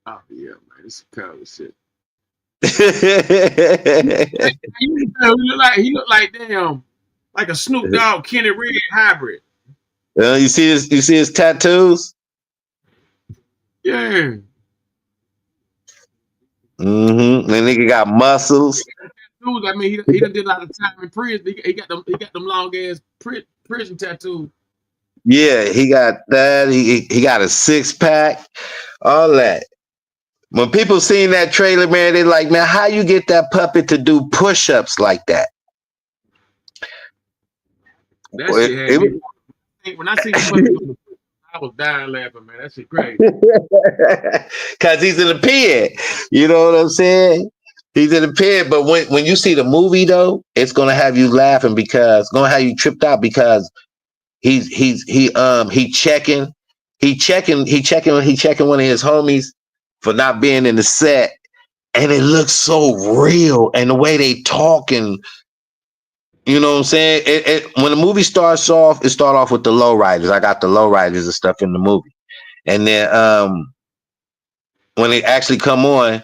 Oh yeah, man, it's cold shit. he looked like damn, like a Snoop Dogg Kenny Red hybrid. You see his tattoos? Yeah. The nigga got muscles. I mean, he done did a lot of time in prison. He got them long ass prison tattoos. Yeah, he got that. He got a 6-pack, all that. When people seen that trailer, man, they like, man, how you get that puppet to do push-ups like that? That shit had me. When I seen the puppet, I was dying laughing, man. That shit crazy. Cause he's in a pen. You know what I'm saying? He's in the pen, but when you see the movie though, it's gonna have you laughing because it's gonna have you tripped out because he checking one of his homies for not being in the set, and it looks so real, and the way they talk, and you know what I'm saying. When the movie starts off, it start off with the lowriders. I got the lowriders and stuff in the movie, and then when it actually come on,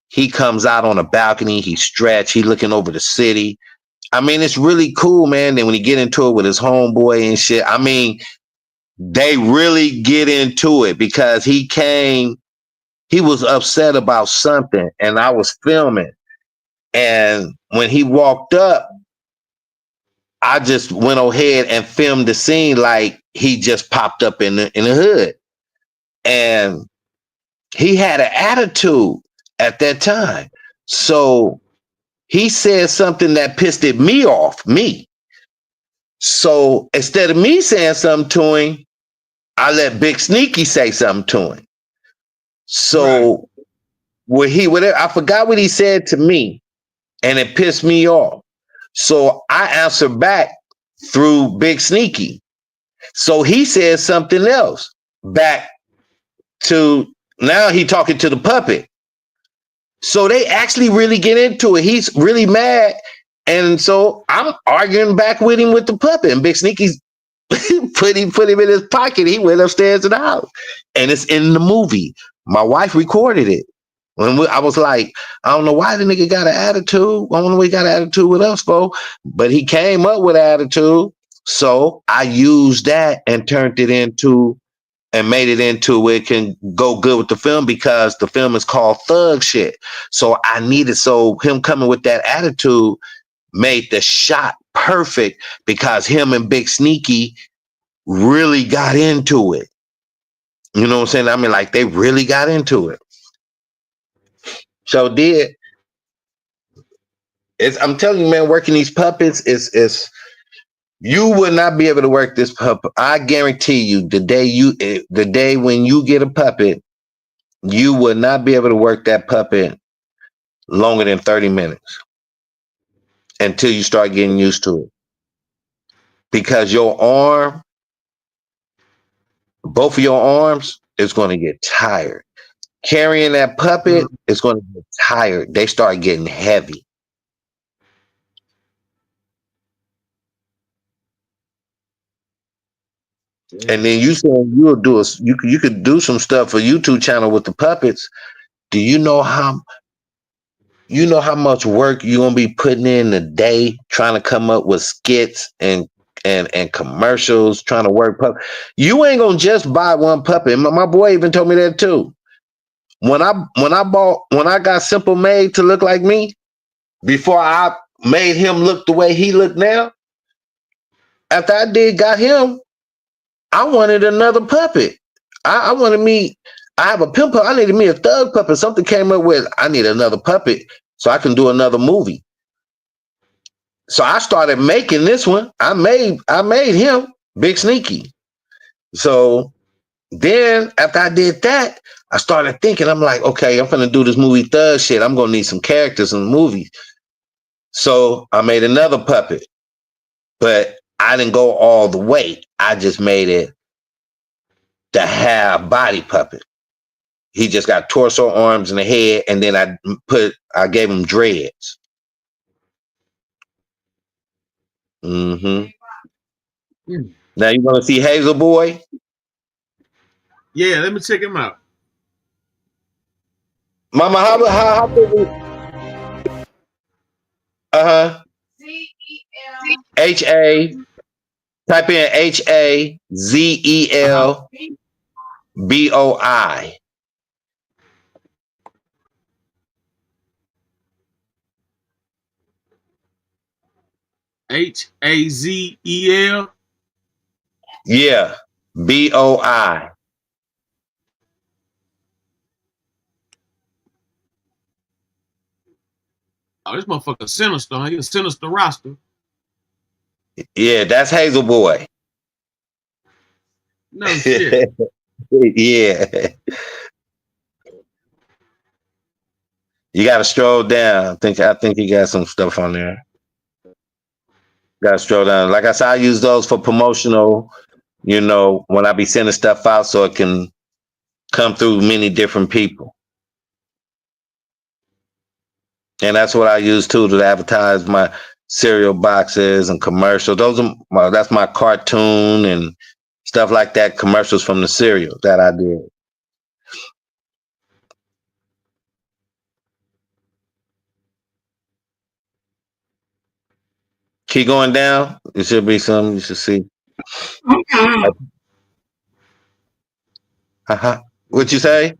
he comes out on a balcony. He stretched. He looking over the city. I mean, it's really cool, man. Then when he get into it with his homeboy and shit, I mean, they really get into it because he was upset about something, and I was filming. And when he walked up, I just went ahead and filmed the scene like he just popped up in the hood. And he had an attitude at that time. So he said something that pissed me off. So instead of me saying something to him, I let Big Sneaky say something to him. So I forgot what he said to me, and it pissed me off. So I answered back through Big Sneaky. So he said something else back to, now he talking to the puppet. So they actually really get into it. He's really mad. And so I'm arguing back with him with the puppet, and Big Sneaky's put him in his pocket. He went upstairs to the house, and it's in the movie. My wife recorded it. I was like, I don't know why the nigga got an attitude. I don't know why he got an attitude with us, folks. But he came up with attitude. So I used that and turned it into and made it into it can go good with the film because the film is called Thug Shit. So him coming with that attitude made the shot perfect because him and Big Sneaky really got into it. You know what I'm saying? I mean, like they really got into it. So I'm telling you, man, working these puppets is you would not be able to work this puppet. I guarantee you, the day when you get a puppet, you would not be able to work that puppet longer than 30 minutes until you start getting used to it. Because your arm, both of your arms, is going to get tired. Carrying that puppet is going to get tired. They start getting heavy. And then you saying you could do some stuff for YouTube channel with the puppets. Do you know how much work you're gonna be putting in a day trying to come up with skits and commercials, trying to work puppet? You ain't gonna just buy one puppet. My boy even told me that too. When I got Simple made to look like me, before I made him look the way he look now, after I got him, I wanted another puppet. I have a pimp puppet. I needed me a thug puppet. Something came up with, I need another puppet so I can do another movie. So I started making this one. I made him Big Sneaky. So then after I did that, I started thinking, I'm like, okay, I'm gonna do this movie Thug Shit. I'm gonna need some characters in the movie. So I made another puppet, but I didn't go all the way. I just made it the half body puppet. He just got torso, arms, and a head, and then I gave him dreads. Mm-hmm. Now you want to see Hazel Boy? Yeah, let me check him out. Mama, how big is HA, type in HAZELBOI. HAZEL. Yeah, BOI. Oh, this motherfucker sinister. He's a sinister roster. Yeah, that's Hazel Boy. No shit. Yeah. You got to stroll down. I think you got some stuff on there. Got to stroll down. Like I said, I use those for promotional. You know, when I be sending stuff out, so it can come through many different people. And that's what I use too to advertise my cereal boxes and commercials. That's my cartoon and stuff like that. Commercials from the cereal that I did. Keep going down. It should be something you should see. What you say?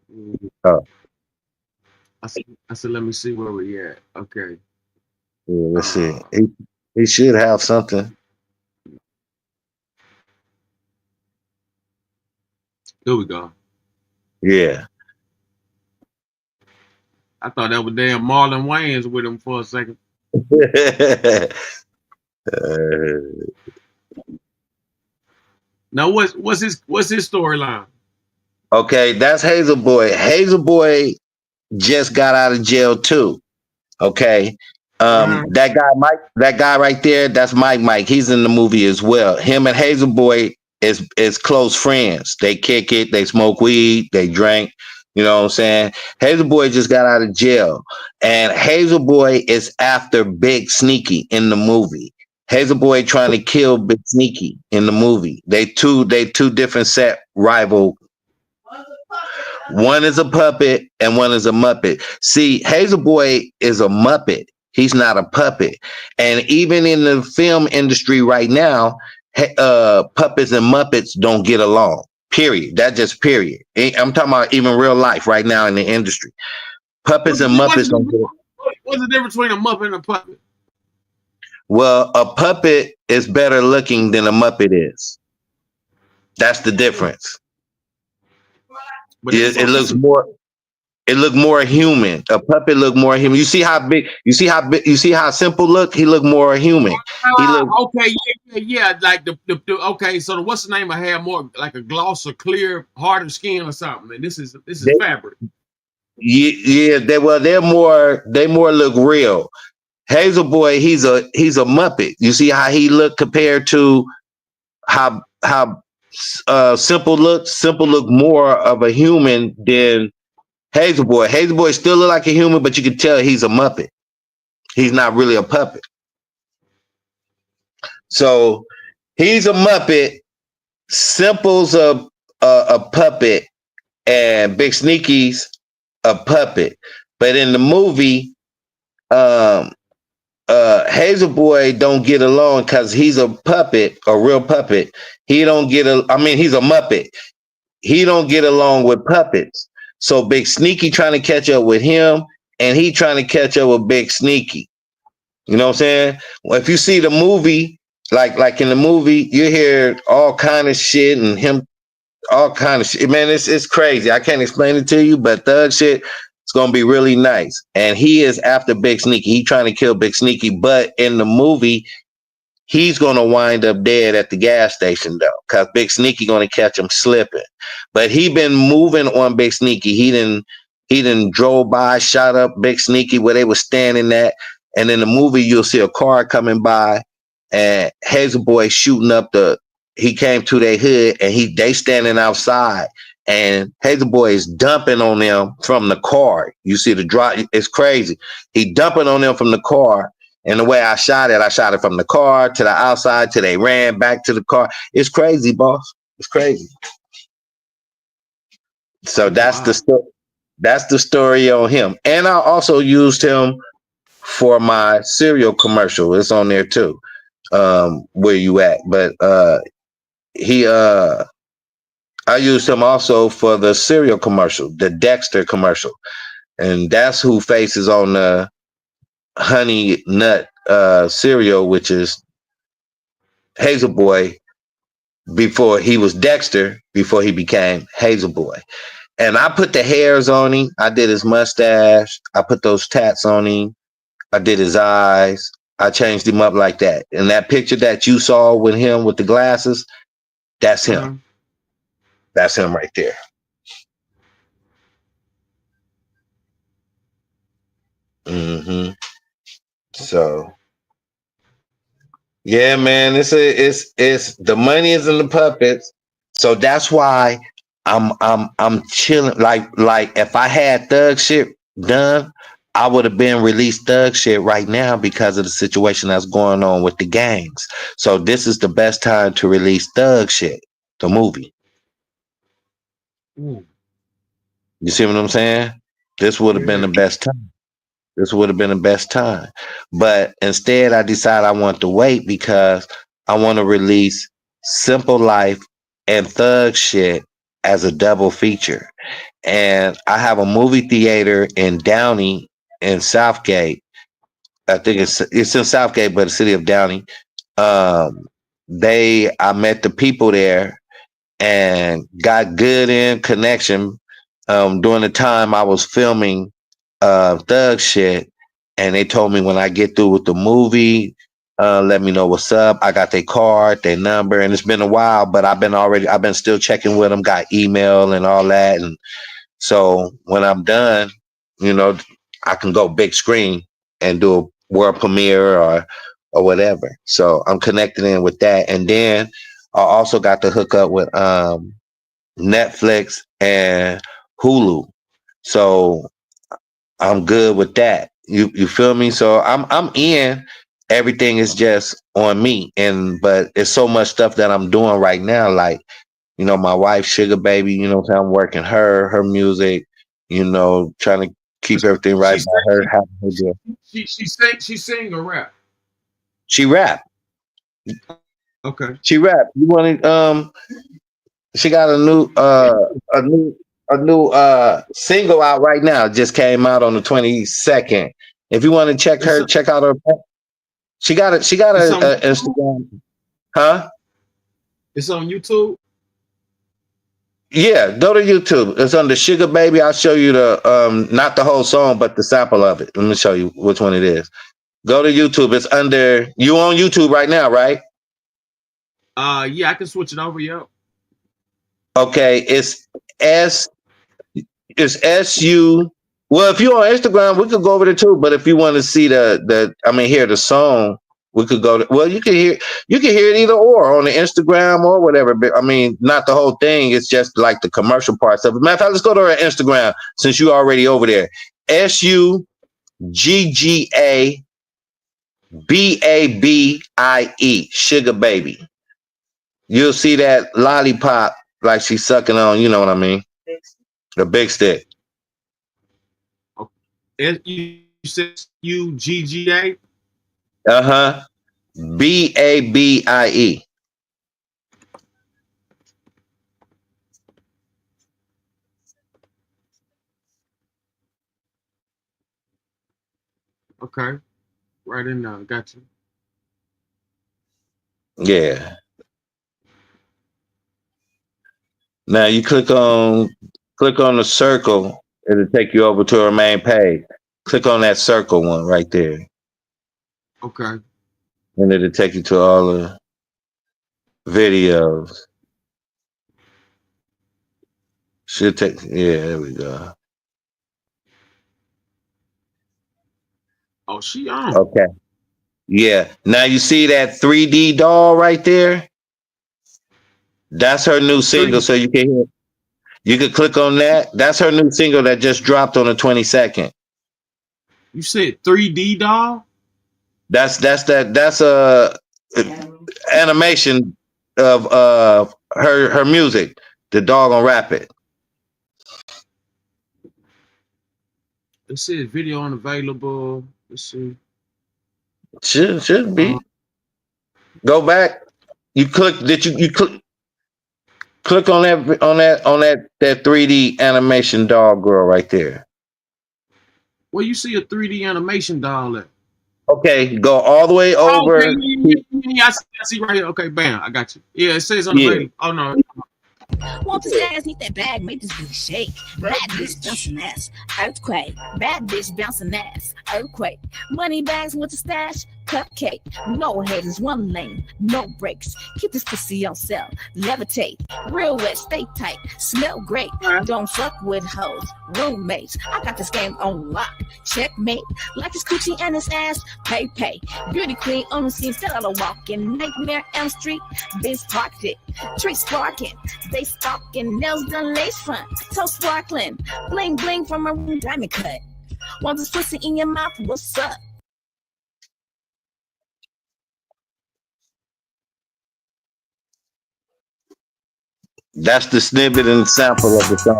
Oh. I said, let me see where we at. Okay. Yeah, let's see. He should have something. Here we go. Yeah. I thought that was damn Marlon Wayans with him for a second. Now what's his storyline? Okay, that's Hazel Boy. Hazel Boy just got out of jail too. Okay. That guy right there, that's Mike. He's in the movie as well. Him and Hazel Boy is close friends. They kick it, they smoke weed, they drink. You know what I'm saying? Hazel Boy just got out of jail. And Hazel Boy is after Big Sneaky in the movie. Hazel Boy trying to kill Big Sneaky in the movie. They two different set rival. One is a puppet and one is a Muppet. See, Hazel Boy is a Muppet. He's not a puppet. And even in the film industry right now, puppets and Muppets don't get along. Period. That just period. I'm talking about even real life right now in the industry. Puppets and Muppets don't get along. What's the difference between a Muppet and a puppet? Well, a puppet is better looking than a Muppet is. That's the difference. But it looks more. It looked more human. A puppet looked more human. You see how big? You see how Simple look? He looked more human. Okay, yeah. Like the okay. So what's the name? I had more like a gloss or clear, harder skin or something. And this is fabric. Yeah. They more look real. Hazel Boy, he's a Muppet. You see how he looked compared to how Simple looked. Simple looked more of a human than Hazel Boy. Hazel Boy still look like a human, but you can tell he's a Muppet. He's not really a puppet. So he's a Muppet. Simple's a puppet, and Big Sneaky's a puppet. But in the movie, Hazel Boy don't get along because he's a puppet, a real puppet. He's a Muppet. He don't get along with puppets. So Big Sneaky trying to catch up with him, and he trying to catch up with Big Sneaky. You know what I'm saying? Well, if you see the movie, like in the movie, you hear all kind of shit and him, all kind of shit. Man, it's crazy. I can't explain it to you, but thug shit, it's gonna be really nice. And he is after Big Sneaky. He trying to kill Big Sneaky, but in the movie, he's gonna wind up dead at the gas station though, because Big Sneaky gonna catch him slipping. But he been moving on Big Sneaky. He didn't drove by, shot up Big Sneaky where they were standing at. And in the movie, you'll see a car coming by, and Hazel Boy shooting up he came to their hood, and they standing outside, and Hazel Boy is dumping on them from the car. You see the drop, it's crazy. He dumping on them from the car. And the way I shot it from the car to the outside till they ran back to the car. It's crazy, boss. It's crazy. So that's the story on him. And I also used him for my cereal commercial. It's on there too. Where you at? But I used him also for the cereal commercial, the Dexter commercial. And that's who faces on the Honey Nut cereal, which is Hazel Boy before he was Dexter, before he became Hazel Boy. And I put the hairs on him. I did his mustache. I put those tats on him. I did his eyes. I changed him up like that. And that picture that you saw with him with the glasses, that's him. That's him right there. Mm-hmm. So yeah, man, it's the money is in the puppets. So that's why I'm chilling. Like if I had Thug shit done, I would have been released Thug shit right now because of the situation that's going on with the gangs. So this is the best time to release Thug shit, the movie. Ooh. You see what I'm saying? This would have been the best time. This would have been the best time. But instead, I decided I want to wait because I want to release Simple Life and Thug Shit as a double feature. And I have a movie theater in Downey in Southgate. I think it's in Southgate, but the city of Downey. I met the people there and got good in connection during the time I was filming Thug Shit, and they told me when I get through with the movie, let me know what's up. I got their card, their number, and it's been a while, but I've been still checking with them, got email and all that, and so when I'm done, I can go big screen and do a world premiere or whatever. So I'm connected in with that, and then I also got to hook up with Netflix and Hulu. So I'm good with that. You feel me? So I'm in. Everything is just on me. But it's so much stuff that I'm doing right now. Like, my wife, Sugar Baby, I'm working her music, trying to keep everything right by her. She sing or rap? She rap. Okay. She rap. You want to she got a new single out right now. It just came out on the 22nd. If you want to check out her. She got a Instagram. Huh? It's on YouTube. Yeah, go to YouTube. It's under Sugar Baby. I'll show you the not the whole song, but the sample of it. Let me show you which one it is. Go to YouTube. It's under you on YouTube right now, right? Yeah, I can switch it over. Yep. Okay, it's SU. Well, if you're on Instagram, we could go over there too. But if you want to see hear the song, we could go to. Well, you can hear it either or on the Instagram or whatever. But not the whole thing. It's just like the commercial parts of it. Matter of fact, let's go to our Instagram since you're already over there. SUGGABABIE, Sugar Baby. You'll see that lollipop like she's sucking on. You know what I mean? The big stick. You said UGGA? BABIE. Okay. Right in there. Got you. Yeah. Now you click on the circle, it'll take you over to our main page. Click on that circle one right there. Okay. And it'll take you to all the videos. There we go. Oh, she on. Okay. Yeah. Now you see that 3D doll right there? That's her new single, so you can click on that. That's her new single that just dropped on the 22nd. You said 3D doll? That's a animation of her music. The dog on rap it. It says video unavailable. Let's see. Should be. Go back. You click. Did you click on that 3D animation doll girl right there? Well, you see a 3D animation doll at? Okay, go all the way over. Okay, yeah, I see right here. Okay, bam, I got you. Yeah, it says unavailable. Yeah. Oh no. Want this ass, need that bag, make this bitch shake. Bad bitch bouncing ass, earthquake. Bad bitch bouncing ass, earthquake. Money bags with the stash, Cupcake, no haters, one lane, no brakes. Keep this pussy on sale, levitate. Real wet, stay tight, smell great. Don't fuck with hoes, roommates. I got this game on lock. Checkmate, like his coochie and his ass. Pay. Beauty queen on the scene, still out of walking. Nightmare Elm Street, Biz parked it. Tree sparking, they stalking. Nails done lace front, toe sparkling. Bling bling from a diamond cut. Want this pussy in your mouth? What's up? That's the snippet and sample of the song.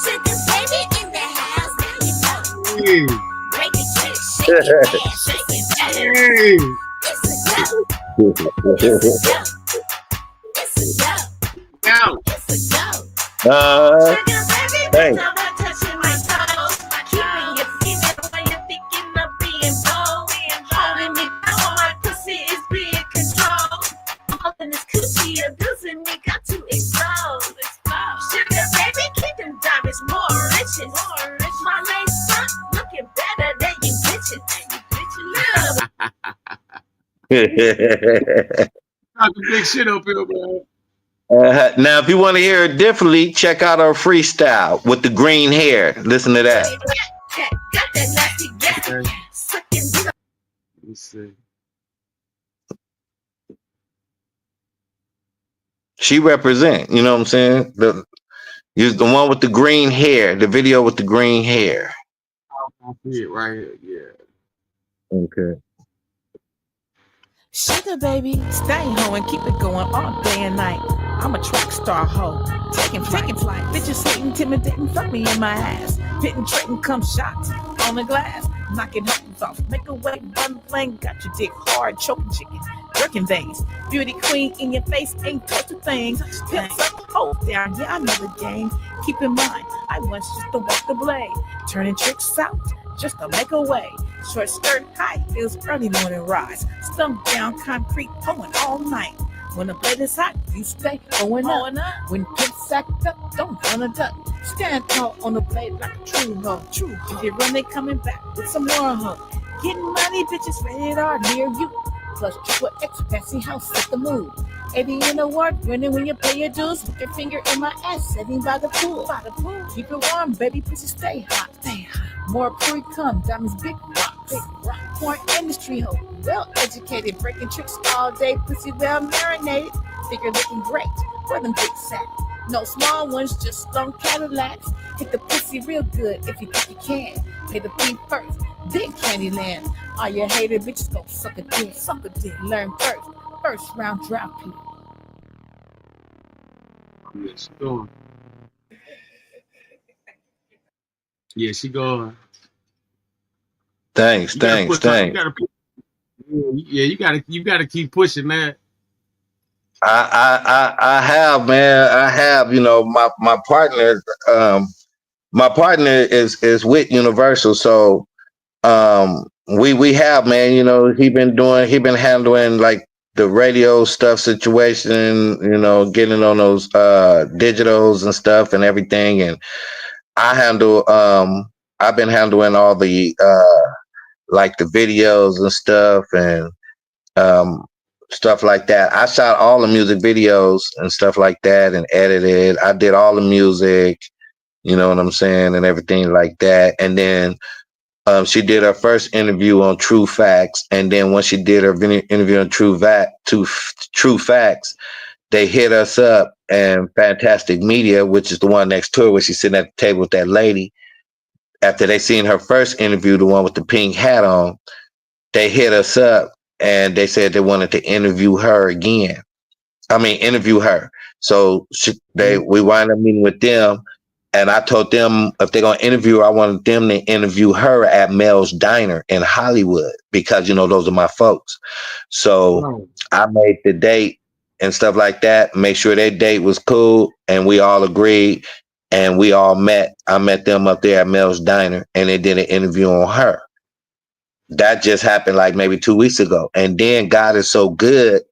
Sugar baby in the house, now you know. Break it, shake it, shake it, It's a go. It's a go. It's a go. It's a go. Thanks. Touching my toes, keeping your feet up while you're thinking of being bold. Holding me down, my pussy is being controlled. Holding this coochie, abusing me, got to explode. Sugar baby, keep them diamonds more riches. My lace front looking better than you bitches. Got the big shit up here, bro. Now, if you want to hear it differently, check out our freestyle with the green hair. Listen to that. Let me see. She represent, you know what I'm saying? The one with the green hair, the video with the green hair. I see it right here. Yeah. Okay. Sugar baby, stay home and keep it going all day and night. I'm a track star hoe, taking flight. Bitches hate intimidating, fuck me in my ass. Penetrating, come shots on the glass, knocking hoes off. Make a way, run flame, got your dick hard, choking chicken, working veins. Beauty queen in your face, ain't touch a thing. Pimps up, hold down, yeah I know the game. Keep in mind, I once used to walk the blade, turning tricks out just to make a way. Short skirt, high heels, early morning rise. Stump down concrete, pulling all night. When the blade is hot, you stay going up. When kids sacked up, don't run a duck. Stand tall on the blade like a true hoe. If you run, they coming back with some more hoe. Getting money, bitches rated R near you. Plus triple X, fancy house, set the mood. 80 in award, winning when you pay your dues. Put your finger in my ass, sitting by the pool. Keep it warm, baby, pussy stay hot. More pre cum, diamonds, big rocks. Porn industry hoe, well educated, breaking tricks all day, pussy well marinated. Figure looking great, where them dicks at? No small ones, just long Cadillacs. Hit the pussy real good if you think you can. Pay the fee first, then Candyland. All your hater bitches go suck a dick. Learn first round draft pick. Yeah, she going. Yeah, she going. Thanks. You gotta keep pushing that. I have, man. I have, you know, my partner is with Universal, so we have, man, you know, he been handling like the radio stuff situation, you know, getting on those digitals and stuff and everything, and I've been handling all the like the videos and stuff and stuff like that. I shot all the music videos and stuff like that and edited. I did all the music, you know what I'm saying, and everything like that. And then she did her first interview on True Facts, and then when she did her interview on True Facts, they hit us up, and Fantastic Media, which is the one next to her, where she's sitting at the table with that lady. After they seen her first interview, the one with the pink hat on, they hit us up and they said they wanted to interview her again. Interview her. So we wind up meeting with them, and I told them if they're gonna interview her, I wanted them to interview her at Mel's Diner in Hollywood because, you know, those are my folks. So I made the date and stuff like that, make sure their date was cool, and we all agreed, and we all met. I met them up there at Mel's Diner, and they did an interview on her. That just happened like maybe 2 weeks ago. And then God is so good.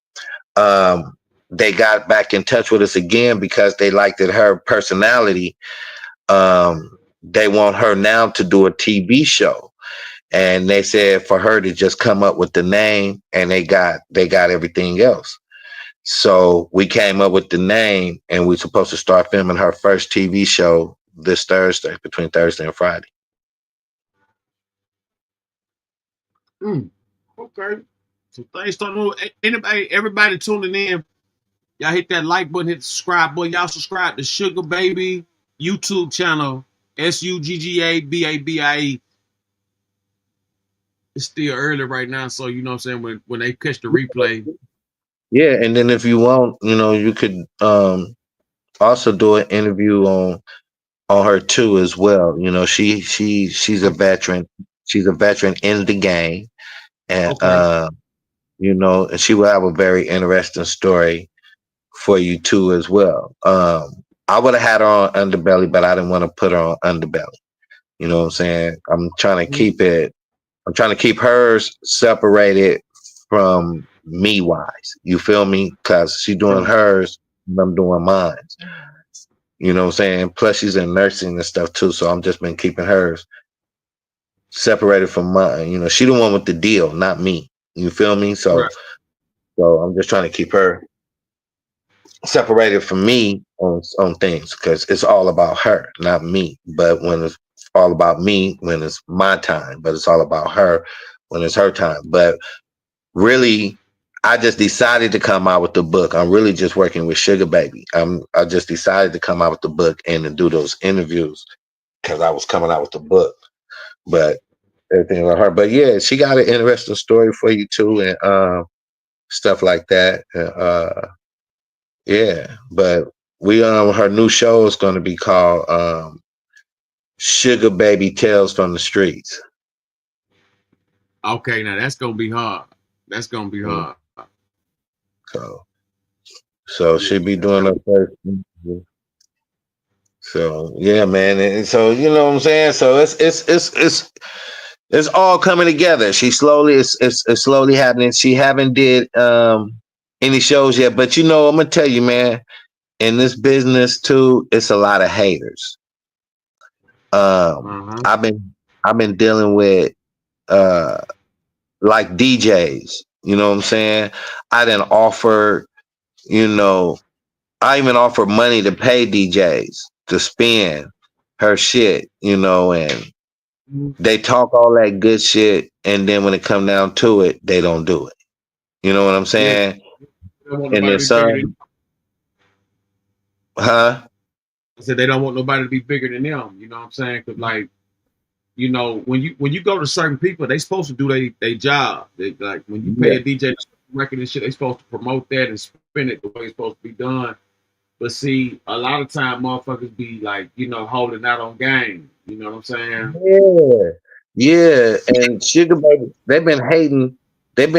they got back in touch with us again because they liked her personality. They want her now to do a TV show, and they said for her to just come up with the name, and they got everything else. So we came up with the name, and we're supposed to start filming her first TV show this Thursday, between Thursday and Friday. Okay. So thanks to everybody tuning in. Y'all hit that like button, hit the subscribe button. Y'all subscribe to Sugar Baby YouTube channel, SUGGABABIE. It's still early right now, so you know what I'm saying, when they catch the replay. Yeah, and then if you want, you could also do an interview on her too as well. She's a veteran. She's a veteran in the game, and and she will have a very interesting story for you too as well. I would have had her on Underbelly, but I didn't want to put her on Underbelly. You know what I'm saying? I'm trying to keep hers separated from me wise. You feel me? Because she's doing hers and I'm doing mine. You know what I'm saying? Plus she's in nursing and stuff too. So I'm just been keeping hers separated from mine. She the one with the deal, not me. You feel me? So I'm just trying to keep her separated from me on things, because it's all about her, not me. But when it's all about me, when it's my time, but it's all about her when it's her time. But really, I just decided to come out with the book. I'm really just working with Sugar Baby. I just decided to come out with the book and to do those interviews because I was coming out with the book. But everything with her. But yeah, she got an interesting story for you too, and stuff like that. Yeah, but her new show is going to be called Sugar Baby Tales from the Streets. Okay, now that's gonna be hard. That's gonna be hard. So she'll be doing her first interview. So yeah, man, and so you know what I'm saying. So it's all coming together. It's slowly happening. She haven't did any shows yet, but I'm gonna tell you, man, in this business too, it's a lot of haters. I've been dealing with like DJs. You know what I'm saying? I didn't offer, I even offered money to pay DJs to spin her shit, and they talk all that good shit, and then when it come down to it, they don't do it. You know what I'm saying? And then some, I said they don't want nobody to be bigger than them. You know what I'm saying? Because when you go to certain people, they supposed to do their job. Like when you pay a DJ record and shit, they supposed to promote that and spin it the way it's supposed to be done. But see, a lot of time motherfuckers be like, holding out on game. You know what I'm saying? Yeah. And Sugar Baby, they've been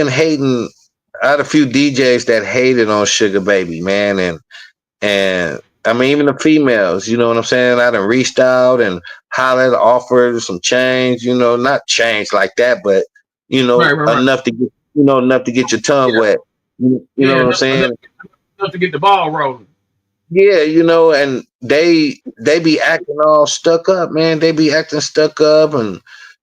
hating. I had a few DJs that hated on Sugar Baby, man, and I mean, even the females, you know what I'm saying? I done reached out and hollered, offered some change, not change like that, but enough to get, enough to get your tongue wet. You know what I'm saying? Enough to get the ball rolling. Yeah, and they be acting all stuck up, man. They be acting stuck up and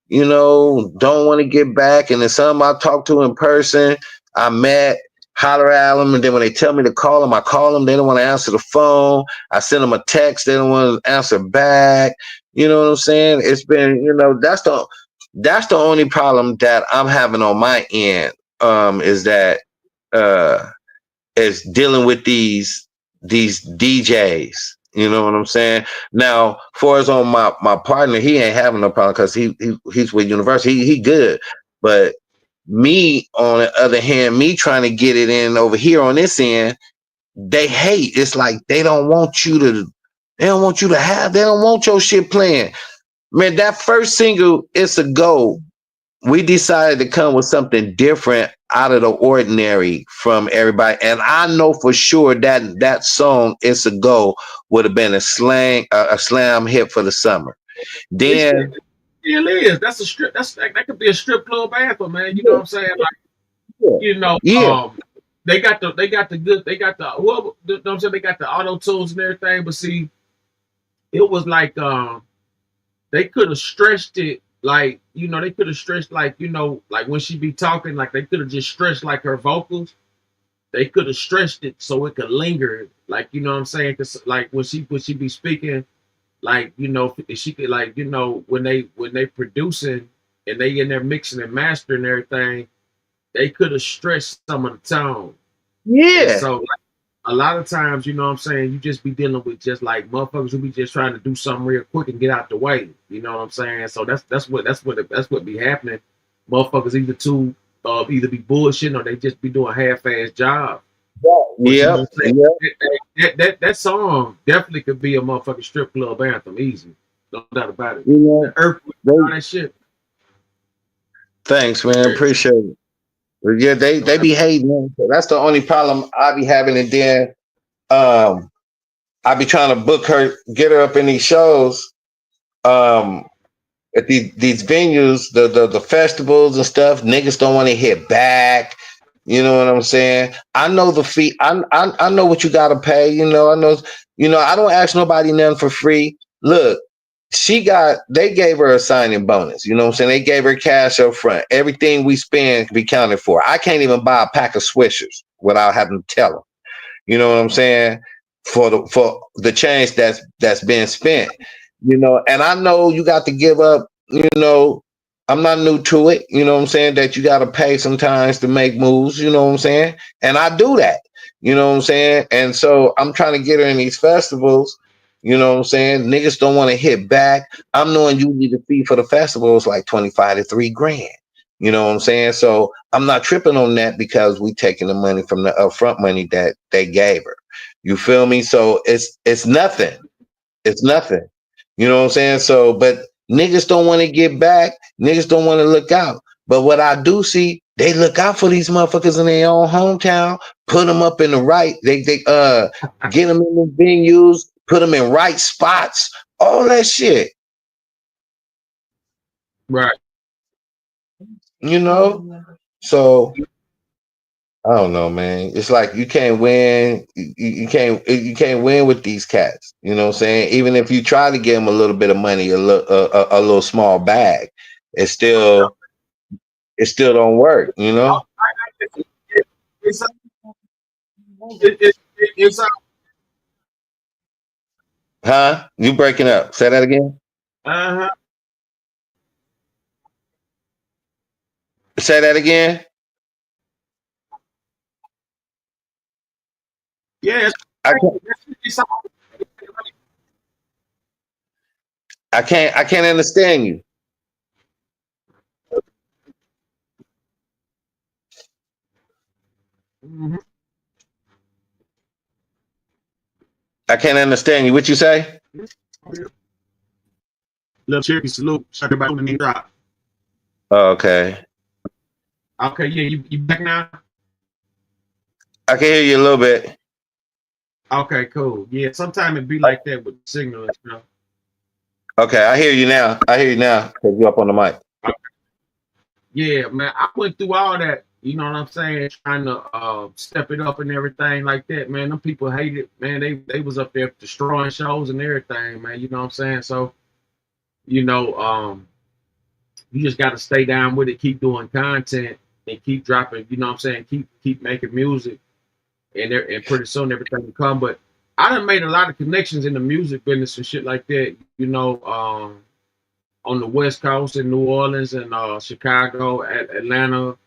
don't want to get back. And then some I talk to in person, I met, holler at them, and then when they tell me to call them, I call them. They don't want to answer the phone. I send them a text. They don't want to answer back. You know what I'm saying? It's been, that's the only problem that I'm having on my end. Is that is dealing with these DJs. You know what I'm saying? Now, for as on my partner, he ain't having no problem because he's with Universal. He good. But me, on the other hand, me trying to get it in over here on this end, they hate. It's like they don't want you to have, they don't want your shit playing. Man, that first single, It's a Go, we decided to come with something different, out of the ordinary from everybody. And I know for sure that song, It's a Go, would have been a slam hit for the summer. Then it is. That's a strip. That could be a strip club anthem, man. You know what I'm saying? Like, they got the good, they got the well, you know what I'm saying, they got the auto tunes and everything, but see, it was like they could have stretched it, like, you know, they could have stretched, like, you know, like when she be talking, like they could have just stretched like her vocals. They could have stretched it so it could linger, like, you know what I'm saying? Because like when she be speaking, like, you know, if she could, like, you know, when they producing and they in there mixing and mastering everything, they could have stretched some of the tone. And Yeah. so like, a lot of times, you know what I'm saying, you just be dealing with just like motherfuckers who be just trying to do something real quick and get out the way. You know what I'm saying? So that's what be happening. Motherfuckers either be bullshitting or they just be doing half-ass job. But you know Yep. what I'm saying? Yep. That song definitely could be a motherfucking strip club anthem, easy. No doubt about it. You know, The earthquake, all that shit. thanks, man. Appreciate it. But yeah, they be hating, man. So that's the only problem I be having. And then I be trying to book her, get her up in these shows. At these venues, the festivals and stuff, niggas don't want to hit back. You know what I'm saying? I know the fee. I know what you gotta pay. You know, I know. You know, I don't ask nobody nothing for free. Look, they gave her a signing bonus. You know what I'm saying? They gave her cash up front. Everything we spend can be counted for. I can't even buy a pack of Swishers without having to tell them. You know what I'm saying? For the change that's been spent. You know, and I know you got to give up, you know, I'm not new to it, you know what I'm saying, that you got to pay sometimes to make moves, you know what I'm saying? And I do that, you know what I'm saying? And so I'm trying to get her in these festivals, you know what I'm saying? Niggas don't want to hit back. I'm knowing you need a fee for the festival is like 25 to 3 grand. You know what I'm saying? So I'm not tripping on that because we taking the money from the upfront money that they gave her. You feel me? So it's nothing. It's nothing. You know what I'm saying? So, but niggas don't want to get back. Niggas don't want to look out. But what I do see, they look out for these motherfuckers in their own hometown, put them up in the right. They get them in the venues, put them in right spots, all that shit. Right. You know? So I don't know, man. It's like you can't win. You can't win with these cats. You know what I'm saying? Even if you try to give them a little bit of money, a little small bag, it still don't work. You know? It's Huh? You breaking up? Say that again. uh-huh. Say that again. Yeah, I can't understand you. Mm-hmm. I can't understand you. What you say? Little Cherokee salute. Talk about the drop. Oh, okay. Okay, yeah, you back now? I can hear you a little bit. Okay, cool. Yeah, sometimes it be like that with signal and stuff. Okay, I hear you now. I hear you now because you up on the mic. Yeah, man, I went through all that. You know what I'm saying? Trying to step it up and everything like that, man. Them people hate it, man. They was up there destroying shows and everything, man. You know what I'm saying? So, you know, you just got to stay down with it, keep doing content, and keep dropping. You know what I'm saying? Keep making music, and pretty soon everything will come. But I done made a lot of connections in the music business and shit like that. You know, on the West Coast in New Orleans and Chicago, Atlanta.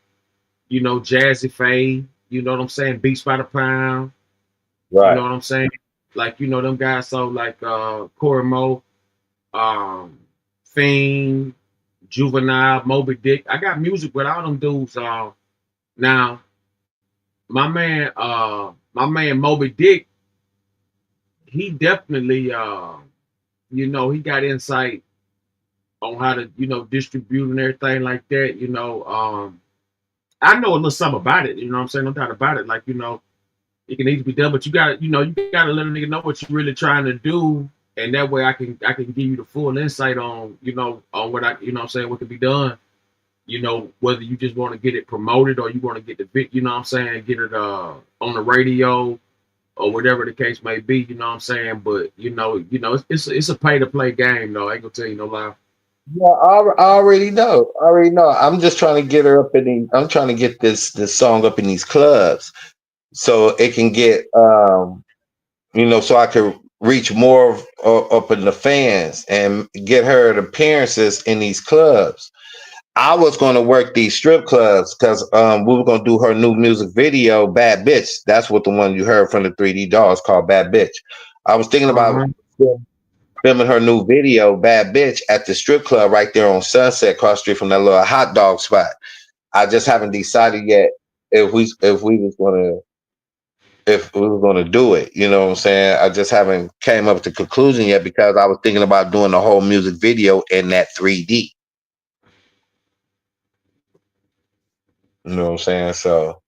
You know, Jazzy Faye. You know what I'm saying? Beats by the Pound. Right. You know what I'm saying? Like, you know, them guys. So like Corey Mo, Fiend, Juvenile, Moby Dick. I got music with all them dudes. Now, my man Moby Dick, he definitely you know, he got insight on how to, you know, distribute and everything like that. You know, I know a little something about it, you know what I'm saying? No doubt about it. Like, you know, it can easily be done, but you gotta, you know, you gotta let a nigga know what you're really trying to do. And that way I can give you the full insight on, you know, on what I, you know what I'm saying, what can be done. you know, whether you just want to get it promoted or you want to get the, you know what I'm saying, get it on the radio or whatever the case may be, you know what I'm saying? But you know, it's a pay to play game though. I ain't gonna tell you no lie. Yeah, I already know. I already know. I'm just trying to get her up in I'm trying to get this song up in these clubs so it can get you know, so I could reach more up in the fans and get her appearances in these clubs. I was going to work these strip clubs because we were going to do her new music video, Bad Bitch. That's what the one you heard from the 3D Dolls called Bad Bitch. I was thinking about filming her new video, Bad Bitch, at the strip club right there on Sunset, across the street from that little hot dog spot. I just haven't decided yet if we were going to do it. You know what I'm saying? I just haven't came up with the conclusion yet because I was thinking about doing the whole music video in that 3D. You know what I'm saying? So,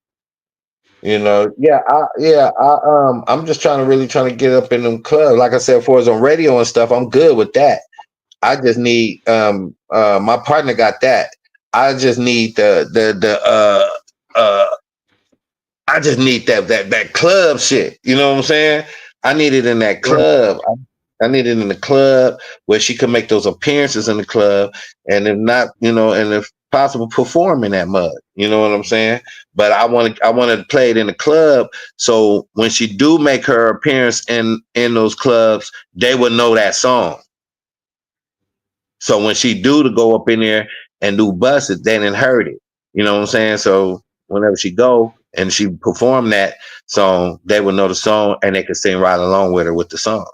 you know, I'm just trying to get up in them clubs. Like I said, for us on radio and stuff, I'm good with that. I just need my partner got that. I just need I just need that club shit. You know what I'm saying? I need it in that club. I need it in the club where she can make those appearances in the club, and if not, you know, and if possible, perform in that mud. You know what I'm saying? But I want to play it in the club, so when she do make her appearance in those clubs, they will know that song. So when she do to go up in there and do bust it, they didn't heard it. You know what I'm saying? So whenever she go and she perform that song, they will know the song and they can sing right along with her with the song.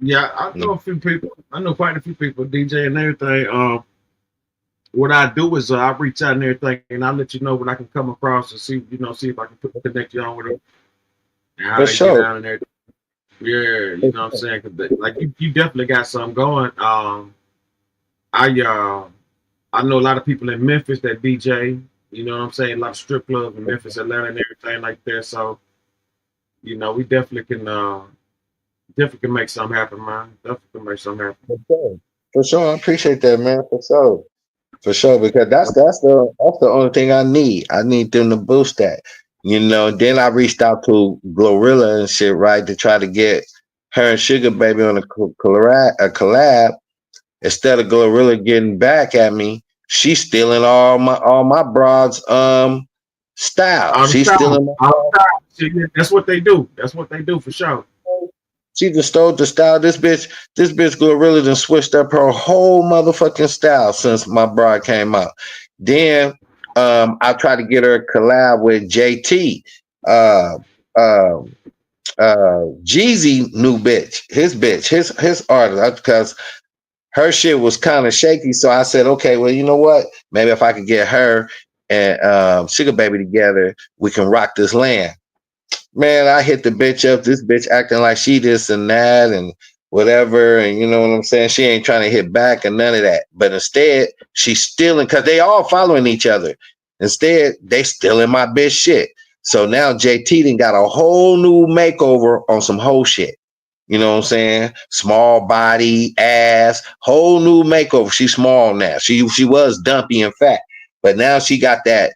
Yeah, I know a few people. I know quite a few people, DJ and everything. What I do is I reach out and everything, and I'll let you know when I can come across and see, you know, see if I can connect you on with them. And how For they sure. get down in there. Yeah, you know what I'm saying? 'Cause like you definitely got something going. I know a lot of people in Memphis that DJ. You know what I'm saying? A lot of strip clubs in Memphis, Atlanta, and everything like that. So, you know, we definitely can make something happen, man. Definitely can make something happen. For sure. I appreciate that, man. For sure. For sure. Because that's the only thing I need. I need them to boost that. You know, then I reached out to Glorilla and shit, right, to try to get her and Sugar Baby on a collab. Instead of Glorilla getting back at me, she's stealing all my broads style. She's stealing my That's what they do. That's what they do for sure. She just stole the style. This bitch Glorilla done switched up her whole motherfucking style since my bride came out. Then I tried to get her a collab with JT. Jeezy new bitch, his artist, because her shit was kind of shaky. So I said, okay, well, you know what? Maybe if I could get her and Sugar Baby together, we can rock this land. Man, I hit the bitch up. This bitch acting like she this and that and whatever. And you know what I'm saying? She ain't trying to hit back and none of that. But instead, she's stealing because they all following each other. Instead, they stealing my bitch shit. So now JT done got a whole new makeover on some whole shit. You know what I'm saying? Small body, ass, whole new makeover. She's small now. She was dumpy and fat, but now she got that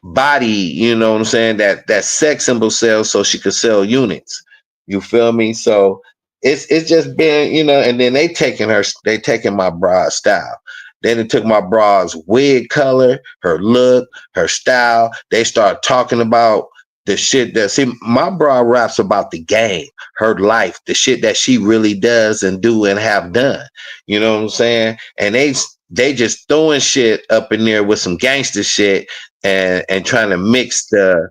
body, you know what I'm saying, that sex symbol sells so she could sell units. You feel me? So it's just been, you know, and then they taking my bra style. Then they took my bra's wig color, her look, her style. They start talking about the shit my bra raps about the game, her life, the shit that she really does and do and have done. You know what I'm saying? And they just throwing shit up in there with some gangster shit and trying to mix the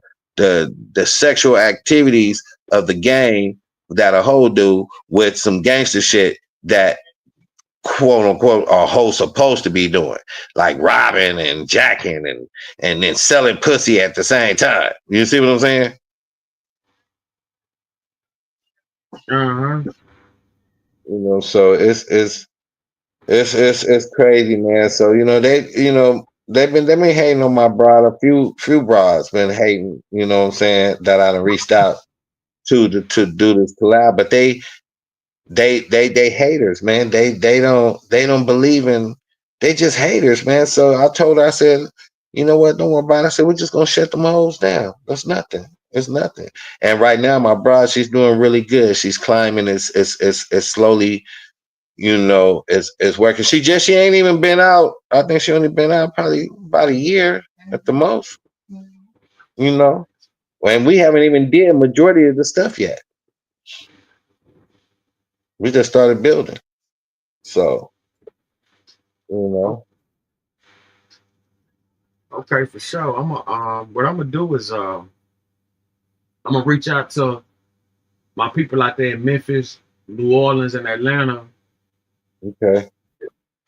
sexual activities of the game that a hoe do with some gangster shit that quote unquote a hoe supposed to be doing, like robbing and jacking and then selling pussy at the same time. You see what I'm saying? You know, so it's crazy, man. So you know they've been hating on my broad. A few broads been hating. You know what I'm saying, that I done reached out to do this collab, but they they haters, man. They don't believe in. They just haters, man. So I told her, I said, you know what? Don't worry about it. I said, we're just gonna shut them hoes down. That's nothing. It's nothing. And right now, my bride, she's doing really good. She's climbing. It's slowly, you know, it's working. She ain't even been out. I think she only been out probably about a year at the most. You know, and we haven't even did majority of the stuff yet. We just started building. So, you know. Okay, for sure. What I'm gonna do is I'm gonna reach out to my people out there in Memphis, New Orleans, and Atlanta, Okay.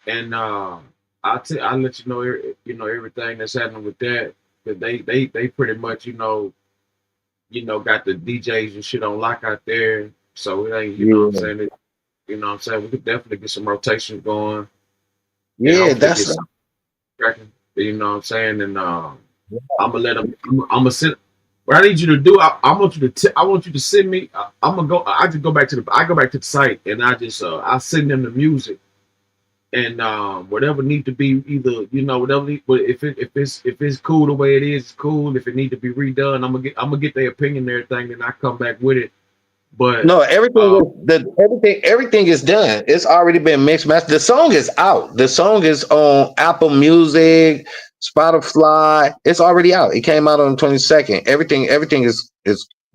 and I'll let you know everything that's happening with that. Cause they pretty much got the DJs and shit on lock out there. So it ain't what I'm Yeah. saying. What I'm saying, we could definitely get some rotation going and Yeah, hopefully get that's some cracking. What I'm saying, and I'm gonna let them. I'm gonna send. What I need you to do, I want you to. I want you to send me. I'm gonna go. I just go back to the. I go back to the site and I just. I send them the music and whatever need to be either whatever. But if it's cool the way it is, it's cool. If it need to be redone, I'm gonna get their opinion and everything, and I come back with it. But no, everything is done. It's already been mixed mastered. The song is out. The song is on Apple Music, Spotify. It's already out. It came out on the 22nd. Everything is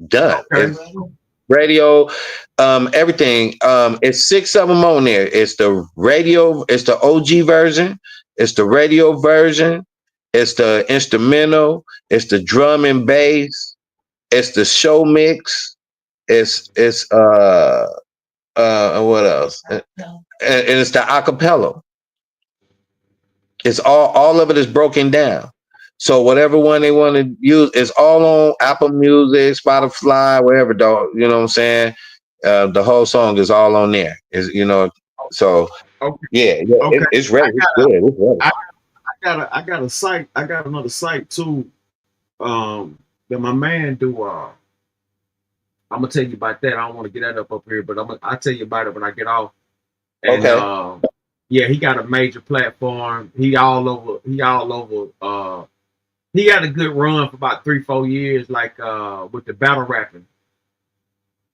done. Okay. It's radio, everything. It's 6 of them on there. It's the radio, it's the OG version, it's the radio version, it's the instrumental, it's the drum and bass, it's the show mix. It's what else? And it's the acapella. It's all of it is broken down. So whatever one they want to use, it's all on Apple Music, Spotify, wherever. Dog, you know what I'm saying? The whole song is all on there. Is so okay. Yeah, Okay. it's ready. It's good. It's ready. I got a site. I got another site too. That my man do. I'm gonna tell you about that. I don't want to get that up here, but I'll tell you about it when I get off. And Okay. yeah, he got a major platform. He all over. He had a good run for about 3-4 years, like with the battle rapping.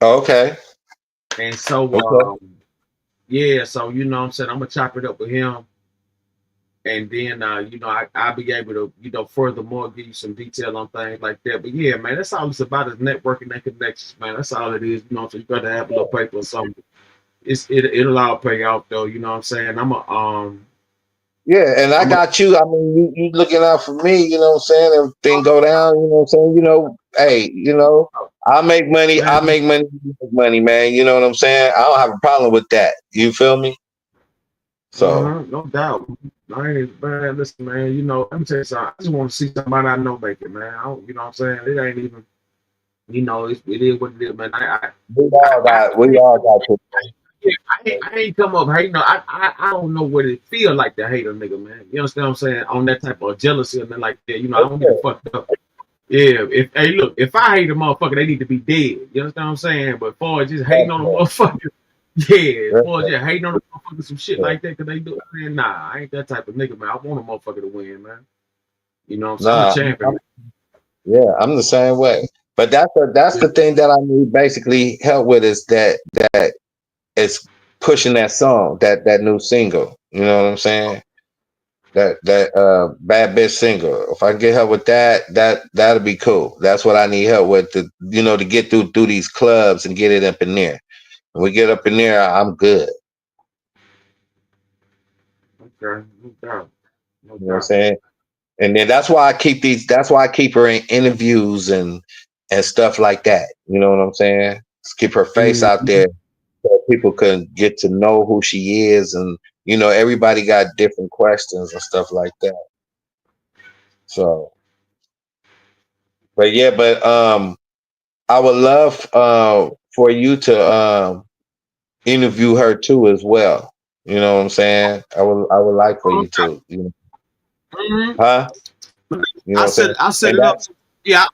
Okay. And so Okay. yeah, so what I'm saying, I'm gonna chop it up with him. And then I'll be able to furthermore give you some detail on things like that. But yeah, man, that's all it's about is networking and connections, man. That's all it is. So you got to have a little paper or something. It'll all pay off though. You know what I'm saying? Yeah, and I got you. I mean, you looking out for me, you know what I'm saying? Everything go down, you know what I'm saying? Hey, I make money, you make money, man. You know what I'm saying? I don't have a problem with that. You feel me? So no doubt. I ain't man. Listen, man. Let me tell you something. I just want to see somebody I know make it, man. You know what I'm saying? It ain't even. It is what it is, man. we all got to. I ain't come up hating. I don't know what it feel like to hate a nigga, man. You understand what I'm saying? On that type of jealousy and then like that. I don't get fucked up. Yeah. If I hate a motherfucker, they need to be dead. You understand what I'm saying? But for just hating on a motherfucker, yeah, for just hating on a motherfucker, some shit like that, cause they do. Man, nah, I ain't that type of nigga, man. I want a motherfucker to win, man. You know what I'm saying? I'm a champion. Yeah, I'm the same way. But that's the thing that I need basically help with is that it's pushing that song, that new single. You know what I'm saying? That bad bitch single. If I can get help with that'll be cool. That's what I need help with to get through these clubs and get it up in there. When we get up in there, I'm good. Okay, no doubt. No You know what I'm doubt. saying? And then that's why I keep her in interviews and stuff like that. You know what I'm saying? Just keep her face out there so people can get to know who she is, and everybody got different questions and stuff like that. So, but yeah, I would love for you to interview her too as well. You know what I'm saying? I would like for you to, huh? You know what I'm saying? I set And it up. that's Yeah,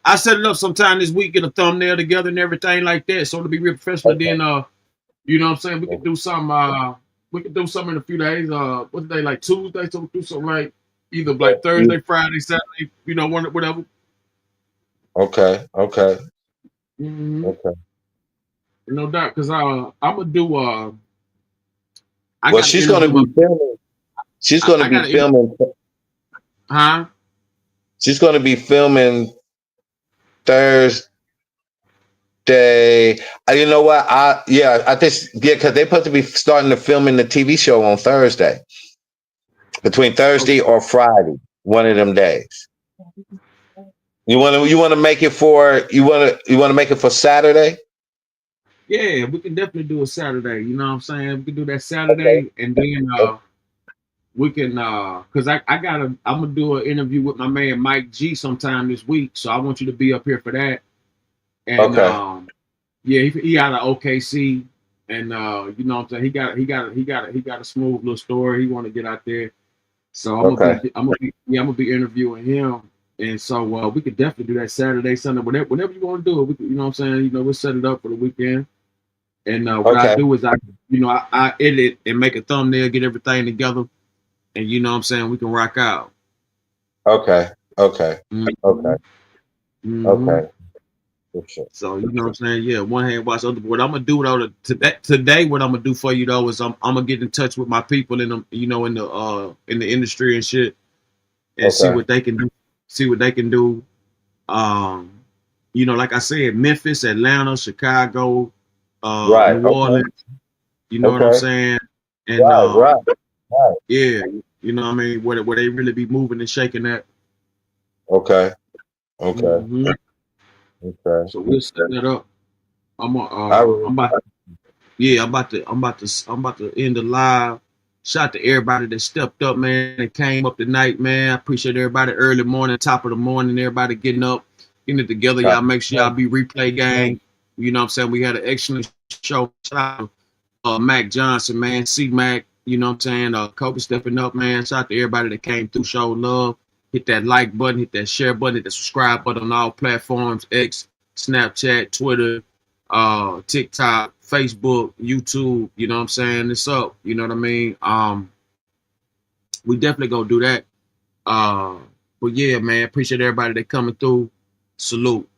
I set it up sometime this week, get a thumbnail together and everything like that. So it'll be real professional. Then You know what I'm saying? We could do some. We could do something in a few days. What's the day, like Tuesday? So we do something like either like Thursday, Friday, Saturday. You know, whatever. Okay. Okay. Mm-hmm. Okay. No doubt, because I'm gonna do. Well, she's gonna be filming. She's gonna be filming. Huh? She's gonna be filming Thursday. You know what? I think because they're supposed to be starting to filming the TV show on Thursday. Between Thursday or Friday, one of them days. You want to make it for Saturday? Yeah, we can definitely do a Saturday. You know what I'm saying? We can do that Saturday, and then we can because I'm gonna do an interview with my man Mike G sometime this week. So I want you to be up here for that. And yeah, he out of OKC, and you know what I'm saying, he got a smooth little story. He want to get out there. So I'm gonna be interviewing him. And so we could definitely do that Saturday, Sunday, whatever you want to do. We could, you know what I'm saying? You know, we'll set it up for the weekend. And what I do is I edit and make a thumbnail, get everything together, and you know what I'm saying, we can rock out. Okay. Mm-hmm. Okay. For sure. So you know what I'm saying? Yeah, one hand wash the other. What I'm gonna do though today, what I'm gonna do for you though is I'm gonna get in touch with my people in the in the industry and shit, and see what they can do. See what they can do. You know, like I said, Memphis, Atlanta, Chicago, New Orleans. You know what I'm saying? And right. yeah, you know what I mean, where they really be moving and shaking that. Okay. Mm-hmm. Okay. So we'll set that up. I'm about to end the live. Shout out to everybody that stepped up, man, and came up tonight, man. I appreciate everybody early morning, top of the morning, everybody getting up, getting it together. Y'all make sure y'all be replay gang. You know what I'm saying? We had an excellent show. Shout out Mac Johnson, man, C Mac, you know what I'm saying? Kobe stepping up, man. Shout out to everybody that came through, showed love. Hit that like button, hit that share button, hit that subscribe button on all platforms, X, Snapchat, Twitter, TikTok, Facebook, YouTube. You know what I'm saying? It's up. You know what I mean? We definitely gonna do that. But yeah, man, appreciate everybody that coming through. Salute.